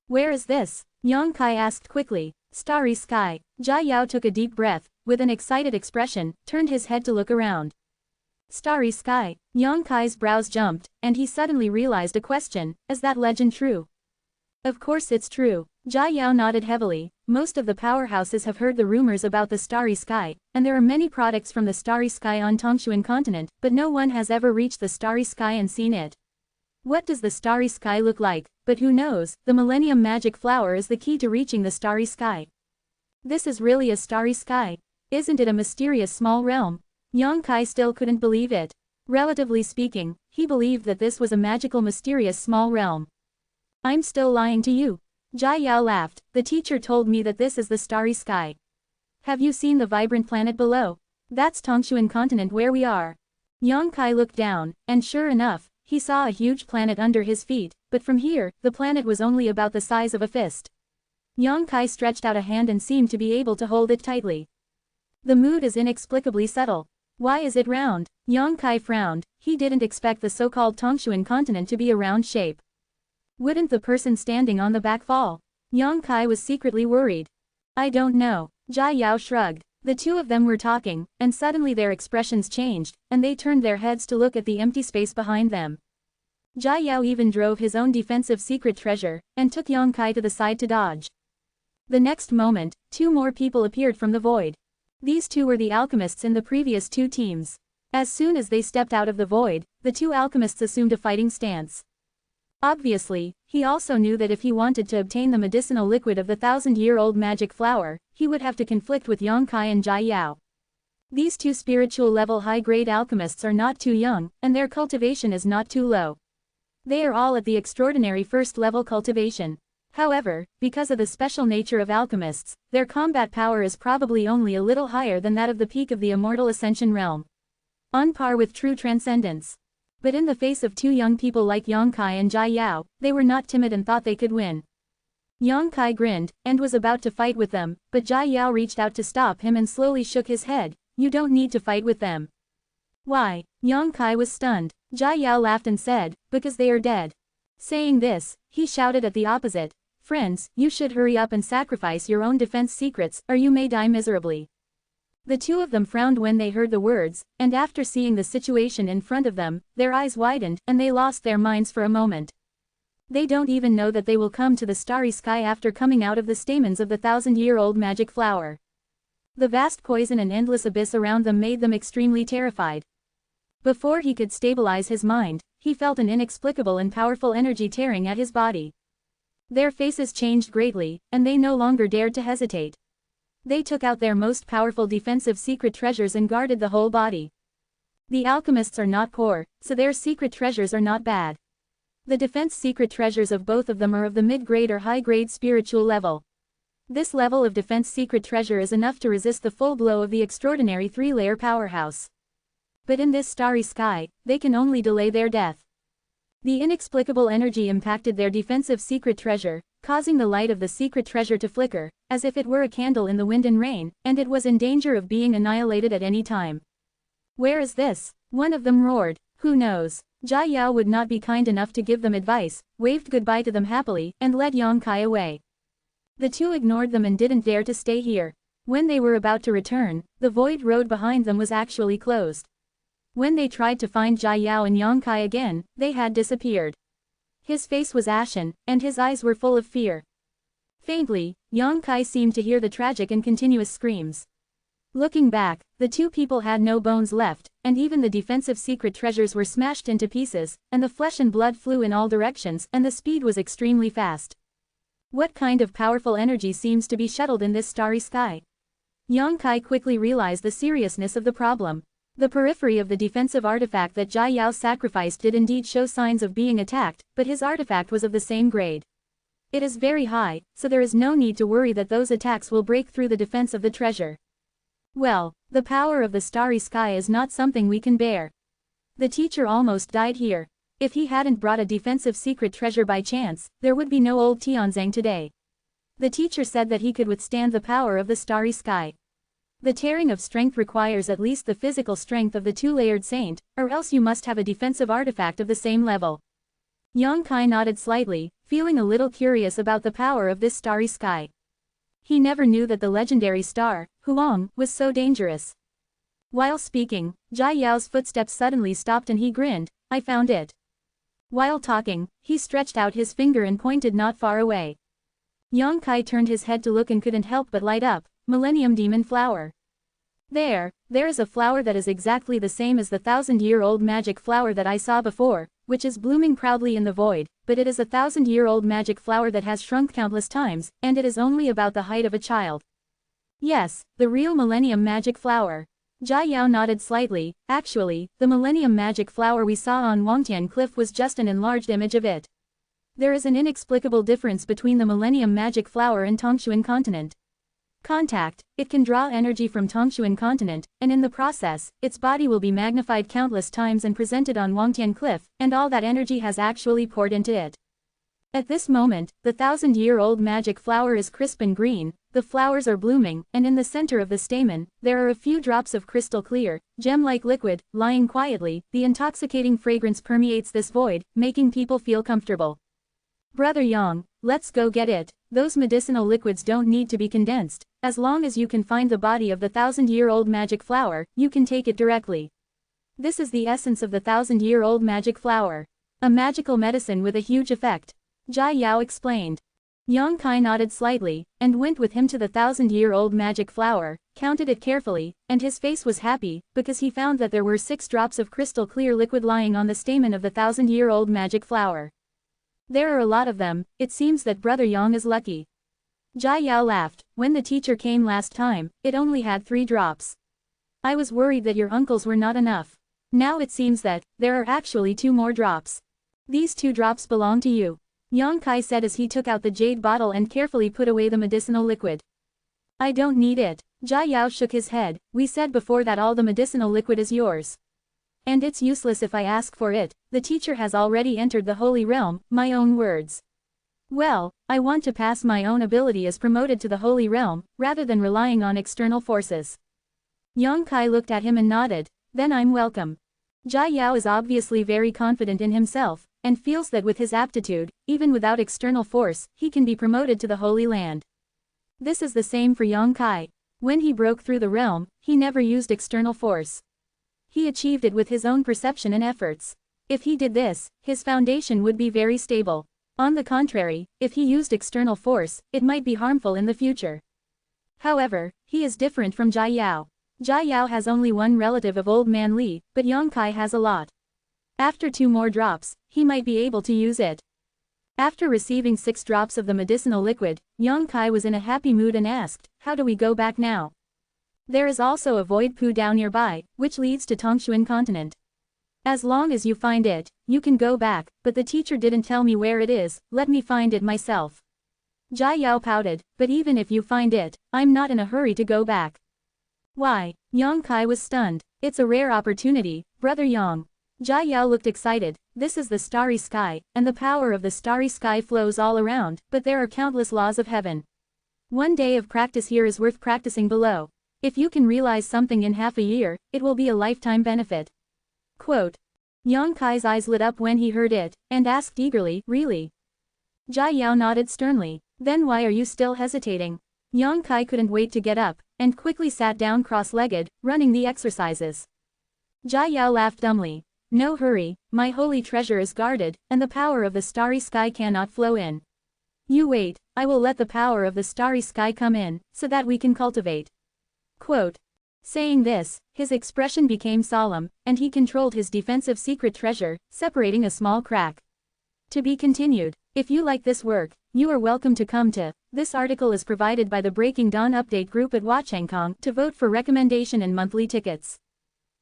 "Where is this?" Yang Kai asked quickly. "Starry sky." Jia Yao took a deep breath, with an excited expression, turned his head to look around. Starry sky. Yang Kai's brows jumped, and he suddenly realized a question, is that legend true? Of course it's true. Jia Yao nodded heavily. Most of the powerhouses have heard the rumors about the Starry Sky, and there are many products from the Starry Sky on Tongshuan continent, but no one has ever reached the Starry Sky and seen it. What does the Starry Sky look like? But who knows, the Millennium Magic Flower is the key to reaching the Starry Sky. This is really a Starry Sky. Isn't it a mysterious small realm? Yang Kai still couldn't believe it. Relatively speaking, he believed that this was a magical mysterious small realm. I'm still lying to you. Jia Yao laughed. The teacher told me that this is the Starry Sky. Have you seen the vibrant planet below? That's Tongshuan continent where we are. Yang Kai looked down, and sure enough, he saw a huge planet under his feet, but from here, the planet was only about the size of a fist. Yang Kai stretched out a hand and seemed to be able to hold it tightly. The mood is inexplicably subtle. Why is it round? Yang Kai frowned. He didn't expect the so-called Tongshuan continent to be a round shape. Wouldn't the person standing on the back fall? Yang Kai was secretly worried. I don't know. Jia Yao shrugged. The two of them were talking, and suddenly their expressions changed, and they turned their heads to look at the empty space behind them. Jia Yao even drove his own defensive secret treasure, and took Yang Kai to the side to dodge. The next moment, two more people appeared from the void. These two were the alchemists in the previous two teams. As soon as they stepped out of the void, the two alchemists assumed a fighting stance. Obviously, he also knew that if he wanted to obtain the medicinal liquid of the 1,000-year-old magic flower, he would have to conflict with Yang Kai and Jia Yao. These two spiritual-level high-grade alchemists are not too young, and their cultivation is not too low. They are all at the extraordinary first-level cultivation. However, because of the special nature of alchemists, their combat power is probably only a little higher than that of the peak of the Immortal Ascension realm. On par with true transcendence. But in the face of two young people like Yang Kai and Jia Yao, they were not timid and thought they could win. Yang Kai grinned, and was about to fight with them, but Jia Yao reached out to stop him and slowly shook his head. You don't need to fight with them. Why? Yang Kai was stunned. Jia Yao laughed and said, because they are dead. Saying this, he shouted at the opposite. Friends, you should hurry up and sacrifice your own defense secrets, or you may die miserably. The two of them frowned when they heard the words, and after seeing the situation in front of them, their eyes widened, and they lost their minds for a moment. They don't even know that they will come to the Starry Sky after coming out of the stamens of the 1,000-year-old magic flower. The vast poison and endless abyss around them made them extremely terrified. Before he could stabilize his mind, he felt an inexplicable and powerful energy tearing at his body. Their faces changed greatly, and they no longer dared to hesitate. They took out their most powerful defensive secret treasures and guarded the whole body. The alchemists are not poor, so their secret treasures are not bad. The defense secret treasures of both of them are of the mid-grade or high-grade spiritual level. This level of defense secret treasure is enough to resist the full blow of the extraordinary three-layer powerhouse. But in this Starry Sky, they can only delay their death. The inexplicable energy impacted their defensive secret treasure, causing the light of the secret treasure to flicker, as if it were a candle in the wind and rain, and it was in danger of being annihilated at any time. Where is this? One of them roared. Who knows? Jia Yao would not be kind enough to give them advice, waved goodbye to them happily, and led Yang Kai away. The two ignored them and didn't dare to stay here. When they were about to return, the void road behind them was actually closed. When they tried to find Jia Yao and Yang Kai again, they had disappeared. His face was ashen, and his eyes were full of fear. Faintly, Yang Kai seemed to hear the tragic and continuous screams. Looking back, the two people had no bones left, and even the defensive secret treasures were smashed into pieces, and the flesh and blood flew in all directions, and the speed was extremely fast. What kind of powerful energy seems to be shuttled in this starry sky? Yang Kai quickly realized the seriousness of the problem. The periphery of the defensive artifact that Jia Yao sacrificed did indeed show signs of being attacked, but his artifact was of the same grade. It is very high, so there is no need to worry that those attacks will break through the defense of the treasure. Well, the power of the starry sky is not something we can bear. The teacher almost died here. If he hadn't brought a defensive secret treasure by chance, there would be no old Tianzang today. The teacher said that he could withstand the power of the starry sky. The tearing of strength requires at least the physical strength of the two-layered saint, or else you must have a defensive artifact of the same level. Yang Kai nodded slightly, feeling a little curious about the power of this starry sky. He never knew that the legendary star, Huang, was so dangerous. While speaking, Jia Yao's footsteps suddenly stopped and he grinned, "I found it." While talking, he stretched out his finger and pointed not far away. Yang Kai turned his head to look and couldn't help but light up. Millennium Demon Flower. There is a flower that is exactly the same as the 1,000-year-old magic flower that I saw before, which is blooming proudly in the void, but it is a 1,000-year-old magic flower that has shrunk countless times, and it is only about the height of a child. Yes, the real Millennium Magic Flower. Jia Yao nodded slightly. Actually, the Millennium Magic Flower we saw on Wangtian Cliff was just an enlarged image of it. There is an inexplicable difference between the Millennium Magic Flower and Tongshuan Continent. Contact, it can draw energy from Tongshuan Continent, and in the process, its body will be magnified countless times and presented on Wangtian Cliff, and all that energy has actually poured into it. At this moment, the 1,000-year-old magic flower is crisp and green, the flowers are blooming, and in the center of the stamen, there are a few drops of crystal clear, gem-like liquid, lying quietly. The intoxicating fragrance permeates this void, making people feel comfortable. Brother Yang, let's go get it. Those medicinal liquids don't need to be condensed. As long as you can find the body of the 1,000-year-old magic flower, you can take it directly. This is the essence of the 1,000-year-old magic flower. A magical medicine with a huge effect. Jia Yao explained. Yang Kai nodded slightly, and went with him to the 1,000-year-old magic flower, counted it carefully, and his face was happy, because he found that there were 6 drops of crystal clear liquid lying on the stamen of the 1,000-year-old magic flower. There are a lot of them, it seems that Brother Yang is lucky. Jia Yao laughed. When the teacher came last time, it only had 3 drops. I was worried that your uncles were not enough. Now it seems that there are actually 2 more drops. These 2 drops belong to you. Yang Kai said as he took out the jade bottle and carefully put away the medicinal liquid. I don't need it. Jia Yao shook his head. We said before that all the medicinal liquid is yours. And it's useless if I ask for it. The teacher has already entered the holy realm, my own words. Well, I want to pass my own ability as promoted to the holy realm, rather than relying on external forces. Yang Kai looked at him and nodded. Then I'm welcome. Jia Yao is obviously very confident in himself, and feels that with his aptitude, even without external force, he can be promoted to the Holy Land. This is the same for Yang Kai. When he broke through the realm, he never used external force. He achieved it with his own perception and efforts. If he did this, his foundation would be very stable. On the contrary, if he used external force, it might be harmful in the future. However, he is different from Jia Yao. Jia Yao has only one relative of Old Man Li, but Yang Kai has a lot. After 2 more drops, he might be able to use it. After receiving 6 drops of the medicinal liquid, Yang Kai was in a happy mood and asked, how do we go back now? There is also a void pool down nearby, which leads to Tongshuan Continent. As long as you find it, you can go back, but the teacher didn't tell me where it is, let me find it myself. Jia Yao pouted, but even if you find it, I'm not in a hurry to go back. Why? Yang Kai was stunned. It's a rare opportunity, Brother Yang. Jia Yao looked excited. This is the starry sky, and the power of the starry sky flows all around, but there are countless laws of heaven. One day of practice here is worth practicing below. If you can realize something in half a year, it will be a lifetime benefit. Quote. Yang Kai's eyes lit up when he heard it, and asked eagerly, really? Jia Yao nodded sternly. Then why are you still hesitating? Yang Kai couldn't wait to get up, and quickly sat down cross-legged, running the exercises. Jia Yao laughed dumbly. No hurry, my holy treasure is guarded, and the power of the starry sky cannot flow in. You wait, I will let the power of the starry sky come in, so that we can cultivate. Quote. Saying this, his expression became solemn, and he controlled his defensive secret treasure, separating a small crack. To be continued. If you like this work, you are welcome to come to. This article is provided by the Breaking Dawn Update group at Watchangkong to vote for recommendation and monthly tickets.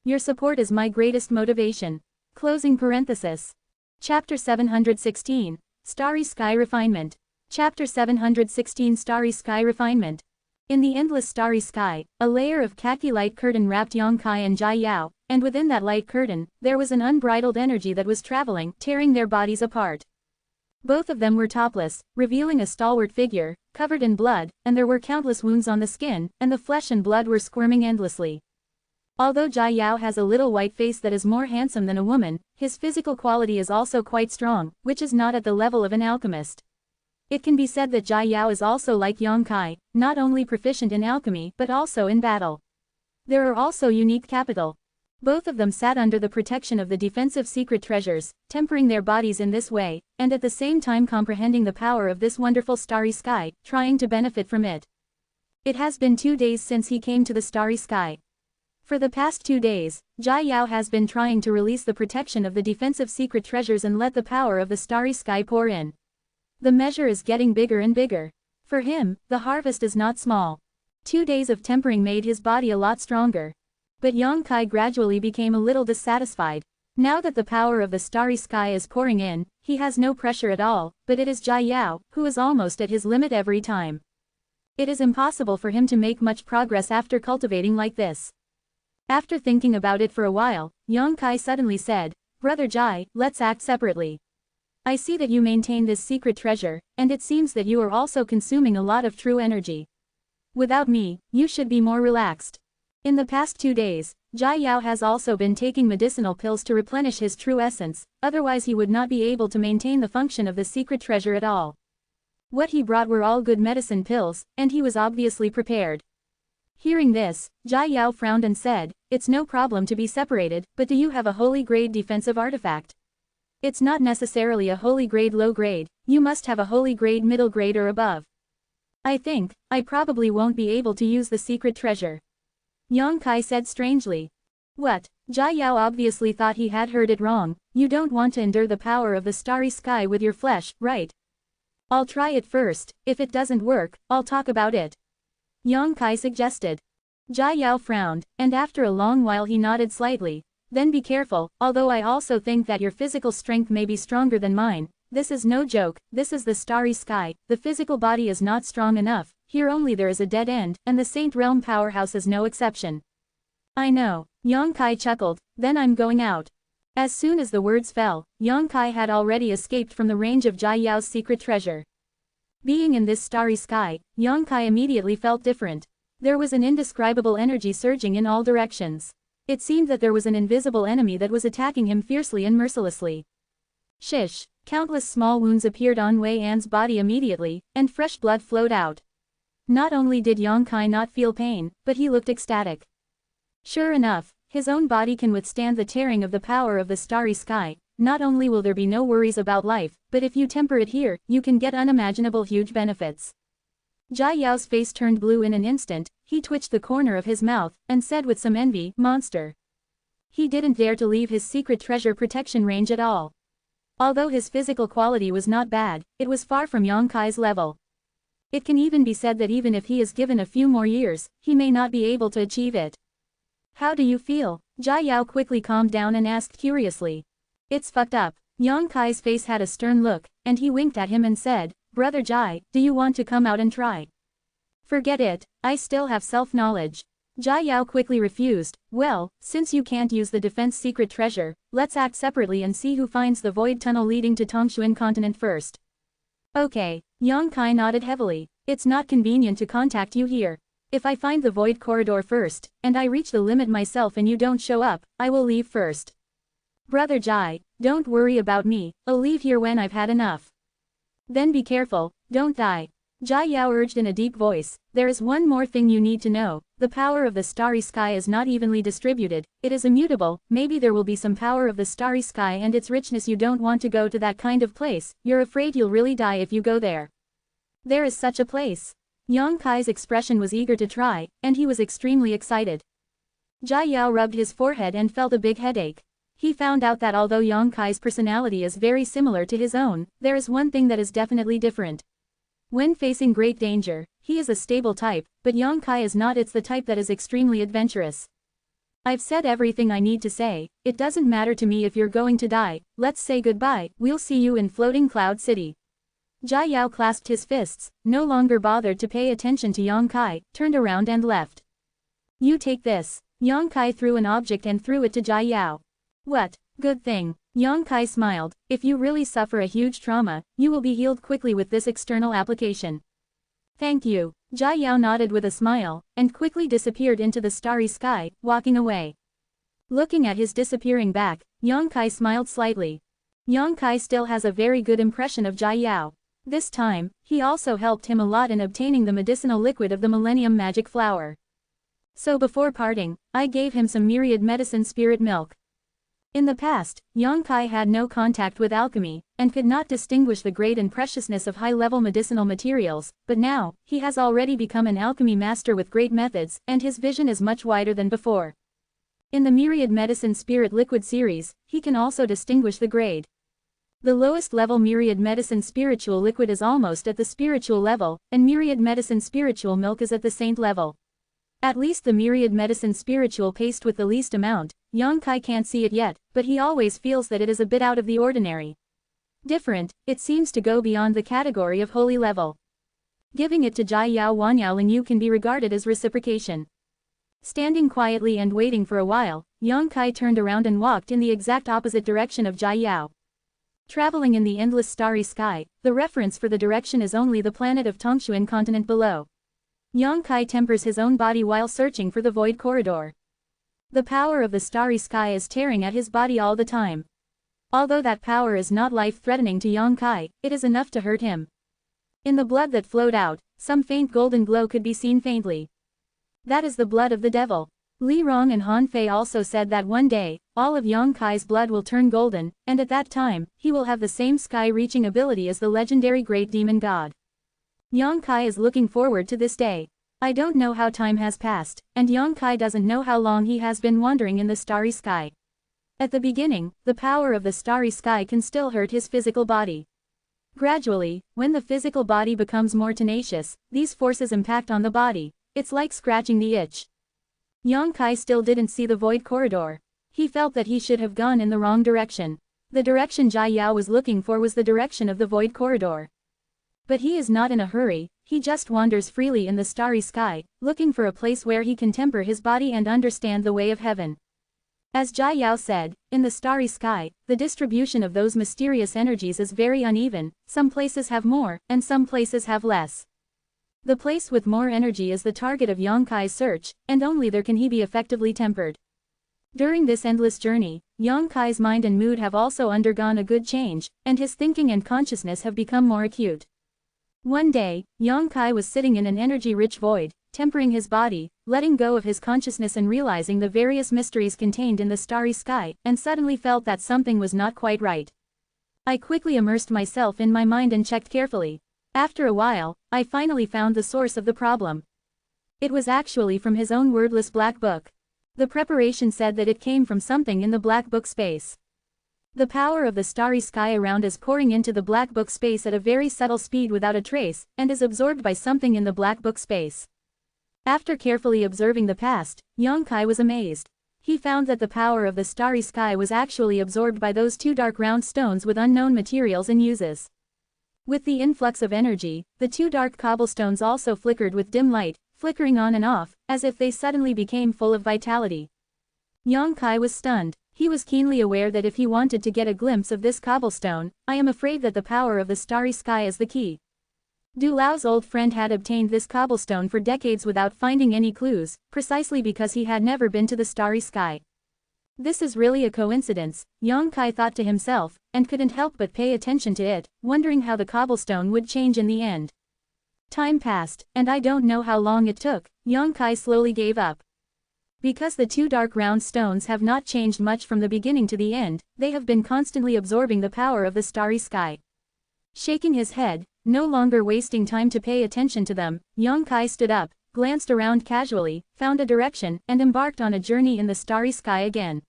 Your support is my greatest motivation. Closing parenthesis. Chapter 716. Starry Sky Refinement. Chapter 716 Starry Sky Refinement. In the endless starry sky, a layer of khaki light curtain wrapped Yongkai and Jai Yao, and within that light curtain, there was an unbridled energy that was traveling, tearing their bodies apart. Both of them were topless, revealing a stalwart figure, covered in blood, and there were countless wounds on the skin, and the flesh and blood were squirming endlessly. Although Jai Yao has a little white face that is more handsome than a woman, his physical quality is also quite strong, which is not at the level of an alchemist. It can be said that Jai Yao is also like Yongkai, not only proficient in alchemy but also in battle. There are also unique capital. Both of them sat under the protection of the defensive secret treasures, tempering their bodies in this way, and at the same time comprehending the power of this wonderful starry sky, trying to benefit from it. It has been 2 days since he came to the starry sky. For the past 2 days, Jai Yao has been trying to release the protection of the defensive secret treasures and let the power of the starry sky pour in. The measure is getting bigger and bigger. For him, the harvest is not small. 2 days of tempering made his body a lot stronger. But Yongkai gradually became a little dissatisfied. Now that the power of the starry sky is pouring in, he has no pressure at all, but it is Jai Yao, who is almost at his limit every time. It is impossible for him to make much progress after cultivating like this. After thinking about it for a while, Yongkai suddenly said, "Brother Jai, let's act separately. I see that you maintain this secret treasure, and it seems that you are also consuming a lot of true energy. Without me, you should be more relaxed." In the past 2 days, Jai Yao has also been taking medicinal pills to replenish his true essence, otherwise he would not be able to maintain the function of the secret treasure at all. What he brought were all good medicine pills, and he was obviously prepared. Hearing this, Jai Yao frowned and said, "It's no problem to be separated, but do you have a holy grade defensive artifact? It's not necessarily a holy grade low grade, you must have a holy grade middle grade or above. I think, I probably won't be able to use the secret treasure." Yongkai said strangely. What? Jai Yao obviously thought he had heard it wrong. You don't want to endure the power of the starry sky with your flesh, right? I'll try it first, if it doesn't work, I'll talk about it. Yongkai suggested. Jai Yao frowned, and after a long while he nodded slightly. Then be careful, although I also think that your physical strength may be stronger than mine. This is no joke, this is the starry sky, the physical body is not strong enough, here only there is a dead end, and the Saint Realm powerhouse is no exception. I know, Yongkai chuckled, then I'm going out. As soon as the words fell, Yongkai had already escaped from the range of Jai Yao's secret treasure. Being in this starry sky, Yongkai immediately felt different. There was an indescribable energy surging in all directions. It seemed that there was an invisible enemy that was attacking him fiercely and mercilessly. Shish! Countless small wounds appeared on Wei An's body immediately, and fresh blood flowed out. Not only did Yongkai not feel pain, but he looked ecstatic. Sure enough, his own body can withstand the tearing of the power of the starry sky. Not only will there be no worries about life, but if you temper it here, you can get unimaginable huge benefits. Jai Yao's face turned blue in an instant, he twitched the corner of his mouth, and said with some envy, "Monster." He didn't dare to leave his secret treasure protection range at all. Although his physical quality was not bad, it was far from Yongkai's level. It can even be said that even if he is given a few more years, he may not be able to achieve it. How do you feel? Jai Yao quickly calmed down and asked curiously. It's fucked up. Yongkai's face had a stern look, and he winked at him and said, "Brother Jai, do you want to come out and try?" "Forget it, I still have self-knowledge." Jai Yao quickly refused. "Well, since you can't use the defense secret treasure, let's act separately and see who finds the void tunnel leading to Tongshuan continent first." "Okay." Yongkai nodded heavily. "It's not convenient to contact you here. If I find the void corridor first, and I reach the limit myself and you don't show up, I will leave first. Brother Jai, don't worry about me, I'll leave here when I've had enough. Then be careful, don't die." Jia Yao urged in a deep voice, there is one more thing you need to know, the power of the starry sky is not evenly distributed, it is immutable, maybe there will be some power of the starry sky and its richness you don't want to go to that kind of place, you're afraid you'll really die if you go there. There is such a place. Yang Kai's expression was eager to try, and he was extremely excited. Jia Yao rubbed his forehead and felt a big headache. He found out that although Yang Kai's personality is very similar to his own, there is one thing that is definitely different. When facing great danger, he is a stable type, but Yang Kai is not. It's the type that is extremely adventurous. I've said everything I need to say, it doesn't matter to me if you're going to die, let's say goodbye, we'll see you in Floating Cloud City. Jia Yao clasped his fists, no longer bothered to pay attention to Yang Kai, turned around and left. You take this. Yang Kai threw an object and threw it to Jia Yao. What? Good thing. Yang Kai smiled, if you really suffer a huge trauma, you will be healed quickly with this external application. Thank you. Jia Yao nodded with a smile, and quickly disappeared into the starry sky, walking away. Looking at his disappearing back, Yang Kai smiled slightly. Yang Kai still has a very good impression of Jia Yao. This time, he also helped him a lot in obtaining the medicinal liquid of the Millennium Magic Flower. So before parting, I gave him some myriad medicine spirit milk. In the past, Yang Kai had no contact with alchemy, and could not distinguish the grade and preciousness of high-level medicinal materials, but now, he has already become an alchemy master with great methods, and his vision is much wider than before. In the Myriad Medicine Spirit Liquid series, he can also distinguish the grade. The lowest level Myriad Medicine Spiritual Liquid is almost at the spiritual level, and Myriad Medicine Spiritual Milk is at the saint level. At least the Myriad Medicine Spiritual Paste with the least amount, Yang Kai can't see it yet, but he always feels that it is a bit out of the ordinary. Different, it seems to go beyond the category of holy level. Giving it to Jia Yao Wanyao Ling Yu can be regarded as reciprocation. Standing quietly and waiting for a while, Yang Kai turned around and walked in the exact opposite direction of Jia Yao. Traveling in the endless starry sky, the reference for the direction is only the planet of Tongshuan continent below. Yang Kai tempers his own body while searching for the void corridor. The power of the starry sky is tearing at his body all the time. Although that power is not life-threatening to Yang Kai, it is enough to hurt him. In the blood that flowed out, some faint golden glow could be seen faintly. That is the blood of the devil. Li Rong and Han Fei also said that one day, all of Yang Kai's blood will turn golden, and at that time, he will have the same sky-reaching ability as the legendary great demon god. Yang Kai is looking forward to this day. I don't know how time has passed, and Yang Kai doesn't know how long he has been wandering in the starry sky. At the beginning, the power of the starry sky can still hurt his physical body. Gradually, when the physical body becomes more tenacious, these forces impact on the body. It's like scratching the itch. Yang Kai still didn't see the void corridor. He felt that he should have gone in the wrong direction. The direction Jia Yao was looking for was the direction of the void corridor. But he is not in a hurry, he just wanders freely in the starry sky, looking for a place where he can temper his body and understand the way of heaven. As Jia Yao said, in the starry sky, the distribution of those mysterious energies is very uneven, some places have more, and some places have less. The place with more energy is the target of Yang Kai's search, and only there can he be effectively tempered. During this endless journey, Yang Kai's mind and mood have also undergone a good change, and his thinking and consciousness have become more acute. One day, Yang Kai was sitting in an energy-rich void, tempering his body, letting go of his consciousness and realizing the various mysteries contained in the starry sky, and suddenly felt that something was not quite right. I quickly immersed myself in my mind and checked carefully. After a while, I finally found the source of the problem. It was actually from his own wordless black book. The preparation said that it came from something in the black book space. The power of the starry sky around is pouring into the black book space at a very subtle speed without a trace, and is absorbed by something in the black book space. After carefully observing the past, Yang Kai was amazed. He found that the power of the starry sky was actually absorbed by those two dark round stones with unknown materials and uses. With the influx of energy, the two dark cobblestones also flickered with dim light, flickering on and off, as if they suddenly became full of vitality. Yang Kai was stunned. He was keenly aware that if he wanted to get a glimpse of this cobblestone, I am afraid that the power of the starry sky is the key. Du Lao's old friend had obtained this cobblestone for decades without finding any clues, precisely because he had never been to the starry sky. This is really a coincidence, Yang Kai thought to himself, and couldn't help but pay attention to it, wondering how the cobblestone would change in the end. Time passed, and I don't know how long it took. Yongkai slowly gave up. Because the two dark round stones have not changed much from the beginning to the end, they have been constantly absorbing the power of the starry sky. Shaking his head, no longer wasting time to pay attention to them, Yongkai stood up, glanced around casually, found a direction, and embarked on a journey in the starry sky again.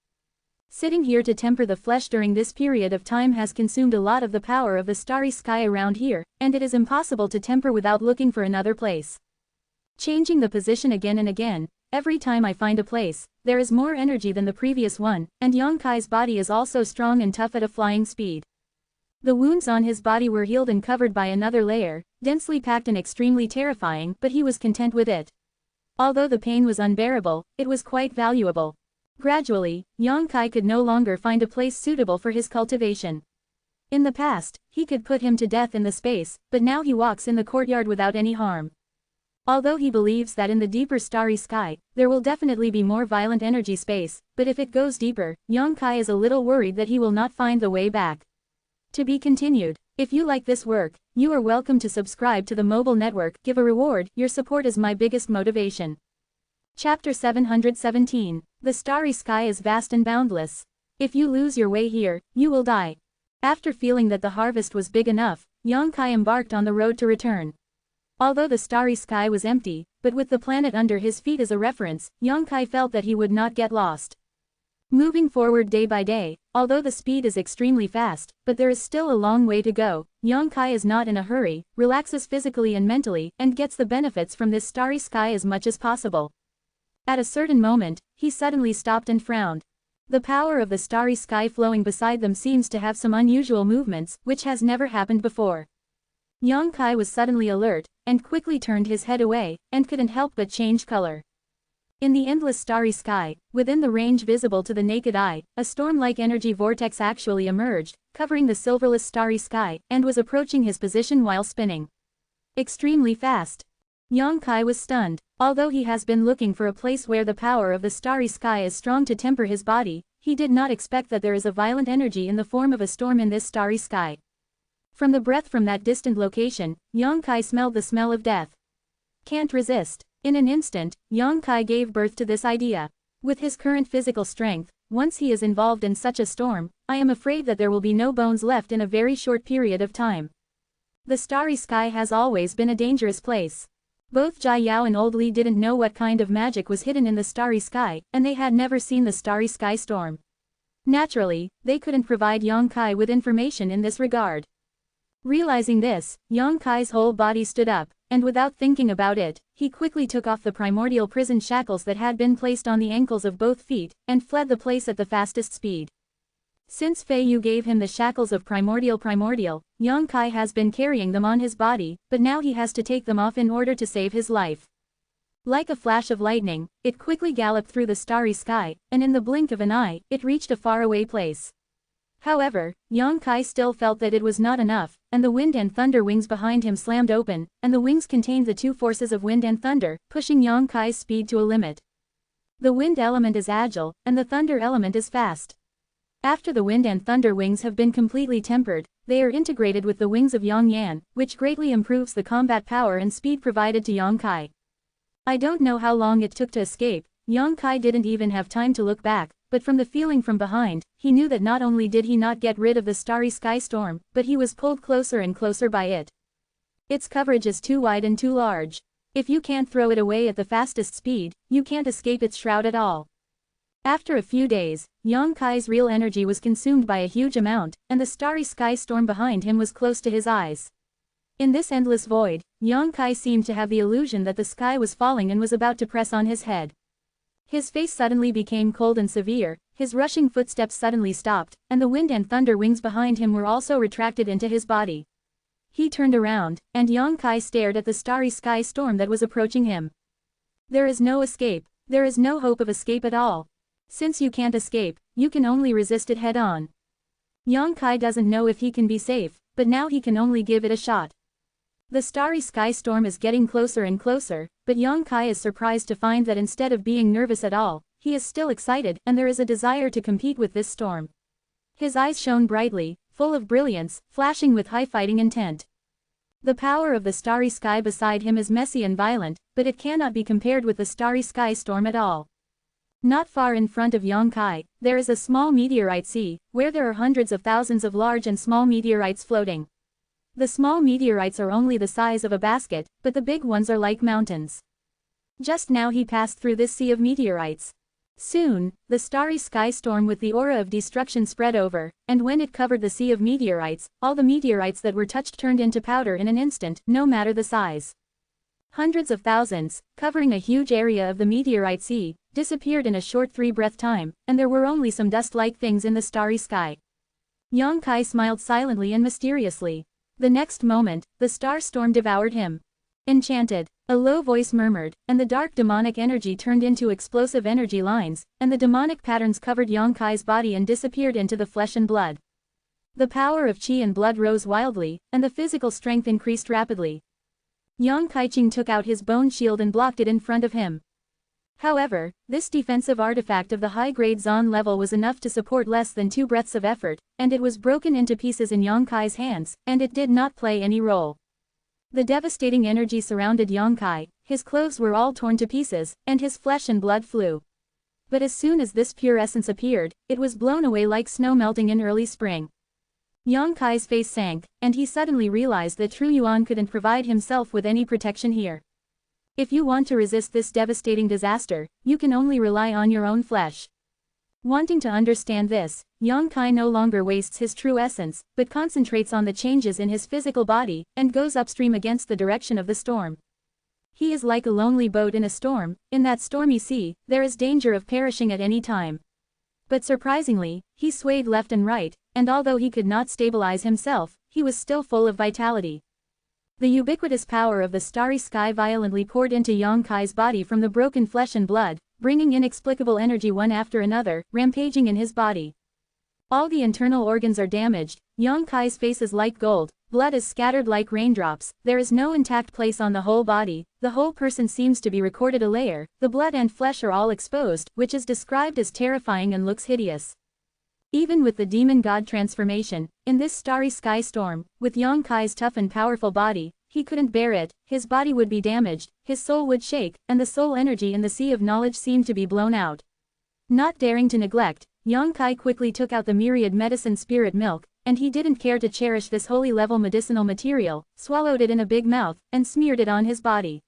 Sitting here to temper the flesh during this period of time has consumed a lot of the power of the starry sky around here, and it is impossible to temper without looking for another place. Changing the position again and again, every time I find a place, there is more energy than the previous one, and Yongkai's body is also strong and tough at a flying speed. The wounds on his body were healed and covered by another layer, densely packed and extremely terrifying, but he was content with it. Although the pain was unbearable, it was quite valuable. Gradually, Yongkai could no longer find a place suitable for his cultivation. In the past, he could put him to death in the space, but now he walks in the courtyard without any harm. Although he believes that in the deeper starry sky, there will definitely be more violent energy space, but if it goes deeper, Yongkai is a little worried that he will not find the way back. To be continued. If you like this work, you are welcome to subscribe to the mobile network. Give a reward, your support is my biggest motivation. Chapter 717. The starry sky is vast and boundless. If you lose your way here, you will die. After feeling that the harvest was big enough, Yongkai embarked on the road to return. Although the starry sky was empty, but with the planet under his feet as a reference, Yongkai felt that he would not get lost. Moving forward day by day, although the speed is extremely fast, but there is still a long way to go, Yongkai is not in a hurry, relaxes physically and mentally, and gets the benefits from this starry sky as much as possible. At a certain moment, he suddenly stopped and frowned. The power of the starry sky flowing beside them seems to have some unusual movements, which has never happened before. Yongkai was suddenly alert, and quickly turned his head away, and couldn't help but change color. In the endless starry sky, within the range visible to the naked eye, a storm-like energy vortex actually emerged, covering the silverless starry sky, and was approaching his position while spinning extremely fast. Yongkai was stunned. Although he has been looking for a place where the power of the starry sky is strong to temper his body, he did not expect that there is a violent energy in the form of a storm in this starry sky. From the breath from that distant location, Yongkai smelled the smell of death. Can't resist. In an instant, Yongkai gave birth to this idea. With his current physical strength, once he is involved in such a storm, I am afraid that there will be no bones left in a very short period of time. The starry sky has always been a dangerous place. Both Jia Yao and Old Li didn't know what kind of magic was hidden in the starry sky, and they had never seen the starry sky storm. Naturally, they couldn't provide Yongkai with information in this regard. Realizing this, Yongkai's whole body stood up, and without thinking about it, he quickly took off the primordial prison shackles that had been placed on the ankles of both feet, and fled the place at the fastest speed. Since Fei Yu gave him the shackles of primordial, Yongkai has been carrying them on his body, but now he has to take them off in order to save his life. Like a flash of lightning, it quickly galloped through the starry sky, and in the blink of an eye, it reached a faraway place. However, Yongkai still felt that it was not enough, and the wind and thunder wings behind him slammed open, and the wings contained the two forces of wind and thunder, pushing Yongkai's speed to a limit. The wind element is agile, and the thunder element is fast. After the wind and thunder wings have been completely tempered, they are integrated with the wings of Yongyan, which greatly improves the combat power and speed provided to Yongkai. I don't know how long it took to escape. Yongkai didn't even have time to look back, but from the feeling from behind, he knew that not only did he not get rid of the starry sky storm, but he was pulled closer and closer by it. Its coverage is too wide and too large. If you can't throw it away at the fastest speed, you can't escape its shroud at all. After a few days, Yongkai's real energy was consumed by a huge amount, and the starry sky storm behind him was close to his eyes. In this endless void, Yongkai seemed to have the illusion that the sky was falling and was about to press on his head. His face suddenly became cold and severe, his rushing footsteps suddenly stopped, and the wind and thunder wings behind him were also retracted into his body. He turned around, and Yongkai stared at the starry sky storm that was approaching him. There is no escape. There is no hope of escape at all. Since you can't escape, you can only resist it head-on. Yongkai doesn't know if he can be safe, but now he can only give it a shot. The starry sky storm is getting closer and closer, but Yongkai is surprised to find that instead of being nervous at all, he is still excited and there is a desire to compete with this storm. His eyes shone brightly, full of brilliance, flashing with high fighting intent. The power of the starry sky beside him is messy and violent, but it cannot be compared with the starry sky storm at all. Not far in front of Yongkai, there is a small meteorite sea, where there are hundreds of thousands of large and small meteorites floating. The small meteorites are only the size of a basket, but the big ones are like mountains. Just now he passed through this sea of meteorites. Soon, the starry sky storm with the aura of destruction spread over, and when it covered the sea of meteorites, all the meteorites that were touched turned into powder in an instant, no matter the size. Hundreds of thousands, covering a huge area of the meteorite sea, disappeared in a short 3-breath time, and there were only some dust-like things in the starry sky. Yongkai smiled silently and mysteriously. The next moment, the star storm devoured him. Enchanted, a low voice murmured, and the dark demonic energy turned into explosive energy lines, and the demonic patterns covered Yongkai's body and disappeared into the flesh and blood. The power of qi and blood rose wildly, and the physical strength increased rapidly. Yongkai took out his bone shield and blocked it in front of him. However, this defensive artifact of the high-grade Zon level was enough to support less than 2 breaths of effort, and it was broken into pieces in Yongkai's hands, and it did not play any role. The devastating energy surrounded Yongkai, his clothes were all torn to pieces, and his flesh and blood flew. But as soon as this pure essence appeared, it was blown away like snow melting in early spring. Yongkai's face sank, and he suddenly realized that True Yuan couldn't provide himself with any protection here. If you want to resist this devastating disaster, you can only rely on your own flesh. Wanting to understand this, Yongkai no longer wastes his true essence, but concentrates on the changes in his physical body, and goes upstream against the direction of the storm. He is like a lonely boat in a storm. In that stormy sea, there is danger of perishing at any time. But surprisingly, he swayed left and right, and although he could not stabilize himself, he was still full of vitality. The ubiquitous power of the starry sky violently poured into Yongkai's body from the broken flesh and blood, bringing inexplicable energy one after another, rampaging in his body. All the internal organs are damaged, Yongkai's face is like gold, blood is scattered like raindrops, there is no intact place on the whole body, the whole person seems to be recorded a layer, the blood and flesh are all exposed, which is described as terrifying and looks hideous. Even with the demon god transformation, in this starry sky storm, with Yongkai's tough and powerful body, he couldn't bear it, his body would be damaged, his soul would shake, and the soul energy in the sea of knowledge seemed to be blown out. Not daring to neglect, Yongkai quickly took out the myriad medicine spirit milk, and he didn't care to cherish this holy level medicinal material, swallowed it in a big mouth, and smeared it on his body.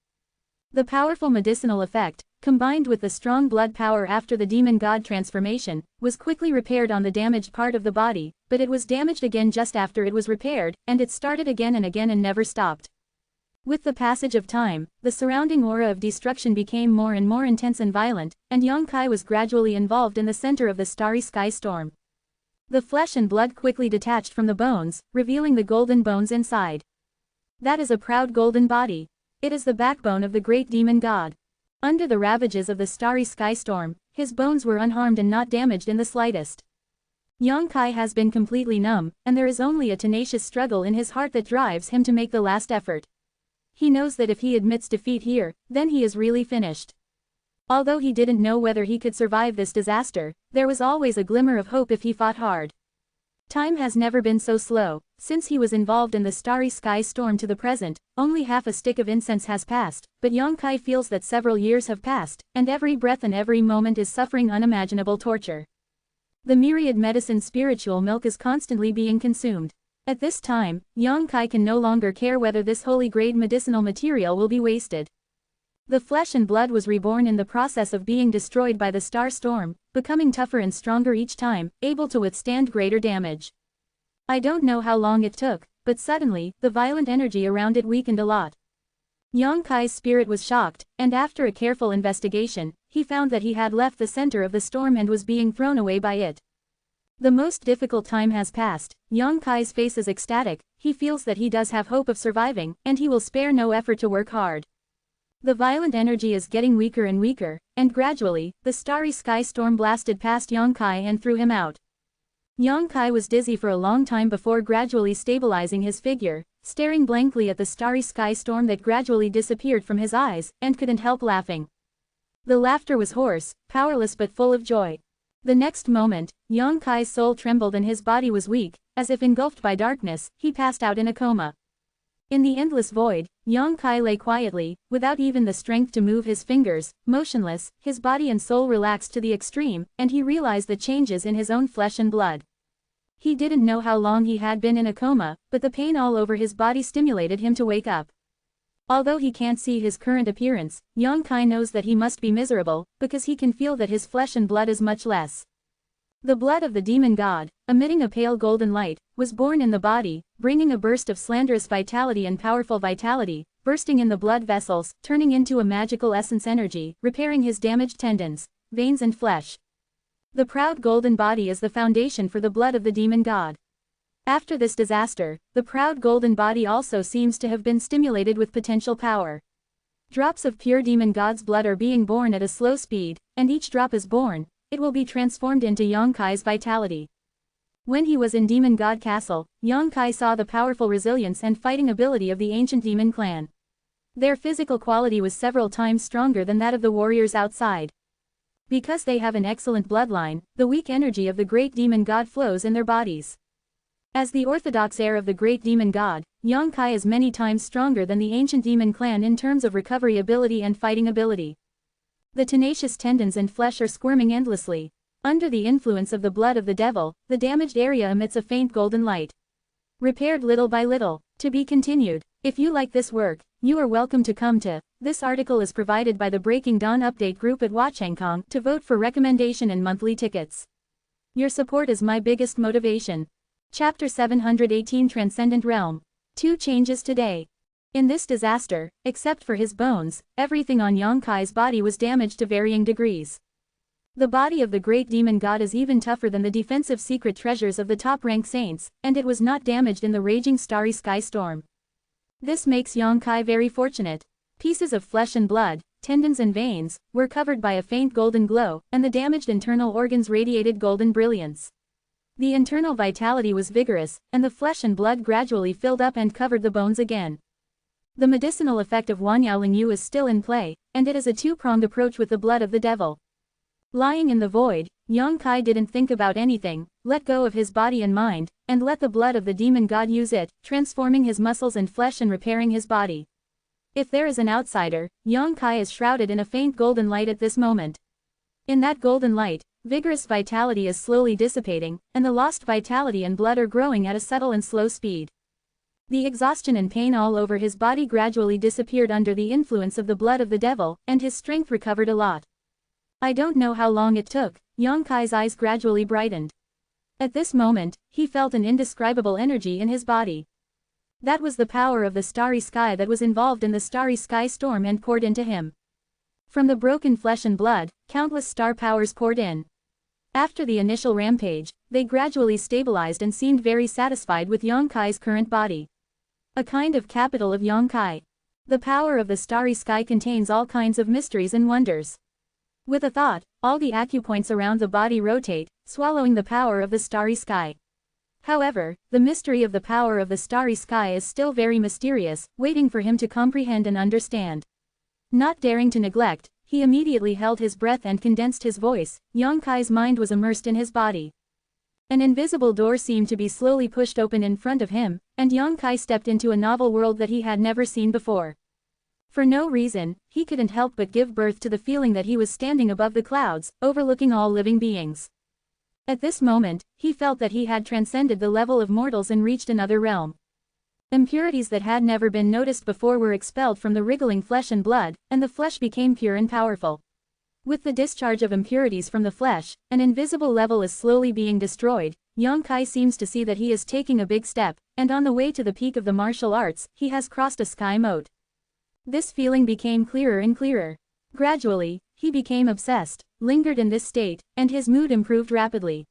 The powerful medicinal effect, combined with the strong blood power after the demon god transformation, was quickly repaired on the damaged part of the body, but it was damaged again just after it was repaired, and it started again and never stopped. With the passage of time, the surrounding aura of destruction became more and more intense and violent, and Yongkai was gradually involved in the center of the starry sky storm. The flesh and blood quickly detached from the bones, revealing the golden bones inside. That is a proud golden body. It is the backbone of the great demon god. Under the ravages of the starry sky storm, his bones were unharmed and not damaged in the slightest. Yongkai has been completely numb, and there is only a tenacious struggle in his heart that drives him to make the last effort. He knows that if he admits defeat here, then he is really finished. Although he didn't know whether he could survive this disaster, there was always a glimmer of hope if he fought hard. Time has never been so slow. Since he was involved in the starry sky storm to the present, only half a stick of incense has passed, but Yongkai feels that several years have passed, and every breath and every moment is suffering unimaginable torture. The myriad medicine spiritual milk is constantly being consumed. At this time, Yongkai can no longer care whether this holy grade medicinal material will be wasted. The flesh and blood was reborn in the process of being destroyed by the star storm, becoming tougher and stronger each time, able to withstand greater damage. I don't know how long it took, but suddenly, the violent energy around it weakened a lot. Yongkai's spirit was shocked, and after a careful investigation, he found that he had left the center of the storm and was being thrown away by it. The most difficult time has passed. Yongkai's face is ecstatic, he feels that he does have hope of surviving, and he will spare no effort to work hard. The violent energy is getting weaker and weaker, and gradually, the starry sky storm blasted past Yongkai and threw him out. Yongkai was dizzy for a long time before gradually stabilizing his figure, staring blankly at the starry sky storm that gradually disappeared from his eyes, and couldn't help laughing. The laughter was hoarse, powerless but full of joy. The next moment, Yongkai's soul trembled and his body was weak, as if engulfed by darkness, he passed out in a coma. In the endless void, Yang Kai lay quietly, without even the strength to move his fingers, motionless, his body and soul relaxed to the extreme, and he realized the changes in his own flesh and blood. He didn't know how long he had been in a coma, but the pain all over his body stimulated him to wake up. Although he can't see his current appearance, Yang Kai knows that he must be miserable, because he can feel that his flesh and blood is much less. The blood of the demon god, emitting a pale golden light, was born in the body, bringing a burst of slanderous vitality and powerful vitality, bursting in the blood vessels, turning into a magical essence energy, repairing his damaged tendons, veins and flesh. The proud golden body is the foundation for the blood of the demon god. After this disaster, the proud golden body also seems to have been stimulated with potential power. Drops of pure demon god's blood are being born at a slow speed, and each drop is born, it will be transformed into Yang Kai's vitality. When he was in Demon God Castle, Yang Kai saw the powerful resilience and fighting ability of the ancient demon clan. Their physical quality was several times stronger than that of the warriors outside. Because they have an excellent bloodline, the weak energy of the great demon god flows in their bodies. As the orthodox heir of the great demon god, Yang Kai is many times stronger than the ancient demon clan in terms of recovery ability and fighting ability. The tenacious tendons and flesh are squirming endlessly. Under the influence of the blood of the devil, the damaged area emits a faint golden light. Repaired little by little. To be continued. If you like this work, you are welcome to come to. This article is provided by the Breaking Dawn Update group at Watchangkong to vote for recommendation and monthly tickets. Your support is my biggest motivation. Chapter 718 Transcendent Realm. 2 changes today. In this disaster, except for his bones, everything on Yang Kai's body was damaged to varying degrees. The body of the great demon god is even tougher than the defensive secret treasures of the top-rank saints, and it was not damaged in the raging starry sky storm. This makes Yang Kai very fortunate. Pieces of flesh and blood, tendons and veins, were covered by a faint golden glow, and the damaged internal organs radiated golden brilliance. The internal vitality was vigorous, and the flesh and blood gradually filled up and covered the bones again. The medicinal effect of Wanyaoling Yu is still in play, and it is a two-pronged approach with the blood of the devil. Lying in the void, Yang Kai didn't think about anything, let go of his body and mind, and let the blood of the demon god use it, transforming his muscles and flesh and repairing his body. If there is an outsider, Yang Kai is shrouded in a faint golden light at this moment. In that golden light, vigorous vitality is slowly dissipating, and the lost vitality and blood are growing at a subtle and slow speed. The exhaustion and pain all over his body gradually disappeared under the influence of the blood of the devil, and his strength recovered a lot. I don't know how long it took, Yang Kai's eyes gradually brightened. At this moment, he felt an indescribable energy in his body. That was the power of the starry sky that was involved in the starry sky storm and poured into him. From the broken flesh and blood, countless star powers poured in. After the initial rampage, they gradually stabilized and seemed very satisfied with Yang Kai's current body. A kind of capital of Yang Kai. The power of the starry sky contains all kinds of mysteries and wonders. With a thought, all the acupoints around the body rotate, swallowing the power of the starry sky. However, the mystery of the power of the starry sky is still very mysterious, waiting for him to comprehend and understand. Not daring to neglect, he immediately held his breath and condensed his voice. Yang Kai's mind was immersed in his body. An invisible door seemed to be slowly pushed open in front of him, and Yang Kai stepped into a novel world that he had never seen before. For no reason, he couldn't help but give birth to the feeling that he was standing above the clouds, overlooking all living beings. At this moment, he felt that he had transcended the level of mortals and reached another realm. Impurities that had never been noticed before were expelled from the wriggling flesh and blood, and the flesh became pure and powerful. With the discharge of impurities from the flesh, an invisible level is slowly being destroyed. Yang Kai seems to see that he is taking a big step, and on the way to the peak of the martial arts, he has crossed a sky moat. This feeling became clearer and clearer. Gradually, he became obsessed, lingered in this state, and his mood improved rapidly.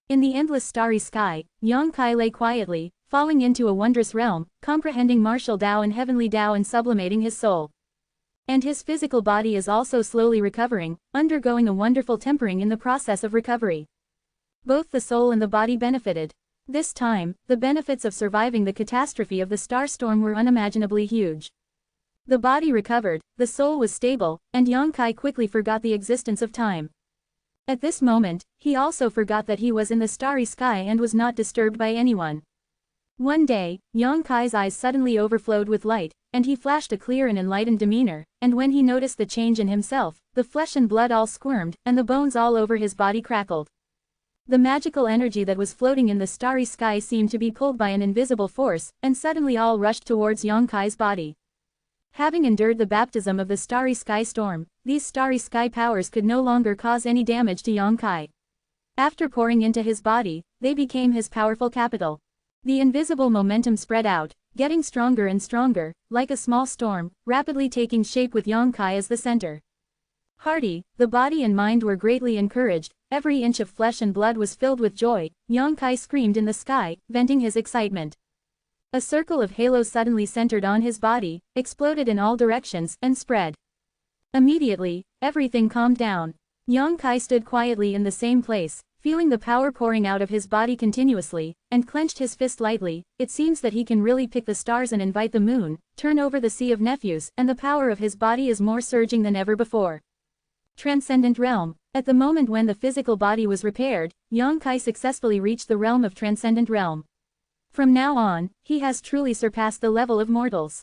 In the endless starry sky, Yang Kai lay quietly, falling into a wondrous realm, comprehending martial Tao and heavenly Tao and sublimating his soul. And his physical body is also slowly recovering, undergoing a wonderful tempering in the process of recovery. Both the soul and the body benefited. This time, the benefits of surviving the catastrophe of the star storm were unimaginably huge. The body recovered, the soul was stable, and Yang Kai quickly forgot the existence of time. At this moment, he also forgot that he was in the starry sky and was not disturbed by anyone. One day, Yang Kai's eyes suddenly overflowed with light, and he flashed a clear and enlightened demeanor, and when he noticed the change in himself, the flesh and blood all squirmed, and the bones all over his body crackled. The magical energy that was floating in the starry sky seemed to be pulled by an invisible force, and suddenly all rushed towards Yang Kai's body. Having endured the baptism of the starry sky storm, these starry sky powers could no longer cause any damage to Yang Kai. After pouring into his body, they became his powerful capital. The invisible momentum spread out, getting stronger and stronger, like a small storm, rapidly taking shape with Yang Kai as the center. Hearty, the body and mind were greatly encouraged, every inch of flesh and blood was filled with joy. Yang Kai screamed in the sky, venting his excitement. A circle of halos suddenly centered on his body, exploded in all directions, and spread. Immediately, everything calmed down. Yang Kai stood quietly in the same place, feeling the power pouring out of his body continuously, and clenched his fist lightly. It seems that he can really pick the stars and invite the moon, turn over the sea of nephews, and the power of his body is more surging than ever before. Transcendent Realm. At the moment when the physical body was repaired, Yang Kai successfully reached the realm of Transcendent Realm. From now on, he has truly surpassed the level of mortals.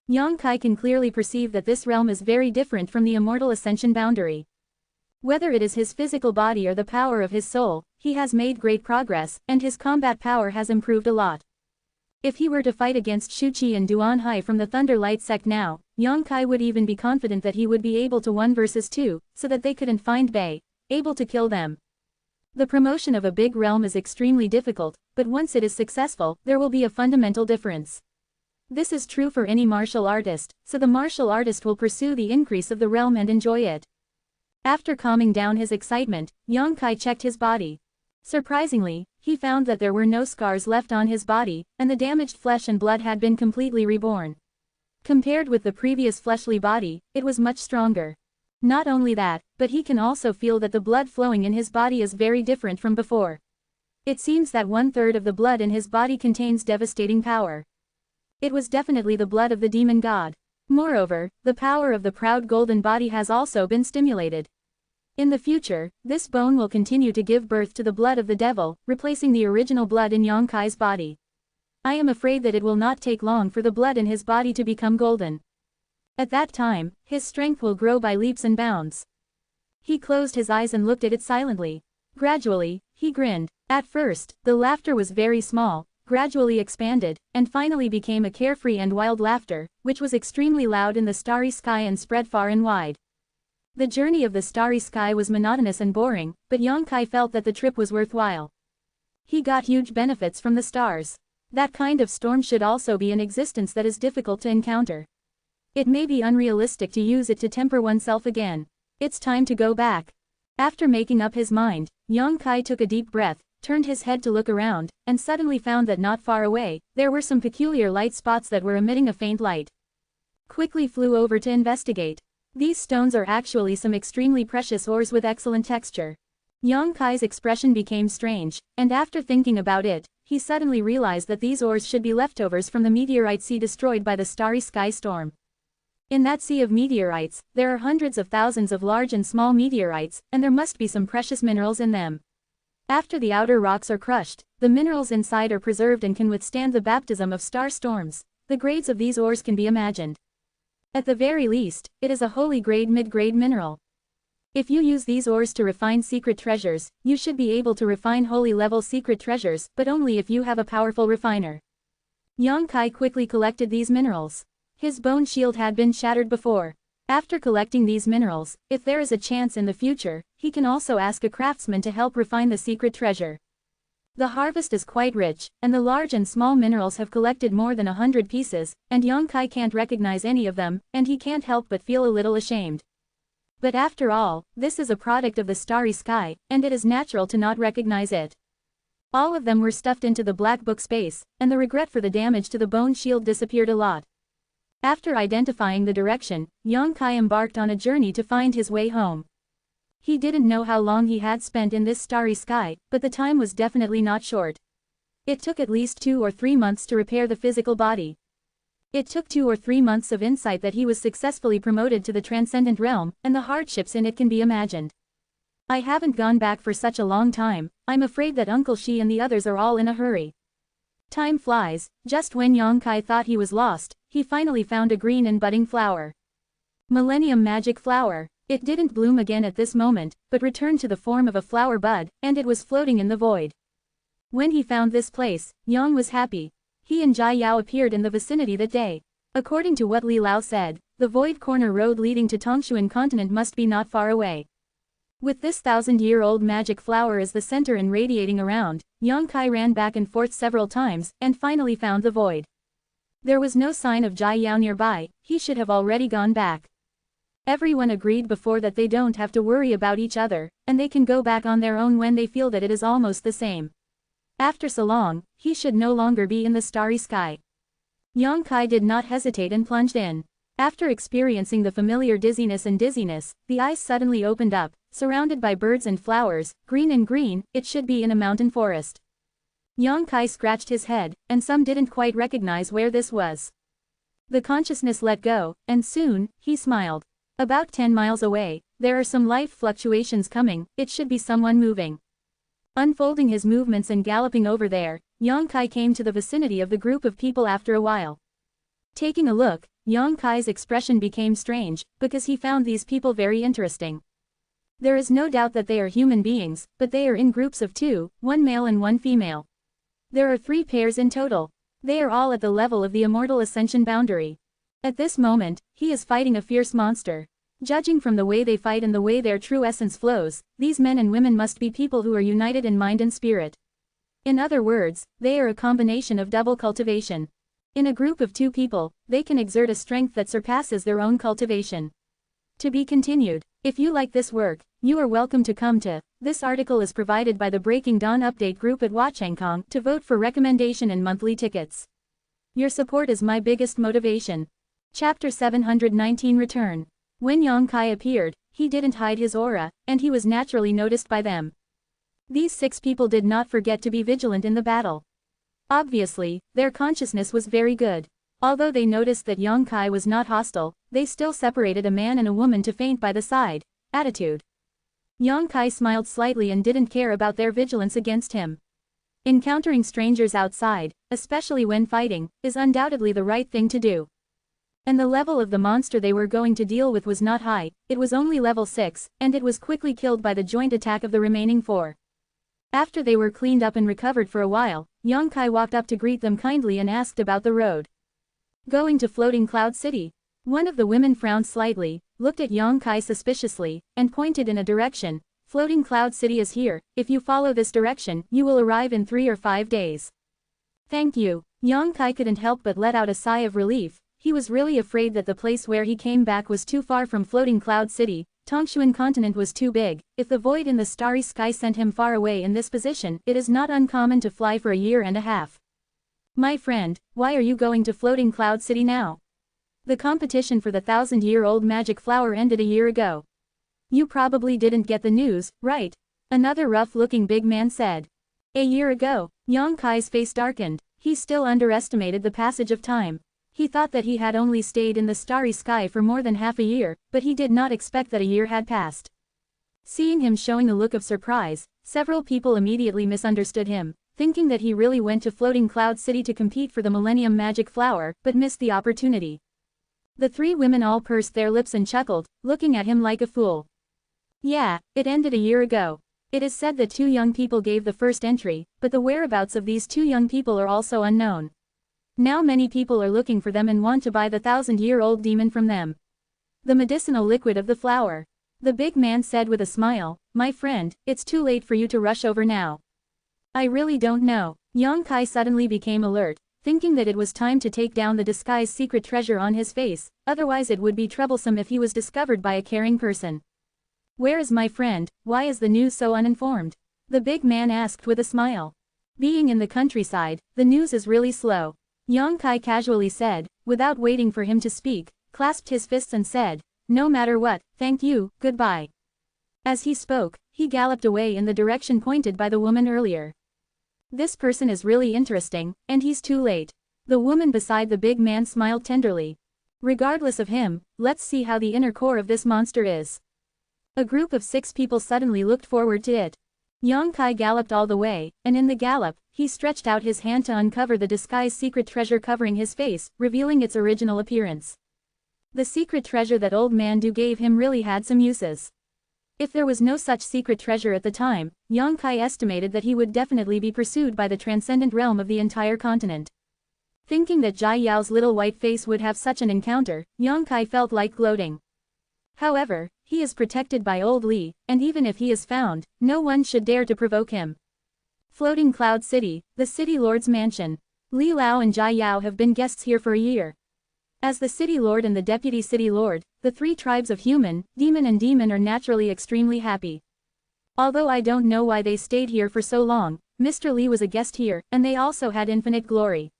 Yang Kai can clearly perceive that this realm is very different from the immortal ascension boundary. Whether it is his physical body or the power of his soul, he has made great progress, and his combat power has improved a lot. If he were to fight against Shuqi and Duan Hai from the Thunder Light sect now, Yang Kai would even be confident that he would be able to 1 versus 2, so that they couldn't find Bei, able to kill them. The promotion of a big realm is extremely difficult, but once it is successful, there will be a fundamental difference. This is true for any martial artist, so the martial artist will pursue the increase of the realm and enjoy it. After calming down his excitement, Yang Kai checked his body. Surprisingly, he found that there were no scars left on his body, and the damaged flesh and blood had been completely reborn. Compared with the previous fleshly body, it was much stronger. Not only that, but he can also feel that the blood flowing in his body is very different from before. It seems that 1/3 of the blood in his body contains devastating power. It was definitely the blood of the demon god. Moreover, the power of the proud golden body has also been stimulated. In the future, this bone will continue to give birth to the blood of the devil, replacing the original blood in Yang Kai's body. I am afraid that it will not take long for the blood in his body to become golden. At that time, his strength will grow by leaps and bounds. He closed his eyes and looked at it silently. Gradually, he grinned. At first, the laughter was very small, gradually expanded, and finally became a carefree and wild laughter, which was extremely loud in the starry sky and spread far and wide. The journey of the starry sky was monotonous and boring, but Yang Kai felt that the trip was worthwhile. He got huge benefits from the stars. That kind of storm should also be in existence that is difficult to encounter. It may be unrealistic to use it to temper oneself again. It's time to go back. After making up his mind, Yang Kai took a deep breath, turned his head to look around, and suddenly found that not far away, there were some peculiar light spots that were emitting a faint light. Quickly flew over to investigate. These stones are actually some extremely precious ores with excellent texture. Yang Kai's expression became strange, and after thinking about it, he suddenly realized that these ores should be leftovers from the meteorite sea destroyed by the starry sky storm. In that sea of meteorites, there are hundreds of thousands of large and small meteorites, and there must be some precious minerals in them. After the outer rocks are crushed, the minerals inside are preserved and can withstand the baptism of star storms. The grades of these ores can be imagined. At the very least, it is a holy grade mid-grade mineral. If you use these ores to refine secret treasures, you should be able to refine holy level secret treasures, but only if you have a powerful refiner. Yang Kai quickly collected these minerals. His bone shield had been shattered before. After collecting these minerals, if there is a chance in the future, he can also ask a craftsman to help refine the secret treasure. The harvest is quite rich, and the large and small minerals have collected more than 100 pieces, and Yang Kai can't recognize any of them, and he can't help but feel a little ashamed. But after all, this is a product of the starry sky, and it is natural to not recognize it. All of them were stuffed into the black book space, and the regret for the damage to the bone shield disappeared a lot. After identifying the direction, Yang Kai embarked on a journey to find his way home. He didn't know how long he had spent in this starry sky, but the time was definitely not short. It took at least 2 or 3 months to repair the physical body. It took 2 or 3 months of insight that he was successfully promoted to the transcendent realm, and the hardships in it can be imagined. I haven't gone back for such a long time. I'm afraid that Uncle Shi and the others are all in a hurry. Time flies. Just when Yang Kai thought he was lost, he finally found a green and budding flower. Millennium Magic Flower. It didn't bloom again at this moment, but returned to the form of a flower bud, and it was floating in the void. When he found this place, Yang was happy. He and Jia Yao appeared in the vicinity that day. According to what Li Lao said, the Void Corner road leading to Tongshuan continent must be not far away. With this 1,000-year-old magic flower as the center and radiating around, Yang Kai ran back and forth several times, and finally found the void. There was no sign of Jia Yao nearby. He should have already gone back. Everyone agreed before that they don't have to worry about each other, and they can go back on their own when they feel that it is almost the same. After so long, he should no longer be in the starry sky. Yang Kai did not hesitate and plunged in. After experiencing the familiar dizziness, the eyes suddenly opened up, surrounded by birds and flowers, green and green. It should be in a mountain forest. Yang Kai scratched his head, and some didn't quite recognize where this was. The consciousness let go, and soon, he smiled. About 10 miles away, there are some life fluctuations coming. It should be someone moving. Unfolding his movements and galloping over there, Yang Kai came to the vicinity of the group of people after a while. Taking a look, Yang Kai's expression became strange, because he found these people very interesting. There is no doubt that they are human beings, but they are in groups of 2, one male and one female. There are 3 pairs in total. They are all at the level of the Immortal Ascension boundary. At this moment, he is fighting a fierce monster. Judging from the way they fight and the way their true essence flows, these men and women must be people who are united in mind and spirit. In other words, they are a combination of double cultivation. In a group of 2 people, they can exert a strength that surpasses their own cultivation. To be continued. If you like this work, you are welcome to come to. This article is provided by the Breaking Dawn Update group at Wachangkong to vote for recommendation and monthly tickets. Your support is my biggest motivation. Chapter 719 Return. When Yang Kai appeared, he didn't hide his aura, and he was naturally noticed by them. These 6 people did not forget to be vigilant in the battle. Obviously, their consciousness was very good. Although they noticed that Yang Kai was not hostile, they still separated a man and a woman to feint by the side. Attitude. Yang Kai smiled slightly and didn't care about their vigilance against him. Encountering strangers outside, especially when fighting, is undoubtedly the right thing to do. And the level of the monster they were going to deal with was not high. It was only level 6, and it was quickly killed by the joint attack of the remaining 4. After they were cleaned up and recovered for a while, Yang Kai walked up to greet them kindly and asked about the road. Going to Floating Cloud City. One of the women frowned slightly, looked at Yang Kai suspiciously, and pointed in a direction. Floating Cloud City is here. If you follow this direction, you will arrive in 3 or 5 days. Thank you. Yang Kai couldn't help but let out a sigh of relief. He was really afraid that the place where he came back was too far from Floating Cloud City. Tongshuan continent was too big. If the void in the starry sky sent him far away in this position, it is not uncommon to fly for a year and a half. My friend, why are you going to Floating Cloud City now? The competition for the 1,000-year-old magic flower ended a year ago. You probably didn't get the news, right? Another rough-looking big man said. A year ago, Yang Kai's face darkened. He still underestimated the passage of time. He thought that he had only stayed in the starry sky for more than half a year, but he did not expect that a year had passed. Seeing him showing a look of surprise, several people immediately misunderstood him, thinking that he really went to Floating Cloud City to compete for the Millennium Magic Flower, but missed the opportunity. The 3 women all pursed their lips and chuckled, looking at him like a fool. Yeah, it ended a year ago. It is said that 2 young people gave the first entry, but the whereabouts of these 2 young people are also unknown. Now many people are looking for them and want to buy the 1,000-year-old demon from them. The medicinal liquid of the flower. The big man said with a smile, my friend, it's too late for you to rush over now. I really don't know. Yang Kai suddenly became alert, thinking that it was time to take down the disguised secret treasure on his face, otherwise it would be troublesome if he was discovered by a caring person. Where is my friend? Why is the news so uninformed? The big man asked with a smile. Being in the countryside, the news is really slow. Yang Kai casually said, without waiting for him to speak, clasped his fists and said, no matter what, thank you, goodbye. As he spoke, he galloped away in the direction pointed by the woman earlier. This person is really interesting, and he's too late. The woman beside the big man smiled tenderly. Regardless of him, let's see how the inner core of this monster is. A group of 6 people suddenly looked forward to it. Yang Kai galloped all the way, and in the gallop, he stretched out his hand to uncover the disguised secret treasure covering his face, revealing its original appearance. The secret treasure that old man Du gave him really had some uses. If there was no such secret treasure at the time, Yang Kai estimated that he would definitely be pursued by the transcendent realm of the entire continent. Thinking that Jia Yao's little white face would have such an encounter, Yang Kai felt like gloating. However, he is protected by old Li, and even if he is found, no one should dare to provoke him. Floating Cloud City, the city lord's mansion. Li Lao and Jia Yao have been guests here for a year. As the city lord and the deputy city lord, the three tribes of human, demon and demon are naturally extremely happy. Although I don't know why they stayed here for so long, Mr. Li was a guest here, and they also had infinite glory.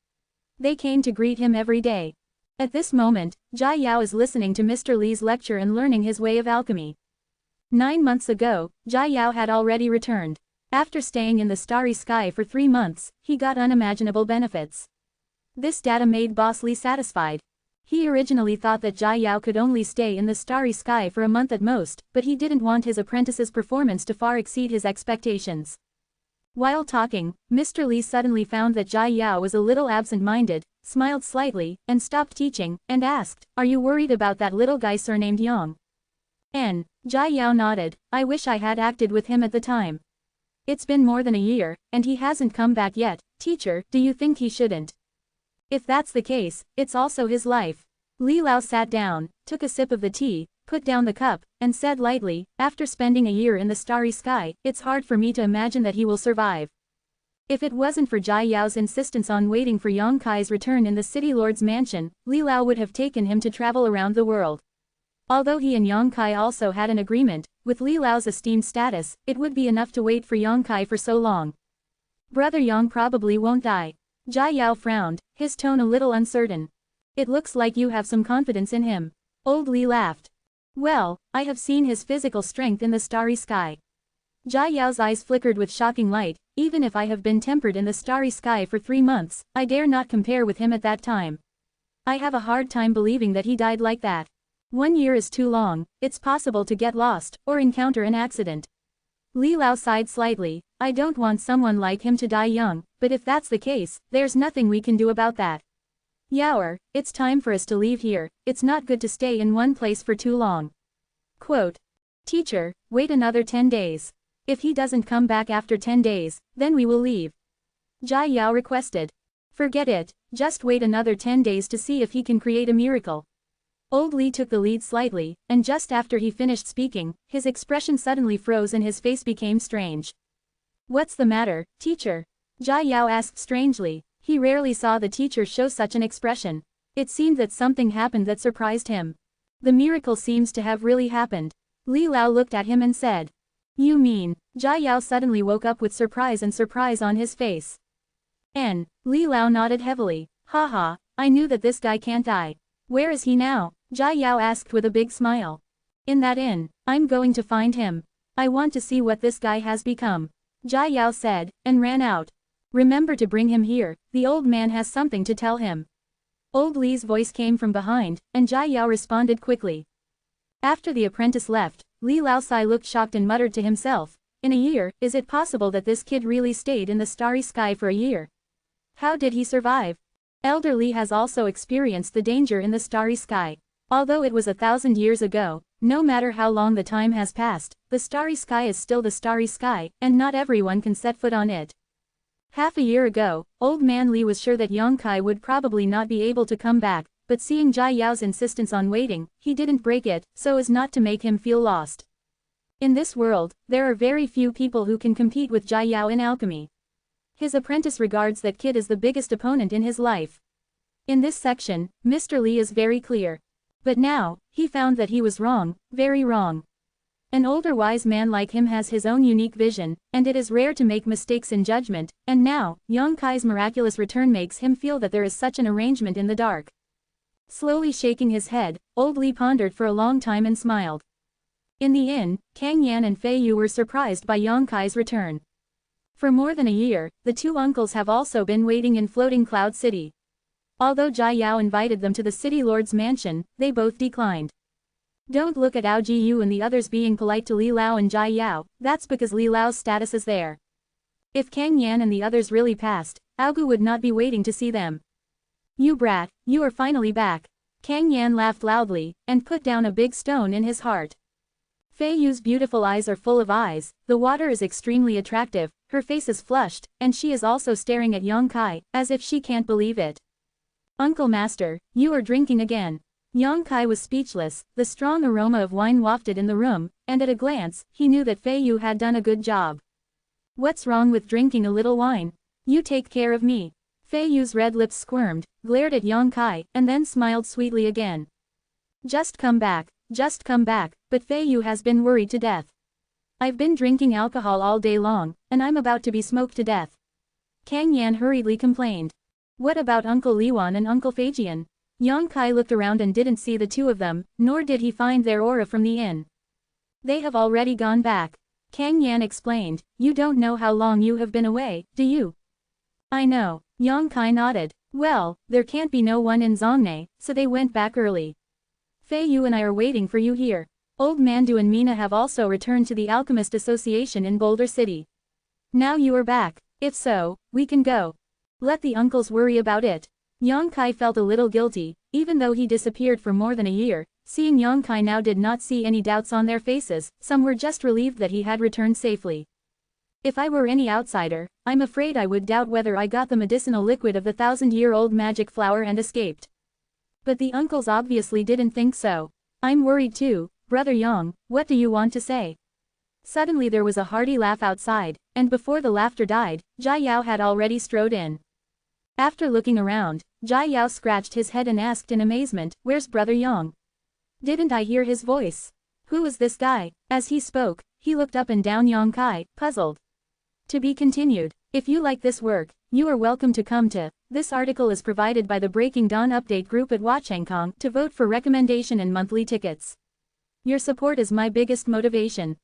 They came to greet him every day. At this moment, Jia Yao is listening to Mr. Li's lecture and learning his way of alchemy. 9 months ago, Jia Yao had already returned. After staying in the starry sky for 3 months, he got unimaginable benefits. This data made Boss Li satisfied. He originally thought that Jia Yao could only stay in the starry sky for a month at most, but he didn't want his apprentice's performance to far exceed his expectations. While talking, Mr. Li suddenly found that Jia Yao was a little absent-minded, smiled slightly, and stopped teaching, and asked, "Are you worried about that little guy surnamed Yang?" Jia Yao nodded, "I wish I had acted with him at the time. It's been more than a year, and he hasn't come back yet. Teacher, do you think he shouldn't? If that's the case, it's also his life." Li Lao sat down, took a sip of the tea, put down the cup, and said lightly, "After spending a year in the starry sky, it's hard for me to imagine that he will survive." If it wasn't for Jia Yao's insistence on waiting for Yang Kai's return in the city lord's mansion, Li Lao would have taken him to travel around the world. Although he and Yang Kai also had an agreement, with Li Lao's esteemed status, it would be enough to wait for Yang Kai for so long. "Brother Yang probably won't die." Jia Yao frowned, his tone a little uncertain. "It looks like you have some confidence in him." Old Li laughed. "Well, I have seen his physical strength in the starry sky." Jia Yao's eyes flickered with shocking light. "Even if I have been tempered in the starry sky for 3 months, I dare not compare with him at that time. I have a hard time believing that he died like that. 1 year is too long. It's possible to get lost, or encounter an accident." Li Lao sighed slightly. "I don't want someone like him to die young, but if that's the case, there's nothing we can do about that. Yaoer, it's time for us to leave here. It's not good to stay in one place for too long." Quote. "Teacher, wait another 10 days. If he doesn't come back after 10 days, then we will leave." Jia Yao requested. "Forget it, just wait another 10 days to see if he can create a miracle." Old Li took the lead slightly, and just after he finished speaking, his expression suddenly froze and his face became strange. "What's the matter, teacher?" Jia Yao asked strangely. He rarely saw the teacher show such an expression. It seemed that something happened that surprised him. "The miracle seems to have really happened." Li Lao looked at him and said. "You mean?" Jia Yao suddenly woke up with surprise on his face. Li Lao nodded heavily. Haha, I knew that this guy can't die. Where is he now?" Jia Yao asked with a big smile. "In that inn. I'm going to find him. I want to see what this guy has become," Jia Yao said, and ran out. "Remember to bring him here, the old man has something to tell him." Old Li's voice came from behind, and Jia Yao responded quickly. After the apprentice left, Li Laosai looked shocked and muttered to himself, "In a year, is it possible that this kid really stayed in the starry sky for a year? How did he survive?" Elder Li has also experienced the danger in the starry sky. Although it was 1,000 years ago, no matter how long the time has passed, the starry sky is still the starry sky, and not everyone can set foot on it. Half a year ago, Old Man Li was sure that Yang Kai would probably not be able to come back, but seeing Jia Yao's insistence on waiting, he didn't break it, so as not to make him feel lost. In this world, there are very few people who can compete with Jia Yao in alchemy. His apprentice regards that kid as the biggest opponent in his life. In this section, Mr. Li is very clear. But now, he found that he was wrong, very wrong. An older wise man like him has his own unique vision, and it is rare to make mistakes in judgment, and now, Yang Kai's miraculous return makes him feel that there is such an arrangement in the dark. Slowly shaking his head, Old Li pondered for a long time and smiled. In the inn, Kang Yan and Fei Yu were surprised by Yang Kai's return. For more than a year, the two uncles have also been waiting in Floating Cloud City. Although Jia Yao invited them to the city lord's mansion, they both declined. Don't look at Ao Ji Yu and the others being polite to Li Lao and Jai Yao, that's because Li Lao's status is there. If Kang Yan and the others really passed, Aogu would not be waiting to see them. You brat, you are finally back. Kang Yan laughed loudly, and put down a big stone in his heart. Fei Yu's beautiful eyes are full of eyes, the water is extremely attractive, her face is flushed, and she is also staring at Yang Kai, as if she can't believe it. Uncle Master, you are drinking again. Yang Kai was speechless, the strong aroma of wine wafted in the room, and at a glance, he knew that Fei Yu had done a good job. What's wrong with drinking a little wine? You take care of me. Fei Yu's red lips squirmed, glared at Yang Kai, and then smiled sweetly again. Just come back, but Fei Yu has been worried to death. I've been drinking alcohol all day long, and I'm about to be smoked to death. Kang Yan hurriedly complained. What about Uncle Liwan and Uncle Feijian? Yang Kai looked around and didn't see the two of them, nor did he find their aura from the inn. They have already gone back. Kang Yan explained, you don't know how long you have been away, do you? I know. Yang Kai nodded. Well, there can't be no one in Zongnei, so they went back early. Fei Yu and I are waiting for you here. Old Mandu and Mina have also returned to the Alchemist Association in Boulder City. Now you are back. If so, we can go. Let the uncles worry about it. Yang Kai felt a little guilty, even though he disappeared for more than a year. Seeing Yang Kai now did not see any doubts on their faces, some were just relieved that he had returned safely. If I were any outsider, I'm afraid I would doubt whether I got the medicinal liquid of the 1,000-year-old magic flower and escaped. But the uncles obviously didn't think so. I'm worried too, Brother Yang, what do you want to say? Suddenly there was a hearty laugh outside, and before the laughter died, Jai Yao had already strode in. After looking around, Jai Yao scratched his head and asked in amazement, where's Brother Yang? Didn't I hear his voice? Who is this guy? As he spoke, he looked up and down Yang Kai, puzzled. To be continued. If you like this work, you are welcome to come to. This article is provided by the Breaking Dawn Update group at Watchengkong to vote for recommendation and monthly tickets. Your support is my biggest motivation.